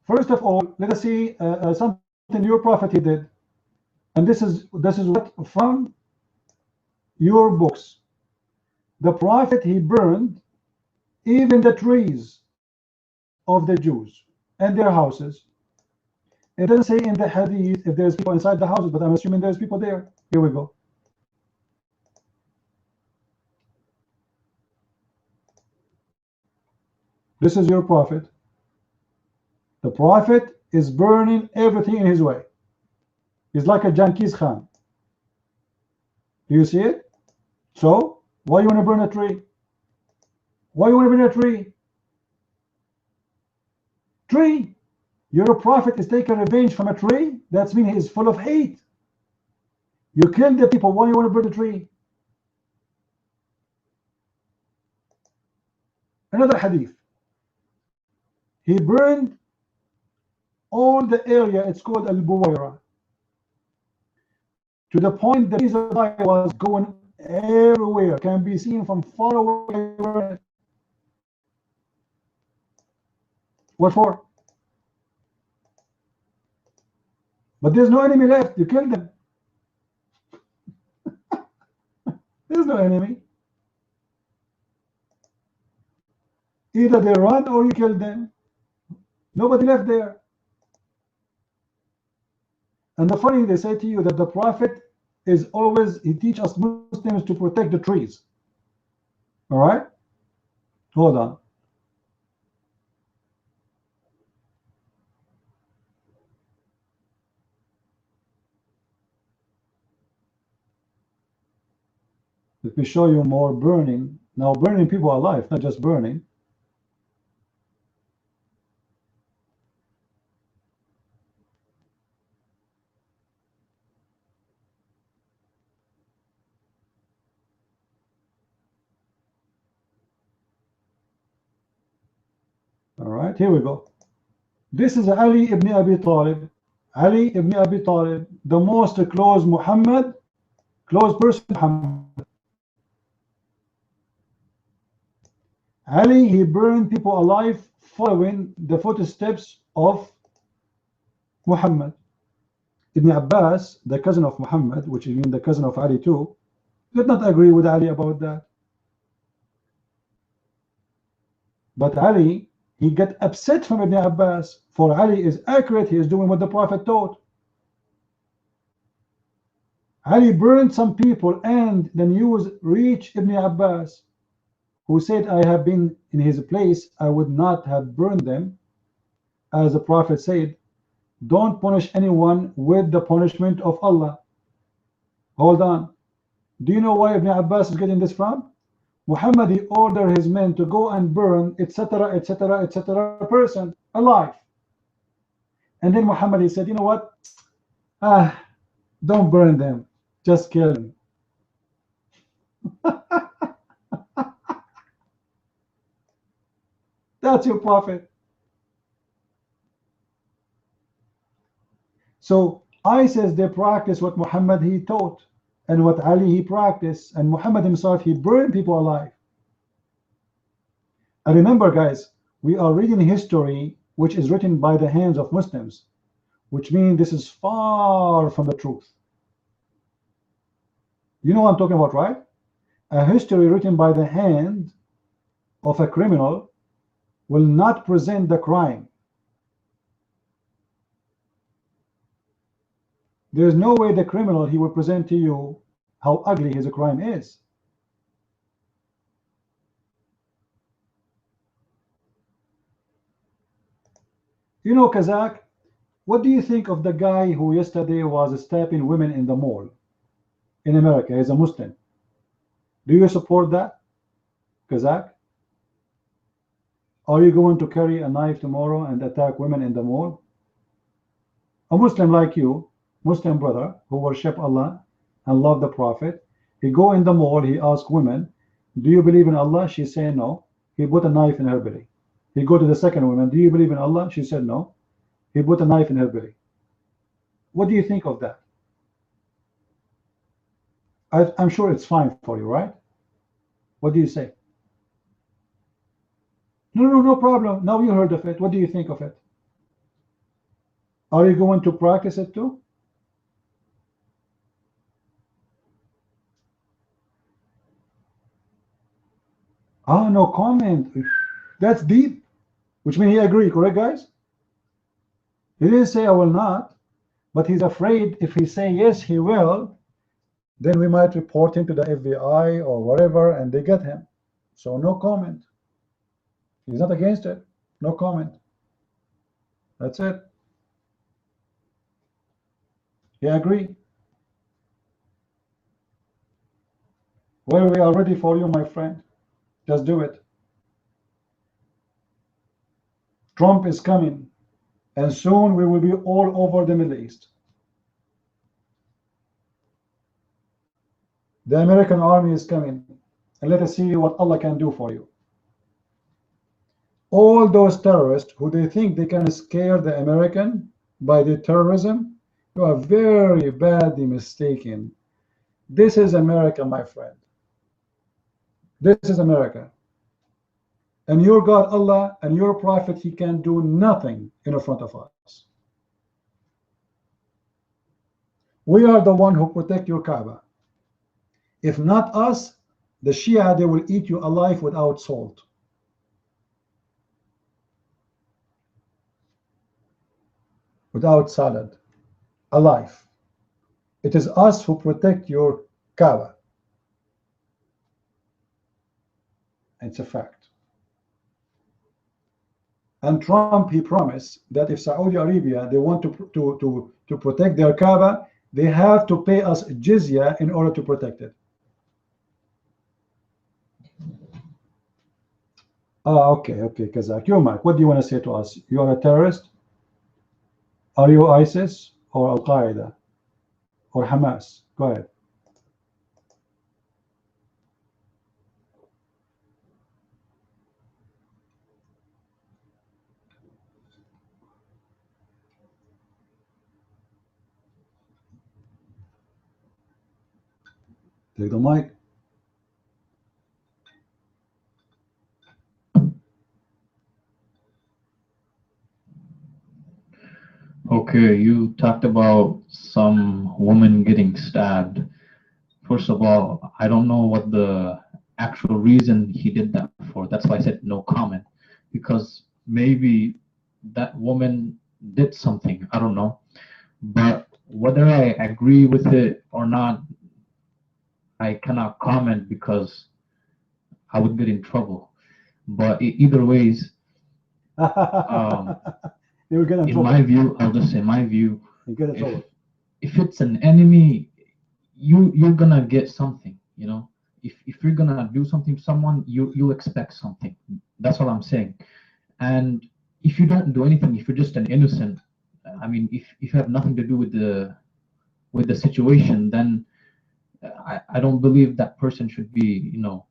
First of all, let us see something your prophet he did, and this is what from your books. The prophet he burned even the trees of the Jews and their houses. It doesn't say in the hadith if there's people inside the houses, but I'm assuming there's people there. Here we go. This is your prophet. The prophet is burning everything in his way. He's like a Genghis Khan. Do you see it? So, why you want to burn a tree? Why you want to burn a tree? Tree. Your prophet is taking revenge from a tree. That means he is full of hate. You killed the people. Why you want to burn a tree? Another hadith. He burned all the area. It's called Al-Buwaira. To the point that his fire was going everywhere. Can be seen from far away. What for? But there's no enemy left. You killed them. There's no enemy. Either they run or you kill them. Nobody left there. And the funny, they say to you that the prophet is always, he teaches us Muslims to protect the trees. All right? Hold on. Let me show you more burning. Now, burning people alive, not just burning. All right, here we go. This is Ali ibn Abi Talib. Ali ibn Abi Talib, the most close Muhammad, close person Muhammad. Ali, he burned people alive following the footsteps of Muhammad. Ibn Abbas, the cousin of Muhammad, which is the cousin of Ali too, did not agree with Ali about that. But Ali, he got upset from Ibn Abbas. For Ali is accurate, he is doing what the Prophet taught. Ali burned some people, and the news reached Ibn Abbas, who said, I have been in his place, I would not have burned them. As the Prophet said, don't punish anyone with the punishment of Allah. Hold on. Do you know why Ibn Abbas is getting this from? Muhammad, he ordered his men to go and burn, etc., etc., etc. person alive. And then Muhammad, he said, you know what? Don't burn them. Just kill them. That's your prophet. So ISIS, they practice what Muhammad he taught, and what Ali he practiced, and Muhammad himself he burned people alive. And remember, guys, we are reading history which is written by the hands of Muslims, which means this is far from the truth. You know what I'm talking about, right? A history written by the hand of a criminal will not present the crime. There's no way the criminal he will present to you how ugly his crime is. You know, Kazakh, what do you think of the guy who yesterday was stabbing women in the mall in America? He's a Muslim. Do you support that, Kazakh? Are you going to carry a knife tomorrow and attack women in the mall? A Muslim like you, Muslim brother who worship Allah and love the Prophet, he go in the mall, he ask women, do you believe in Allah? She say no. He put a knife in her belly. He go to the second woman, do you believe in Allah? She said no. He put a knife in her belly. What do you think of that? I'm sure it's fine for you, right? What do you say? No problem. Now you heard of it. What do you think of it? Are you going to practice it too? Ah, no comment. That's deep. Which means he agreed, correct, guys? He didn't say I will not, but he's afraid if he say yes, he will, then we might report him to the FBI or whatever, and they get him. So no comment. He's not against it. No comment. That's it. He agreed. Well, we are ready for you, my friend. Just do it. Trump is coming, and soon we will be all over the Middle East. The American army is coming, and let us see what Allah can do for you. All those terrorists who they think they can scare the American by their terrorism, you are very badly mistaken. This is America, my friend. This is America. And your God, Allah, and your Prophet, he can do nothing in front of us. We are the one who protect your Kaaba. If not us, the Shia, they will eat you alive without salt. Without salad. Alive. It is us who protect your Kaaba. It's a fact. And Trump, he promised that if Saudi Arabia, they want to protect their Kaaba, they have to pay us jizya in order to protect it. Okay, Kazakh. You're Mike. What do you want to say to us? You are a terrorist? Are you ISIS or Al Qaeda or Hamas? Go ahead. Take the mic. Okay, you talked about some woman getting stabbed. First of all, I don't know what the actual reason he did that for. That's why I said no comment, because maybe that woman did something. I don't know. But whether I agree with it or not, I cannot comment because I would get in trouble. But either ways, in my view, I'll just say my view, if it's an enemy, you're gonna get something, you know. If you're gonna do something to someone, you expect something. That's what I'm saying. And if you don't do anything, if you're just an innocent, I mean, if you have nothing to do with the situation, then I don't believe that person should be, you know,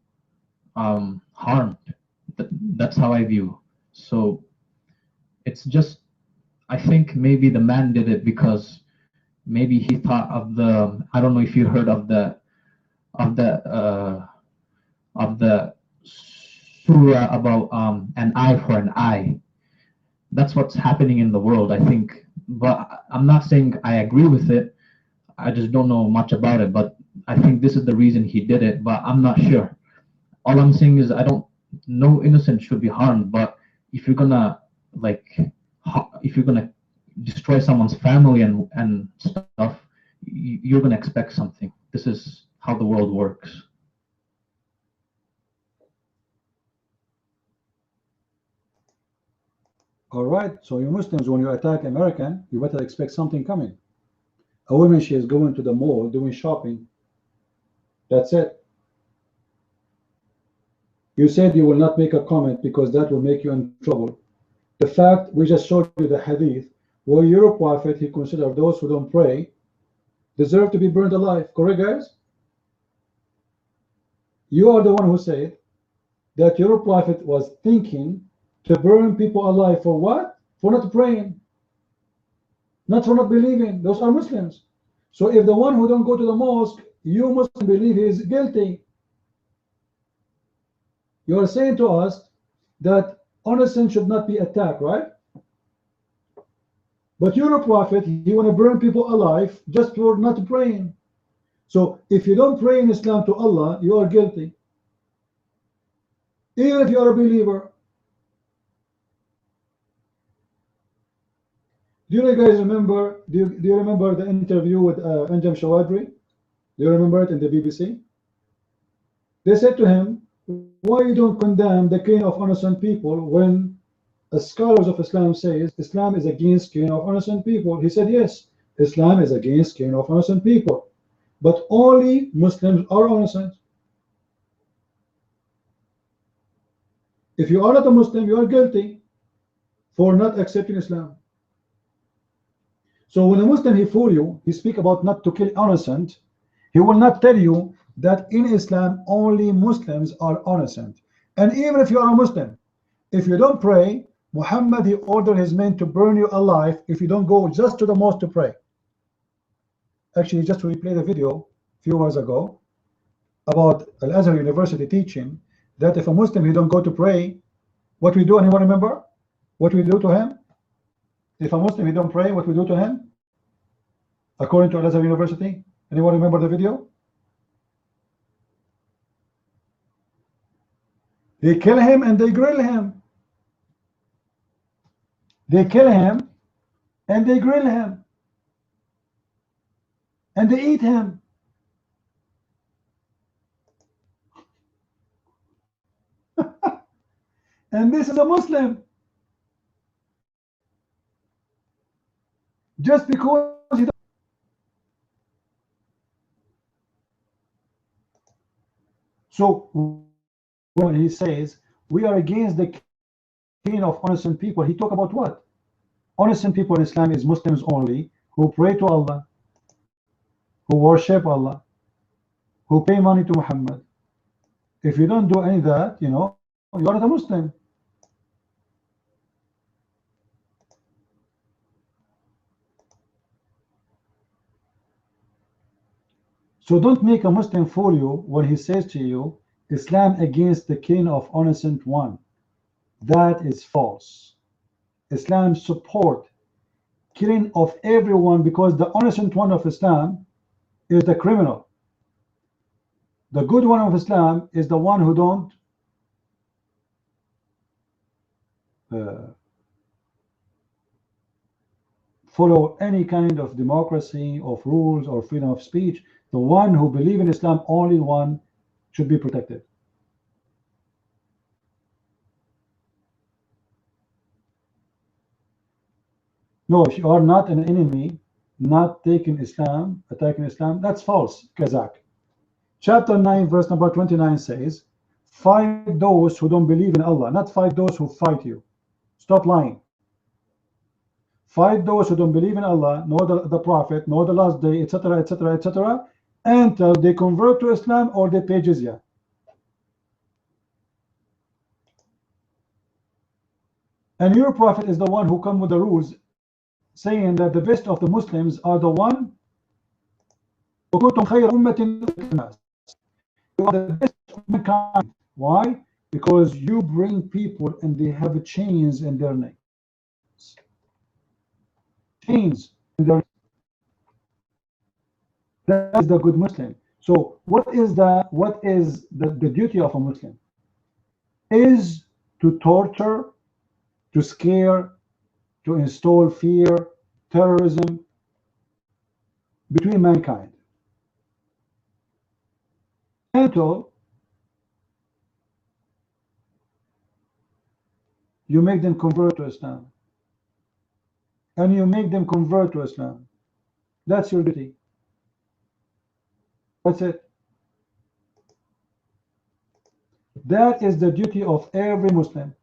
harmed. That's how I view. So it's just, I think maybe the man did it because maybe he thought of the, I don't know if you heard of of the uh, the surah about an eye for an eye. That's what's happening in the world, I think. But I'm not saying I agree with it. I just don't know much about it. But I think this is the reason he did it. But I'm not sure. All I'm saying is I don't. No innocent should be harmed. But if you're gonna like, if you're gonna destroy someone's family and stuff, you're gonna expect something. This is how the world works. All right, so you Muslims, when you attack American, you better expect something coming. A woman, she is going to the mall doing shopping. That's it. You said you will not make a comment because that will make you in trouble. The fact we just showed you the hadith where your prophet, he considered those who don't pray deserve to be burned alive. Correct, guys? You are the one who said that your prophet was thinking to burn people alive for what? For not praying, not for not believing. Those are Muslims. So if the one who don't go to the mosque, you must believe he is guilty. You are saying to us that innocent should not be attacked, right? But you're a prophet, you want to burn people alive just for not praying. So if you don't pray in Islam to Allah, you are guilty. Even if you are a believer. Do you guys remember, do you remember the interview with Anjam Shawadri? Do you remember it in the BBC? They said to him, why you don't condemn the killing of innocent people when the scholars of Islam says Islam is against killing of innocent people? He said, yes, Islam is against killing of innocent people, but only Muslims are innocent. If you are not a Muslim, you are guilty for not accepting Islam. So when a Muslim, he fool you, he speak about not to kill innocent, he will not tell you that in Islam only Muslims are innocent. And even if you are a Muslim, if you don't pray, Muhammad, he ordered his men to burn you alive if you don't go just to the mosque to pray. Actually, just to replay the video a few hours ago about Al-Azhar University teaching that if a Muslim, he don't go to pray, what we do, anyone remember? What we do to him? If a Muslim, he don't pray, what we do to him? According to Al-Azhar University, anyone remember the video? They kill him and they grill him. They kill him and they grill him. And they eat him. And this is a Muslim. Just because he. So when he says we are against the killing of innocent people, he talk about what? Innocent people in Islam is Muslims only who pray to Allah, who worship Allah, who pay money to Muhammad. If you don't do any of that, you know, you are not a Muslim. So don't make a Muslim fool you when he says to you, Islam against the killing of innocent one. That is false. Islam support killing of everyone because the innocent one of Islam is the criminal. The good one of Islam is the one who don't follow any kind of democracy, of rules, or freedom of speech. The one who believes in Islam, only one should be protected. No, if you are not an enemy, not taking Islam, attacking Islam, that's false, Kazakh. Chapter 9, verse number 29 says, fight those who don't believe in Allah, not fight those who fight you. Stop lying. Fight those who don't believe in Allah, nor the Prophet, nor the last day, etc., etc., etc., until they convert to Islam or they pay jizya. And your prophet is the one who come with the rules, saying that the best of the Muslims are the one وكنتم خير أمة للناس. You are the best of mankind. Why? Because you bring people and they have chains in their necks. Chains in their necks. That is the good Muslim. So what is the duty of a Muslim? Is to torture, to scare, to install fear, terrorism between mankind until you make them convert to Islam. And you make them convert to Islam. That's your duty. That's it. That is the duty of every Muslim.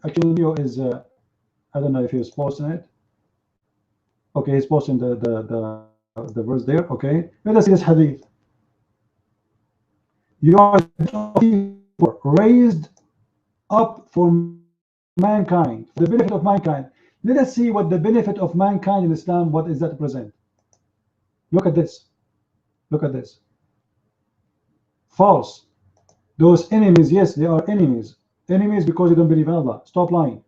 Actually, Leo is, I don't know if he's posting it. Okay, he's posting the verse there. Okay, let us see this hadith. You are raised up for mankind, for the benefit of mankind. Let us see what the benefit of mankind in Islam, what is that represent? Look at this. Look at this. False. Those enemies, yes, they are enemies. Enemies because you don't believe in Allah. Stop lying.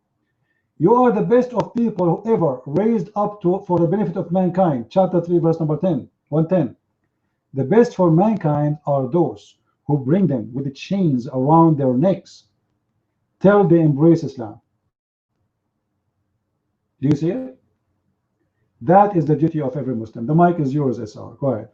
You are the best of people who ever raised up to for the benefit of mankind. Chapter 3, verse number 10, 110. The best for mankind are those who bring them with the chains around their necks till they embrace Islam. Do you see it? That is the duty of every Muslim. The mic is yours, SR. Go ahead.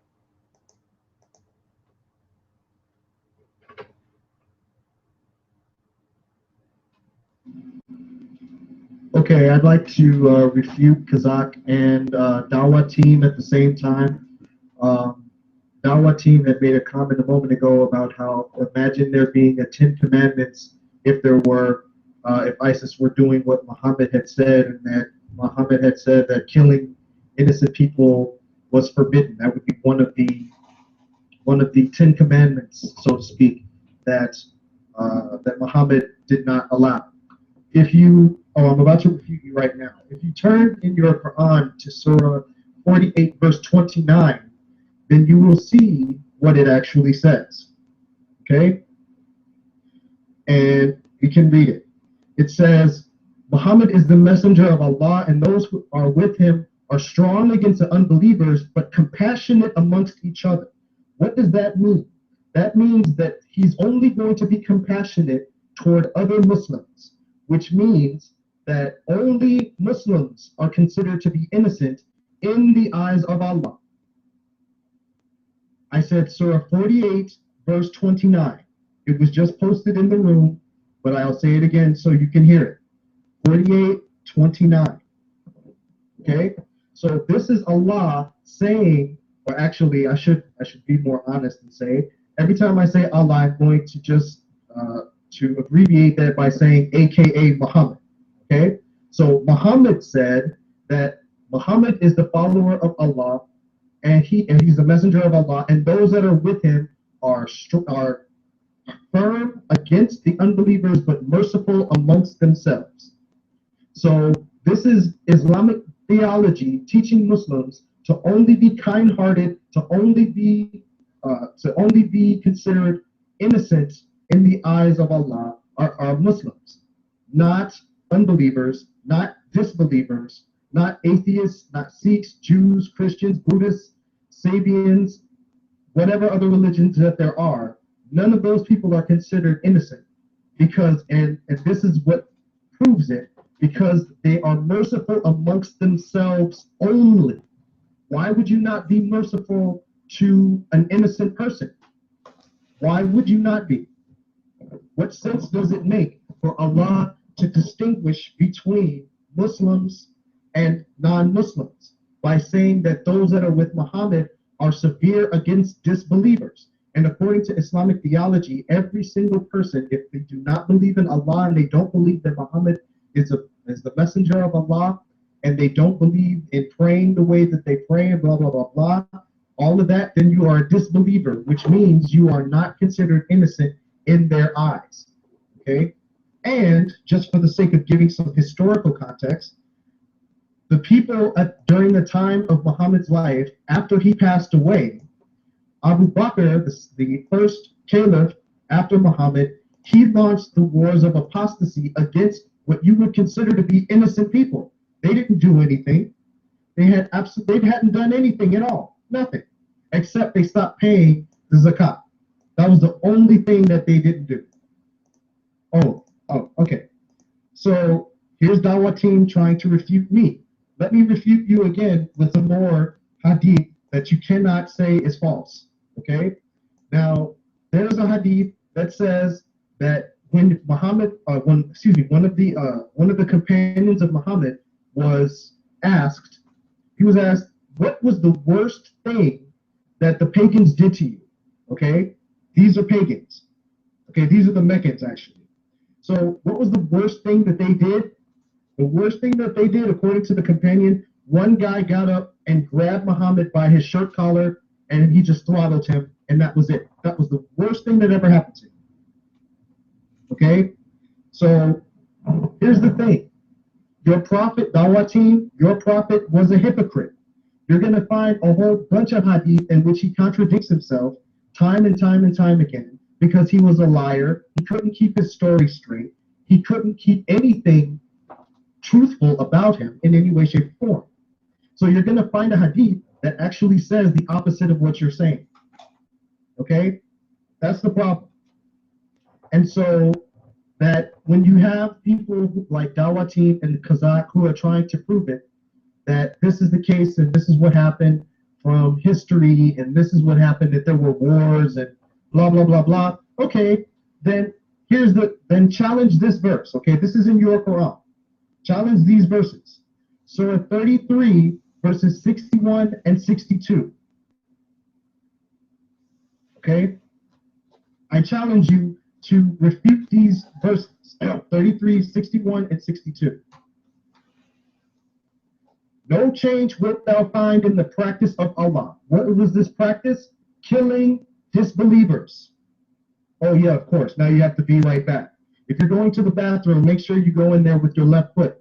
Okay, I'd like to refute Kazak and Dawa team at the same time. Dawa team had made a comment a moment ago about how imagine there being a 10 commandments if there were, if ISIS were doing what Muhammad had said, and that Muhammad had said that killing innocent people was forbidden. That would be one of the 10 commandments, so to speak, that that Muhammad did not allow. If you, I'm about to refute you right now. If you turn in your Quran to Surah 48, verse 29, then you will see what it actually says. Okay? And you can read it. It says, Muhammad is the messenger of Allah, and those who are with him are strong against the unbelievers, but compassionate amongst each other. What does that mean? That means that he's only going to be compassionate toward other Muslims, which means that only Muslims are considered to be innocent in the eyes of Allah. I said Surah 48, verse 29. It was just posted in the room, but I'll say it again so you can hear it. 48, 29. Okay? So this is Allah saying, or actually I should be more honest and say, every time I say Allah, I'm going to just to abbreviate that by saying AKA Muhammad. Okay? So Muhammad said that Muhammad is the follower of Allah, and he's the messenger of Allah, and those that are with him are firm against the unbelievers, but merciful amongst themselves. So this is Islamic theology teaching Muslims to only be kind-hearted, to only be considered innocent in the eyes of Allah are Muslims, not unbelievers, not disbelievers, not atheists, not Sikhs, Jews, Christians, Buddhists, Sabians, whatever other religions that there are. None of those people are considered innocent because, and this is what proves it, because they are merciful amongst themselves only. Why would you not be merciful to an innocent person? Why would you not be? What sense does it make for Allah to distinguish between Muslims and non-Muslims by saying that those that are with Muhammad are severe against disbelievers? And according to Islamic theology, every single person, if they do not believe in Allah and they don't believe that Muhammad is the messenger of Allah, and they don't believe in praying the way that they pray, and blah, blah, blah, blah, all of that, then you are a disbeliever, which means you are not considered innocent in their eyes. Okay? And just for the sake of giving some historical context, the people during the time of Muhammad's life, after he passed away, Abu Bakr, the first caliph after Muhammad, he launched the wars of apostasy against what you would consider to be innocent people. They didn't do anything. They hadn't done anything at all. Nothing. Except they stopped paying the zakat. That was the only thing that they didn't do. Oh, okay. So here's Dawah team trying to refute me. Let me refute you again with some more hadith that you cannot say is false. Okay? Now, there's a hadith that says that when Muhammad, one of the companions of Muhammad was asked, what was the worst thing that the pagans did to you? Okay? These are pagans. Okay, these are the Meccans actually. So what was the worst thing that they did? The worst thing that they did, according to the companion, one guy got up and grabbed Muhammad by his shirt collar and he just throttled him, and that was it. That was the worst thing that ever happened to him. Okay? So here's the thing. Your prophet, Dawah team, your prophet was a hypocrite. You're going to find a whole bunch of hadith in which he contradicts himself time and time and time again because he was a liar. He couldn't keep his story straight. He couldn't keep anything truthful about him in any way, shape, or form. So you're going to find a hadith that actually says the opposite of what you're saying. Okay? That's the problem. And so that when you have people like Dawah team and Kazakh who are trying to prove it, that this is the case and this is what happened from history and this is what happened, that there were wars and blah, blah, blah, blah. Okay, then then challenge this verse. Okay, this is in your Quran. Challenge these verses. Surah 33, verses 61 and 62. Okay? I challenge you to refute these verses. 33, 61, and 62. No change wilt thou find in the practice of Allah. What was this practice? Killing disbelievers. Oh yeah, of course. Now you have to be right back. If you're going to the bathroom, make sure you go in there with your left foot.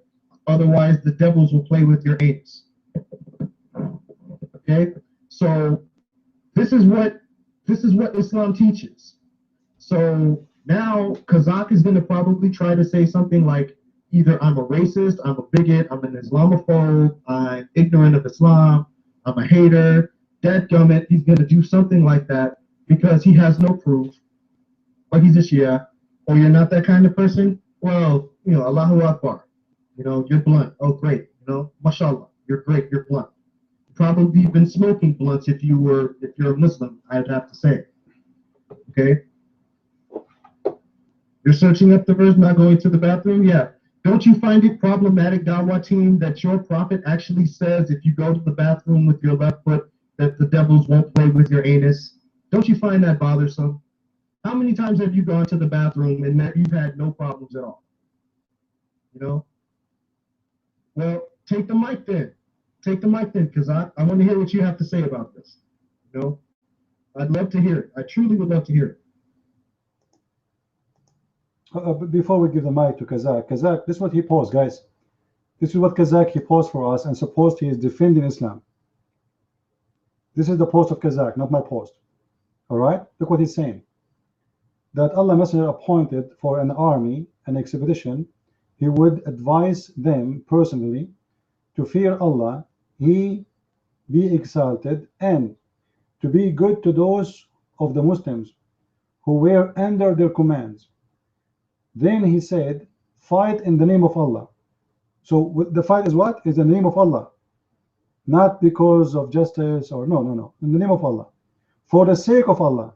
Otherwise, the devils will play with your anus. Okay? So this is what Islam teaches. So now Kazakh is going to probably try to say something like, either I'm a racist, I'm a bigot, I'm an Islamophobe, I'm ignorant of Islam, I'm a hater, dadgummit. He's going to do something like that because he has no proof, or he's a Shia, or you're not that kind of person. Well, Allahu Akbar. You're blunt. Oh, great. Mashallah. You're great. You're blunt. You've probably been smoking blunts if you're a Muslim, I'd have to say. Okay? You're searching up the verse, not going to the bathroom? Yeah. Don't you find it problematic, Dawah team, that your prophet actually says if you go to the bathroom with your left foot that the devils won't play with your anus? Don't you find that bothersome? How many times have you gone to the bathroom and that you've had no problems at all? Well, take the mic then. Take the mic then, because I want to hear what you have to say about this. I'd love to hear it. I truly would love to hear it. Before we give the mic to Kazakh, this is what he posed, guys. This is what Kazakh he posed for us, and supposed he is defending Islam. This is the post of Kazakh, not my post. All right? Look what he's saying. That Allah Messenger appointed for an army, an expedition, he would advise them personally to fear Allah, He be exalted, and to be good to those of the Muslims who were under their commands. Then he said, fight in the name of Allah. So the fight is what? Is the name of Allah. Not because of justice or no. In the name of Allah. For the sake of Allah.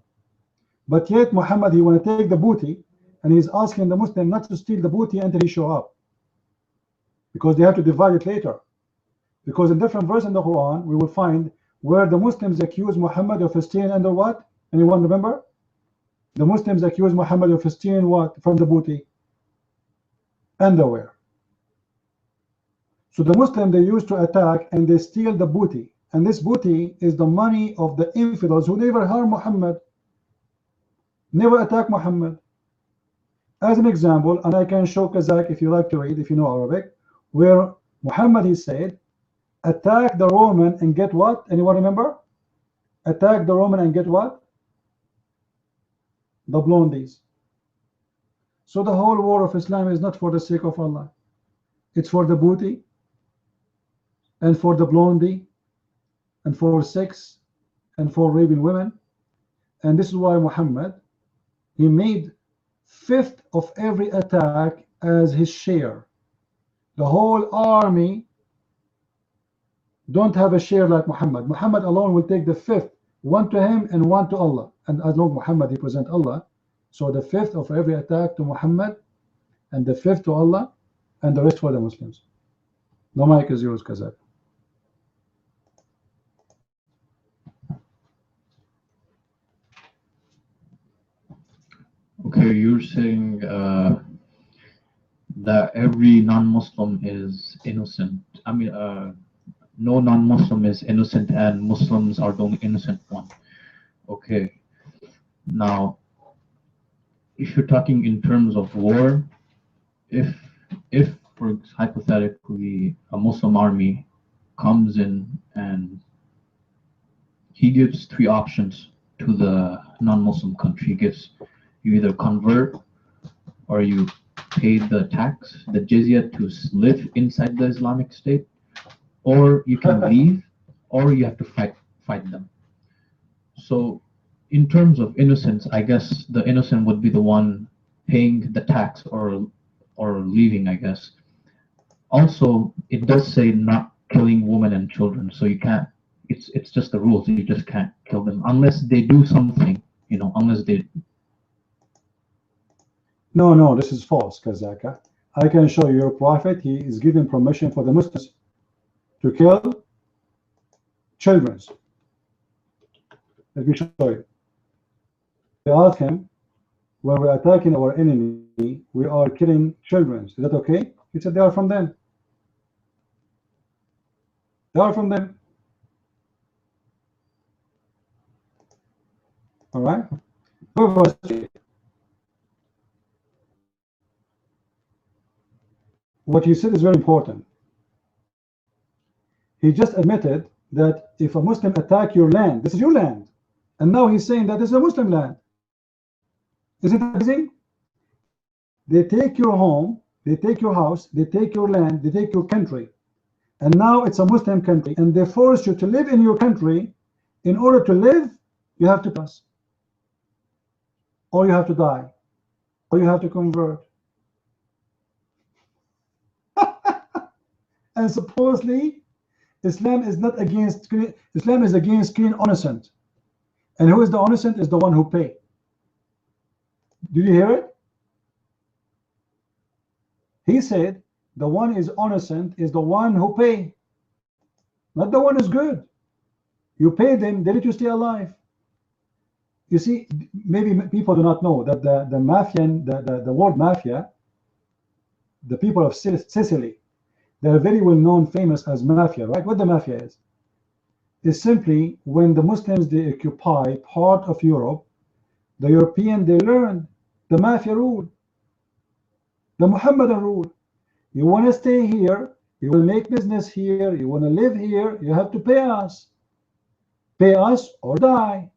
But yet Muhammad, he want to take the booty, and he's asking the Muslim not to steal the booty until he show up. Because they have to divide it later. Because in different verses in the Quran, we will find where the Muslims accuse Muhammad of stealing under what? Anyone remember? The Muslims accuse Muhammad of stealing what from the booty? Underwear. So the Muslim, they used to attack and they steal the booty And this booty is the money of the infidels who never harm Muhammad, never attack Muhammad. As an example, and I can show Kazakh if you like to read, if you know Arabic, where Muhammad, he said, attack the Roman and get what? Anyone remember? Attack the Roman and get what? The blondies. So the whole war of Islam is not for the sake of Allah. It's for the booty and for the blondie and for sex and for raping women. And this is why Muhammad, he made 1/5 of every attack as his share. The whole army don't have a share like Muhammad. Muhammad alone will take the 5th, one to him and one to Allah. And as long as Muhammad represent Allah, so the 5th of every attack to Muhammad and the 5th to Allah and the rest for the Muslims. The mic is yours, Kazakh. Okay, you're saying that every non-Muslim is innocent. I mean, no non-Muslim is innocent and Muslims are the only innocent one. Okay. Now, if you're talking in terms of war, if for hypothetically a Muslim army comes in and he gives 3 options to the non-Muslim country, he gives you either convert or you pay the tax, the jizya, to live inside the Islamic State, or you can leave, or you have to fight them. So in terms of innocence, I guess the innocent would be the one paying the tax or leaving, I guess. Also, it does say not killing women and children, so you can't, it's just the rules, you just can't kill them unless they do something, you know, unless they... No, this is false, Kazaka. I can show you your prophet, he is giving permission for the Muslims to kill children. Let me show you. They asked him, when we're attacking our enemy, we are killing children. Is that okay? He said, they are from them. They are from them. All right? What you said is very important. He just admitted that if a Muslim attack your land, this is your land, and now he's saying that this is a Muslim land. Isn't it amazing? They take your home, they take your house, they take your land, they take your country, and now it's a Muslim country, and they force you to live in your country. In order to live, you have to pass, or you have to die, or you have to convert. And supposedly Islam is not against, Islam is against clean innocent. And who is the innocent? Is the one who pay. Did you hear it? He said the one is innocent is the one who pay, not the one who's good. You pay them, they let you stay alive. You see, maybe people do not know that the Mafian, the word mafia, the people of Sicily, they're very well known, famous as mafia, right? What the mafia is simply when the Muslims, they occupy part of Europe, the European, they learned the mafia rule, the Muhammadan rule. You want to stay here, you will make business here, you want to live here, you have to pay us. Pay us or die.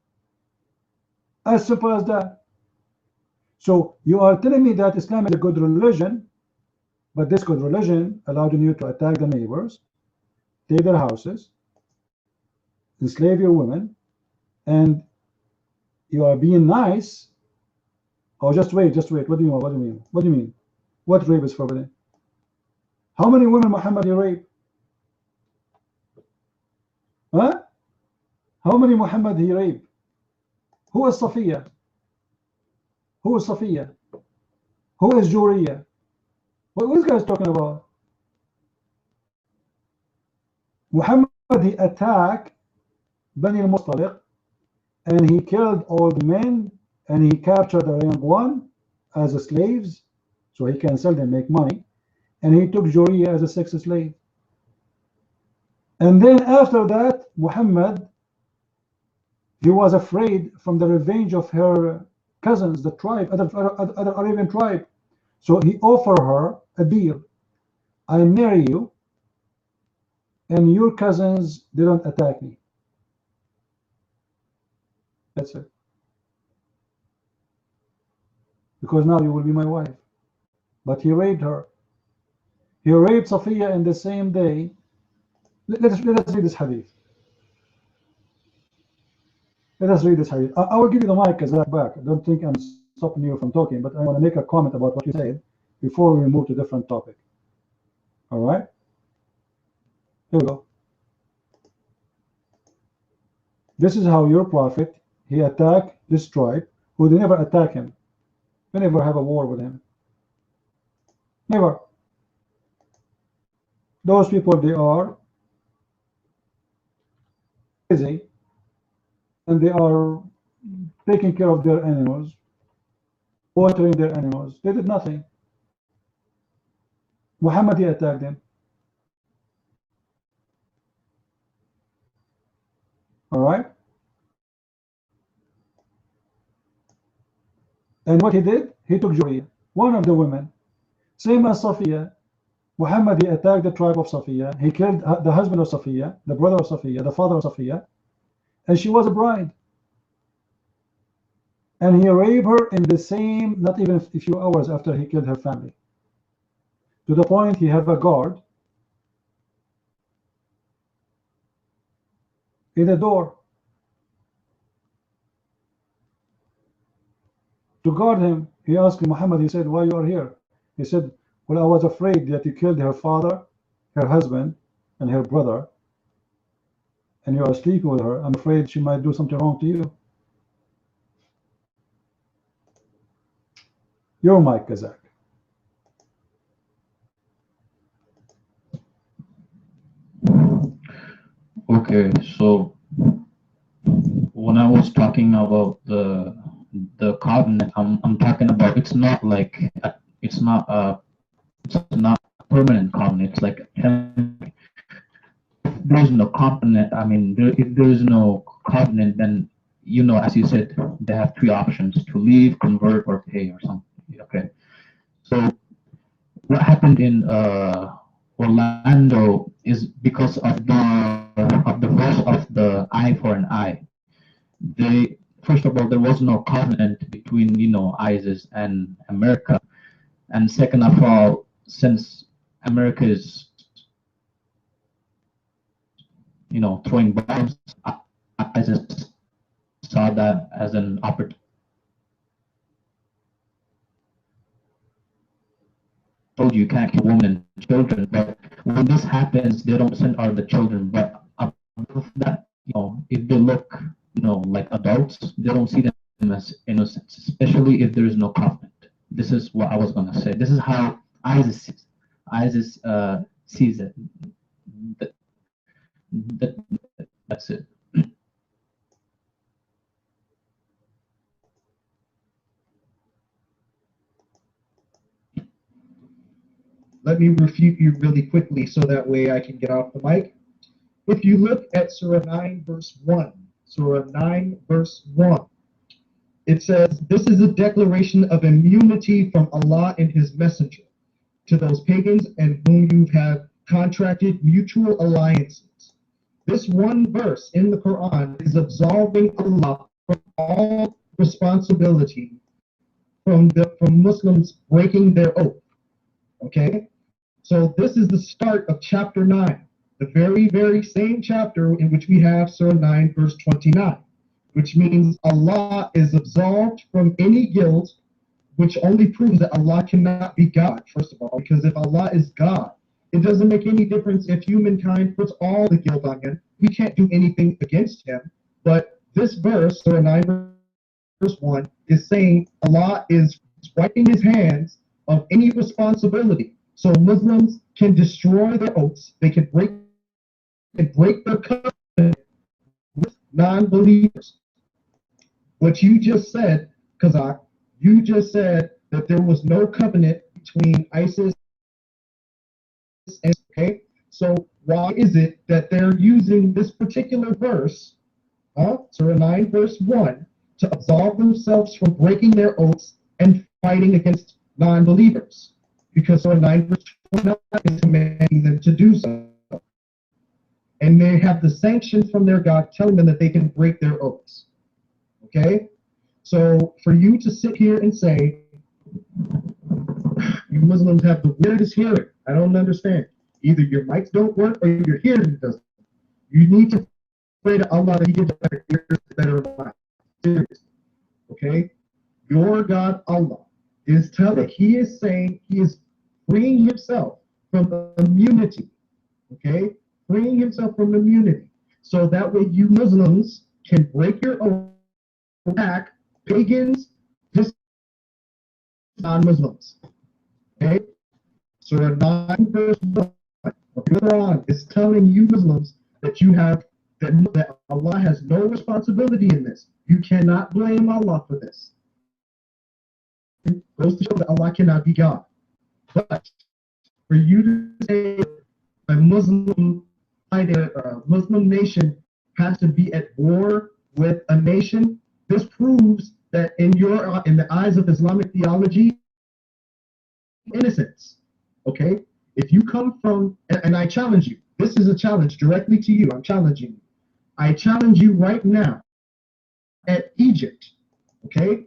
As simple as that. So you are telling me that Islam is a good religion, but this good religion allowed you to attack the neighbors, take their houses, enslave your women, and you are being nice. Oh, just wait. What do you mean? What do you mean? What rape is forbidden? How many women Muhammad he raped? Huh? How many Muhammad he raped? Who is Safiya? Who is Safiya? Who is Juriya? What this guy's talking about? Muhammad, he attacked Bani al-Mustaliq, and he killed all the men, and he captured the young one as slaves, so he can sell them, make money, and he took Juriya as a sex slave. And then after that, Muhammad, he was afraid from the revenge of her cousins, the tribe, other Arabian tribe. So he offered her a deal. I marry you, and your cousins didn't attack me. That's it. Because now you will be my wife. But he raped her. He raped Safiya in the same day. Let us read this hadith. Let us read this hadith. I will give you the mic back. I don't think I'm stopping you from talking, but I want to make a comment about what you said before we move to a different topic. All right? Here we go. This is how your prophet, he attacked this tribe, who they never attack him. They never have a war with him. Never. Those people, they are busy, and they are taking care of their animals, watering their animals. They did nothing. Muhammad, he attacked them. All right? And what he did, he took Julia, one of the women, same as Safiya. Muhammad, he attacked the tribe of Safiya. He killed the husband of Safiya, the brother of Safiya, the father of Safiya, and she was a bride. And he raped her in the same, not even a few hours after he killed her family. To the point he had a guard in the door to guard him. He asked Muhammad, he said, why you are here? He said, well, I was afraid that you killed her father, her husband, and her brother, and you are sleeping with her. I'm afraid she might do something wrong to you. Your mic, Kazak. Okay, so when I was talking about the covenant, I'm talking about it's not like it's not a permanent covenant. It's like there's no covenant. I mean, if there is no covenant, then as you said, they have three options: to leave, convert, or pay, or something. Okay, so what happened in Orlando is because of the verse of the eye for an eye. They first of all, there was no covenant between ISIS and America, and second of all, since America is throwing bombs, ISIS saw that as an opportunity. Told you can't kill women and children, but when this happens, they don't send out the children. But above that, if they look, like adults, they don't see them as innocents, especially if there is no covenant. This is what I was gonna say. This is how ISIS sees it. That's it. Let me refute you really quickly so that way I can get off the mic. If you look at Surah 9, verse 1, Surah 9, verse 1, it says, this is a declaration of immunity from Allah and His Messenger to those pagans and whom you have contracted mutual alliances. This one verse in the Quran is absolving Allah from all responsibility from Muslims breaking their oath. Okay? So this is the start of chapter 9, the very, very same chapter in which we have Surah 9, verse 29, which means Allah is absolved from any guilt, which only proves that Allah cannot be God, first of all, because if Allah is God, it doesn't make any difference if humankind puts all the guilt on Him. We can't do anything against Him. But this verse, Surah 9, verse 1, is saying Allah is wiping His hands of any responsibility. So Muslims can destroy their oaths. They can break their covenant with non-believers. What you just said, Kazak, you just said that there was no covenant between ISIS and, okay? So why is it that they're using this particular verse, Surah 9, verse 1, to absolve themselves from breaking their oaths and fighting against non-believers? Because Surah 9, verse 29 is commanding them to do so. And they have the sanction from their God telling them that they can break their oaths. Okay? So for you to sit here and say, you Muslims have the weirdest hearing, I don't understand. Either your mics don't work or your hearing doesn't. You need to pray to Allah that He gives better ears, better mind. Seriously. Okay? Your God, Allah, is telling, He is saying, He is freeing Himself from immunity. Okay? Freeing Himself from immunity. So that way you Muslims can break your oath, attack pagans, non-Muslims. Okay? Surah 9 verse 1 of the Quran is telling you Muslims that you have that Allah has no responsibility in this. You cannot blame Allah for this. It goes to show that Allah cannot be God. But for you to say a Muslim Muslim nation has to be at war with a nation, this proves that in the eyes of Islamic theology, innocence. Okay? If you come from, and I challenge you, this is a challenge directly to you, I'm challenging you. I challenge you right now at Egypt, okay?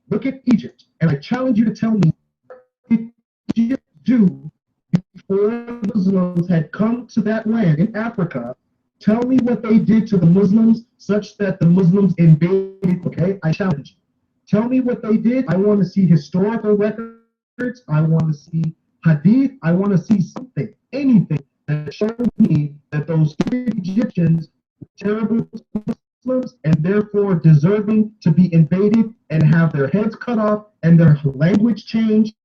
Look at Egypt, and I challenge you to tell me what Egypt do before Muslims had come to that land in Africa. Tell me what they did to the Muslims such that the Muslims invaded, okay? I challenge you. Tell me what they did. I want to see historical records. I want to see hadith. I want to see something, anything that shows me that those Egyptians were terrible Muslims and therefore deserving to be invaded and have their heads cut off and their language changed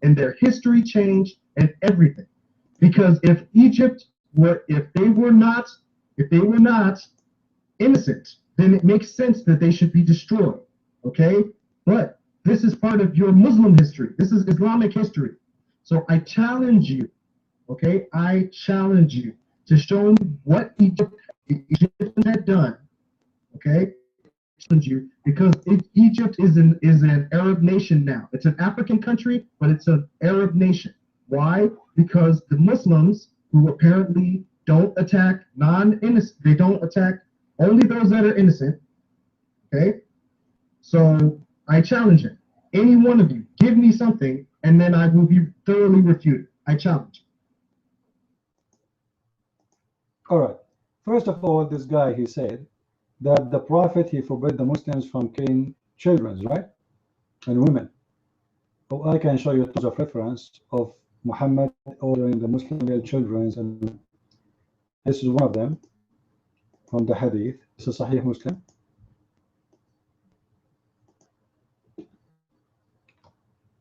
and their history changed and everything. Because if they were not innocent, then it makes sense that they should be destroyed. Okay? But this is part of your Muslim history. This is Islamic history. So I challenge you, okay? I challenge you to show me what Egypt had done, okay? I challenge you because Egypt is an Arab nation now. It's an African country, but it's an Arab nation. Why? Because the Muslims, who apparently don't attack non-innocent, they don't attack only those that are innocent, okay? So I challenge it. Any one of you, give me something, and then I will be thoroughly refuted. I challenge. All right. First of all, this guy, he said that the Prophet, he forbid the Muslims from killing children, right? And women. So I can show you tons of reference of Muhammad ordering the Muslim male children, and this is one of them from the Hadith. This is Sahih Muslim.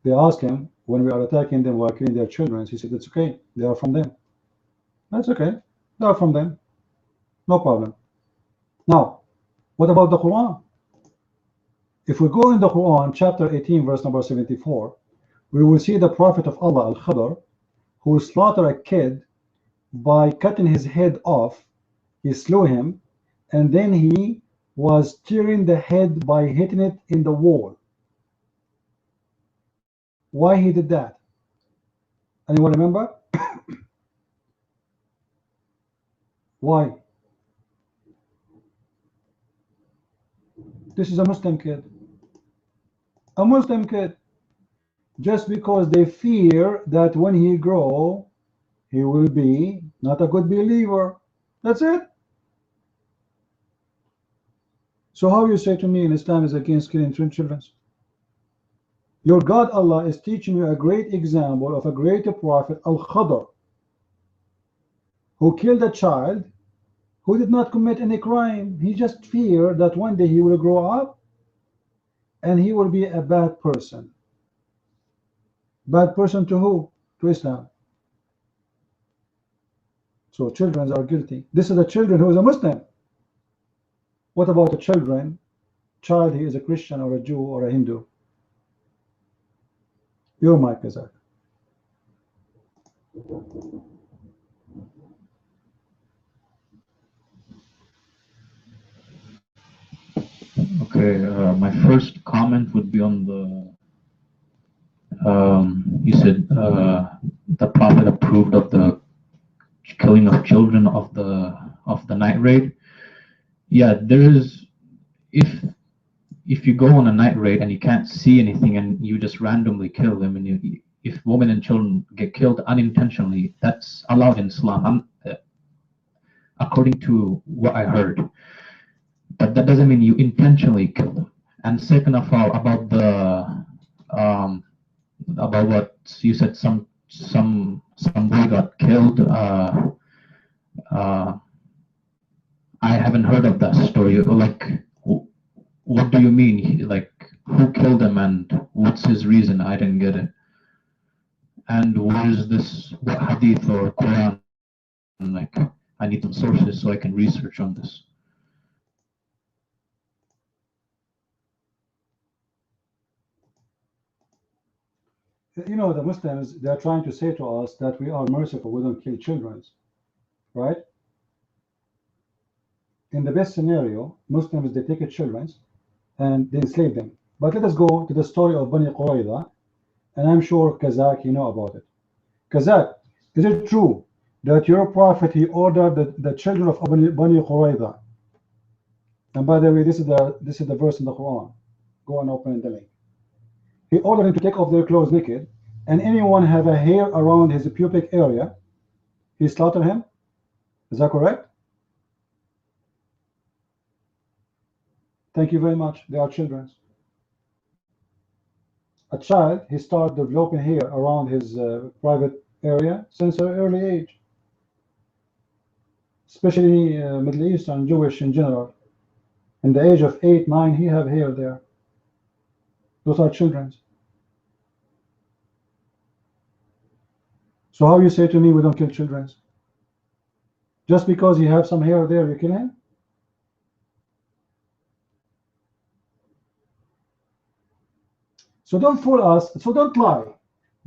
They asked him, when we are attacking them while killing their children, he said, it's okay, they are from them. That's okay, they are from them, no problem. Now, what about the Quran? If we go in the Quran, chapter 18, verse number 74, we will see the Prophet of Allah, Al-Khadr, who slaughtered a kid by cutting his head off. He slew him, and then he was tearing the head by hitting it in the wall. Why he did that? Anyone remember? Why? This is a Muslim kid. A Muslim kid. Just because they fear that when he grow, he will be not a good believer. That's it. So how you say to me in Islam is against killing children? Your God Allah is teaching you a great example of a great prophet, Al-Khadr, who killed a child who did not commit any crime. He just feared that one day he will grow up and he will be a bad person. Bad person to who? To Islam. So children are guilty. This is a children who is a Muslim. What about a child he is a Christian or a Jew or a Hindu? Your mic is up. Okay, my first comment would be on you said the Prophet approved of the killing of children of the night raid. Yeah, there is, if you go on a night raid and you can't see anything and you just randomly kill them, and if women and children get killed unintentionally, that's allowed in Islam. According to what I heard, but that doesn't mean you intentionally kill them. And second of all, about what you said, some boy got killed. I haven't heard of that story. Like, what do you mean? Like, who killed him and what's his reason? I didn't get it. And where is this? What hadith or Quran? Like, I need some sources so I can research on this. You know, the Muslims, they're trying to say to us that we are merciful, we don't kill children, right? In the best scenario, Muslims, they take children and they enslave them. But let us go to the story of Bani Qurayza, and I'm sure Kazakh, you know about it. Kazakh, is it true that your prophet, he ordered the children of Bani Qurayza? And by the way, this is the verse in the Quran. Go and open the link. He ordered them to take off their clothes naked, and anyone have a hair around his pubic area, he slaughtered him. Is that correct? Thank you very much. They are children. A child, he started developing hair around his private area since an early age, especially Middle Eastern, Jewish in general. In the age of 8, 9, he have hair there. Those are children. So how you say to me we don't kill children? Just because you have some hair there, you kill him? So don't fool us. So don't lie.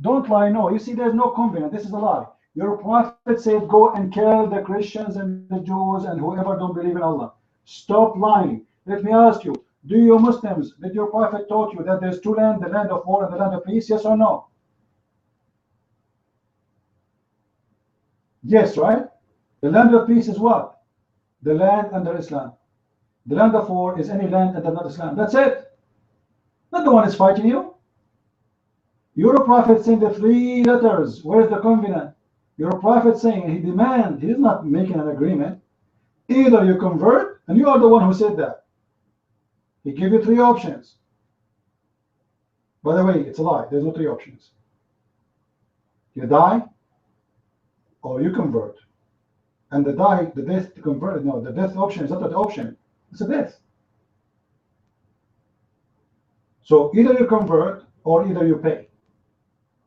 Don't lie. No, you see, there's no covenant. This is a lie. Your prophet said, go and kill the Christians and the Jews and whoever don't believe in Allah. Stop lying. Let me ask you, do you Muslims, did your prophet taught you that there's two lands, the land of war and the land of peace? Yes or no? Yes, right? The land of peace is what? The land under Islam. The land of war is any land under not Islam. That's it. Not the one is fighting you. Your prophet sent the 3 letters. Where's the covenant? Your prophet saying, he demand, he's not making an agreement. Either you convert, and you are the one who said that. He gave you 3 options. By the way, it's a lie. There's no 3 options. You die, or you convert. And the death to convert, no, the death option is not an option. It's a death. So either you convert or either you pay.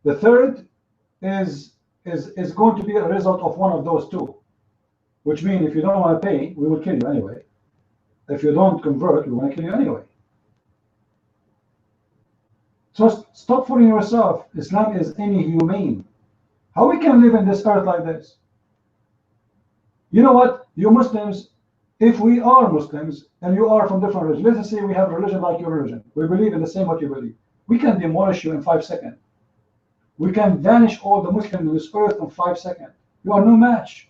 The third is going to be a result of one of those 2, which means if you don't want to pay, we will kill you anyway. If you don't convert, we want to kill you anyway. So stop fooling yourself. Islam is inhumane. How we can live in this earth like this? You know what? You Muslims, if we are Muslims and you are from different religions, let's say we have a religion like your religion. We believe in the same what you believe. We can demolish you in 5 seconds. We can vanish all the Muslims in this earth in 5 seconds. You are no match.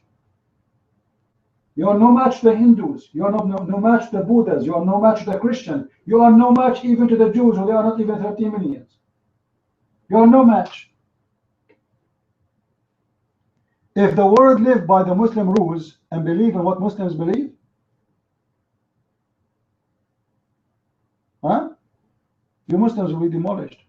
You are no match to the Hindus. You are no match to the Buddhas. You are no match to the Christians. You are no match even to the Jews, who they are not even 13 million. You are no match. If the world lived by the Muslim rules and believe in what Muslims believe, you Muslims will be demolished.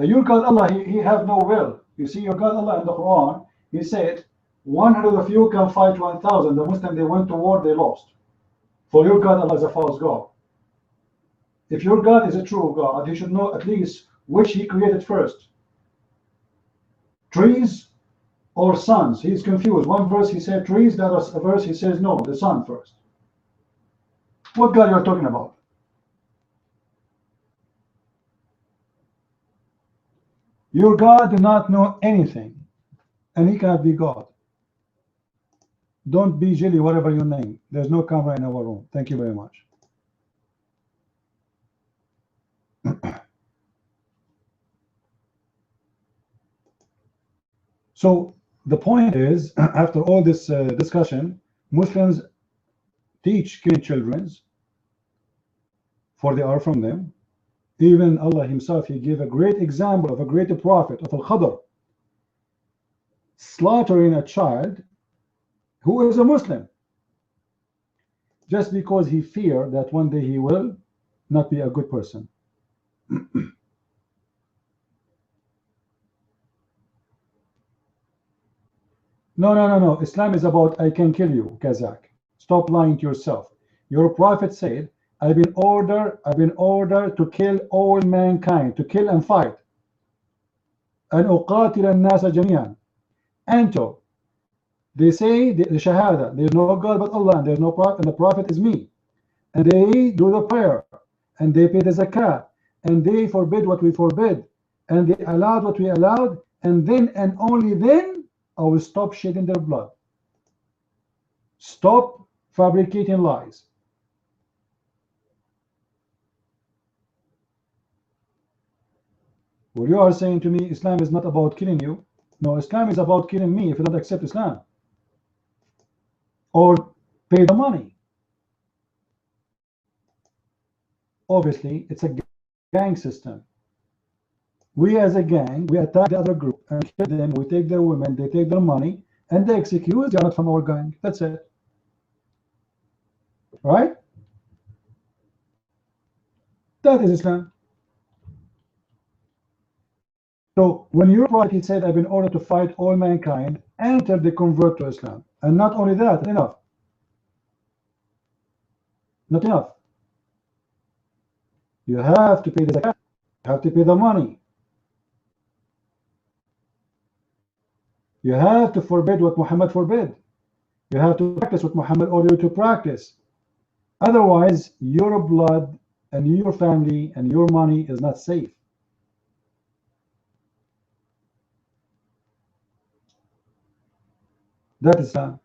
Your God Allah, he have no will. You see, your God Allah in the Quran, he said, 100 of you can fight 1,000. The Muslims, they went to war, they lost. For your God Allah is a false God. If your God is a true God, he should know at least which he created first. Trees or suns? He's confused. One verse he said trees, the other verse he says no, the sun first. What God you are talking about? Your God did not know anything, and he cannot be God. Don't be Jilly, whatever your name. There's no camera in our room. Thank you very much. So the point is, after all this discussion, Muslims teach killing children, for they are from them. Even Allah himself, he gave a great example of a great prophet, of Al-Khadr, slaughtering a child who is a Muslim, just because he feared that one day he will not be a good person. No. Islam is about I can kill you, Kazakh. Stop lying to yourself. Your prophet said, I've been ordered to kill all mankind, to kill and fight. أن أقاتل الناس جميعا. Until they say the Shahada, there's no God but Allah, and there's no prophet, and the prophet is me. And they do the prayer, and they pay the zakat, and they forbid what we forbid, and they allowed what we allowed, and then and only then I will stop shedding their blood. Stop fabricating lies. What you are saying to me, Islam is not about killing you. No, Islam is about killing me if you don't accept Islam. Or pay the money. Obviously, it's a gang system. We as a gang, we attack the other group and kill them, we take their women, they take their money, and they execute. They are not from our gang. That's it. Right? That is Islam. So when your prophet said, I've been ordered to fight all mankind until they convert to Islam. And not only that, enough. Not enough. You have to pay the zakat. You have to pay the money. You have to forbid what Muhammad forbid. You have to practice what Muhammad ordered you to practice. Otherwise, your blood and your family and your money is not safe. That is Islam.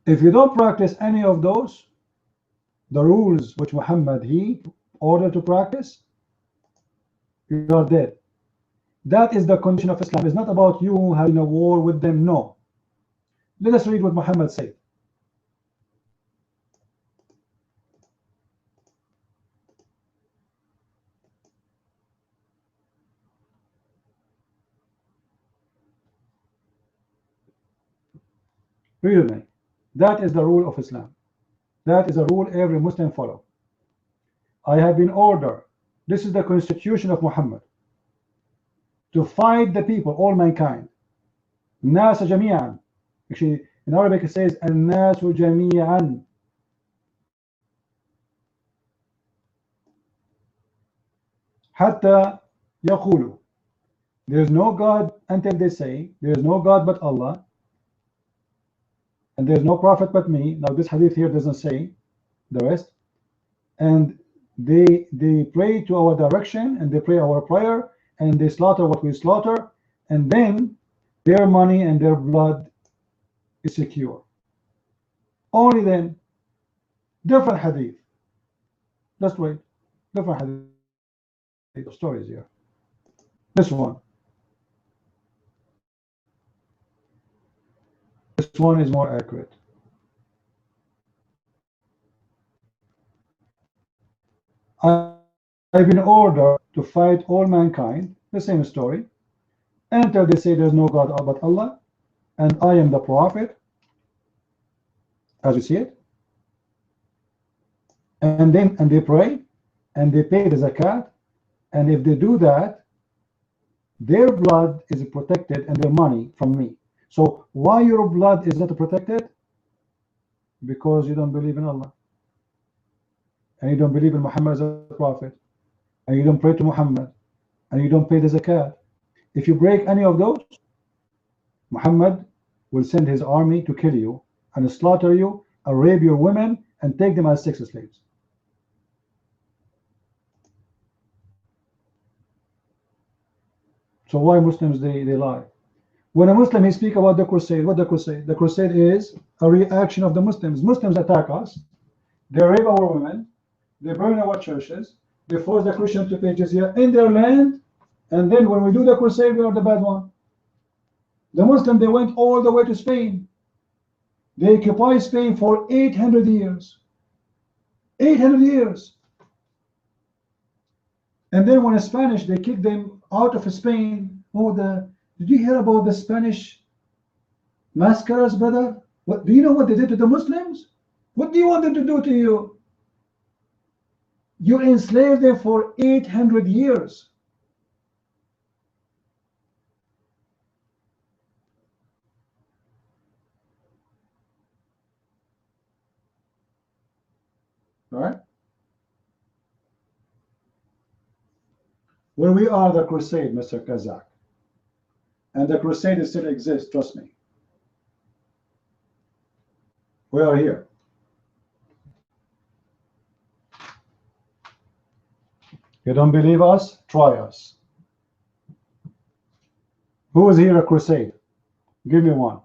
If you don't practice any of those, the rules which Muhammad he ordered to practice, you are dead. That is the condition of Islam. It's not about you having a war with them. No. Let us read what Muhammad said. Read with me. That is the rule of Islam. That is a rule every Muslim follow. I have been ordered. This is the constitution of Muhammad. To fight the people, all mankind. الناس جميعا. Actually, in Arabic it says الناس جميعا. حتى يقولوا. There is no God until they say there is no God but Allah, and there is no prophet but me. Now this hadith here doesn't say the rest. And they pray to our direction, and they pray our prayer, and they slaughter what we slaughter, and then their money and their blood is secure. Only then. Different hadith. Just wait. Different hadith stories here. This one. This one is more accurate. I've been ordered to fight all mankind, the same story, until they say there's no God but Allah, and I am the prophet, as you see it. And they pray, and they pay the zakat, and if they do that, their blood is protected and their money from me. So why your blood is not protected? Because you don't believe in Allah, and you don't believe in Muhammad as a prophet, and you don't pray to Muhammad, and you don't pay the zakat. If you break any of those, Muhammad will send his army to kill you and slaughter you and rape your women and take them as sex slaves. So why Muslims they lie? When a Muslim he speak about the crusade, what the crusade? The crusade is a reaction of the Muslims. Muslims attack us, they rape our women, they burn our churches, they force the Christians to pay jizya in their land, and then when we do the crusade, we are the bad one. The Muslims, they went all the way to Spain. They occupied Spain for 800 years. 800 years. And then when the Spanish, they kicked them out of Spain. Oh, did you hear about the Spanish mascaras, brother? What do you know what they did to the Muslims? What do you want them to do to you? You enslaved them for 800 years. All right? When we are the crusade, Mr. Kazak, and the crusade still exists, trust me. We are here. You don't believe us? Try us. Who is here a crusade? Give me one.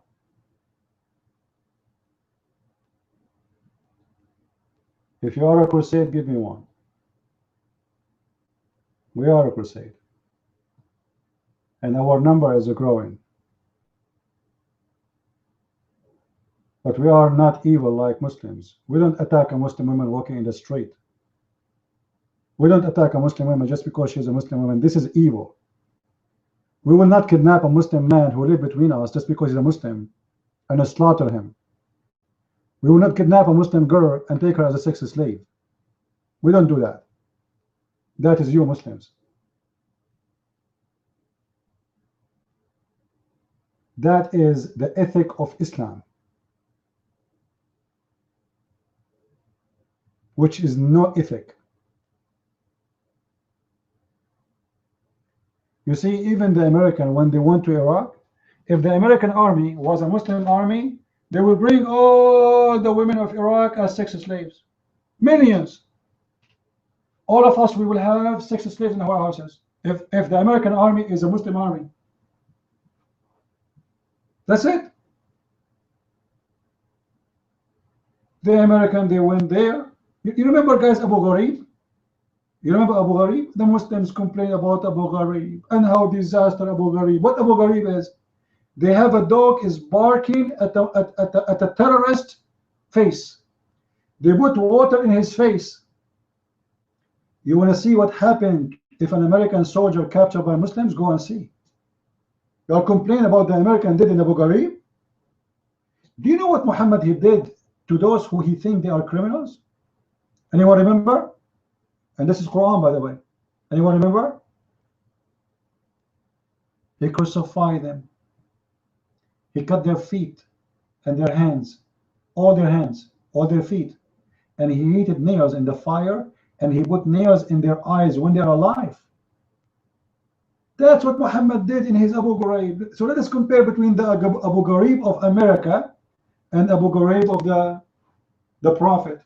If you are a crusade, give me one. We are a crusade. And our number is growing. But we are not evil like Muslims. We don't attack a Muslim woman walking in the street. We don't attack a Muslim woman just because she's a Muslim woman. This is evil. We will not kidnap a Muslim man who lives between us just because he's a Muslim and slaughter him. We will not kidnap a Muslim girl and take her as a sex slave. We don't do that. That is you Muslims. That is the ethic of Islam, which is no ethic. You see, even the American, when they went to Iraq, if the American army was a Muslim army, they will bring all the women of Iraq as sex slaves. Millions. All of us, we will have sex slaves in our houses. If the American army is a Muslim army. That's it. The American, they went there. You remember, guys, Abu Ghraib? You remember Abu Ghraib? The Muslims complain about Abu Ghraib and how disaster Abu Ghraib. What Abu Ghraib is? They have a dog is barking at a terrorist face. They put water in his face. You want to see what happened if an American soldier captured by Muslims? Go and see. You are complaining about the American did in Abu Ghraib? Do you know what Muhammad he did to those who he think they are criminals? Anyone remember? And this is Quran, by the way. Anyone remember? He crucified them. He cut their feet and their hands, all their feet, and he heated nails in the fire, and he put nails in their eyes when they're alive. That's what Muhammad did in his Abu Ghraib. So let us compare between the Abu Ghraib of America and Abu Ghraib of the Prophet.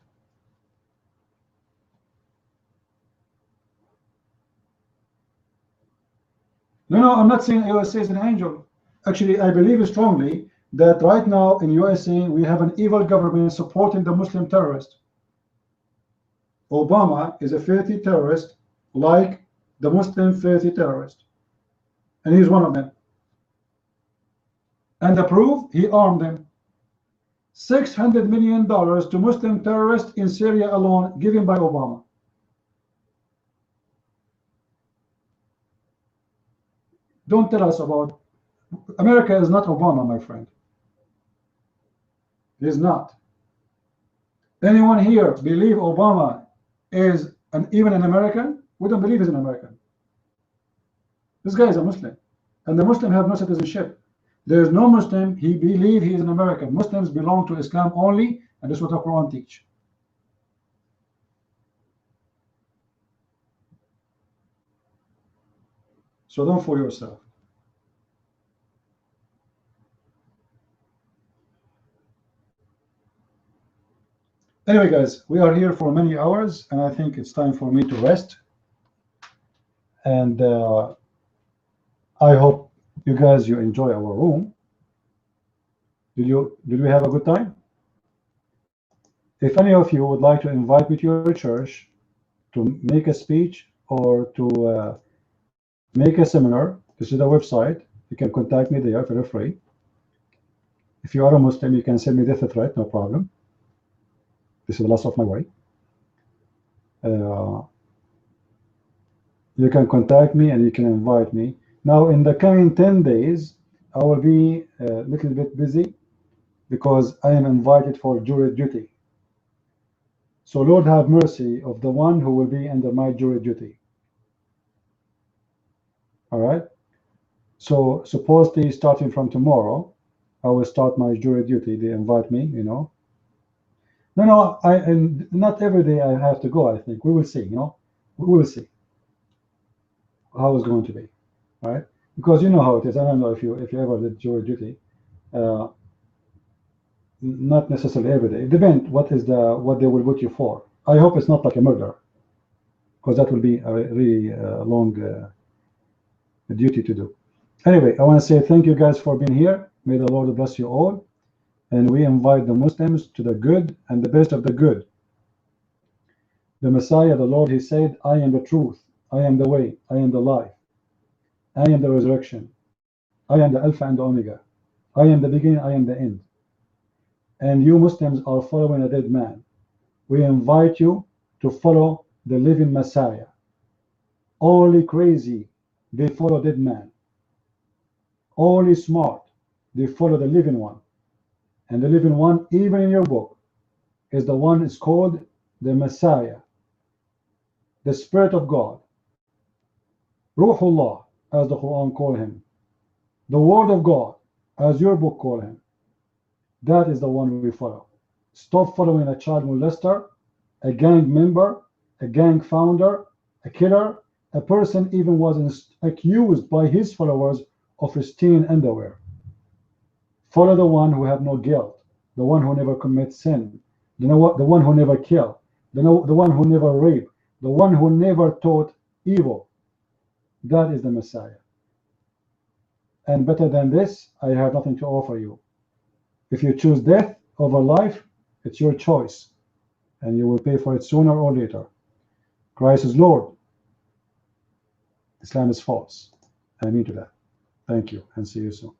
No, I'm not saying USA is an angel. Actually, I believe strongly that right now in USA we have an evil government supporting the Muslim terrorist. Obama is a filthy terrorist like the Muslim filthy terrorist. And he's one of them. And the proof, he armed them. $600 million to Muslim terrorists in Syria alone, given by Obama. Don't tell us about America is not Obama, my friend. It is not. Anyone here believe Obama is even an American? We don't believe he's an American. This guy is a Muslim, and the Muslims have no citizenship. There is no Muslim he believe he is an American. Muslims belong to Islam only, and this is what the Quran teach. So don't fool yourself. Anyway, guys, we are here for many hours, and I think it's time for me to rest. And I hope you guys, you enjoy our room. Did we have a good time? If any of you would like to invite me to your church to make a speech or to make a seminar, this is the website. You can contact me there for free. If you are a Muslim, you can send me death threat, no problem. This is the last of my way. You can contact me and you can invite me. Now, in the coming 10 days, I will be a little bit busy because I am invited for jury duty. So Lord have mercy of the one who will be under my jury duty. All right? So supposedly starting from tomorrow, I will start my jury duty. They invite me, you know. No, and not every day I have to go, I think. We will see, you know. We will see how it's going to be, right? Because you know how it is. I don't know if you ever did jury duty. Not necessarily every day. It depends what they will put you for. I hope it's not like a murder, because that will be a really long duty to do. Anyway, I want to say thank you guys for being here. May the Lord bless you all. And we invite the Muslims to the good and the best of the good. The Messiah, the Lord, he said, I am the truth, I am the way, I am the life, I am the resurrection, I am the Alpha and the Omega, I am the beginning, I am the end. And you Muslims are following a dead man. We invite you to follow the living Messiah. Only crazy, they follow dead man. Only smart, they follow the living one. And the living one, even in your book, is the one is called the Messiah, the Spirit of God, Ruhullah, as the Quran call him, the Word of God, as your book call him. That is the one we follow. Stop following a child molester, a gang member, a gang founder, a killer. A person even was accused by his followers of stealing underwear. Follow the one who have no guilt, the one who never commits sin, the one who never kill, the one who never rape, the one who never taught evil. That is the Messiah. And better than this, I have nothing to offer you. If you choose death over life, it's your choice, and you will pay for it sooner or later. Christ is Lord. Islam is false. I mean to that. Thank you, and see you soon.